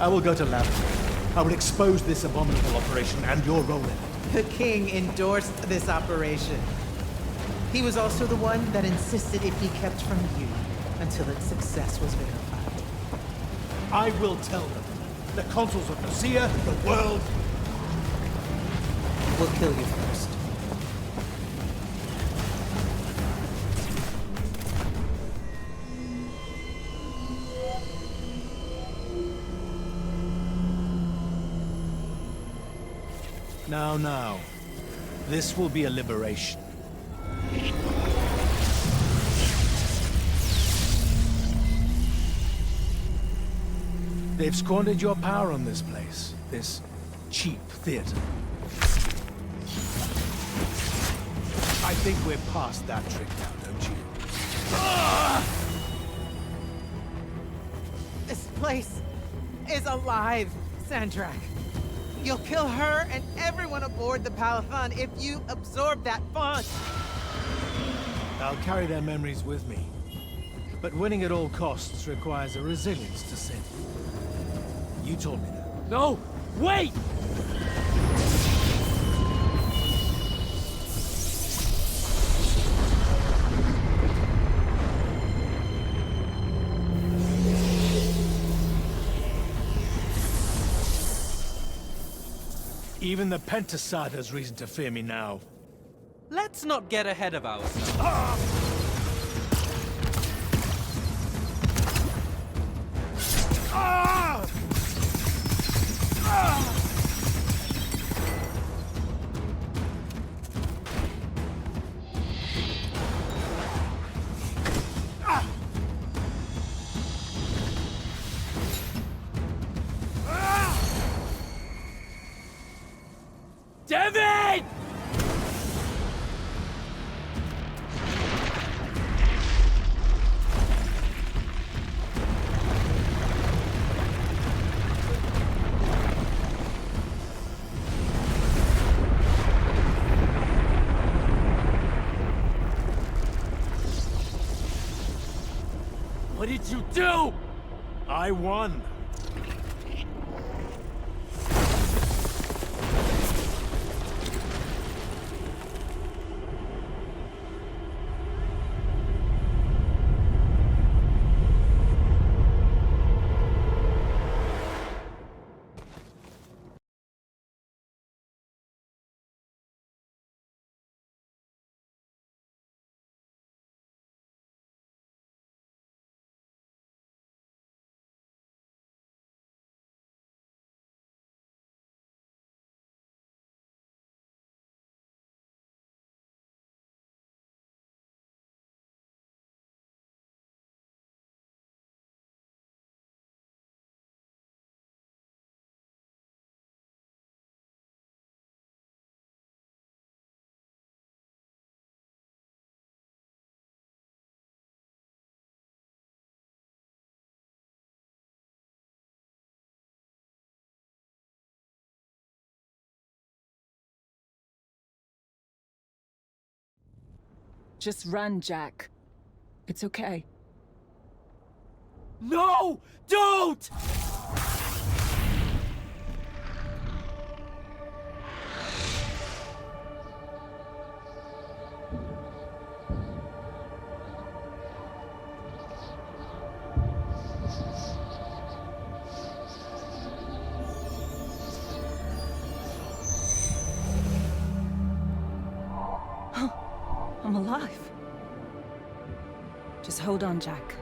I will go to Lavender. I will expose this abominable operation and your role in it. The king endorsed this operation. He was also the one that insisted it be kept from you until its success was verified. I will tell them. The consuls of Nicaea, the world. We'll kill you first. Now. This will be a liberation. They've squandered your power on this place. This cheap theater. I think we're past that trick now, don't you? This place is alive, Sandrak. You'll kill her and everyone aboard the Palathon if you absorb that font. I'll carry their memories with me. But winning at all costs requires a resilience to sin. You told me that. No! Wait! Even the Pentasad has reason to fear me now. Let's not get ahead of ourselves. Devin! did you do? I won. Just run, Jack. It's okay. No! Don't! I'm alive. Just hold on, Jack.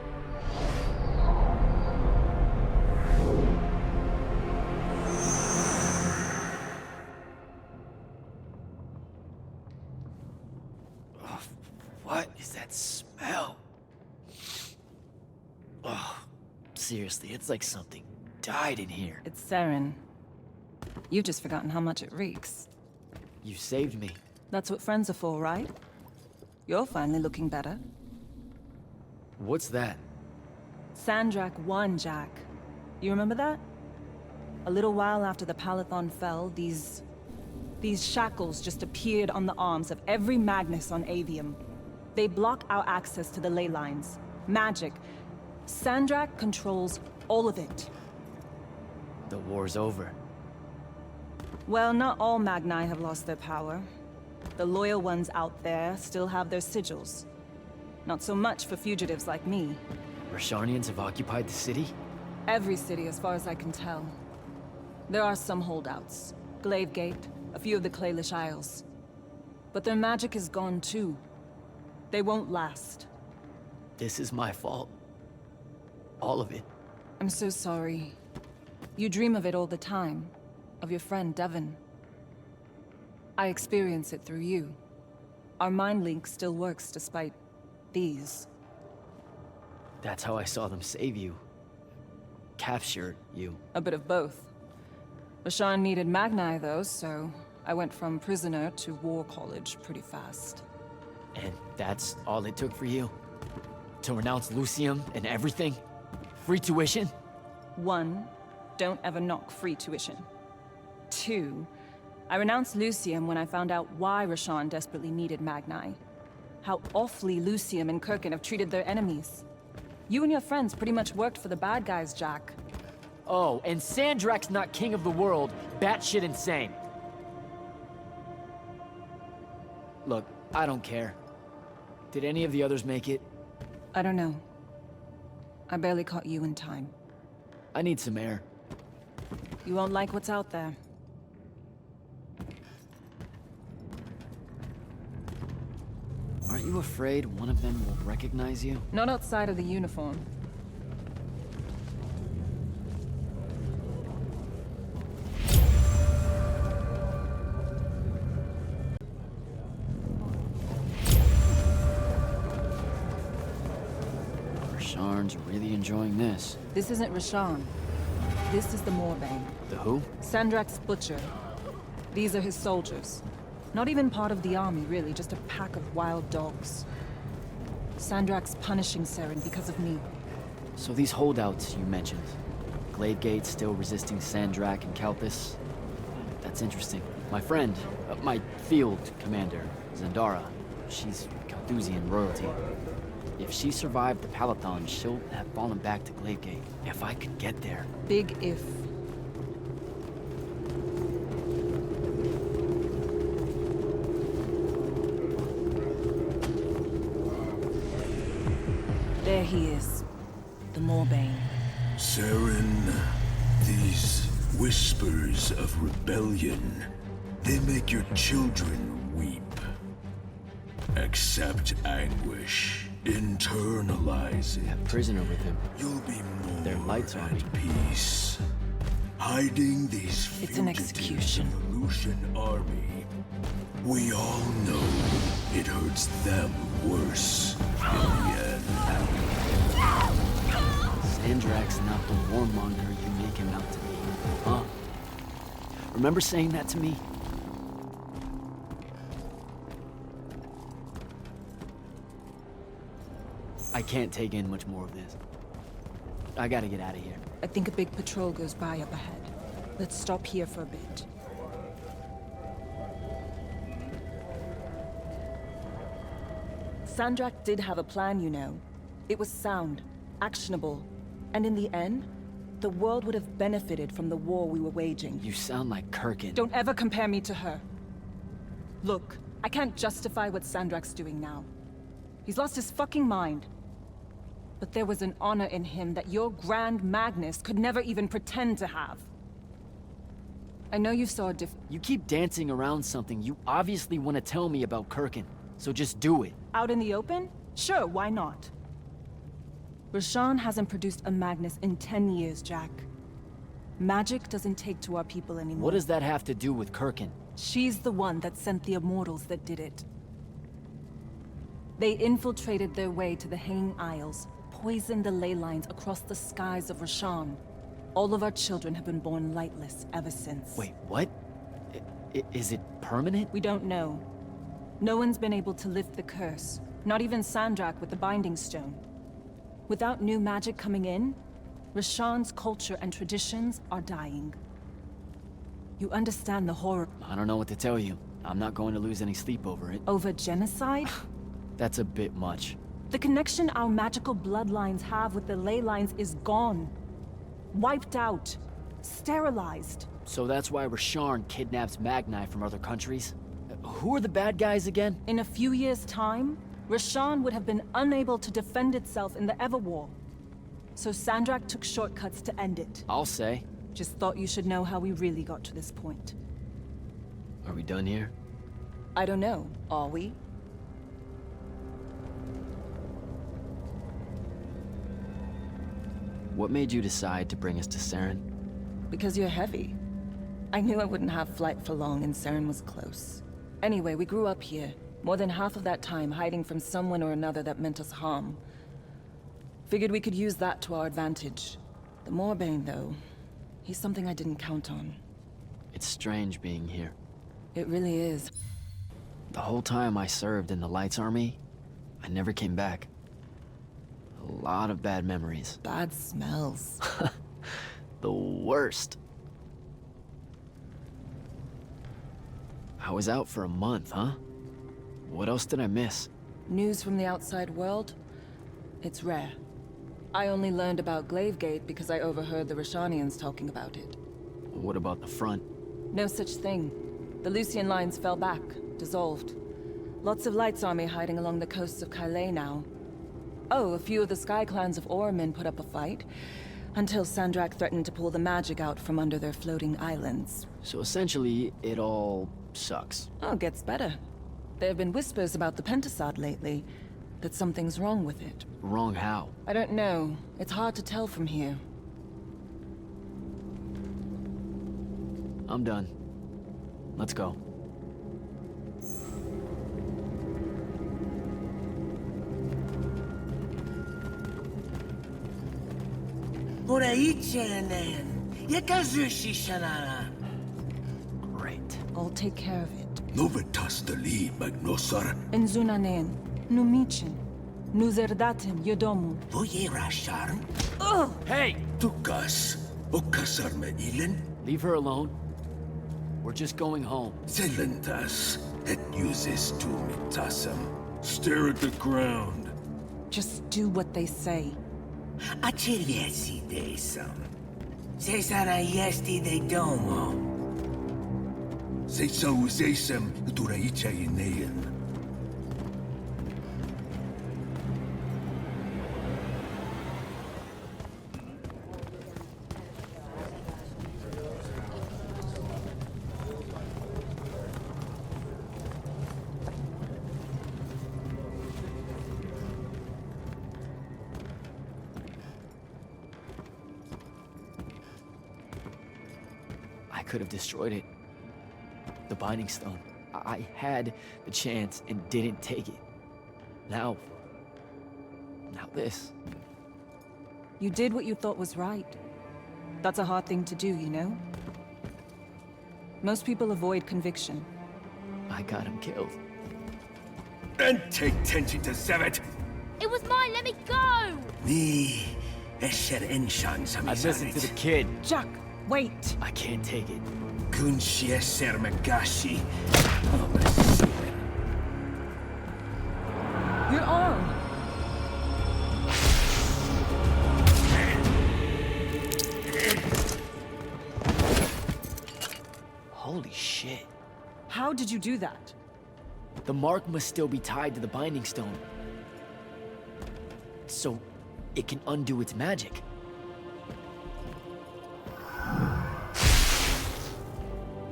What is that smell? Oh, seriously, it's like something died in here. It's sarin. You've just forgotten how much it reeks. You saved me. That's what friends are for, right? You're finally looking better. What's that? Sandrak won, Jack. You remember that? A little while after the Palathon fell, these shackles just appeared on the arms of every Magnus on Avium. They block our access to the ley lines. Magic. Sandrak controls all of it. The war's over. Well, not all Magni have lost their power. The loyal ones out there still have their sigils. Not so much for fugitives like me. Rasharnians have occupied the city? Every city, as far as I can tell. There are some holdouts. Glavegate, a few of the Clayllish Isles. But their magic is gone too. They won't last. This is my fault. All of it. I'm so sorry. You dream of it all the time. Of your friend, Devon. I experience it through you. Our mind link still works despite these. That's how I saw them save you. Capture you. A bit of both. Rasharn needed Magni though, so I went from prisoner to war college pretty fast. And that's all it took for you? To renounce Lucium and everything? Free tuition? 1, don't ever knock free tuition. 2, I renounced Lucium when I found out why Rasharn desperately needed Magni. How awfully Lucium and Kirkin have treated their enemies. You and your friends pretty much worked for the bad guys, Jack. Oh, and Sandrak's not king of the world. Batshit insane. Look, I don't care. Did any of the others make it? I don't know. I barely caught you in time. I need some air. You won't like what's out there. Aren't you afraid one of them will recognize you? Not outside of the uniform. Rasharn's really enjoying this. This isn't Rasharn. This is the Moorbane. The who? Sandrak's butcher. These are his soldiers. Not even part of the army, really, just a pack of wild dogs. Sandrak's punishing Saren because of me. So these holdouts you mentioned, Glavegate still resisting Sandrak and Kalthus? That's interesting. My friend, my field commander, Zendara, she's Carthusian royalty. If she survived the Palathon, she'll have fallen back to Glavegate. If I could get there. Big if. There he is. The Moorbane. Saren, these whispers of rebellion, they make your children weep. Accept anguish. Internalize it. That prisoner with him. You'll be more Their lights on me. peace. Hiding these It's an execution. Revolution army. We all know it hurts them worse in the end. Sandrak's not the warmonger you make him out to be, huh? Remember saying that to me? I can't take in much more of this. I gotta get out of here. I think a big patrol goes by up ahead. Let's stop here for a bit. Sandrak did have a plan, you know. It was sound, actionable, and in the end, the world would have benefited from the war we were waging. You sound like Kirkin. Don't ever compare me to her. Look, I can't justify what Sandrak's doing now. He's lost his fucking mind. But there was an honor in him that your Grand Magnus could never even pretend to have. I know you saw a You keep dancing around something. You obviously want to tell me about Kirkin, so just do it. Out in the open? Sure, why not? Rasharn hasn't produced a Magnus in 10 years, Jack. Magic doesn't take to our people anymore. What does that have to do with Kirkin? She's the one that sent the Immortals that did it. They infiltrated their way to the Hanging Isles, poisoned the ley lines across the skies of Rasharn. All of our children have been born lightless ever since. Wait, what? Is it permanent? We don't know. No one's been able to lift the curse. Not even Sandrak with the Binding Stone. Without new magic coming in, Rasharn's culture and traditions are dying. You understand the horror. I don't know what to tell you. I'm not going to lose any sleep over it. Over genocide? That's a bit much. The connection our magical bloodlines have with the ley lines is gone. Wiped out. Sterilized. So that's why Rasharn kidnaps Magni from other countries? Who are the bad guys again? In a few years' time, Rasharn would have been unable to defend itself in the Everwar. So Sandrak took shortcuts to end it. I'll say. Just thought you should know how we really got to this point. Are we done here? I don't know. Are we? What made you decide to bring us to Saren? Because you're heavy. I knew I wouldn't have flight for long and Saren was close. Anyway, we grew up here. More than half of that time hiding from someone or another that meant us harm. Figured we could use that to our advantage. The Moorbane, though, he's something I didn't count on. It's strange being here. It really is. The whole time I served in the Lights Army, I never came back. A lot of bad memories. Bad smells. The worst. I was out for a month, huh? What else did I miss? News from the outside world? It's rare. I only learned about Glavegate because I overheard the Rashanians talking about it. What about the front? No such thing. The Lucian lines fell back, dissolved. Lots of Lights Army hiding along the coasts of Kylé now. Oh, a few of the Sky Clans of Orman put up a fight, until Sandrak threatened to pull the magic out from under their floating islands. So essentially, it all sucks. Oh, gets better. There have been whispers about the Pentasod lately, that something's wrong with it. Wrong how? I don't know. It's hard to tell from here. I'm done. Let's go. Great. I'll take care of it. Novitas dali magnosar. Enzunanen, numichin, nuzerdatim yodomum. Voye Rasharn. Oh! Hey! Tukas. Okasar me ilen. Leave her alone. We're just going home. Selentas. Et uses tu mitasam. Stare at the ground. Just do what they say. A cerviesi desam. Se saraiesti de domo. Se sausesem duraicha inean. I could have destroyed it. The Binding Stone. I had the chance and didn't take it. Now this. You did what you thought was right. That's a hard thing to do, you know? Most people avoid conviction. I got him killed. And take tension to Zevet! It was mine, let me go! Ni esher enshan I listened to the kid. Jack, wait! I can't take it. Kunshi esher magashi. Your arm! Holy shit. How did you do that? The mark must still be tied to the Binding Stone. So it can undo its magic.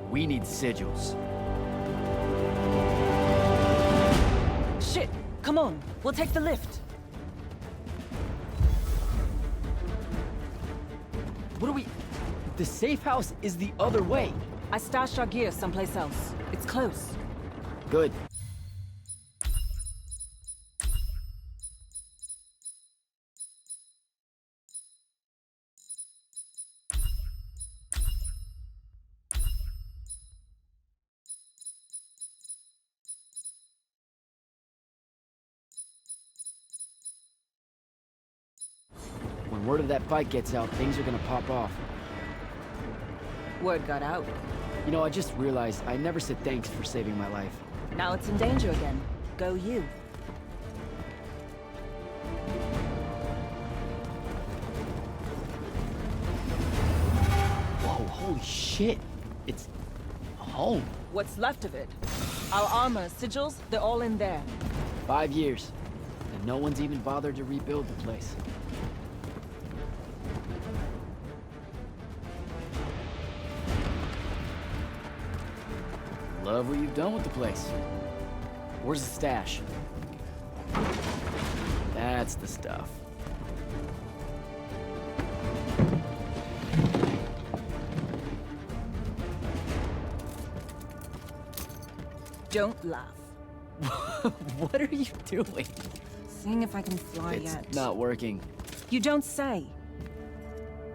We need sigils. Shit! Come on, we'll take the lift. What do we... The safe house is the other way. I stashed our gear someplace else. It's close. Good. When word of that fight gets out, things are gonna pop off. Word got out. You know, I just realized I never said thanks for saving my life. Now it's in danger again. Go you. Whoa, holy shit. It's home. What's left of it? Our armor, sigils, they're all in there. 5 years. And no one's even bothered to rebuild the place. Love what you've done with the place. Where's the stash? That's the stuff. Don't laugh. What are you doing? Seeing if I can fly yet. It's not working. You don't say.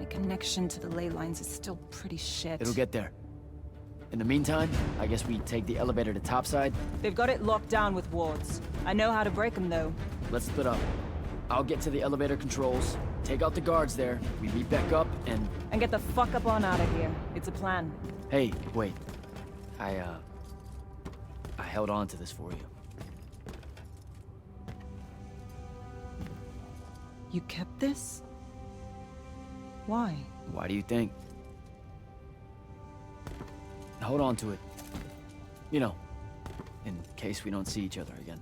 My connection to the ley lines is still pretty shit. It'll get there. In the meantime, I guess we take the elevator to topside. They've got it locked down with wards. I know how to break them, though. Let's split up. I'll get to the elevator controls, take out the guards there, we meet back up, and... And get the fuck up on out of here. It's a plan. Hey, wait. I held on to this for you. You kept this? Why? Why do you think? Hold on to it. You know, in case we don't see each other again.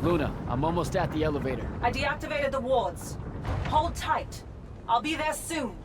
Luna, I'm almost at the elevator. I deactivated the wards. Hold tight. I'll be there soon.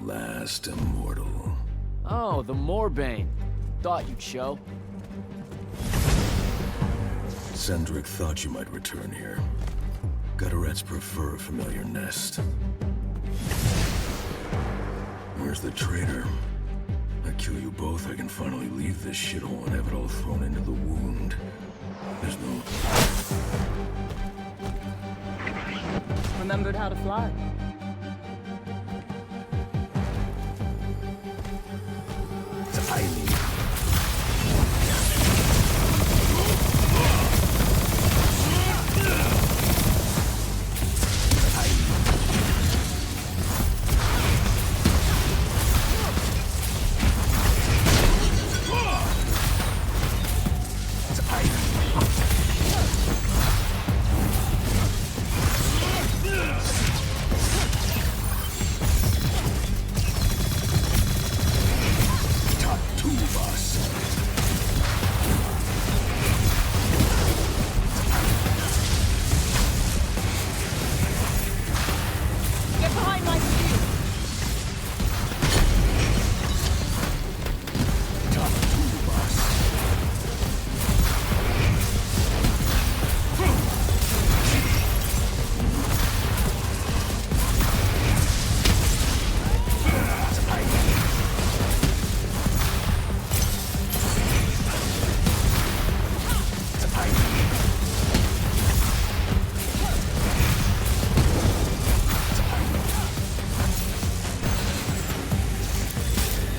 Last immortal. Oh, the Moorbane. Thought you'd show. Cendric thought you might return here. Gutterets prefer a familiar nest. Where's the traitor? I kill you both, I can finally leave this shithole and have it all thrown into the wound. There's no... Remembered how to fly.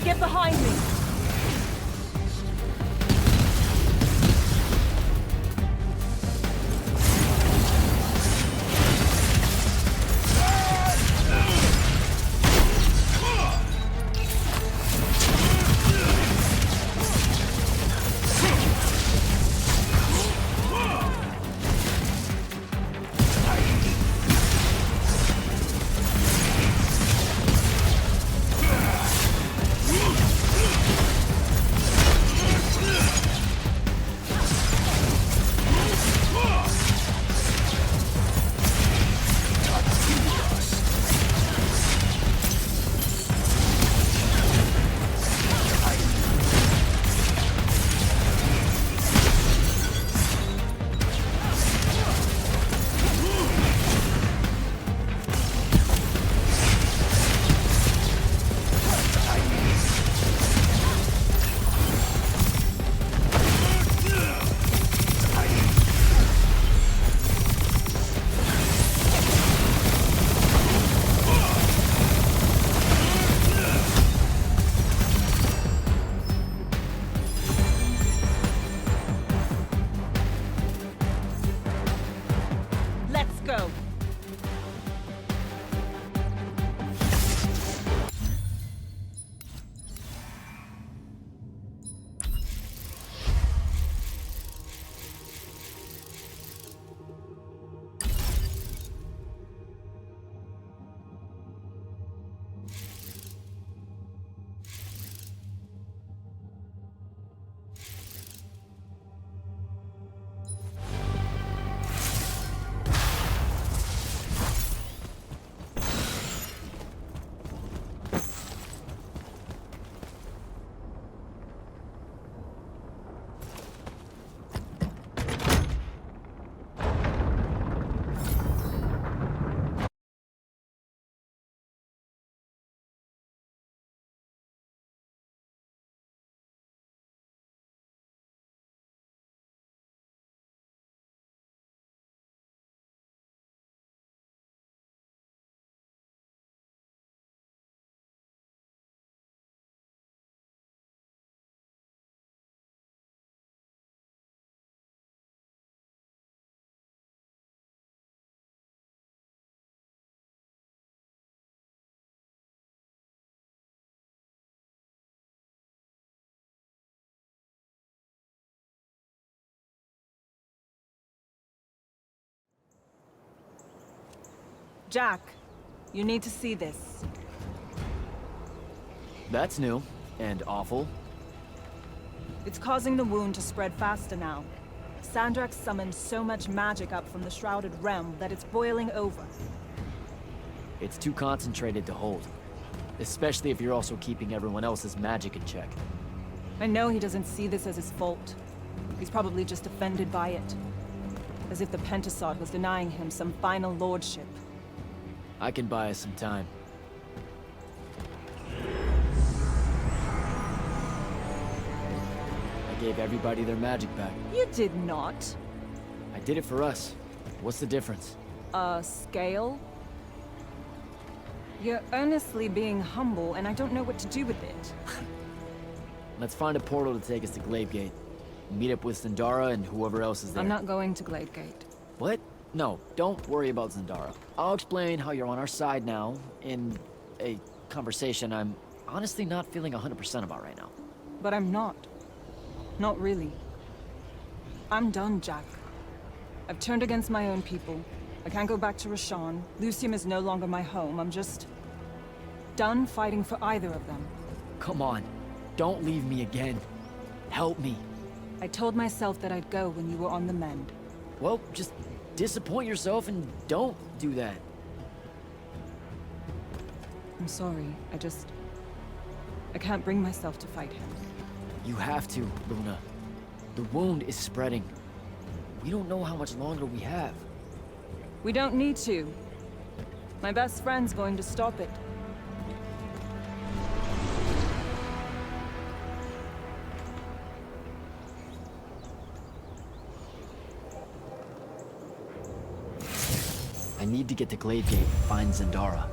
Get behind me! Jack, you need to see this. That's new. And awful. It's causing the wound to spread faster now. Sandrak summoned so much magic up from the Shrouded Realm that it's boiling over. It's too concentrated to hold. Especially if you're also keeping everyone else's magic in check. I know he doesn't see this as his fault. He's probably just offended by it. As if the Pentasod was denying him some final lordship. I can buy us some time. I gave everybody their magic back. You did not. I did it for us. What's the difference? Scale? You're earnestly being humble, and I don't know what to do with it. Let's find a portal to take us to Glavegate. Meet up with Zendara and whoever else is there. I'm not going to Glavegate. What? No, don't worry about Zendara. I'll explain how you're on our side now in a conversation I'm honestly not feeling 100% about right now. But I'm not. Not really. I'm done, Jack. I've turned against my own people. I can't go back to Rasharn. Lucium is no longer my home. I'm just done fighting for either of them. Come on. Don't leave me again. Help me. I told myself that I'd go when you were on the mend. Well, just disappoint yourself and don't do that. I'm sorry. I can't bring myself to fight him. You have to, Luna. The wound is spreading. We don't know how much longer we have. We don't need to. My best friend's going to stop it. I need to get to Glavegate and find Zendara.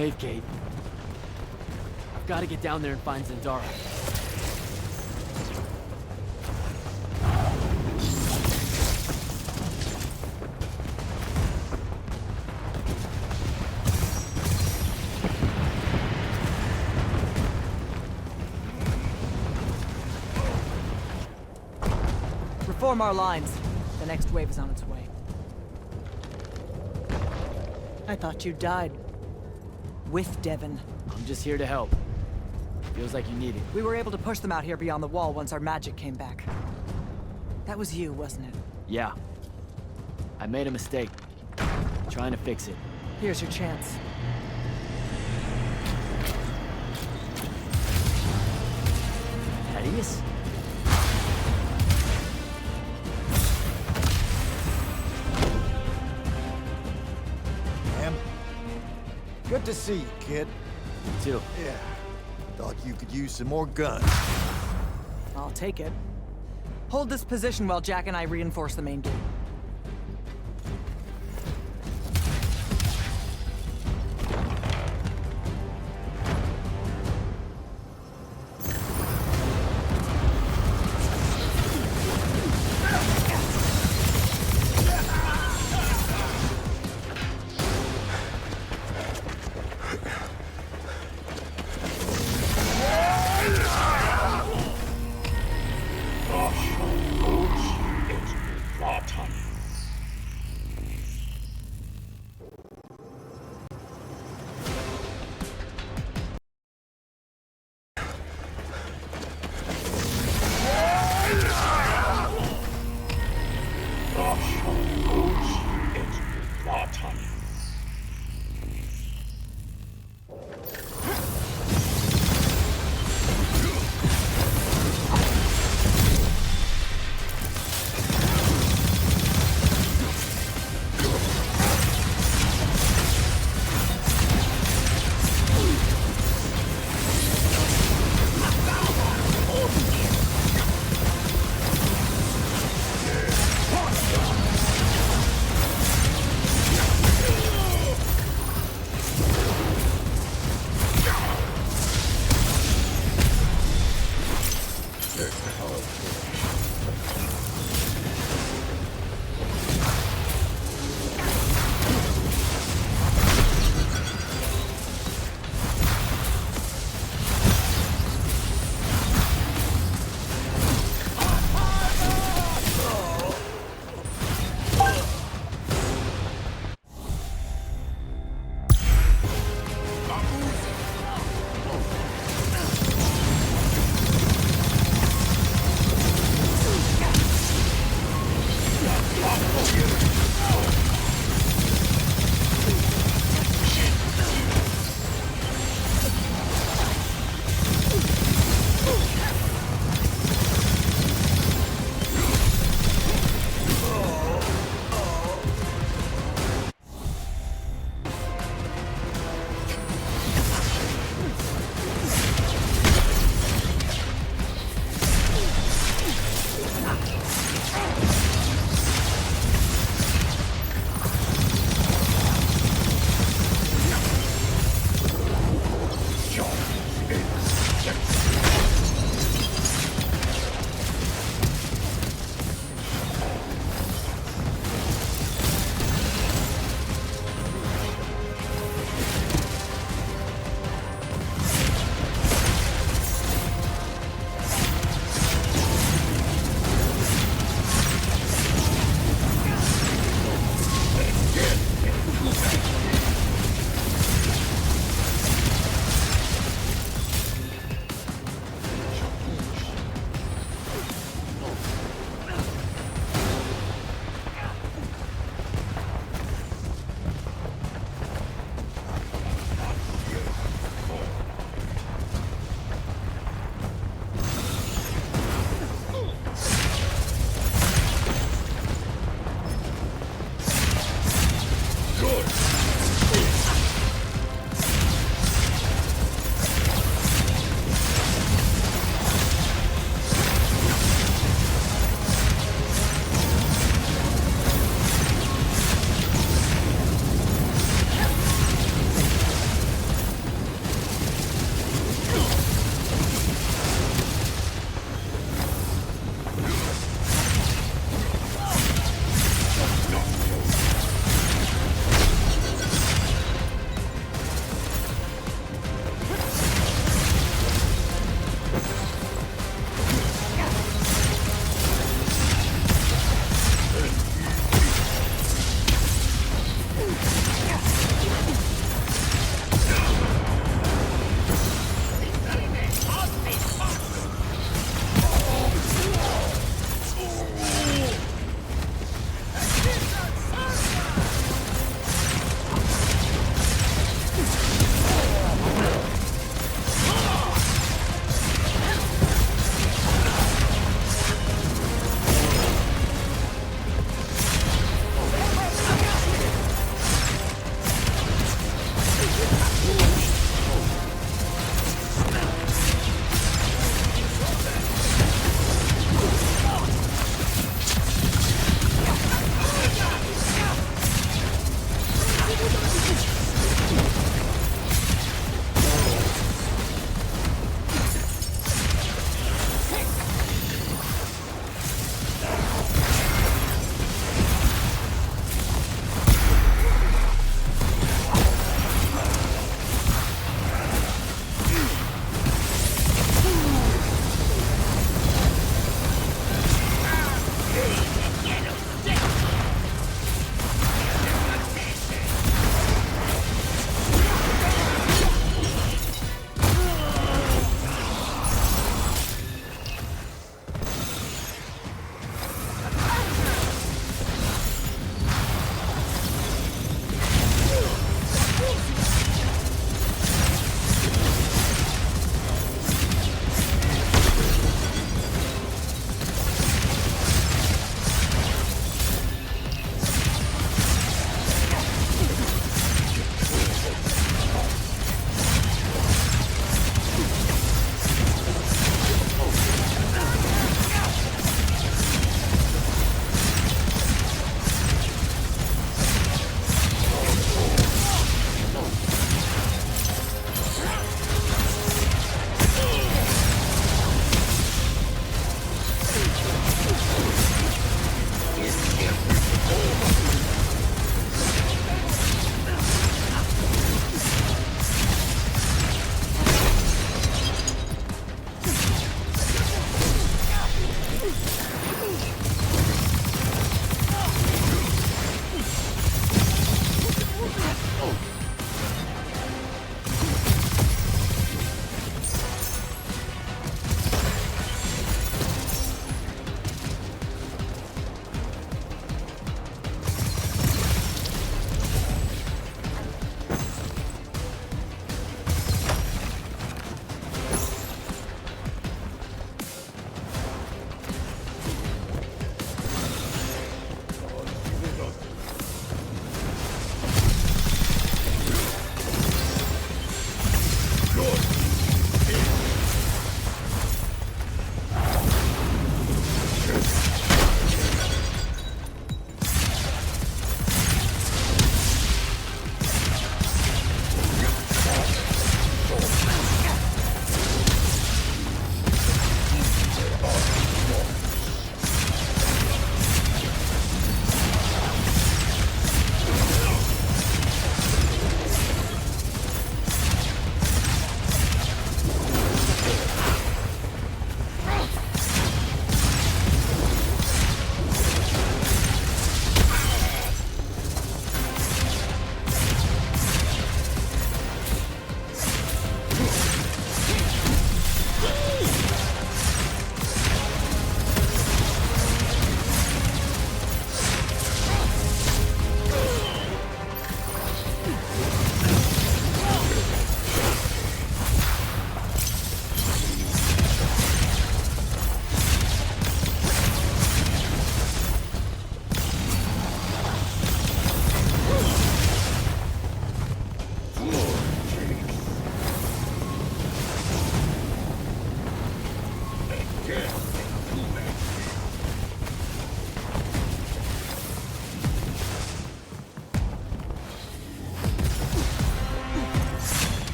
Glaive Gate. I've got to get down there and find Zendara. Reform our lines. The next wave is on its way. I thought you died. With Devon. I'm just here to help. Feels like you need it. We were able to push them out here beyond the wall once our magic came back. That was you, wasn't it? Yeah. I made a mistake. Trying to fix it. Here's your chance. Thaddeus? Good to see you, kid. You too. Yeah. Thought you could use some more guns. I'll take it. Hold this position while Jack and I reinforce the main gate.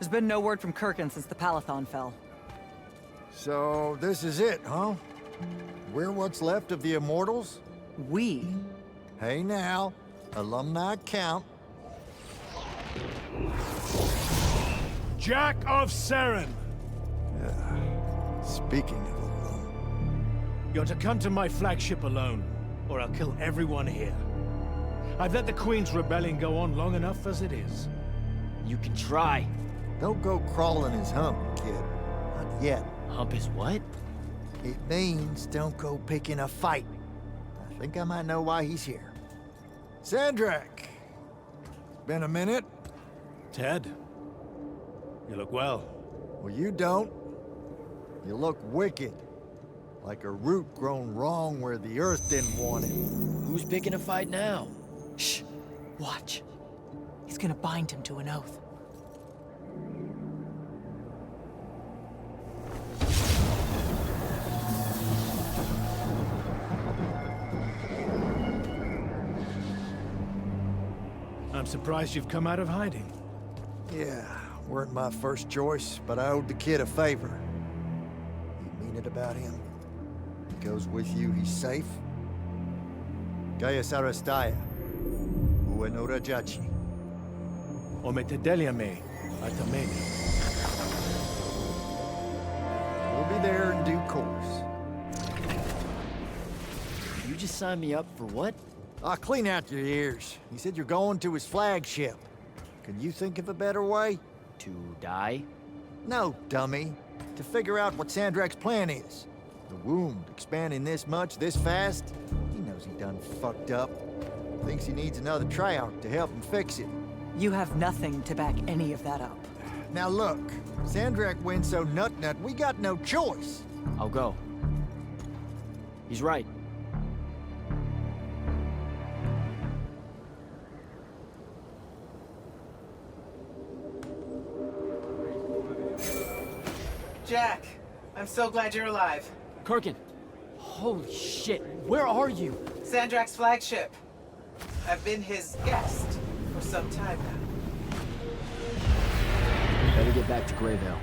There's been no word from Kirkin since the Palathon fell. So, this is it, huh? We're what's left of the Immortals? We? Hey now, alumni count. Jack of Seren! Speaking of alone. You're to come to my flagship alone, or I'll kill everyone here. I've let the Queen's rebellion go on long enough as it is. You can try. Don't go crawling his hump, kid. Not yet. Hump his what? It means don't go picking a fight. I think I might know why he's here. Sandrak! It's been a minute. Ted, you look well. Well, you don't. You look wicked. Like a root grown wrong where the earth didn't want it. Who's picking a fight now? Shh. Watch. He's gonna bind him to an oath. I'm surprised you've come out of hiding. Yeah, weren't my first choice, but I owed the kid a favor. You mean it about him? He goes with you, he's safe? Gaius Arastaya. Uenora Jachi. Ometedeliame, Atamene. We'll be there in due course. You just signed me up for what? Clean out your ears. He said you're going to his flagship. Can you think of a better way? To die? No, dummy. To figure out what Sandrak's plan is. The wound expanding this much, this fast? He knows he done fucked up. Thinks he needs another Treyarch to help him fix it. You have nothing to back any of that up. Now look, Sandrak wins so nut, we got no choice. I'll go. He's right. Jack, I'm so glad you're alive. Kirkin! Holy shit, where are you? Sandrak's flagship. I've been his guest for some time now. Better get back to Greyvale.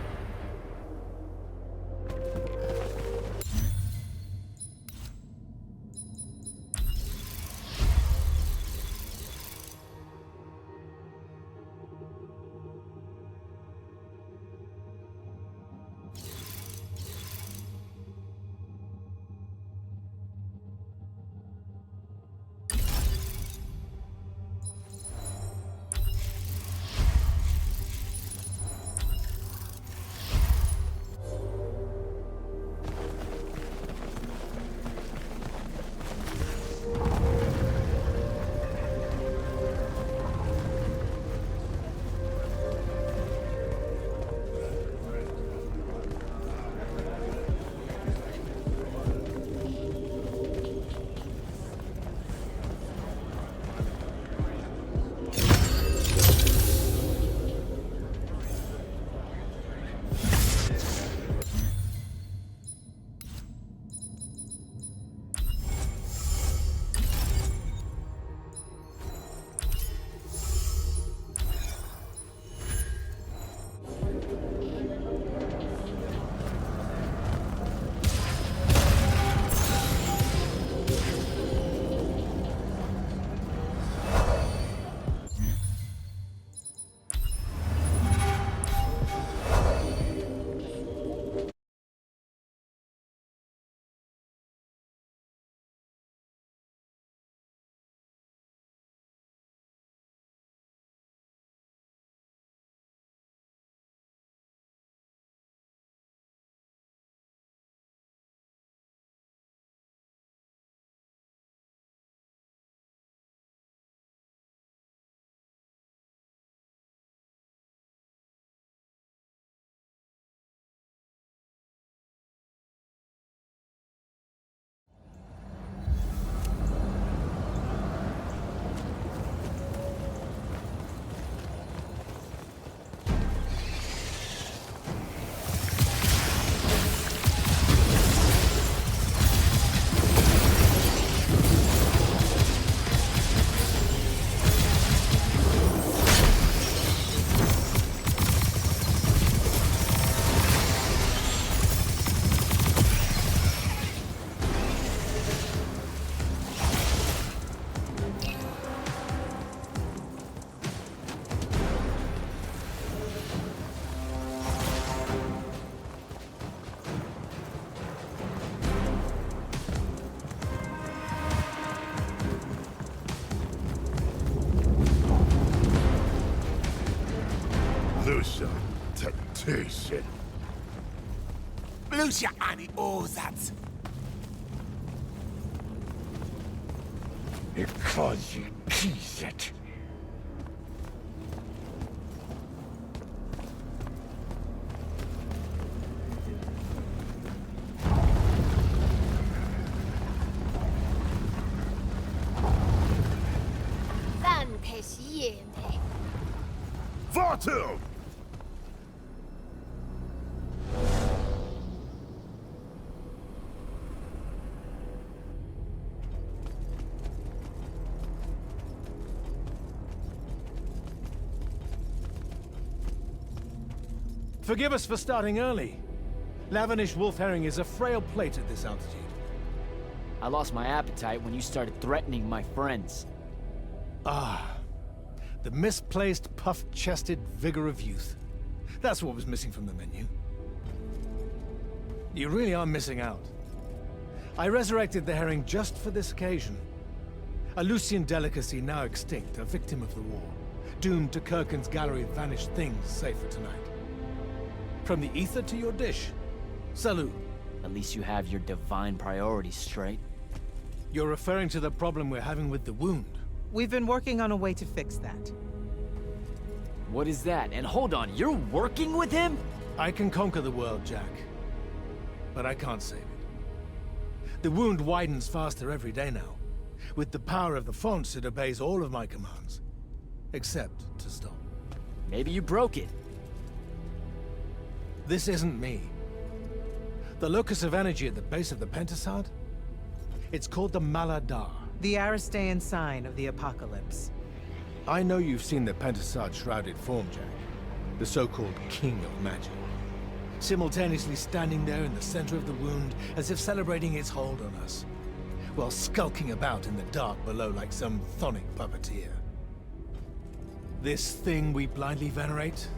Patient. Lucia ani ozat. Because kiset. Vartu! Forgive us for starting early. Lavenish wolf herring is a frail plate at this altitude. I lost my appetite when you started threatening my friends. Ah, the misplaced, puff-chested vigor of youth. That's what was missing from the menu. You really are missing out. I resurrected the herring just for this occasion. A Lucian delicacy now extinct, a victim of the war. Doomed to Kirkin's gallery of vanished things, save for tonight. From the ether to your dish. Salute. At least you have your divine priorities straight. You're referring to the problem we're having with the wound. We've been working on a way to fix that. What is that? And hold on, you're working with him? I can conquer the world, Jack. But I can't save it. The wound widens faster every day now. With the power of the fonts, it obeys all of my commands. Except to stop. Maybe you broke it. This isn't me. The locus of energy at the base of the Pentasad? It's called the Maladar. The Aristean sign of the apocalypse. I know you've seen the Pentasad shrouded form, Jack. The so-called King of Magic. Simultaneously standing there in the center of the wound, as if celebrating its hold on us, while skulking about in the dark below like some chthonic puppeteer. This thing we blindly venerate?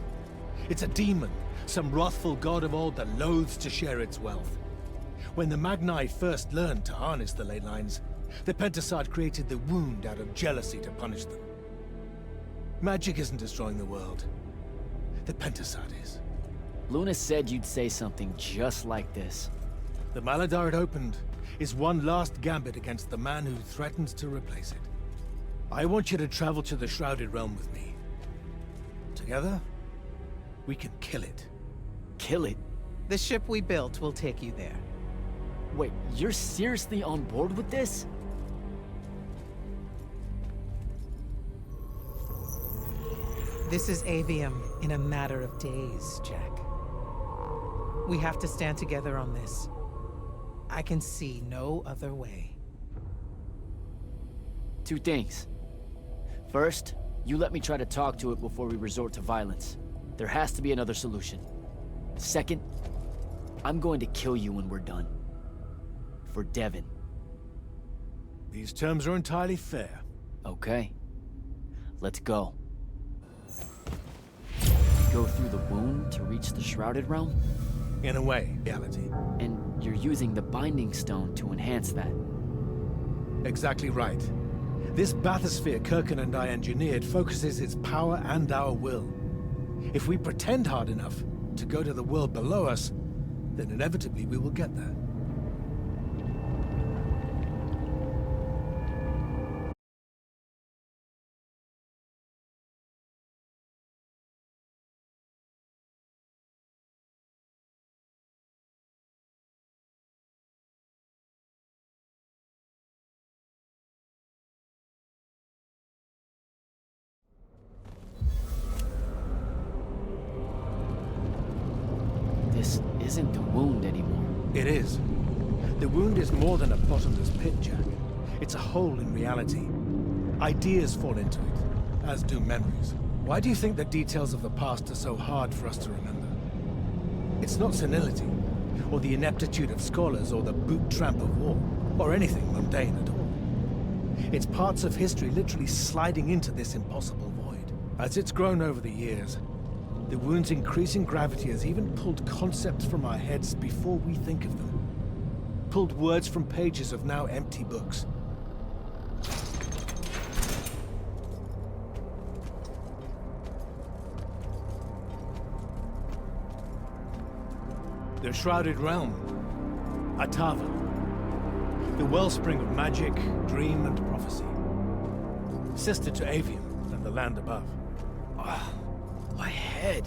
It's a demon, some wrathful god of old that loathes to share its wealth. When the Magni first learned to harness the ley lines, the Pentasad created the wound out of jealousy to punish them. Magic isn't destroying the world. The Pentasad is. Luna said you'd say something just like this. The Maladar it opened is one last gambit against the man who threatens to replace it. I want you to travel to the Shrouded Realm with me. Together, we can kill it. Kill it? The ship we built will take you there. Wait, you're seriously on board with this? This is Avium in a matter of days, Jack. We have to stand together on this. I can see no other way. Two things. First, you let me try to talk to it before we resort to violence. There has to be another solution. Second, I'm going to kill you when we're done. For Devon. These terms are entirely fair. Okay. Let's go. Go through the wound to reach the Shrouded Realm? In a way, reality. And you're using the Binding Stone to enhance that. Exactly right. This bathysphere Kirkin and I engineered focuses its power and our will. If we pretend hard enough to go to the world below us, then inevitably we will get there. This isn't the wound anymore. It is. The wound is more than a bottomless pit, Jack. It's a hole in reality. Ideas fall into it, as do memories. Why do you think the details of the past are so hard for us to remember? It's not senility, or the ineptitude of scholars, or the boot tramp of war, or anything mundane at all. It's parts of history literally sliding into this impossible void. As it's grown over the years, the wound's increasing gravity has even pulled concepts from our heads before we think of them. Pulled words from pages of now empty books. The Shrouded Realm. Atava. The wellspring of magic, dream, and prophecy. Sister to Avium and the land above. My head.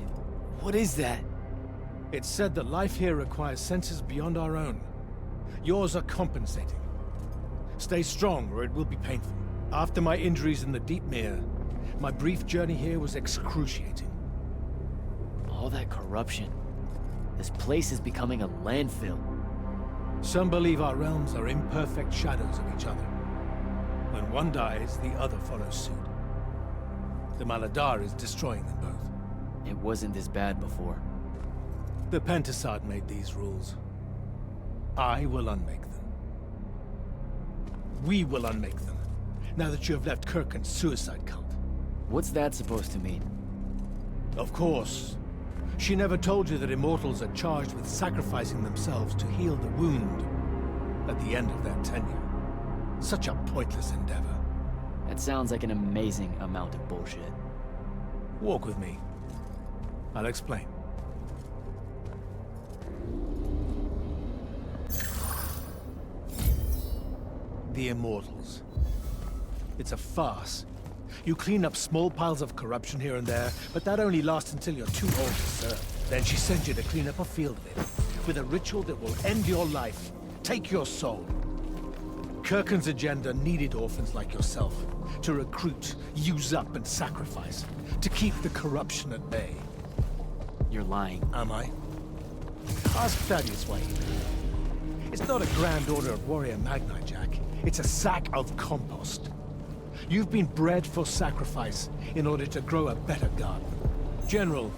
What is that? It's said that life here requires senses beyond our own. Yours are compensating. Stay strong, or it will be painful. After my injuries in the Deep Mere, my brief journey here was excruciating. All that corruption. This place is becoming a landfill. Some believe our realms are imperfect shadows of each other. When one dies, the other follows suit. The Maladar is destroying them both. It wasn't this bad before. The Pentasad made these rules. I will unmake them. We will unmake them, now that you have left Kirken's suicide cult. What's that supposed to mean? Of course. She never told you that immortals are charged with sacrificing themselves to heal the wound at the end of their tenure. Such a pointless endeavor. That sounds like an amazing amount of bullshit. Walk with me. I'll explain. The Immortals. It's a farce. You clean up small piles of corruption here and there, but that only lasts until you're too old to serve. Then she sends you to clean up a field of it, with a ritual that will end your life, take your soul. Kirken's agenda needed orphans like yourself, to recruit, use up, and sacrifice, to keep the corruption at bay. You're lying. Am I? Ask Thaddeus why he did it. It's not a grand order of warrior magni, Jack. It's a sack of compost. You've been bred for sacrifice in order to grow a better garden. General,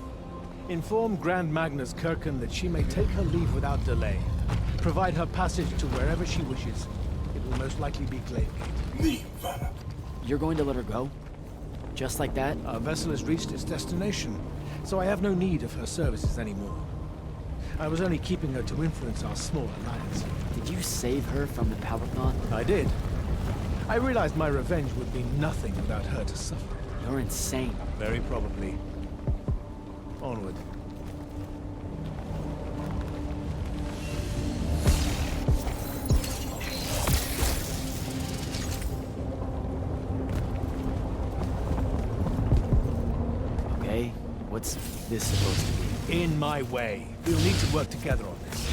inform Grand Magnus Kirken that she may take her leave without delay. Provide her passage to wherever she wishes. It will most likely be Glavegate. Leave. You're going to let her go? Just like that? Our vessel has reached its destination, so I have no need of her services anymore. I was only keeping her to influence our small alliance. Did you save her from the Palathon? I did. I realized my revenge would be nothing without her to suffer. You're insane. Very probably. Onward. Okay, what's this supposed to be? In my way. We'll need to work together on this.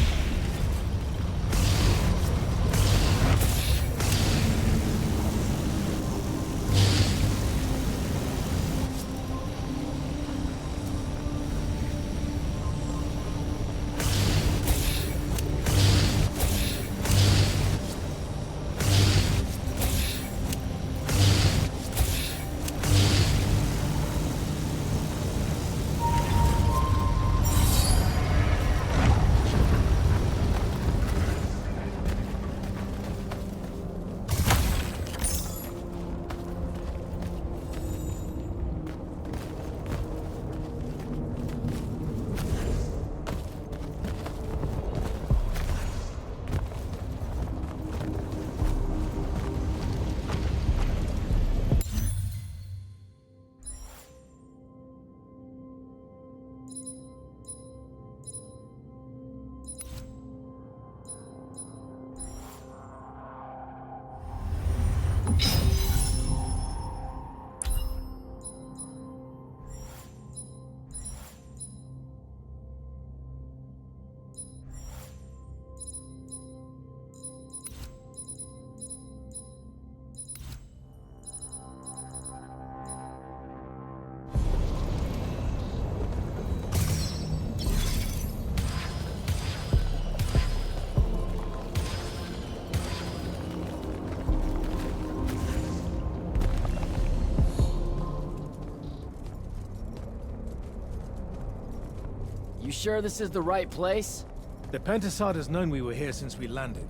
You sure this is the right place? The Pentasad has known we were here since we landed.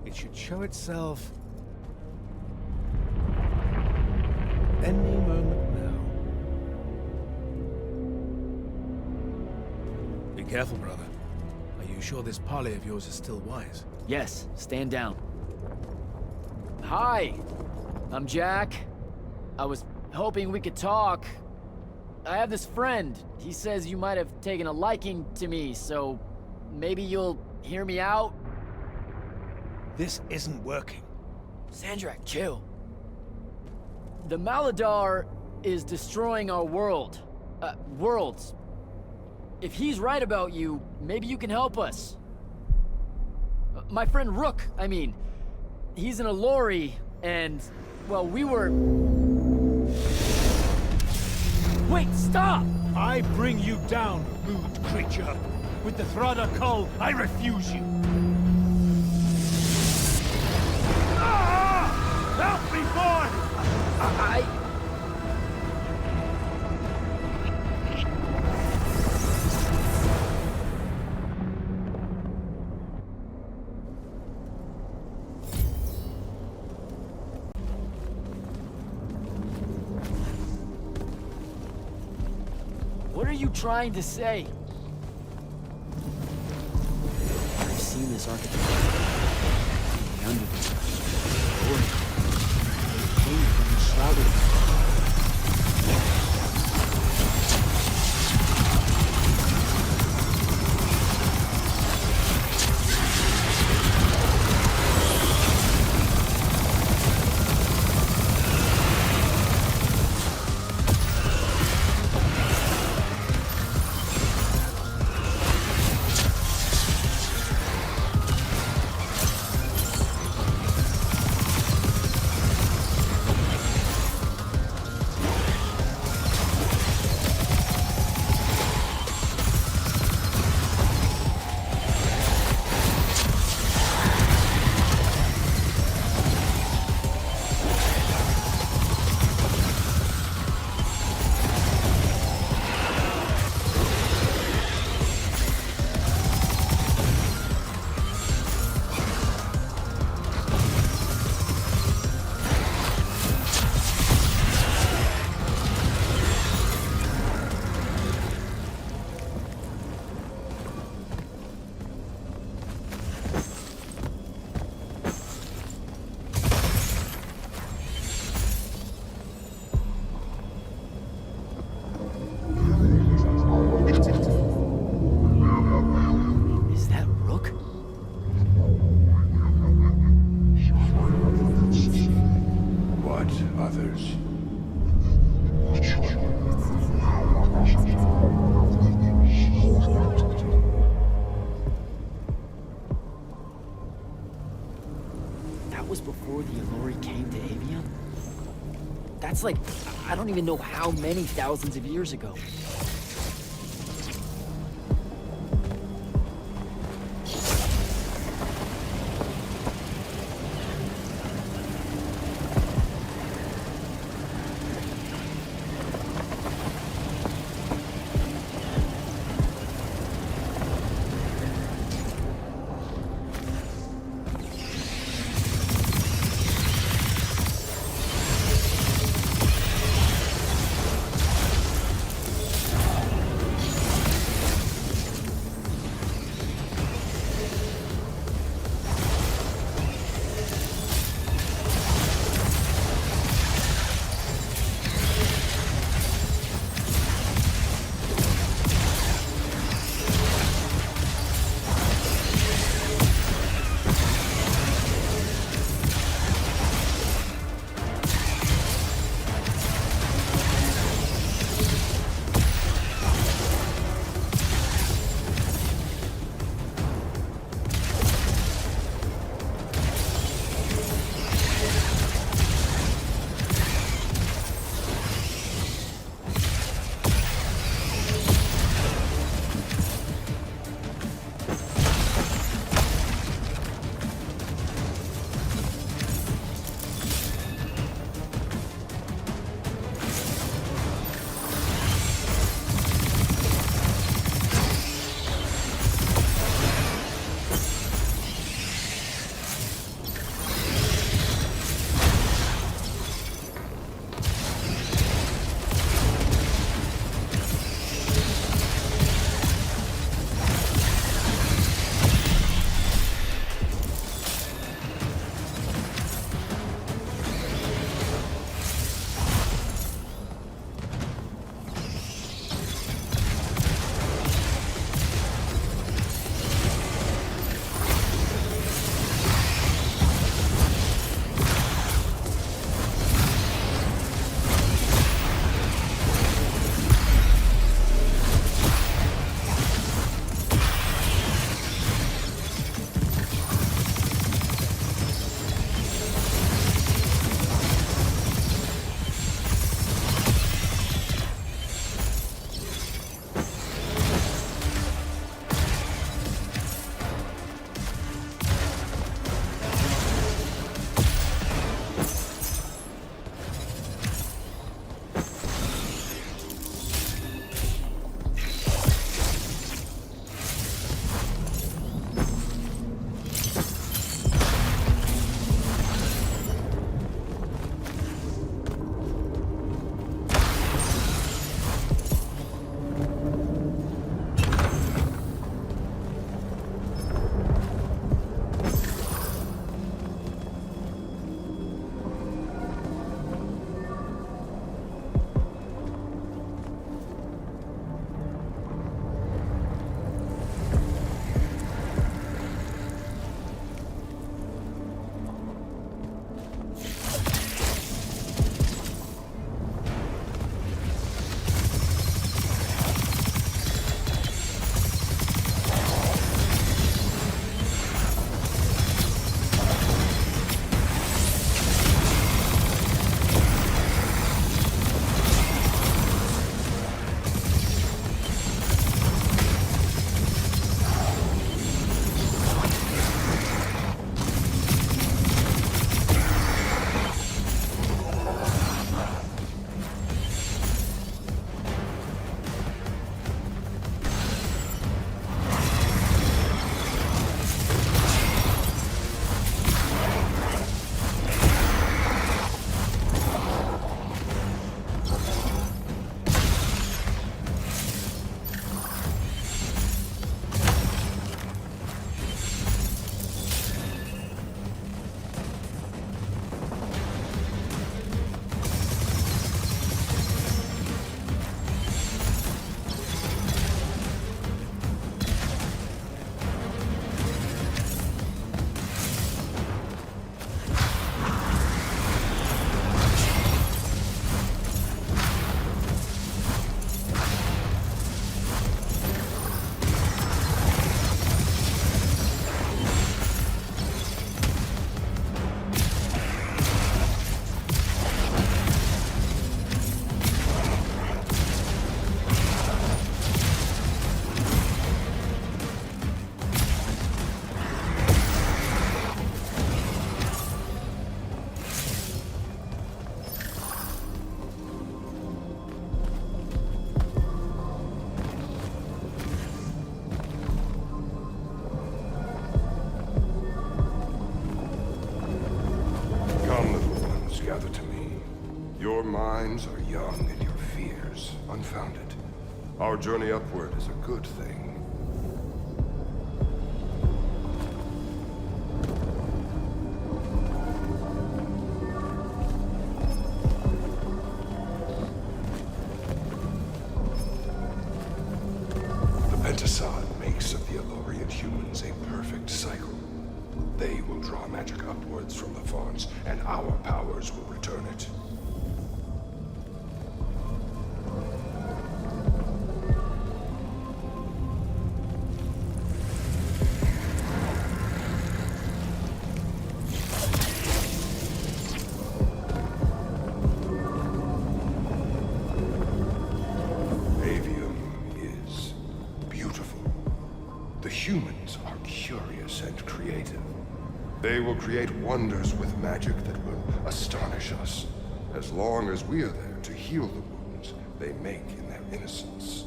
It should show itself any moment now. Be careful, brother. Are you sure this parley of yours is still wise? Yes, stand down. Hi, I'm Jack. I was hoping we could talk. I have this friend. He says you might have taken a liking to me, so maybe you'll hear me out? This isn't working. Sandrak, chill. The Maladar is destroying our world. Worlds. If he's right about you, maybe you can help us. My friend Rook, I mean. He's in a lorry, and, well, we were... Wait, stop! I bring you down, rude creature. With the Thrada Cull, I refuse you. Help me, boy! What are you trying to say? I've seen this architecture. The underworld. It came from the shrouded. was before the Allori came to Avium? That's like, I don't even know how many thousands of years ago. minds are young and your fears unfounded. Our journey upward is a good thing. The Pentasod makes of the Elorian humans a perfect cycle. They will draw magic upwards from the Fauns, and our powers will return it. Avium is beautiful. The humans are curious and creative. They will create wonders with magic that will astonish us, as long as we are there to heal the wounds they make in their innocence.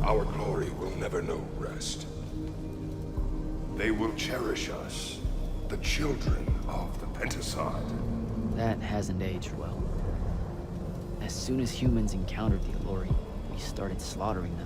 Our glory will never know rest. They will cherish us, the children of the Pentasod. That hasn't aged well. As soon as humans encountered the Elori, we started slaughtering them.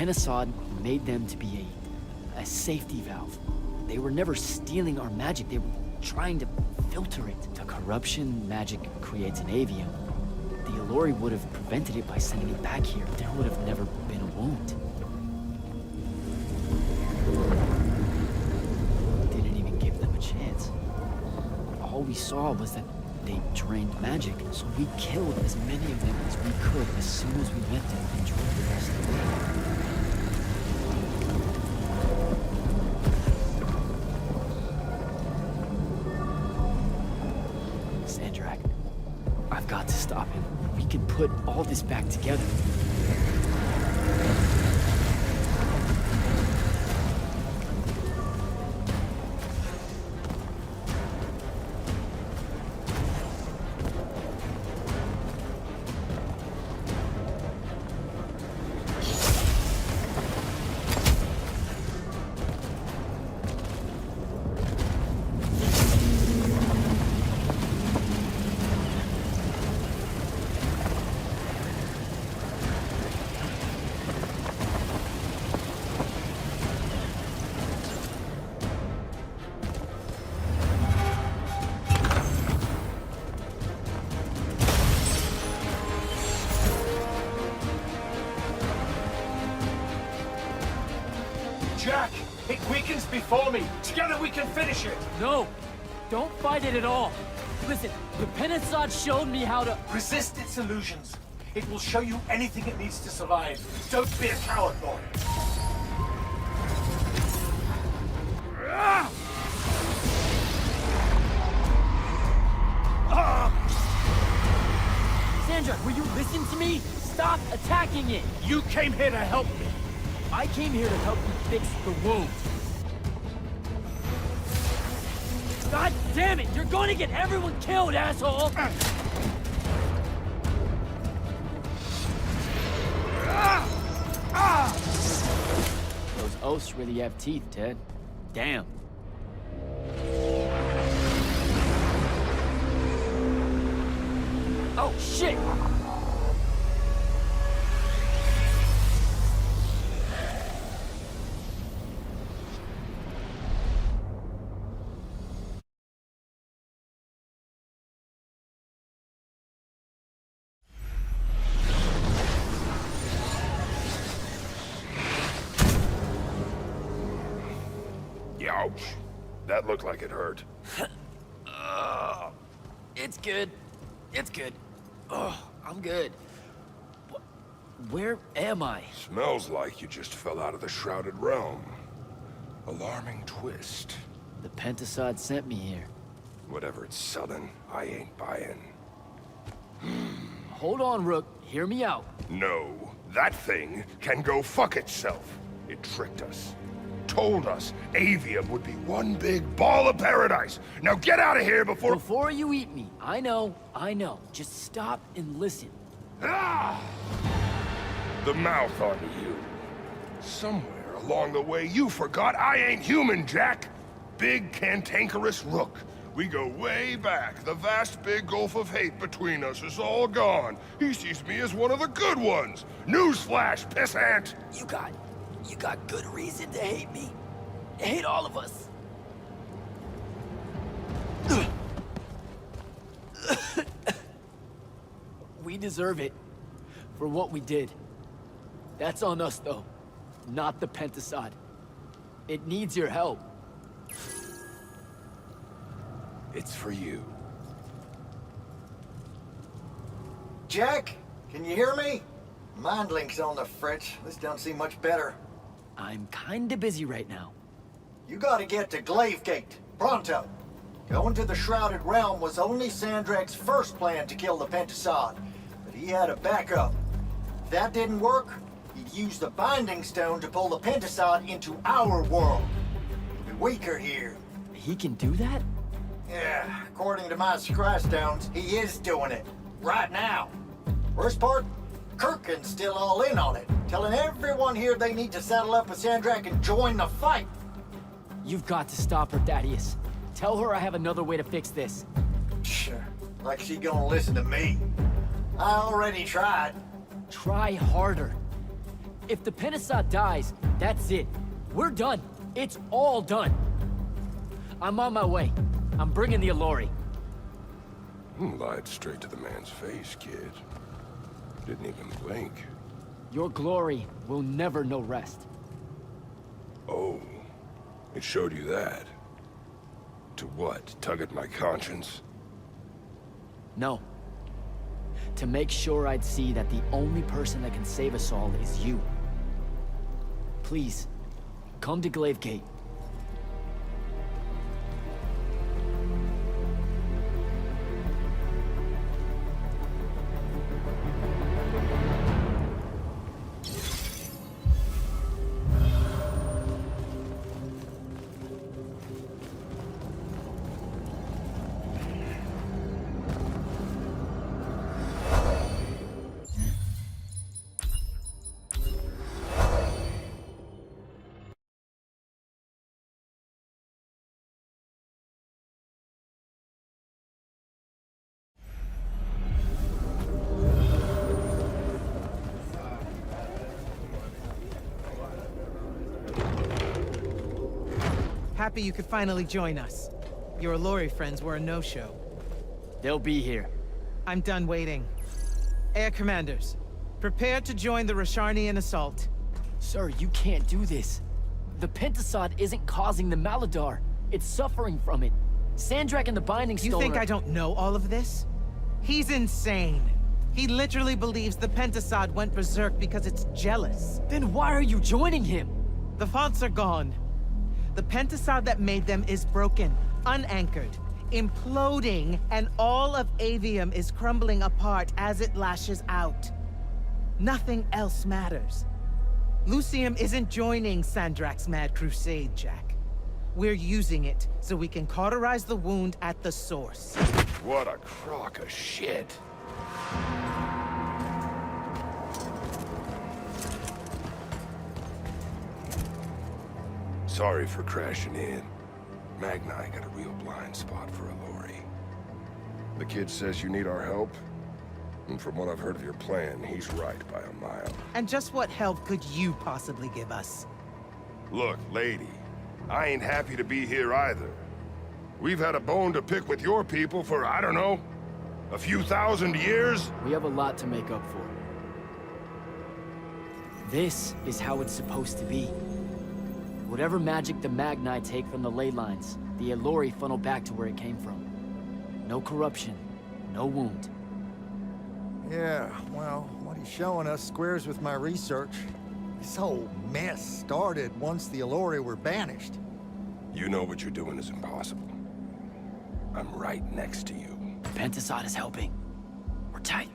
Pentasod made them to be a safety valve. They were never stealing our magic, they were trying to filter it. The corruption magic creates in Avium. The Allori would have prevented it by sending it back here. There would have never been a wound. Didn't even give them a chance. All we saw was that they drained magic, so we killed as many of them as we could as soon as we met them and drove the rest away. Sandrak, I've got to stop him. We can put all this back together. Jack, it weakens before me. Together we can finish it. No! Don't fight it at all! Listen, the Pentasod showed me how to... Resist its illusions. It will show you anything it needs to survive. Don't be a coward, boy. Sandra, will you listen to me? Stop attacking it! You came here to help me. I came here to help you fix the wound. God damn it! You're going to get everyone killed, asshole! Those oaths really have teeth, Ted. Damn. Oh, shit! Ouch. That looked like it hurt. It's good. It's good. Oh, I'm good. Where am I? Smells like you just fell out of the Shrouded Realm. Alarming twist. The Pentasod sent me here. Whatever it's selling, I ain't buying. Hold on, Rook. Hear me out. No. That thing can go fuck itself. It tricked us. Told us Avium would be one big ball of paradise. Now get out of here before... Before you eat me. I know. Just stop and listen. Ah! The mouth on you. Somewhere along the way you forgot I ain't human, Jack. Big cantankerous Rook. We go way back. The vast big gulf of hate between us is all gone. He sees me as one of the good ones. Newsflash, pissant! You got good reason to hate me. Hate all of us. We deserve it for what we did. That's on us, though, not the Pentasod. It needs your help. It's for you. Jack, can you hear me? Mind link's on the fritz. This don't seem much better. I'm kinda busy right now. You gotta get to Glavegate, pronto. Going to the Shrouded Realm was only Sandrak's first plan to kill the Pentasod, but he had a backup. If that didn't work, he'd use the Binding Stone to pull the Pentasod into our world. He'll be weaker here. He can do that? Yeah, according to my Scry Stones, he is doing it. Right now. Worst part? Kirkin's still all in on it, telling everyone here they need to saddle up with Sandrak and join the fight. You've got to stop her, Thaddeus. Tell her I have another way to fix this. Sure. Like she gonna listen to me. I already tried. Try harder. If the Pentasod dies, that's it. We're done. It's all done. I'm on my way. I'm bringing the Allori. Lied straight to the man's face, kid. Didn't even blink. Your glory will never know rest. Oh, it showed you that. To what? Tug at my conscience? No. To make sure I'd see that the only person that can save us all is you. Please, come to Glaive Gate. Happy you could finally join us. Your Allori friends were a no-show. They'll be here. I'm done waiting. Air Commanders, prepare to join the Rasharnian assault. Sir, you can't do this. The Pentasod isn't causing the Maladar. It's suffering from it. Sandrak and the Binding Stone You think I don't know all of this? He's insane. He literally believes the Pentasod went berserk because it's jealous. Then why are you joining him? The fonts are gone. The Pentasod that made them is broken, unanchored, imploding, and all of Avium is crumbling apart as it lashes out. Nothing else matters. Lucium isn't joining Sandrak's mad crusade, Jack. We're using it so we can cauterize the wound at the source. What a crock of shit. Sorry for crashing in. Magni got a real blind spot for Allori. The kid says you need our help. And from what I've heard of your plan, he's right by a mile. And just what help could you possibly give us? Look, lady, I ain't happy to be here either. We've had a bone to pick with your people for, I don't know, a few thousand years? We have a lot to make up for. This is how it's supposed to be. Whatever magic the Magni take from the ley lines, the Allori funnel back to where it came from. No corruption, no wound. Yeah, well, what he's showing us squares with my research. This whole mess started once the Allori were banished. You know what you're doing is impossible. I'm right next to you. Pentasod is helping. We're tight.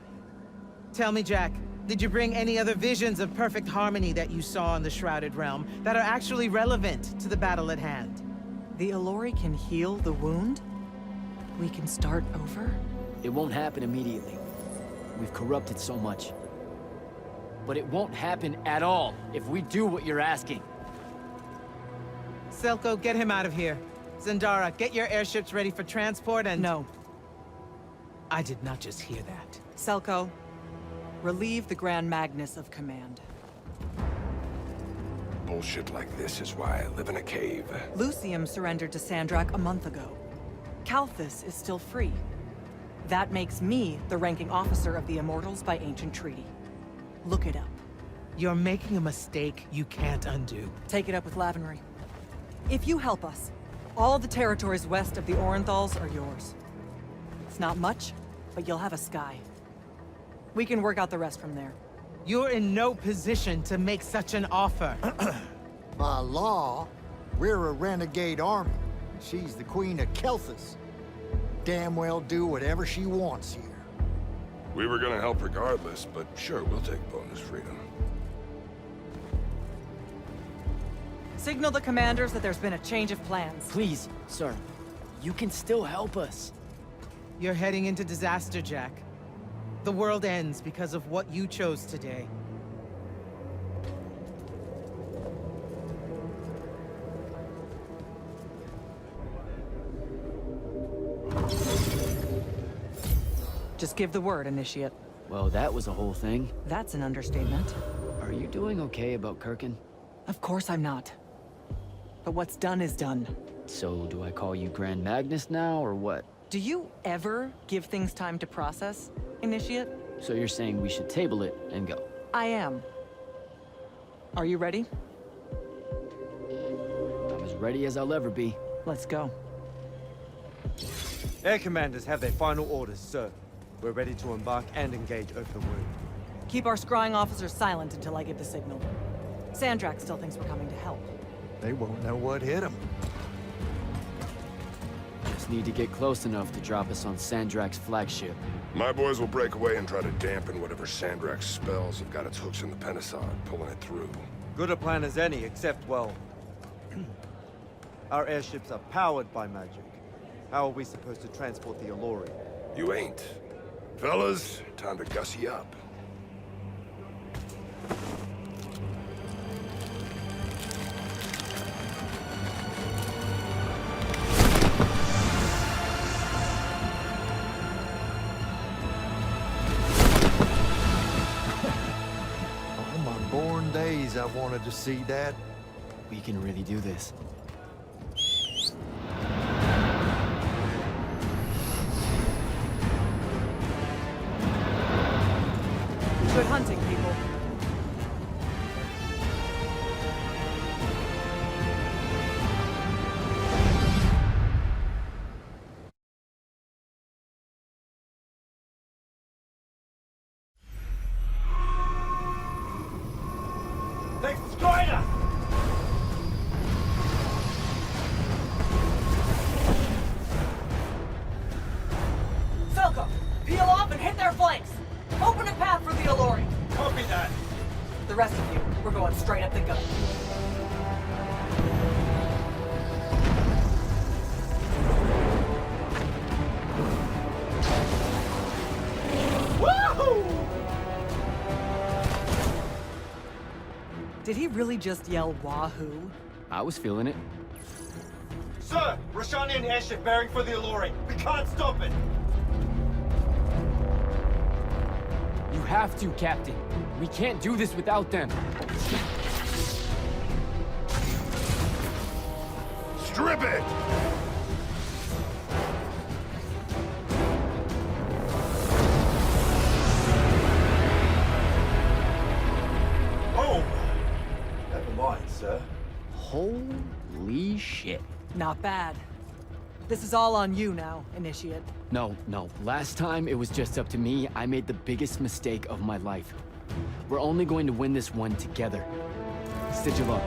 Tell me, Jack, did you bring any other visions of perfect harmony that you saw in the Shrouded Realm that are actually relevant to the battle at hand? The Allori can heal the wound? We can start over? It won't happen immediately. We've corrupted so much. But it won't happen at all if we do what you're asking. Selko, get him out of here. Zendara, get your airships ready for transport and— No. I did not just hear that. Selko, relieve the Grand Magnus of command. Bullshit like this is why I live in a cave. Lucium surrendered to Sandrak a month ago. Kalthus is still free. That makes me the ranking officer of the Immortals by ancient treaty. Look it up. You're making a mistake you can't undo. Take it up with Lavenry. If you help us, all the territories west of the Orenthals are yours. It's not much, but you'll have a sky. We can work out the rest from there. You're in no position to make such an offer. By law, we're a renegade army. She's the queen of Kelthus. Damn well do whatever she wants here. We were gonna help regardless, but sure, we'll take bonus freedom. Signal the commanders that there's been a change of plans. Please, sir. You can still help us. You're heading into disaster, Jack. The world ends because of what you chose today. Just give the word, Initiate. Well, that was a whole thing. That's an understatement. Are you doing okay about Kirkin? Of course I'm not. But what's done is done. So, do I call you Grand Magnus now, or what? Do you ever give things time to process, Initiate? So you're saying we should table it and go? I am. Are you ready? I'm as ready as I'll ever be. Let's go. Air commanders have their final orders, sir. We're ready to embark and engage over the wound. Keep our scrying officers silent until I give the signal. Sandrak still thinks we're coming to help. They won't know what hit them. Just need to get close enough to drop us on Sandrak's flagship. My boys will break away and try to dampen whatever Sandrak's spells have got its hooks in the Penasod, pulling it through. Good a plan as any, except, well... our airships are powered by magic. How are we supposed to transport the Alluri? You ain't. Fellas, time to gussy up. On my born days, I wanted to see that. We can really do this. Good hunting, people. They've destroyed us! Falco, peel off and hit their flanks! Open a path for the Alluri! Copy that! The rest of you, we're going straight up the gut. Woohoo! Did he really just yell wahoo? I was feeling it. Sir, Roshanian airship bearing for the Alluri. We can't stop it! You have to, Captain. We can't do this without them. Strip it! Oh! Never mind, sir. Holy shit. Not bad. This is all on you now, Initiate. No. Last time it was just up to me. I made the biggest mistake of my life. We're only going to win this one together. Sigil up.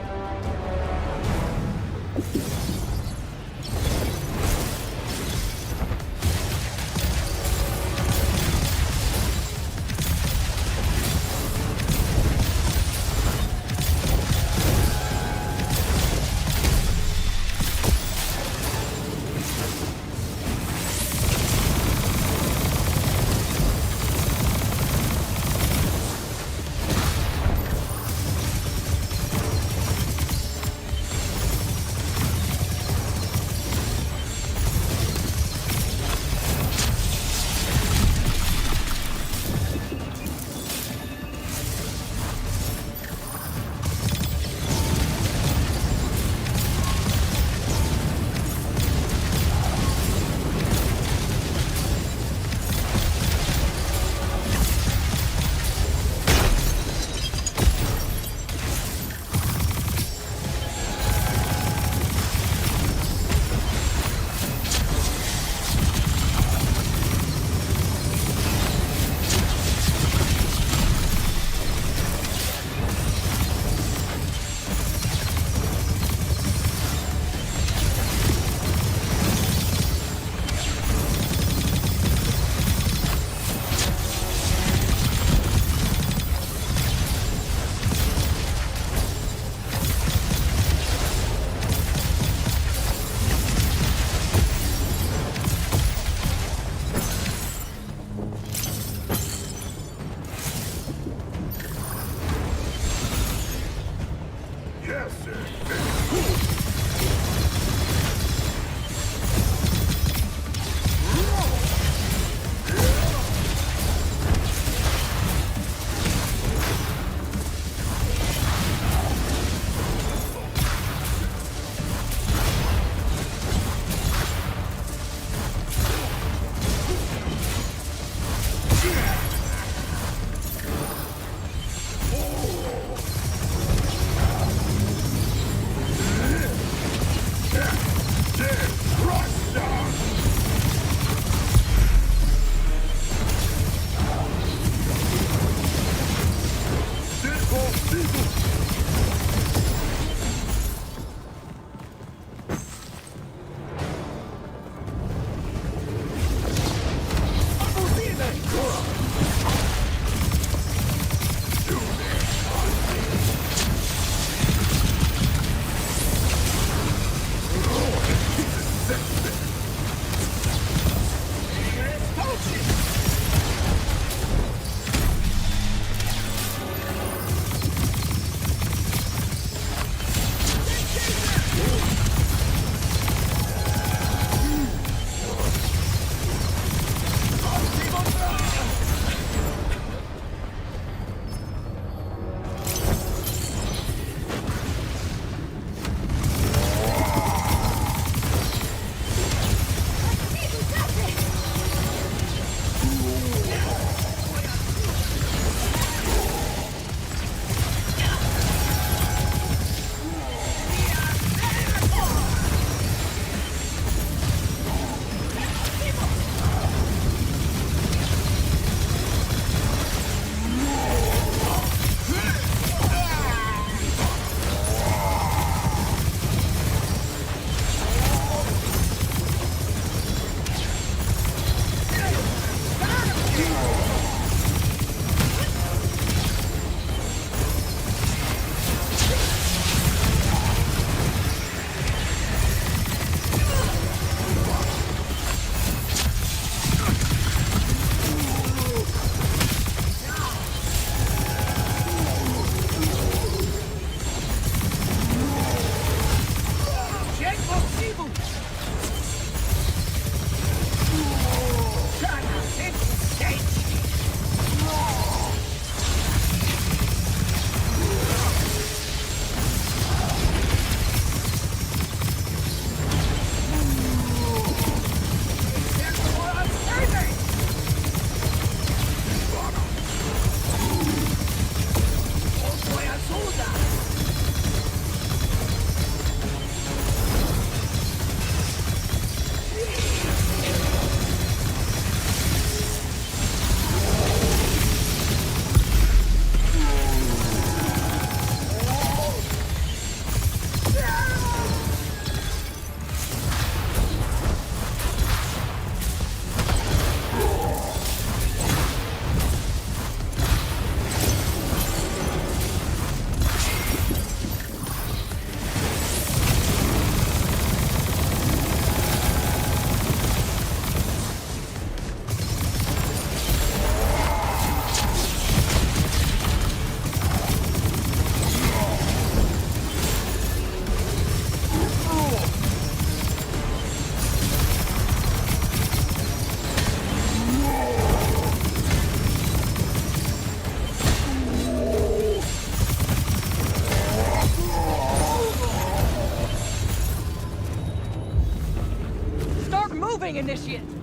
moving, Initiate!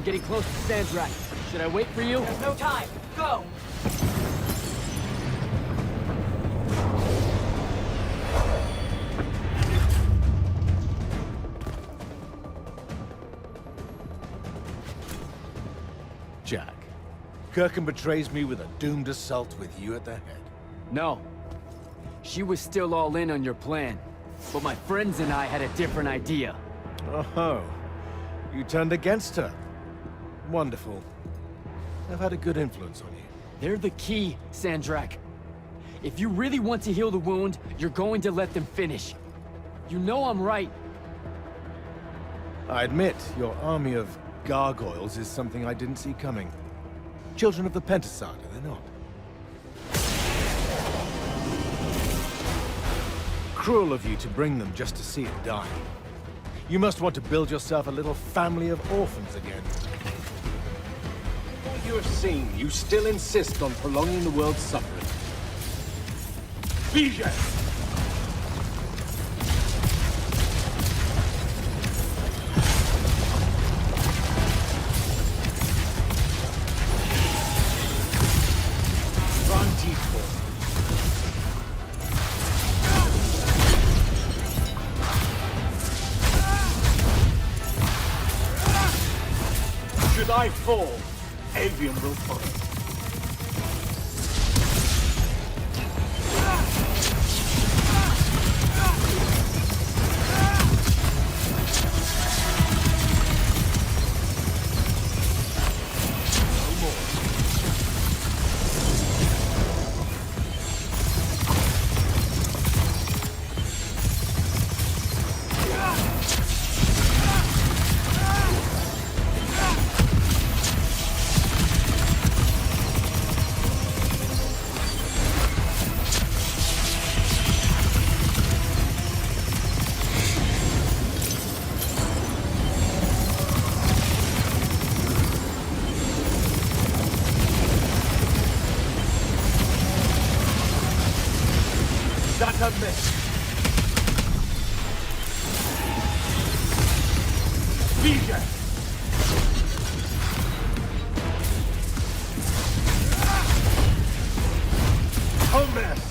getting close to Sandrak. Should I wait for you? There's no time. Go! Jack, Kirkin betrays me with a doomed assault with you at the head. No. She was still all in on your plan. But my friends and I had a different idea. Oh, you turned against her. Wonderful. I've had a good influence on you. They're the key, Sandrak. If you really want to heal the wound, you're going to let them finish. You know I'm right. I admit, your army of gargoyles is something I didn't see coming. Children of the Pentasad, are they not? Cruel of you to bring them just to see it die. You must want to build yourself a little family of orphans again. What you have seen, you still insist on prolonging the world's suffering. Vision! Should I fall, Avium will follow. That's a miss. Vision! A miss.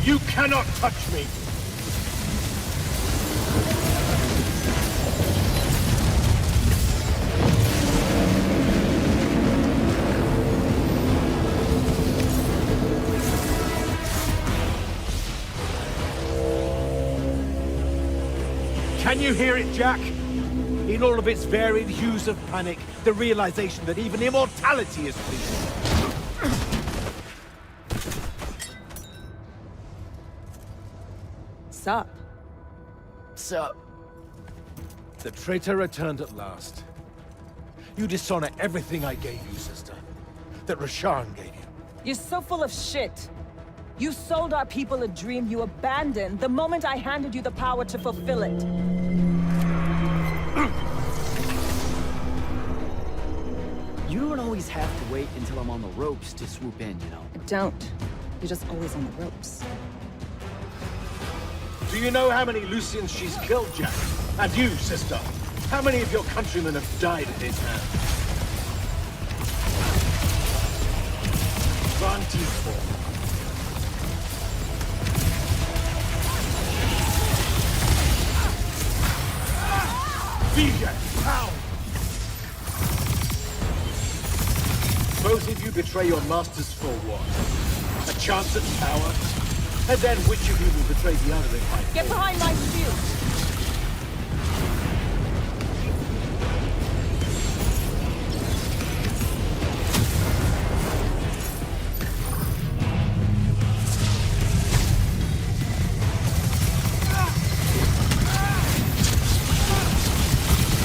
You cannot touch me! Can you hear it, Jack? In all of its varied hues of panic, the realization that even immortality is fleeting. Sup? Sup? The traitor returned at last. You dishonor everything I gave you, sister. That Rasharn gave you. You're so full of shit. You sold our people a dream you abandoned the moment I handed you the power to fulfill it. You don't always have to wait until I'm on the ropes to swoop in, you know? I don't. You're just always on the ropes. Do you know how many Lucians she's killed, Jack? And you, sister? How many of your countrymen have died at his hand? Rantifort. Vision! Pound! Both of you betray your masters for what? A chance at power? And then which of you will betray the other in fight? Get behind my shield!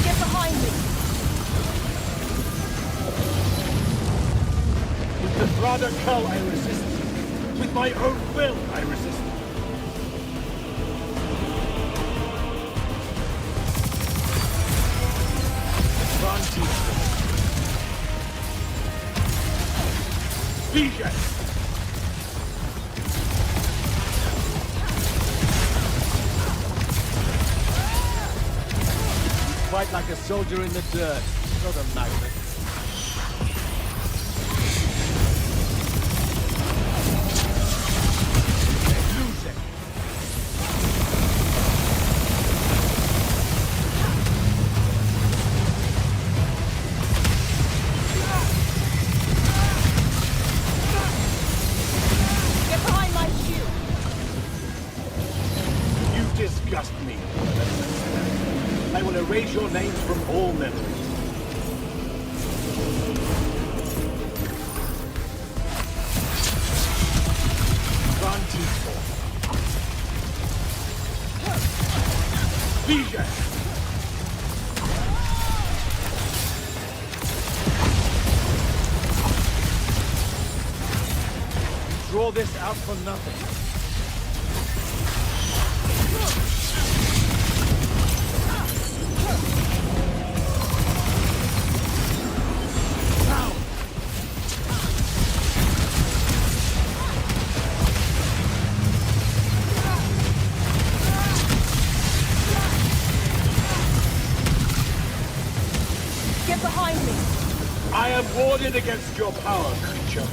Get behind me! With the Thrada Cull, I resist. With my own will, I resist. teach them. Legion! Fight like a soldier in the dirt, not a magnet. Lose it. Get behind my shield! You disgust me. I will erase your names from all memory. Legion! Draw this out for nothing. Get behind me! I am warded against your power, creature.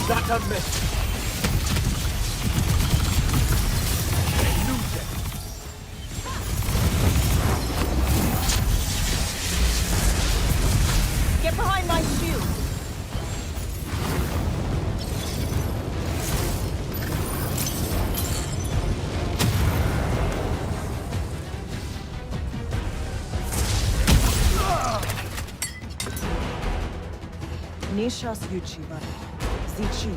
That's a miss. Lose it. Get behind my shield! Nishas Yuchiba. Zichi.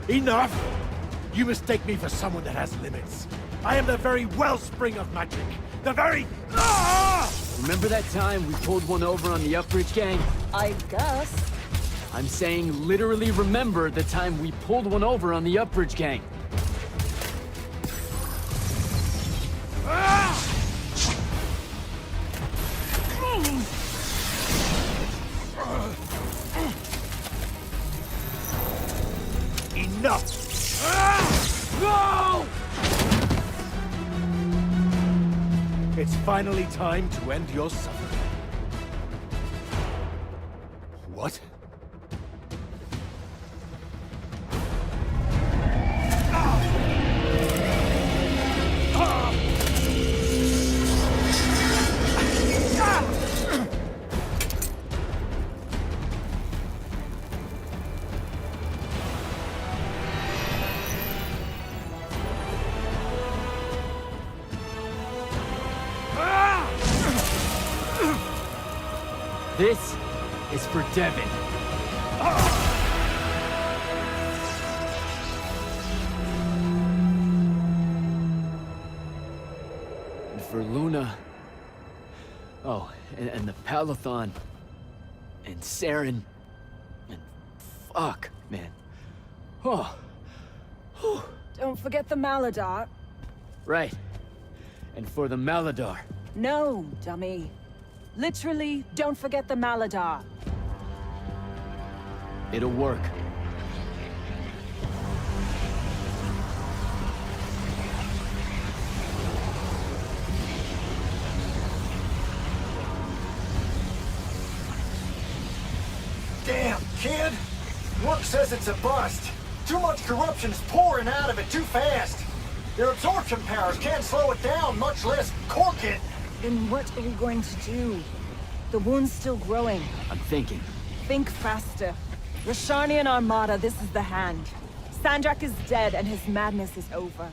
Enough! You mistake me for someone that has limits. I am the very wellspring of magic. The very... Remember that time we pulled one over on the Upbridge gang? I guess. I'm saying literally remember the time we pulled one over on the Upbridge gang. Enough! No! It's finally time to end your suffering. What? This is for Devin. And for Luna. Oh, and the Palathon. And Saren. And fuck, man. Oh. Don't forget the Maladar. Right. And for the Maladar. No, dummy. Literally, don't forget the Maladar. It'll work. Damn, kid! Work says it's a bust. Too much corruption's pouring out of it too fast. Their absorption powers can't slow it down, much less cork it. Then what are we going to do? The wound's still growing. I'm thinking. Think faster. Rashanian Armada, this is the hand. Sandrak is dead and his madness is over.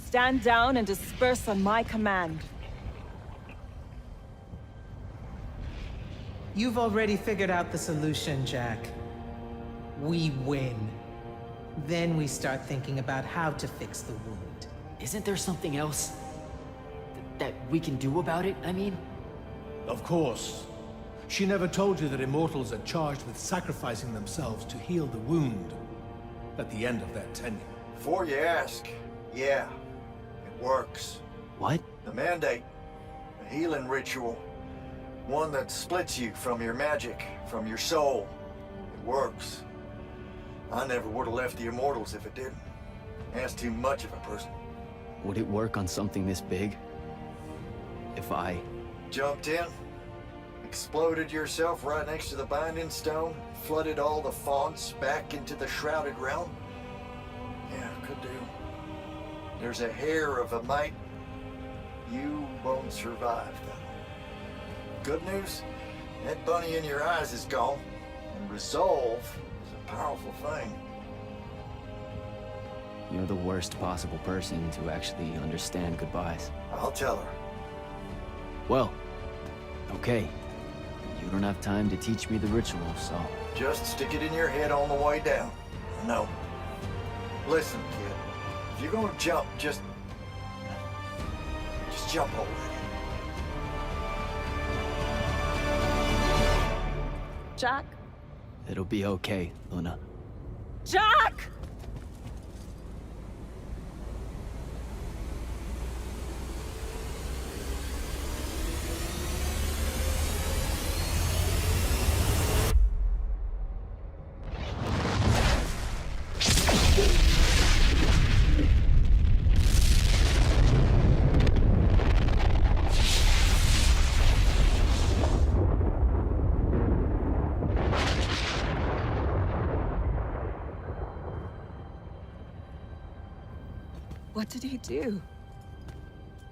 Stand down and disperse on my command. You've already figured out the solution, Jack. We win. Then we start thinking about how to fix the wound. Isn't there something else that we can do about it, I mean? Of course. She never told you that immortals are charged with sacrificing themselves to heal the wound at the end of their tenure. Before you ask, yeah, it works. What? The Mandate, a healing ritual. One that splits you from your magic, from your soul. It works. I never would have left the Immortals if it didn't. That's too much of a person. Would it work on something this big? If I... Jumped in, exploded yourself right next to the Binding Stone, flooded all the fonts back into the Shrouded Realm? Yeah, could do. There's a hair of a mite. You won't survive, though. Good news, that bunny in your eyes is gone, and resolve is a powerful thing. You're the worst possible person to actually understand goodbyes. I'll tell her. Well, okay. You don't have time to teach me the ritual, so... Just stick it in your head on the way down. No. Listen, kid. If you're gonna jump, just jump already. Jack? It'll be okay, Luna. Jack! What did he do?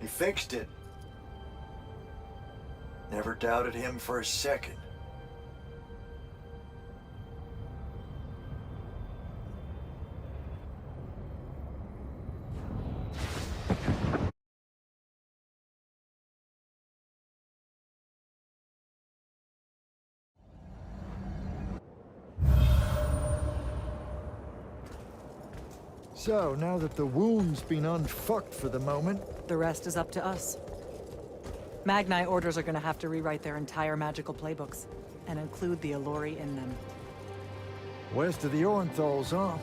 He fixed it. Never doubted him for a second. So, now that the wound's been unfucked for the moment... The rest is up to us. Magni orders are gonna have to rewrite their entire magical playbooks, and include the Alluri in them. West of the Orenthals, huh?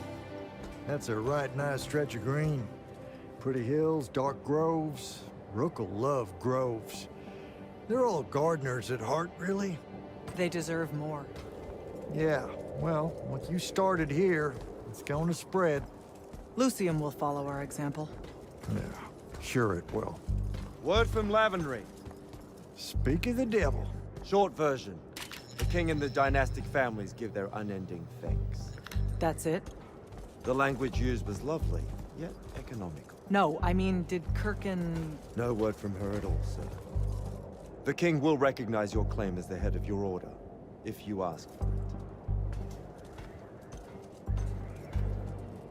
That's a right nice stretch of green. Pretty hills, dark groves. Rook'll love groves. They're all gardeners at heart, really. They deserve more. Yeah, well, what you started here, it's gonna spread. Lucium will follow our example. Yeah, sure it will. Word from Lavendry. Speak of the devil. Short version. The king and the dynastic families give their unending thanks. That's it? The language used was lovely, yet economical. No, I mean, did Kirkin... No word from her at all, sir. The king will recognize your claim as the head of your order, if you ask for it.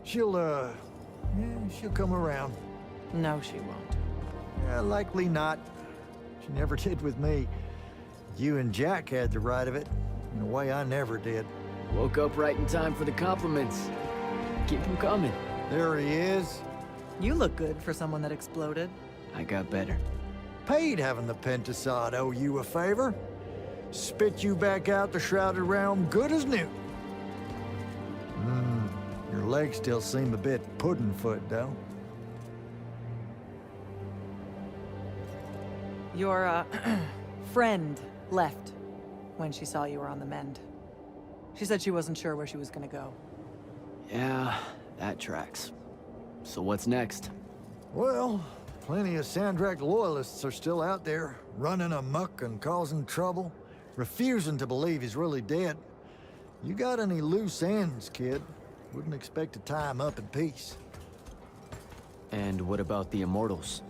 She'll come around. No, she won't. Yeah, likely not. She never did with me. You and Jack had the right of it, in a way I never did. Woke up right in time for the compliments. Keep them coming. There he is. You look good for someone that exploded. I got better. Paid having the Pentasod owe you a favor. Spit you back out the Shrouded Realm good as new. Your legs still seem a bit pudding-foot, though. Your, friend left when she saw you were on the mend. She said she wasn't sure where she was gonna go. Yeah, that tracks. So what's next? Well, plenty of Sandrak loyalists are still out there, running amok and causing trouble, refusing to believe he's really dead. You got any loose ends, kid? Wouldn't expect to tie him up in peace. And what about the Immortals?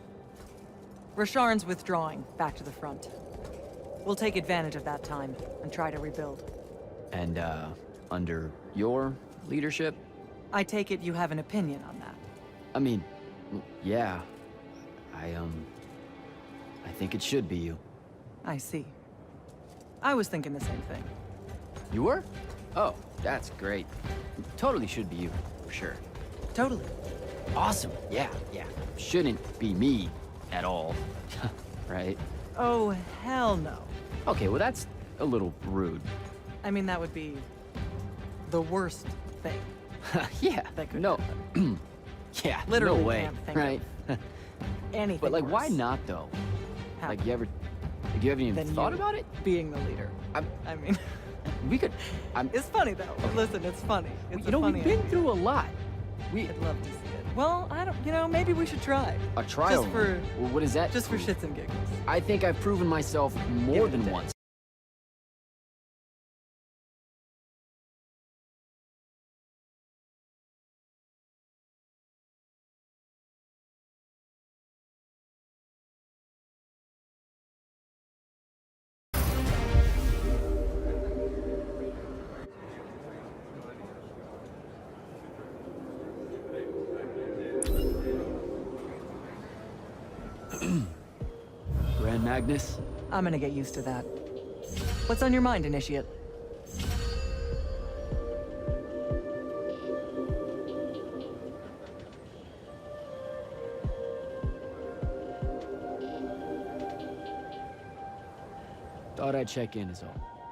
Rasharn's withdrawing back to the front. We'll take advantage of that time and try to rebuild. And, under your leadership? I take it you have an opinion on that. I mean, yeah. I think it should be you. I see. I was thinking the same thing. You were? Oh, that's great. Totally should be you, for sure. Totally. Awesome. Yeah. Shouldn't be me at all. Right? Oh, hell no. Okay, well that's a little rude. I mean, that would be the worst thing. Yeah. That could No. happen. Yeah, Literally no way, can't think right? Anything But like, why worse. not though? How? Like, you haven't even Than thought you about it? Being the leader. I mean, We could. it's funny though. Listen, it's funny. It's You know, we've been idea. through a lot. I'd love to see it. Well, I don't. You know, maybe we should try. A trial. Just for. Well, what is that? Just for shits and giggles. I think I've proven myself more than once. Grand Magnus? I'm gonna get used to that. What's on your mind, Initiate? Thought I'd check in is all.